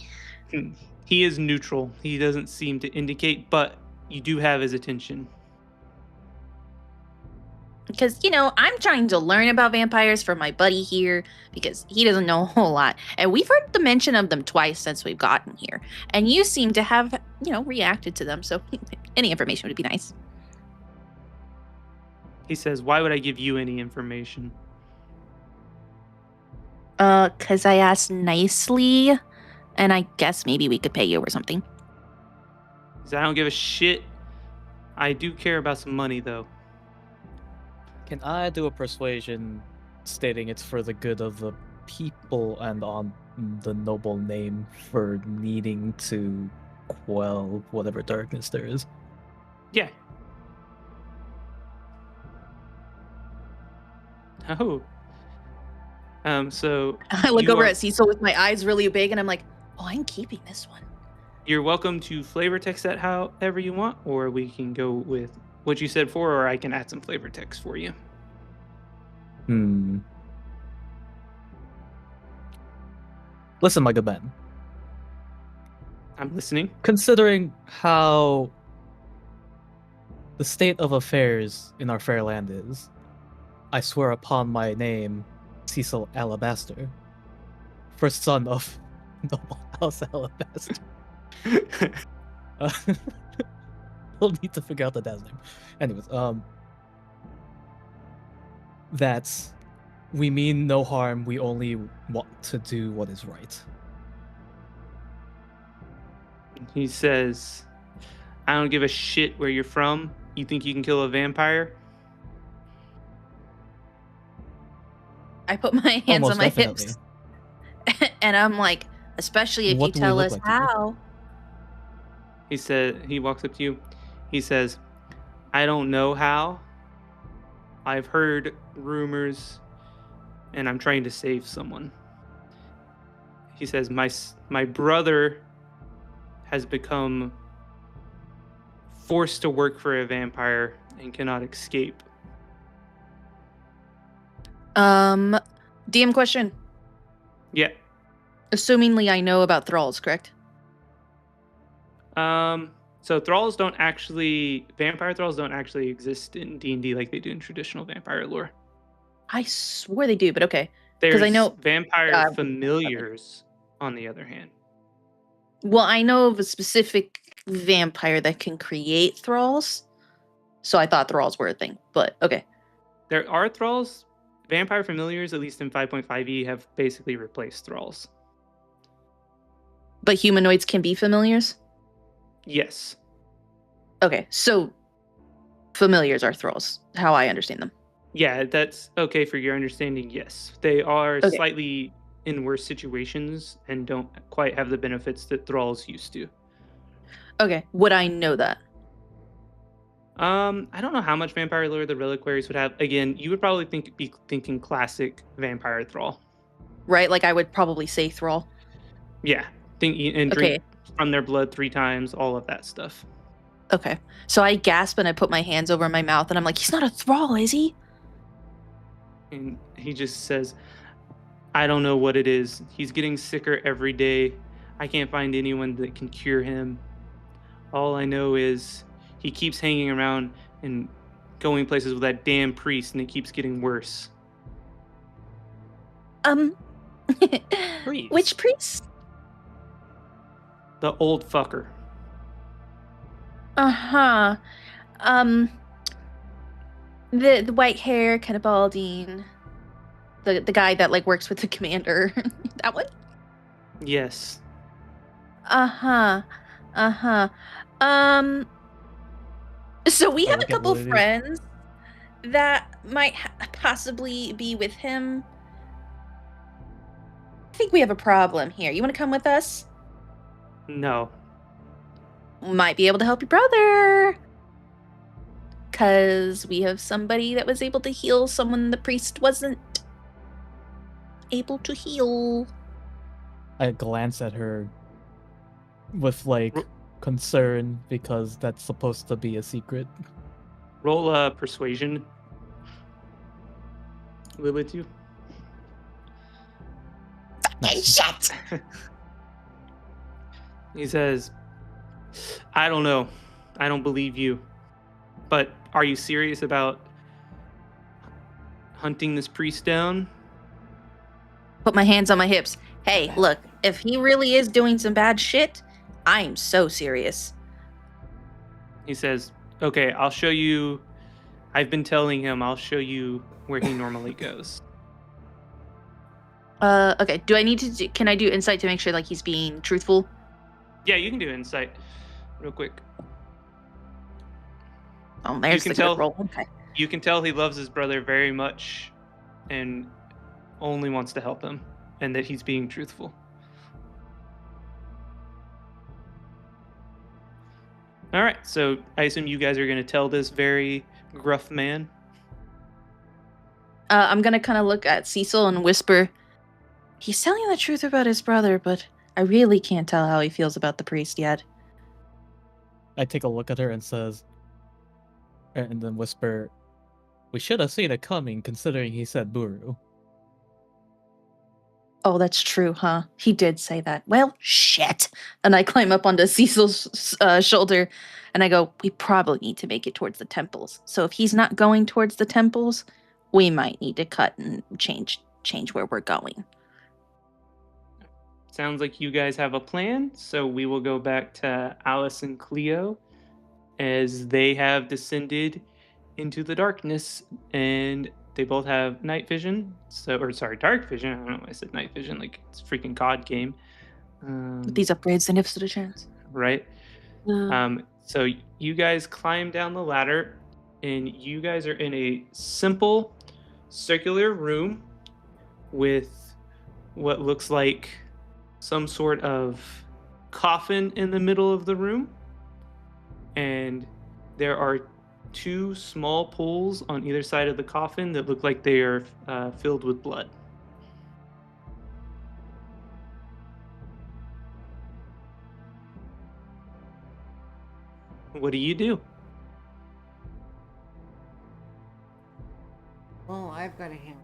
He is neutral. He doesn't seem to indicate, but you do have his attention. Because, you know, I'm trying to learn about vampires for my buddy here because he doesn't know a whole lot. And we've heard the mention of them twice since we've gotten here. And you seem to have, you know, reacted to them. So any information would be nice. He says, "Why would I give you any information?" Because I asked nicely. And I guess maybe we could pay you or something. He said, "I don't give a shit. I do care about some money, though." Can I do a persuasion stating it's for the good of the people and on the noble name for needing to quell whatever darkness there is? Yeah. Oh. So I look over at Cecil with my eyes really big and I'm like, oh, I'm keeping this one. You're welcome to flavor text that however you want, or we can go with what you said for, or I can add some flavor text for you. Listen, my good man. I'm listening. Considering how the state of affairs in our fair land is, I swear upon my name, Cecil Alabaster, first son of Noble House Alabaster. We'll need to figure out the dad's name. Anyways, that's... We mean no harm, we only want to do what is right. He says, "I don't give a shit where you're from. You think you can kill a vampire?" I put my hands Almost on my definitely. hips. And I'm like, especially if What you do we tell look us like to you? how. He said, he walks up to you. He says, "I don't know how. I've heard rumors, and I'm trying to save someone." He says, my brother has become forced to work for a vampire and cannot escape." DM question. Yeah. Assumingly I know about thralls, correct? So thralls don't actually... Vampire thralls don't actually exist in D&D like they do in traditional vampire lore. I swear they do, but okay. There's I know vampire familiars, on the other hand. Well, I know of a specific vampire that can create thralls. So I thought thralls were a thing, but okay. There are thralls. Vampire familiars, at least in 5.5e, have basically replaced thralls. But humanoids can be familiars? Yes. Okay, so familiars are thralls, how I understand them. Yeah, that's okay for your understanding. Yes, they are Okay. slightly in worse situations and don't quite have the benefits that thralls used to. Okay, would I know that? I don't know how much vampire lore the reliquaries would have. Again, you would probably be thinking classic vampire thrall. Right, like I would probably say thrall. Yeah, and drink Okay. from their blood 3 times, all of that stuff. Okay. So I gasp and I put my hands over my mouth and I'm like, he's not a thrall, is he? And he just says, I don't know what it is. He's getting sicker every day. I can't find anyone that can cure him. All I know is he keeps hanging around and going places with that damn priest, and it keeps getting worse. Which priest? The old fucker. Uh-huh. The white hair, kind of balding. The guy that like works with the commander. That one? Yes. Uh-huh. Uh-huh. So we have a look at couple Lady. friends that might possibly be with him. I think we have a problem here. You want to come with us? No. Might be able to help your brother. Because we have somebody that was able to heal someone the priest wasn't able to heal. I glance at her with like concern because that's supposed to be a secret. Roll persuasion. Lilith, you. Nice. Shit! He says, I don't know. I don't believe you. But are you serious about hunting this priest down? Put my hands on my hips. Hey, look, if he really is doing some bad shit, I'm so serious. He says, okay, I'll show you. I've been telling him I'll show you where he normally goes. Okay, do I need to can I do insight to make sure like he's being truthful? Yeah, you can do insight real quick. Oh, there's the good roll. Okay. You can tell he loves his brother very much and only wants to help him, and that he's being truthful. All right, so I assume you guys are going to tell this very gruff man. I'm gonna kind of look at Cecil and whisper, he's telling the truth about his brother, but I really can't tell how he feels about the priest yet. I take a look at her and says, and then whisper, we should have seen it coming considering he said Buru. Oh, that's true, huh? He did say that. Well, shit. And I climb up onto Cecil's shoulder and I go, we probably need to make it towards the temples. So if he's not going towards the temples, we might need to cut and change where we're going. Sounds like you guys have a plan, so we will go back to Alice and Cleo as they have descended into the darkness, and they both have night vision. Dark vision. I don't know why I said night vision, like it's a freaking COD game. With these upgrades, they never stood a chance. Right? So you guys climb down the ladder, and you guys are in a simple circular room with what looks like some sort of coffin in the middle of the room, and there are 2 small pools on either side of the coffin that look like they are filled with blood. What do you do? Well, I've got a hand.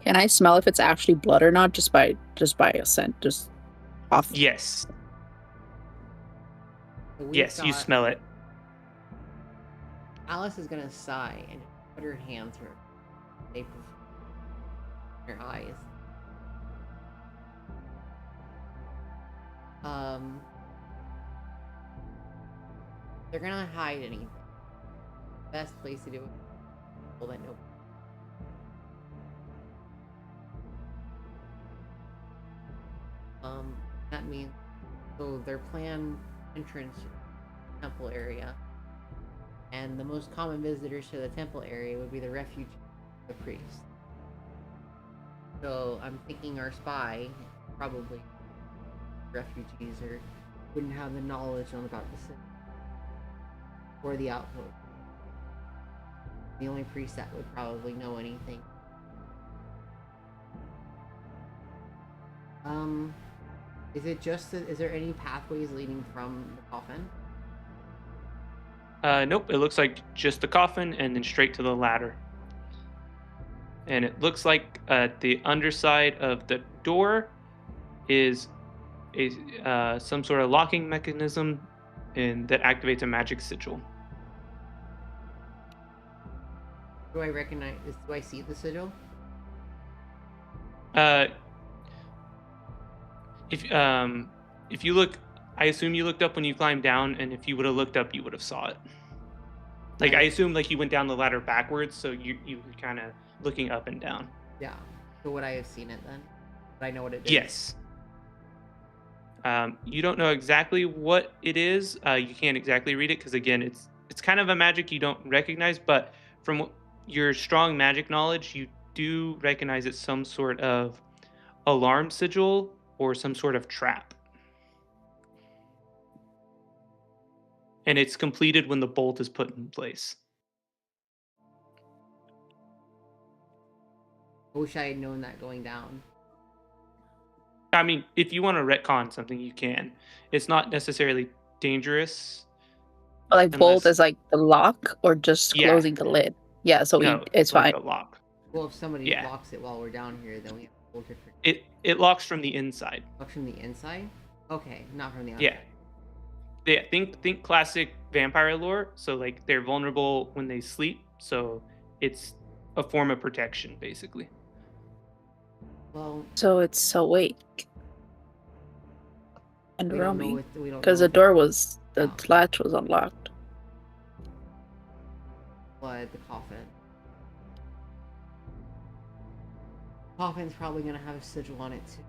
Can I smell if it's actually blood or not just by a scent, just off? Yes. Yes, you smell it. Alice is gonna sigh and put her hand through her eyes. They're gonna hide anything. Best place to do it. Well, that no. That means So their planned entrance to the temple area, and the most common visitors to the temple area would be the refugee, the priest. So I'm thinking our spy, probably refugees, or wouldn't have the knowledge on about the city or the outpost. The only priest that would probably know anything. Is there any pathways leading from the coffin? Nope, it looks like just the coffin and then straight to the ladder. And it looks like the underside of the door is some sort of locking mechanism and that activates a magic sigil. Do I see the sigil? If you look, I assume you looked up when you climbed down, and if you would have looked up, you would have saw it. Like, I assume like you went down the ladder backwards, so you were kind of looking up and down. Yeah. So would I have seen it then? Would I know what it is? Yes. You don't know exactly what it is. You can't exactly read it because, again, it's kind of a magic you don't recognize. But from your strong magic knowledge, you do recognize it's some sort of alarm sigil or some sort of trap. And it's completed when the bolt is put in place. I wish I had known that going down. I mean, if you want to retcon something, you can. It's not necessarily dangerous. Like bolt is like the lock or just closing the lid? Yeah, so no, it's like fine. A lock. Well, if somebody locks it while we're down here, then we have a whole different... It locks from the inside. Locks from the inside? Okay, not from the outside. Yeah, think classic vampire lore. So like they're vulnerable when they sleep. So it's a form of protection, basically. Well, so it's awake and roaming because the latch was unlocked. But the coffin. Coffin's probably gonna have a sigil on it too.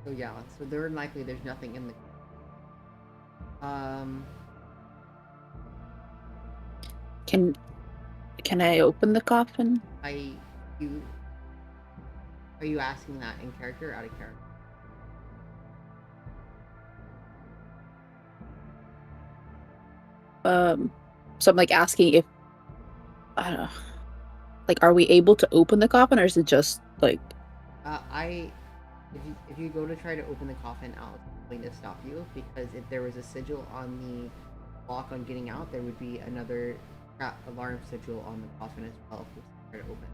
So yeah, so they're likely there's nothing in the Can I open the coffin? Are you asking that in character or out of character? So I'm like asking if I don't know. Like, are we able to open the coffin, or is it just like? If you go to try to open the coffin, I'll going to stop you, because if there was a sigil on the lock on getting out, there would be another alarm sigil on the coffin as well if we try to open it.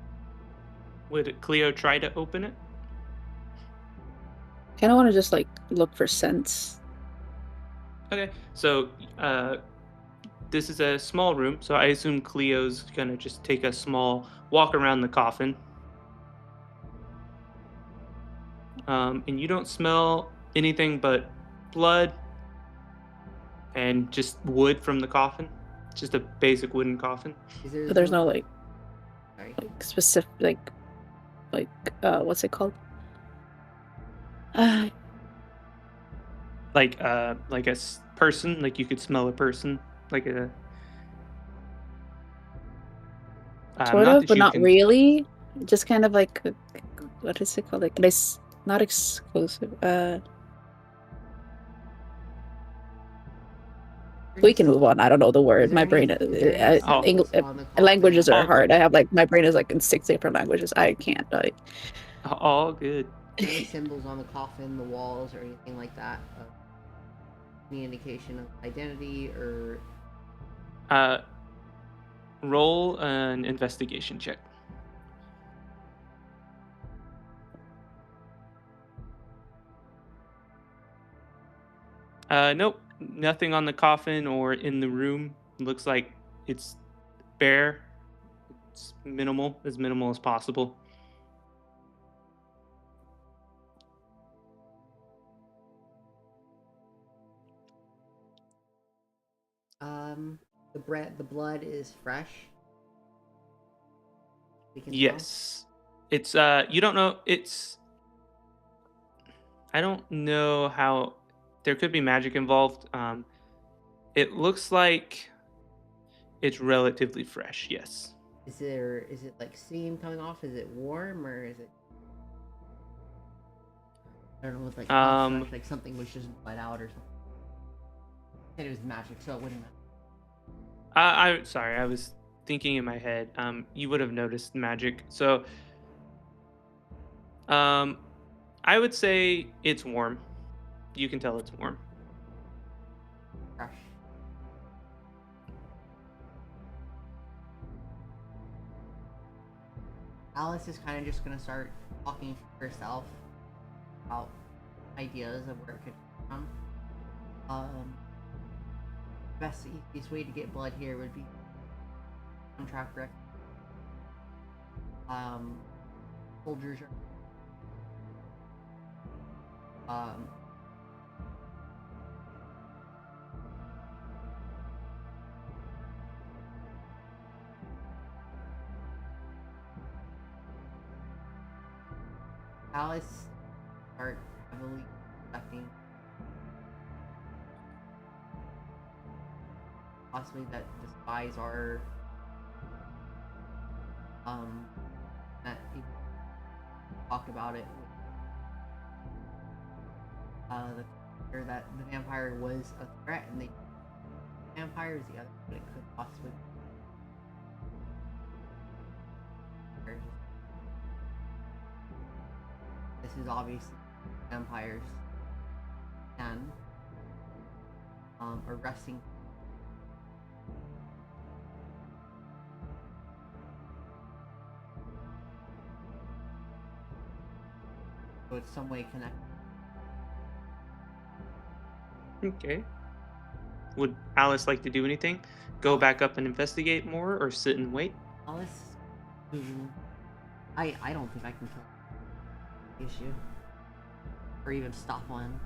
Would Cleo try to open it? I kind of want to just like look for sense. Okay, so this is a small room, so I assume Cleo's gonna just take a small walk around the coffin. And you don't smell anything but blood and just wood from the coffin. Just a basic wooden coffin. But there's no like specific like what's it called? Like a person, like you could smell a person, like a sort of, but not really. Just kind of like what is it called? Like it's not exclusive. We can move on. I don't know the word. My brain, languages are hard. I have like my brain is like in 6 different languages. I can't. All good. Any symbols on the coffin, the walls, or anything like that? Any indication of identity or? Roll an investigation check. Nope, nothing on the coffin or in the room. It looks like it's bare. It's minimal as possible. The blood is fresh. We can tell? Yes. It's you don't know, I don't know how there could be magic involved. It looks like it's relatively fresh, yes. Is it like steam coming off? Is it warm or is it? I don't know. It's like fresh, like something was just bled out or something. And it was magic, so it wouldn't matter. I sorry, I was thinking in my head. You would have noticed magic. So, I would say it's warm. You can tell it's warm. Fresh. Alice is kind of just gonna start talking to herself about ideas of where it could come from. Best easiest way to get blood here would be contract rec. Soldiers are Alice start heavily affecting possibly that the spies are that he talked about it or that the vampire was a threat and the vampire is the other, but it could possibly this is obviously vampires and arresting so it's some way connected. Okay. Would Alice like to do anything? Go back up and investigate more, or sit and wait? Alice, I don't think I can kill the issue, or even stop one.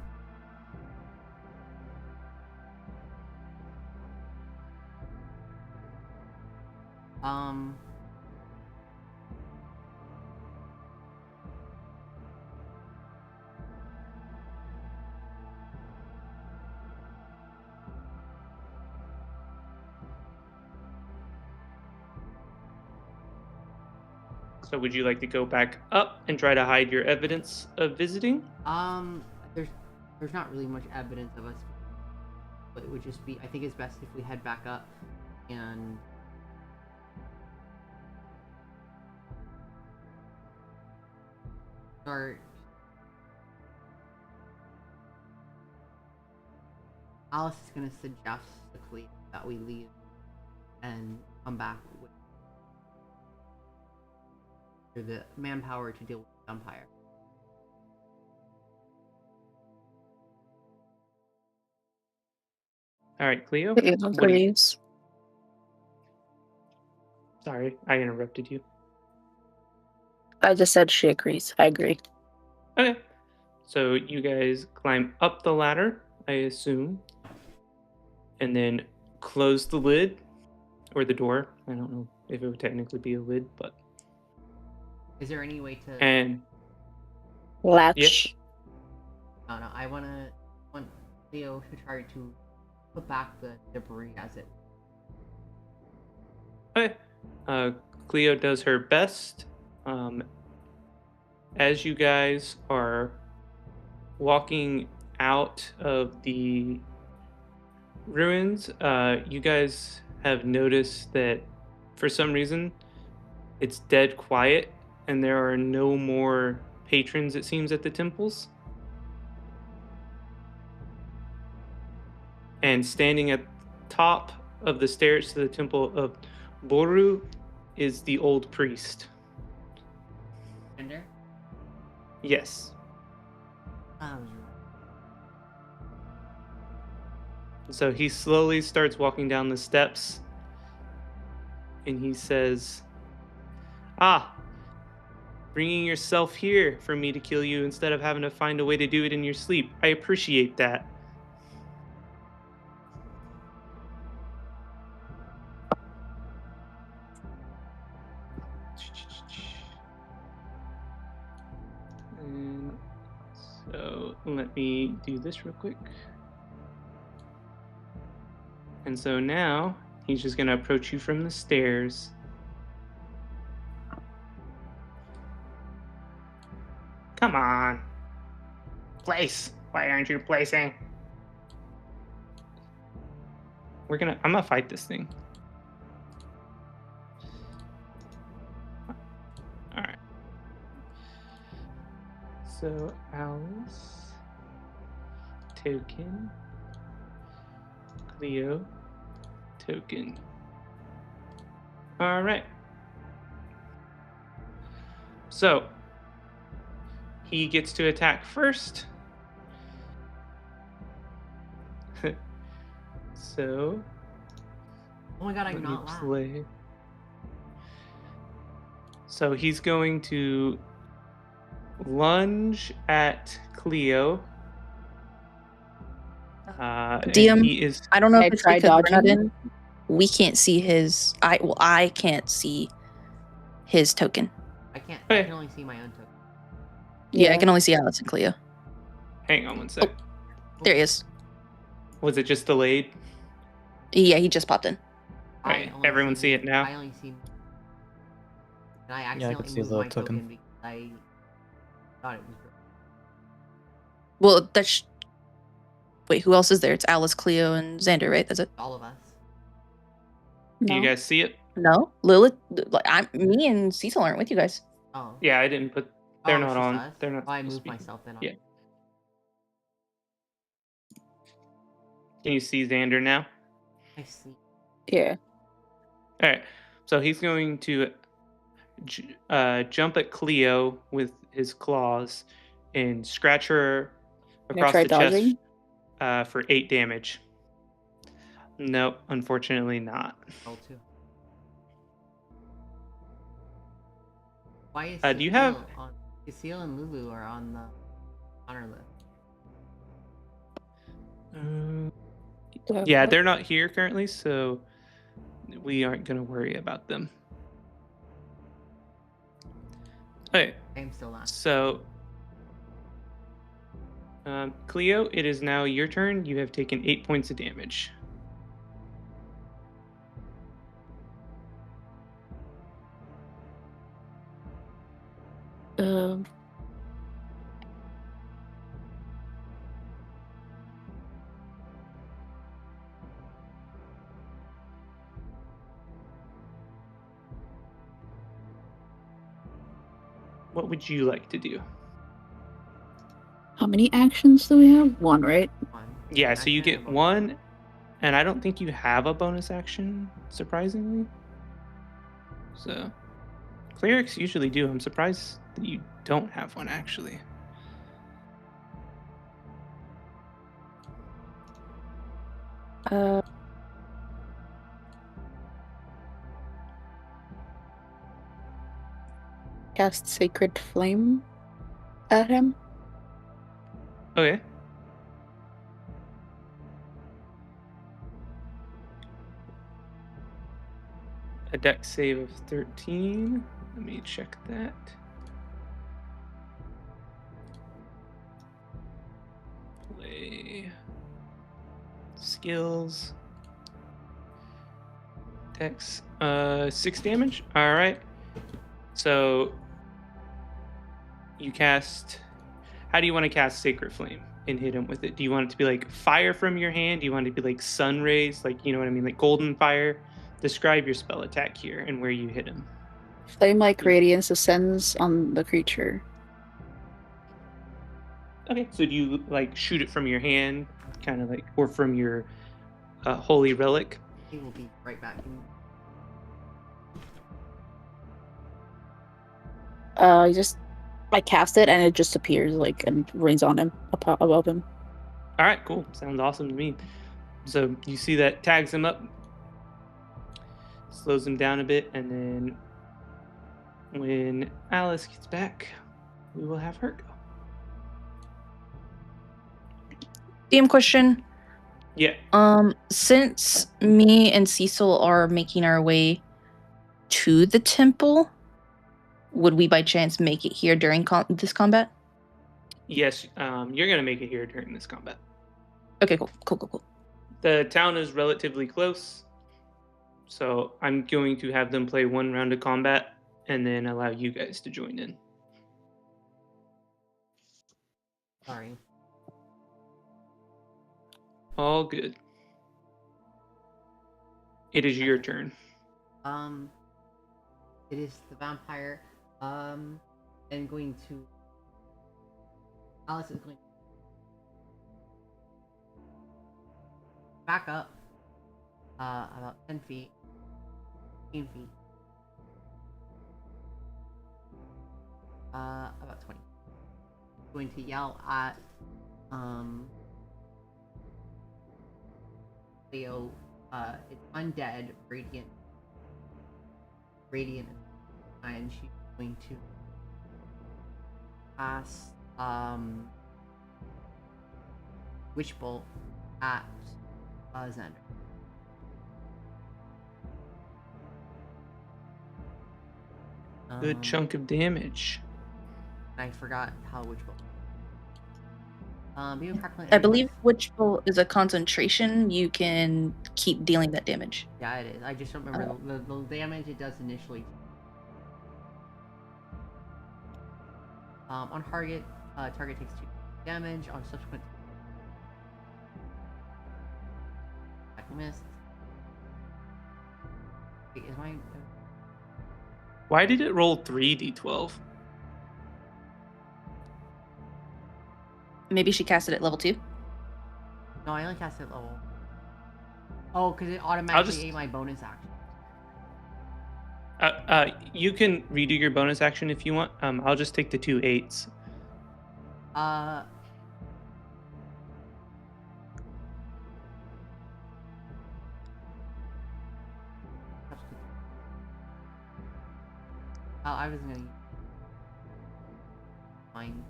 So would you like to go back up and try to hide your evidence of visiting? There's not really much evidence of us, but it would just be, I think it's best if we head back up and start. Alice is going to suggest quickly that we leave and come back with the manpower to deal with the Empire. All right, Cleo. Please. Sorry, I interrupted you. I just said she agrees. I agree. Okay. So you guys climb up the ladder, I assume, and then close the lid or the door. I don't know if it would technically be a lid, but is there any way to and latch? Yeah. No, I want Leo to try to put back the debris as it. Okay. Cleo does her best. As you guys are walking out of the ruins, you guys have noticed that for some reason it's dead quiet and there are no more patrons, it seems, at the temples. And standing at the top of the stairs to the temple of Boru is the old priest. Ender? Yes. So he slowly starts walking down the steps and he says, bringing yourself here for me to kill you instead of having to find a way to do it in your sleep. I appreciate that. So let me do this real quick. And so now he's just going to approach you from the stairs. Come on. Place. Why aren't you placing? I'm gonna fight this thing. All right. So Alice, token, Cleo, token. All right. So he gets to attack first. So. Oh my god, I'm not play. So he's going to lunge at Cleo. DM, he is. I don't know I if it's tried because we're not dodging. in. We can't see his. I can't see his token. I can't. Okay. I can only see my own token. Yeah, I can only see Alice and Cleo. Hang on one sec. There he is. Was it just delayed? Yeah, he just popped in. Right, everyone see it now? I only see. And I I can accidentally see moved the my token. token because I thought it was. Well, that's. Wait, who else is there? It's Alice, Cleo, and Xander, right? That's it. All of us. Do you No. guys see it? No, Lilith. Me and Cecil aren't with you guys. Oh. Yeah, I didn't put. They're Oh, it's not just on. us? They're not. Oh, I supposed moved to be. myself then. Yeah. Can you see Xander now? I see. Yeah. All right. So he's going to jump at Cleo with his claws and scratch her Can I across try the chest dodging? for 8 damage. No, unfortunately not. Roll 2. Why is Do you have- Cecile and Lulu are on the honor list? Yeah, they're not here currently, so we aren't going to worry about them. Okay, I'm still not. so Cleo, it is now your turn. You have taken 8 points of damage. What would you like to do? How many actions do we have? One, right? 1. Yeah, so you Action get and a bonus. 1, and I don't think you have a bonus action, surprisingly. So, clerics usually do. I'm surprised that you don't have one, actually. Cast Sacred Flame at him. Okay. A dex save of 13. Let me check that. Play. Skills. Dex. 6 damage. Alright. So you cast. How do you want to cast Sacred Flame and hit him with it? Do you want it to be like fire from your hand? Do you want it to be like sun rays? Like, you know what I mean? Like golden fire? Describe your spell attack here and where you hit him. Flame-like radiance ascends on the creature. Okay, so do you like shoot it from your hand, kind of like, or from your holy relic? He will be right back. I cast it and it just appears like and rains on him above him. All right, cool. Sounds awesome to me. So you see that tags him up, slows him down a bit, and then when Alice gets back, we will have her go. DM question. Yeah. Since me and Cecil are making our way to the temple, would we by chance make it here during this combat? Yes, you're gonna make it here during this combat. Okay, cool. The town is relatively close, so I'm going to have them play one round of combat and then allow you guys to join in. Sorry. All good. It is your turn. It is the vampire. And going to. Alice is going to back up about 10 feet, 15 feet, about 20. Going to yell at Leo. It's undead, radiant, and she's going to cast Witch Bolt at Xander. Good chunk of damage. I forgot how Witch Bolt. I believe Witch Bolt is a concentration. You can keep dealing that damage. Yeah, it is. I just don't remember the damage it does initially. On target, target takes 2 damage. On subsequent, I missed. Wait, is my? Why did it roll 3d12? Maybe she cast it at level 2. No, I only cast it at level. Oh, because it automatically ate my bonus action. You can redo your bonus action if you want. I'll just take the 2 8s. I was gonna mine.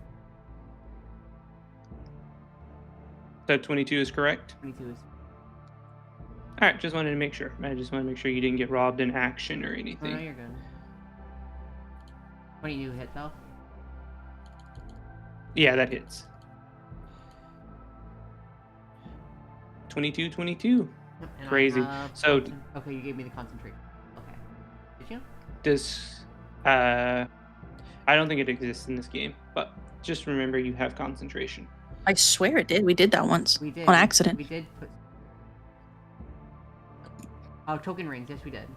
So 22 is correct? 22 is. Alright, just wanted to make sure. I just want to make sure you didn't get robbed in action or Oh, anything. no, you're good. 22 hit though? Yeah, that hits. 22. And Crazy. So okay, you gave me the concentrate. Okay. Did you? does I don't think it exists in this game, but just remember you have concentration. I swear it did. We did that once. We did. On accident. We did put. Oh, token rings. Yes, we did.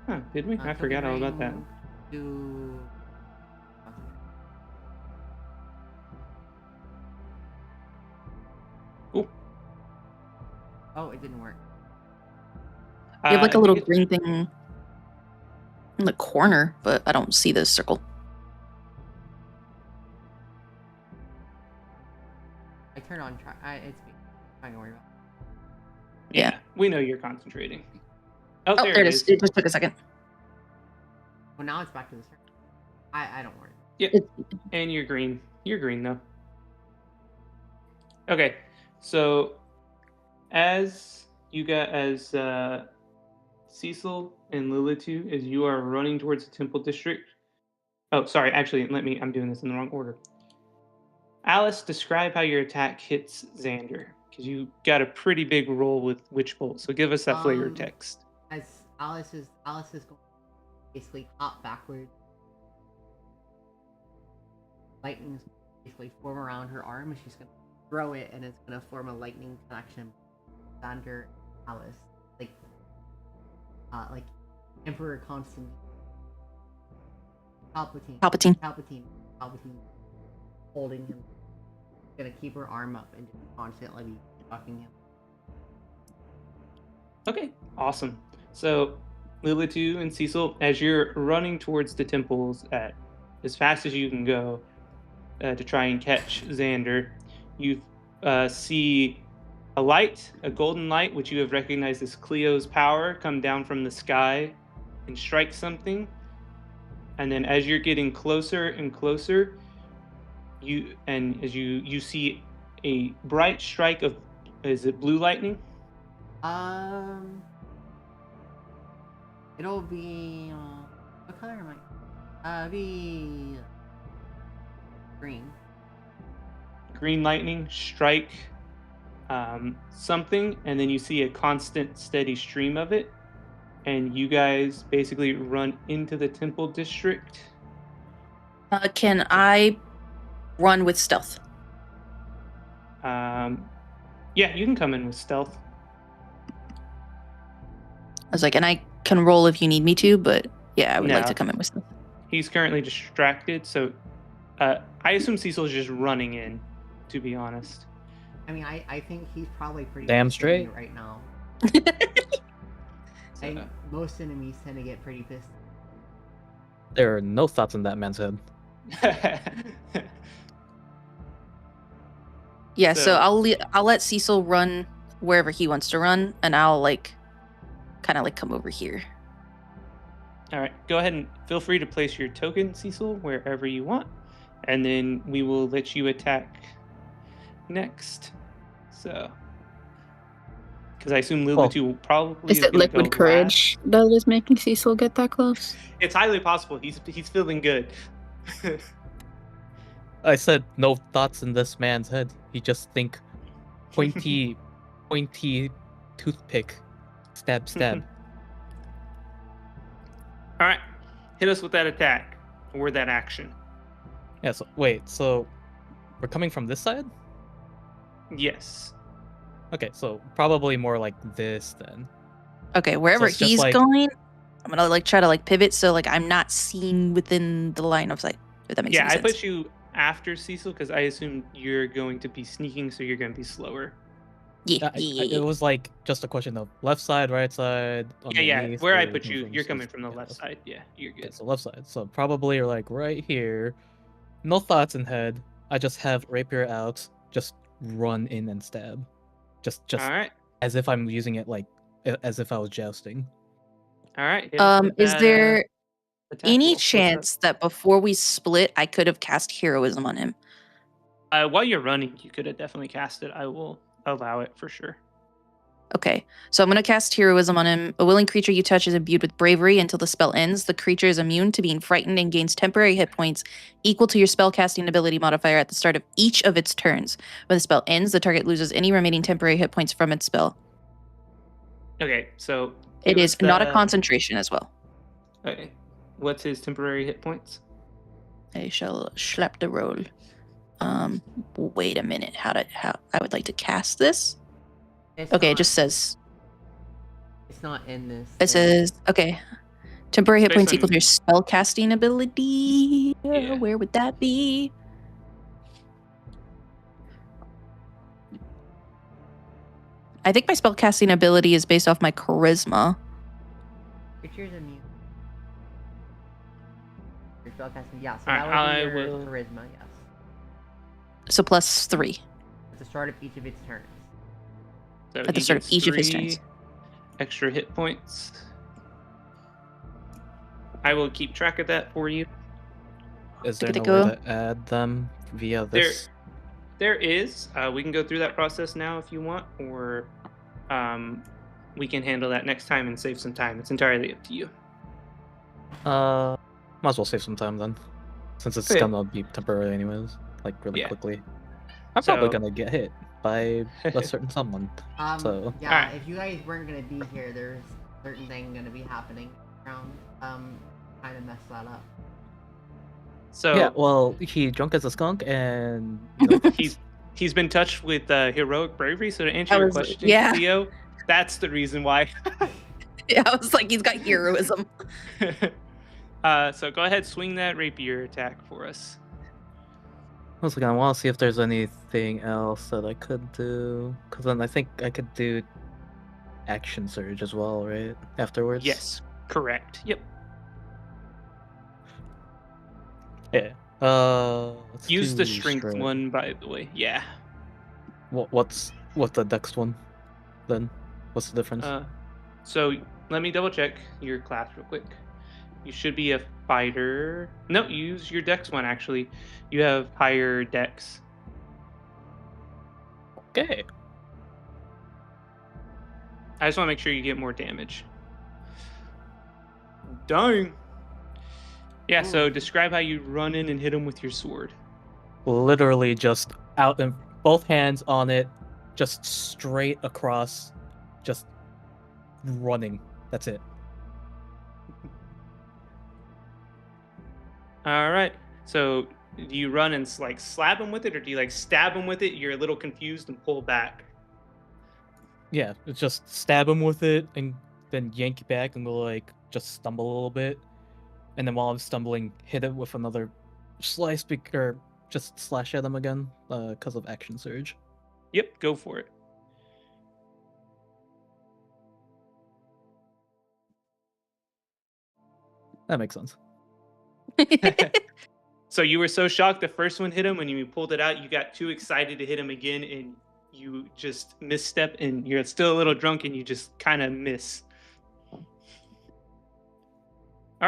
Huh, did we? I forgot all about that. Do. Cool. Oh, it didn't work. You have like a little green thing in the corner, but I don't see the circle. I turn on track. It's me. I'm not gonna worry about it. Yeah, we know you're concentrating. Oh, Oh, there it is. It just took a second. Well, now it's back to the circle. I don't worry. Yeah, and you're green. You're green though. Okay, so as you got Cecil and Lilitu, as you are running towards the Temple District. Oh, sorry. Actually, I'm doing this in the wrong order. Alice, describe how your attack hits Xander, because you got a pretty big roll with Witch Bolt. So give us that flavor text. As Alice is going to basically hop backward. Lightning basically form around her arm, and she's gonna throw it, and it's gonna form a lightning connection. Xander, Alice, like Emperor Constantine, Palpatine, holding him. Gonna keep her arm up and just constantly be fucking him. Okay, awesome. So, Lilitu and Cecil, as you're running towards the temples at as fast as you can go to try and catch Xander, you see a light, a golden light, which you have recognized as Cleo's power, come down from the sky and strike something. And then as you're getting closer and closer, you see a bright strike of, is it blue lightning? It'll be what color am I? Be green. Green lightning strike something, and then you see a constant, steady stream of it, and you guys basically run into the temple district. Can I run with stealth? Yeah, you can come in with stealth. I was like, and I can roll if you need me to, but yeah, I would like No. to come in with stealth. He's currently distracted, so I assume Cecil's just running in, to be honest. I mean, I think he's probably pretty Damn pissed at me straight. right now. I think most enemies tend to get pretty pissed. There are no thoughts in that man's head. Yeah, so I'll let Cecil run wherever he wants to run, and I'll like kind of like come over here. All right, go ahead and feel free to place your token, Cecil, wherever you want, and then we will let you attack next. So, because I assume Lilitu will probably Is it gonna liquid go courage that is making Cecil get that close? last. It's highly possible. He's feeling good. I said no thoughts in this man's head. He just think pointy toothpick. Stab, stab. All right, hit us with that attack or that action. Yeah, so wait, so we're coming from this side? Yes. Okay, so probably more like this then. Okay, wherever it's just he's like- going, I'm gonna like try to like pivot so like I'm not seen within the line of sight. If that makes Yeah, any I sense. put you after Cecil because I assume you're going to be sneaking, so you're going to be slower. Yeah, It was like just a question of left side, right side. Yeah. underneath, Where I or put coming you, from you're this- coming from the yeah, left that's- side. Yeah, you're Okay, good. so left side. So probably you're like right here. No thoughts in head. I just have rapier out. Just run in and stab. Just All right. as if I'm using it like as if I was jousting. All right. hit us with Is that, there attack any roll. What's that? chance that before we split, I could have cast heroism on him? While you're running, you could have definitely cast it. I will allow it for sure. Okay, so I'm going to cast heroism on him. A willing creature you touch is imbued with bravery until the spell ends. The creature is immune to being frightened and gains temporary hit points equal to your spellcasting ability modifier at the start of each of its turns. When the spell ends, the target loses any remaining temporary hit points from its spell. Okay, so It give is us not a the- concentration as well. Okay, what's his temporary hit points? I shall slap the roll. Wait a minute. How I would like to cast this? It's Okay, it not- just says It's not in this. it thing. says okay. Temporary hit Based points on- equal to your spell casting ability. Yeah. Where would that be? I think my spell casting ability is based off my charisma. Creatures immune. Your spellcasting, yeah. So Alright, that would be I your will- charisma, yes. So +3. At the start of each of its turns. So At the he start of gets each of his 3 turns. extra hit points. I will keep track of that for you. Is there Tick, no tick, way to add them via There- this? There is. We can go through that process now if you want, or we can handle that next time and save some time. It's entirely up to you. Might as well save some time then, since it's Okay. gonna be temporary anyways, like really Yeah. quickly. I'm probably So- gonna get hit by a certain someone. So- Yeah, Alright. if you guys weren't gonna be here, there's certain thing gonna be happening around. Kind of mess that up. So Yeah, well, he drunk as a skunk, and you know, he's been touched with heroic bravery. So to answer I your was- question, yeah. Theo, that's the reason why. Yeah, I was like, he's got heroism. So go ahead, swing that rapier attack for us. once again, I want to see if there's anything else that I could do, because then I think I could do action surge as well, right? Afterwards. Yes, correct. Yep. Yeah. Let's Use the do strength one, by the way. Yeah. What's the next one? Then, what's the difference? So let me double check your class real quick. You should be a fighter. No, use your dex one actually. You have higher dex. Okay. I just want to make sure you get more damage. Dang. Yeah, so describe how you run in and hit him with your sword. literally just out in both hands on it, just straight across, just running. That's it. All right. So do you run and like slap him with it, or do you like stab him with it? You're a little confused and pull back. Yeah, it's just stab him with it and then yank it back and go like just stumble a little bit, and then while I'm stumbling, hit it with another slice or just slash at him again because of action surge. Yep, go for it. That makes sense. So you were so shocked the first one hit him, when you pulled it out, you got too excited to hit him again, and you just misstep, and you're still a little drunk, and you just kind of miss. All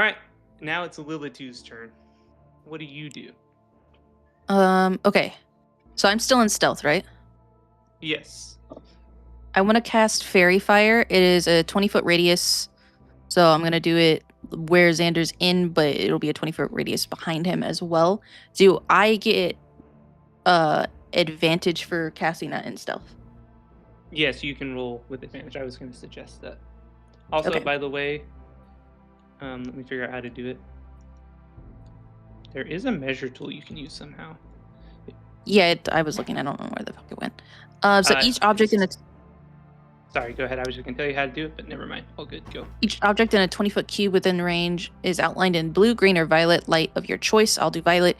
right, now it's Lilitu's turn. What do you do? Okay. So I'm still in stealth, right? Yes. I want to cast Fairy Fire. It is a 20-foot radius. So I'm going to do it where Xander's in, but it'll be a 20-foot radius behind him as well. Do I get advantage for casting that in stealth? Yes, you can roll with advantage. I was going to suggest that. Also, Okay. by the way, let me figure out how to do it. There is a measure tool you can use somehow. Yeah, I was looking. I don't know where the fuck it went. So each object in its Sorry, go ahead. I was just going to tell you how to do it, but never mind. All good. Go. Each object in a 20-foot cube within range is outlined in blue, green, or violet light of your choice. I'll do violet.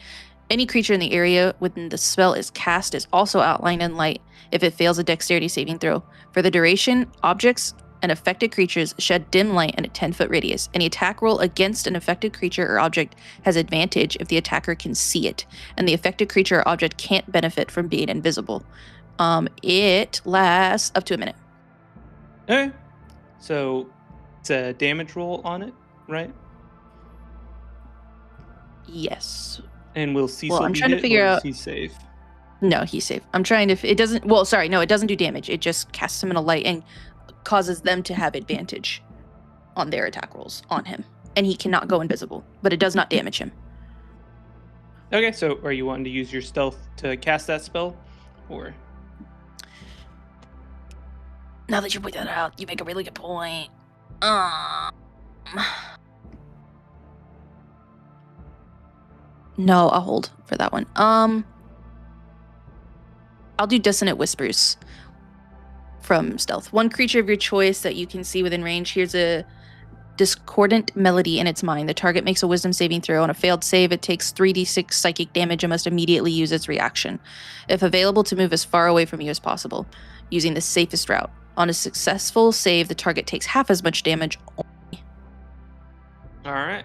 Any creature in the area within the spell is cast is also outlined in light if it fails a dexterity saving throw. For the duration, objects and affected creatures shed dim light in a 10-foot radius. Any attack roll against an affected creature or object has advantage if the attacker can see it, and the affected creature or object can't benefit from being invisible. It lasts up to a minute. Okay. So it's a damage roll on it, right? Yes. And will Cecil I'm be trying to hit, figure or out- is he safe? No, he's safe. I'm trying to. It doesn't. Well, sorry. No, it doesn't do damage. It just casts him in a light and causes them to have advantage on their attack rolls on him. And he cannot go invisible, but it does not damage him. Okay, so are you wanting to use your stealth to cast that spell? Or Now that you point that out, you make a really good point. No, I'll hold for that one. I'll do Dissonant Whispers from stealth. One creature of your choice that you can see within range hears a discordant melody in its mind. The target makes a wisdom saving throw. On a failed save, it takes 3d6 psychic damage and must immediately use its reaction, if available, to move as far away from you as possible, using the safest route. On a successful save, the target takes half as much damage. all right,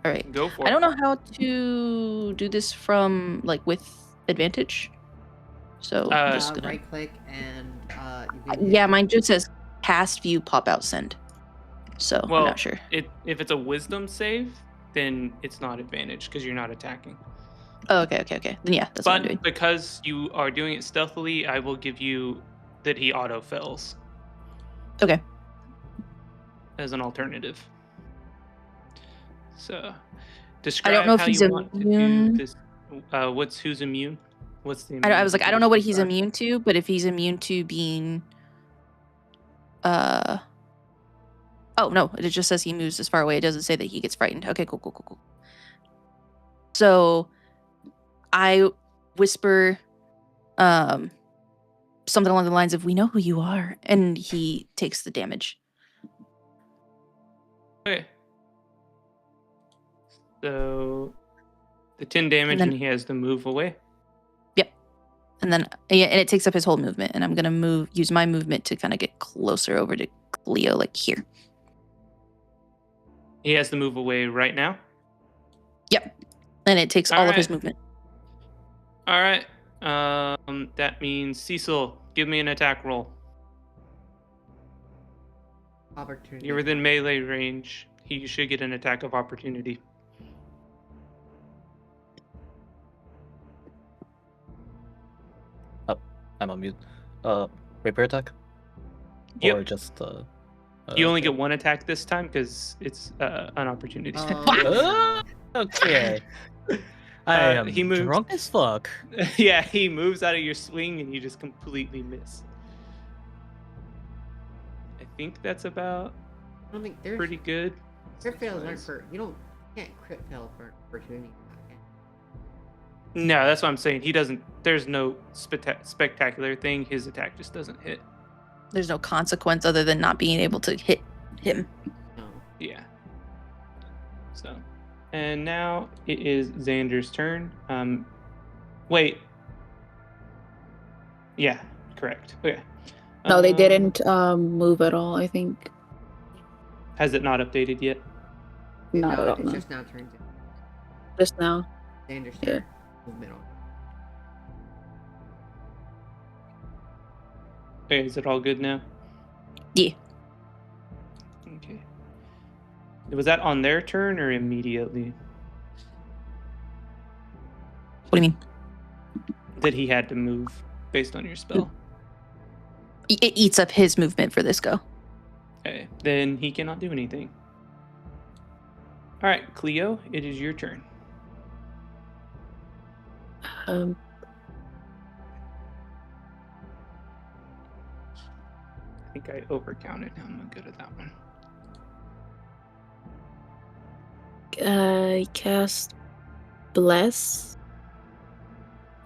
All right. go for it. I don't know how to do this from with advantage. So I'm just gonna. Right click and you can Yeah, mine just says cast view pop out send. So Well, I'm not sure. if it's a wisdom save, then it's not advantage because you're not attacking. Oh, okay. Then yeah, that's what I'm doing. But because you are doing it stealthily, I will give you that he auto fails Okay. as an alternative. So, I describe don't know if how he's you want to do immune. this. Who's immune? What's the? I was like, I don't know what he's immune. immune to, but if he's immune to being, oh no, it just says he moves as far away. It doesn't say that he gets frightened. Okay, cool. So, I whisper, something along the lines of, "We know who you are," and he takes the damage. Okay. So, the 10 damage, then- and he has to move away. And then, yeah, and it takes up his whole movement. And I'm gonna use my movement to kind of get closer over to Cleo, like here. He has to move away right now. And it takes all of his Alright. movement. All right. That means Cecil, give me an attack roll. opportunity. You're within melee range. You should get an attack of opportunity. I'm on mute. Rapier attack? Yep. Or just You only get one attack this time because it's an opportunity. Oh. Okay. I am he moves. drunk as fuck. Yeah, he moves out of your swing and you just completely miss. I think that's about I don't think there's pretty good. crit fails aren't for can't crit fail for opportunity. No, that's what I'm saying. He doesn't. There's no spectacular thing. His attack just doesn't hit. There's no consequence other than not being able to hit him. No. Yeah. So, and now it is Xander's turn. Wait. Yeah, correct. Okay. No, they didn't move at all, I think. Has it not updated yet? Not No, at all. it's No. just now turned in. Just now. Xander's Yeah. turn. Movement on. Okay, is it all good now? Yeah. Okay. Was that on their turn or immediately? What do you mean? That he had to move based on your spell? It eats up his movement for this go. Okay, then he cannot do anything. All right, Cleo, it is your turn. Um, I think I overcounted. I'm not good at that one. I cast Bless.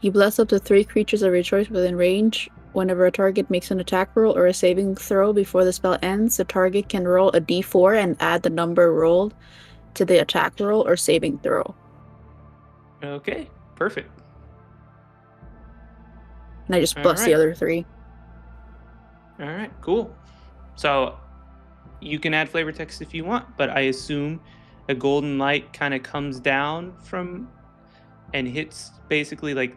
You bless up to 3 creatures of your choice within range. Whenever a target makes an attack roll or a saving throw before the spell ends, the target can roll a d4 and add the number rolled to the attack roll or saving throw. Okay, perfect. And I just All bless the right. other 3. All right, cool. So you can add flavor text if you want, but I assume a golden light kind of comes down from and hits basically like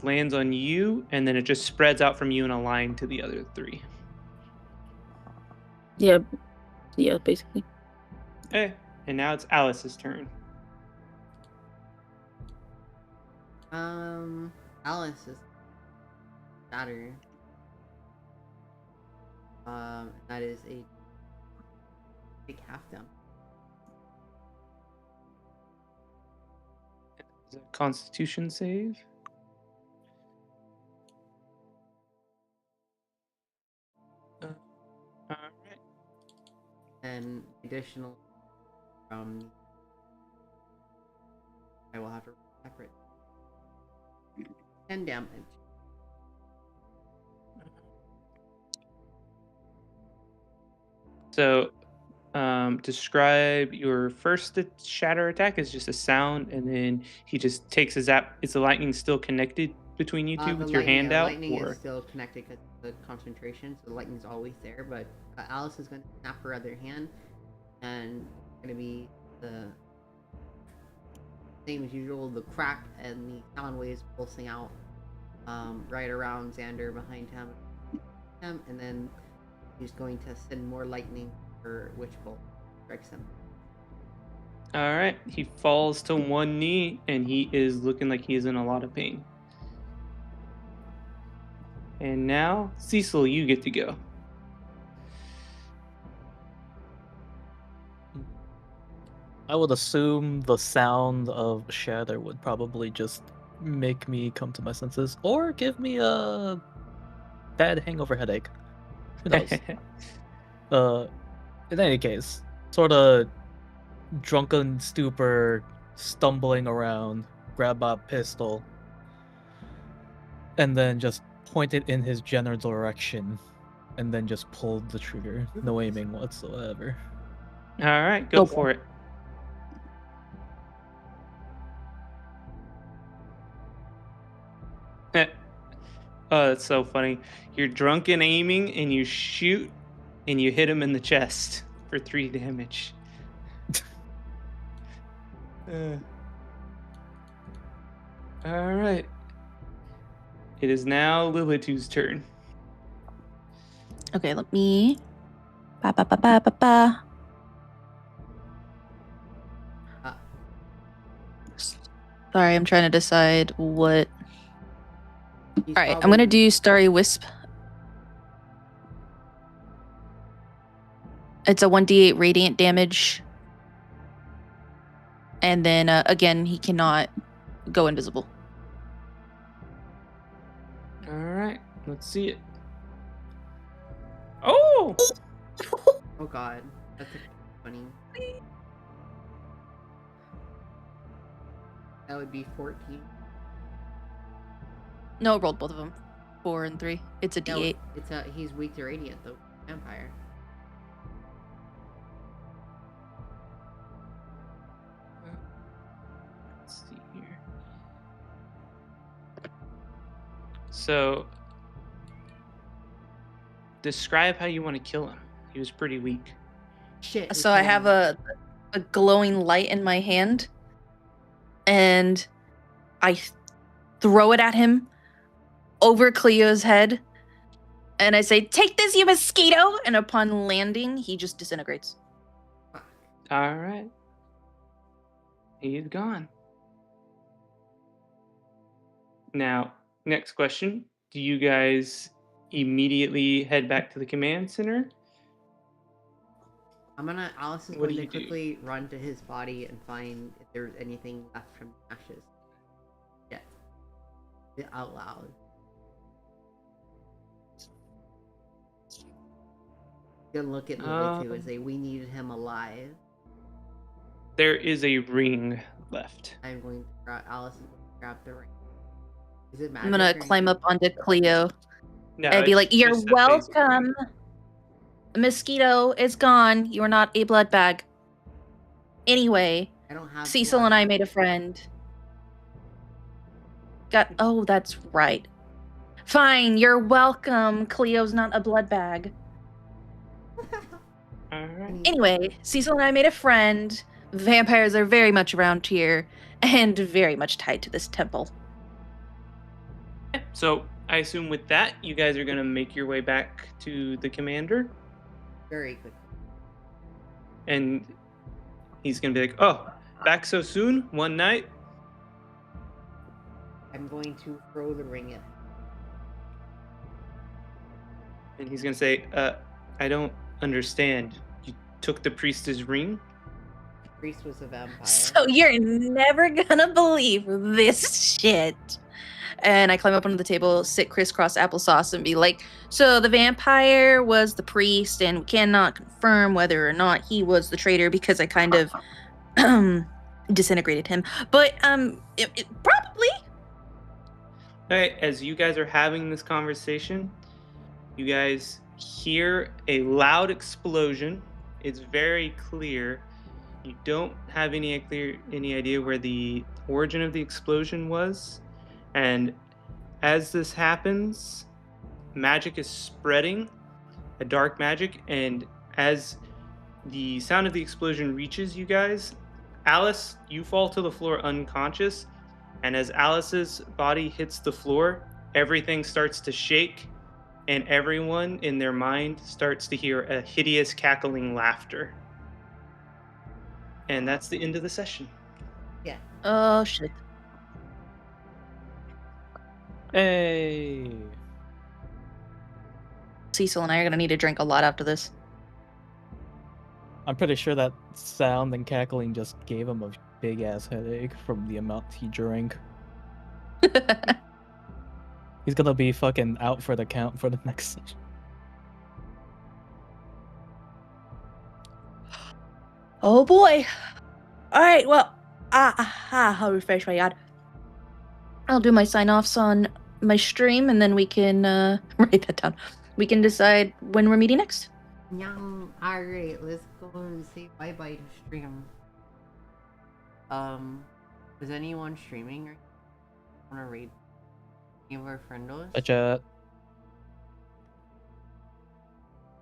lands on you, and then it just spreads out from you in a line to the other 3. Yeah, basically. Okay, and now it's Alice's turn. Alice is shatter. That is a big half down. Is it a Constitution save? All right. And additional from I will have to separate 10 damage. So, describe your first shatter attack as just a sound, and then he just takes his zap. Is the lightning still connected between you two with your hand out? Lightning Or? is still connected because the concentration, so the lightning's always there. But Alice is going to snap her other hand, and it's going to be the same as usual. The crack and the sound waves pulsing out right around Xander behind him, and then he's going to send more lightning for Witch Bolt strikes him. All right, he falls to one knee, and he is looking like he is in a lot of pain. And now, Cecil, you get to go. I would assume the sound of shatter would probably just make me come to my senses, or give me a bad hangover headache. Who knows? In any case, sort of drunken stupor, stumbling around, grab a pistol, and then just point it in his general direction, and then just pulled the trigger, no aiming whatsoever. All right, go for it. Oh, that's so funny. You're drunk and aiming, and you shoot, and you hit him in the chest for 3 damage. All right. It is now Lilitu's turn. Okay, let me. Ba. Sorry, I'm trying to decide what. Alright, I'm gonna do Starry Wisp. It's a 1d8 radiant damage. And then, again, he cannot go invisible. All right, let's see it. Oh! Oh god, that's funny. That would be 14. No, rolled both of them. 4 and 3. It's a D8. No, he's weak to radiant though. Vampire. Let's see here. So, describe how you want to kill him. He was pretty weak. Shit. So I have a glowing light in my hand, and I throw it at him over Cleo's head, and I say, "Take this, you mosquito!" And upon landing, he just disintegrates. All right. He's gone. Now, next question. Do you guys immediately head back to the command center? Alice is What going do to you do? quickly run to his body and find if there's anything left from the ashes. Yeah. Out loud. Gonna look at Lily too and say, "We needed him alive." There is a ring left. I'm going to grab Alice is going to grab the ring. Is it magic? I'm gonna climb up onto Cleo No, and be it's like, "You're just a basic ring. welcome. Mosquito is gone. You are not a blood bag. Anyway, I don't have Cecil blood. and I made a friend. Oh, that's right. Fine, you're welcome. Cleo's not a blood bag. All right. Anyway, Cecil and I made a friend. Vampires are very much around here and very much tied to this temple. So I assume with that, you guys are going to make your way back to the commander, Very good. and he's going to be like, "Oh, back so soon? One night?" I'm going to throw the ring at him. And he's going to say, "I don't understand. You took the priest's ring?" The priest was a vampire. So you're never gonna believe this shit. And I climb up onto the table, sit crisscross applesauce, and be like, "So the vampire was the priest, and we cannot confirm whether or not he was the traitor because I kind of disintegrated him. But it probably." Okay, as you guys are having this conversation, you guys hear a loud explosion. It's very clear. You don't have any idea where the origin of the explosion was. And as this happens, magic is spreading, a dark magic, and as the sound of the explosion reaches you guys, Alice, you fall to the floor unconscious, and as Alice's body hits the floor, everything starts to shake, and everyone in their mind starts to hear a hideous cackling laughter. And that's the end of the session. Yeah. Oh shit. Hey. Cecil and I are gonna need to drink a lot after this. I'm pretty sure that sound and cackling just gave him a big ass headache from the amount he drank. He's gonna be fucking out for the count for the next session. Oh boy. Alright, well, I'll refresh my yard. I'll do my sign-offs on my stream, and then we can write that down. We can decide when we're meeting next. Nyan. Alright, let's go and say bye-bye to stream. Is anyone streaming or wanna raid any of our friendos? Chat.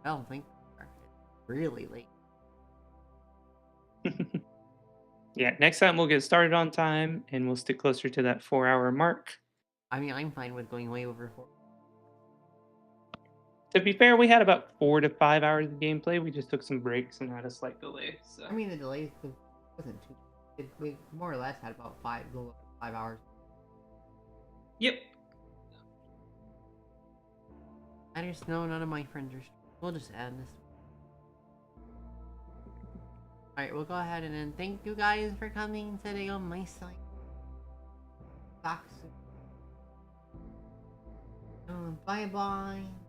I don't think we are. It's really late. Yeah, next time we'll get started on time and we'll stick closer to that 4-hour mark. I mean, I'm fine with going way over 4. To be fair, we had about 4 to 5 hours of gameplay. We just took some breaks and had a slight delay. So. I mean, the delay wasn't too. We more or less had about 5 hours. Yep. I just know none of my friends are. We'll just end this. Alright, we'll go ahead and then thank you guys for coming today on my site. back soon. Bye bye.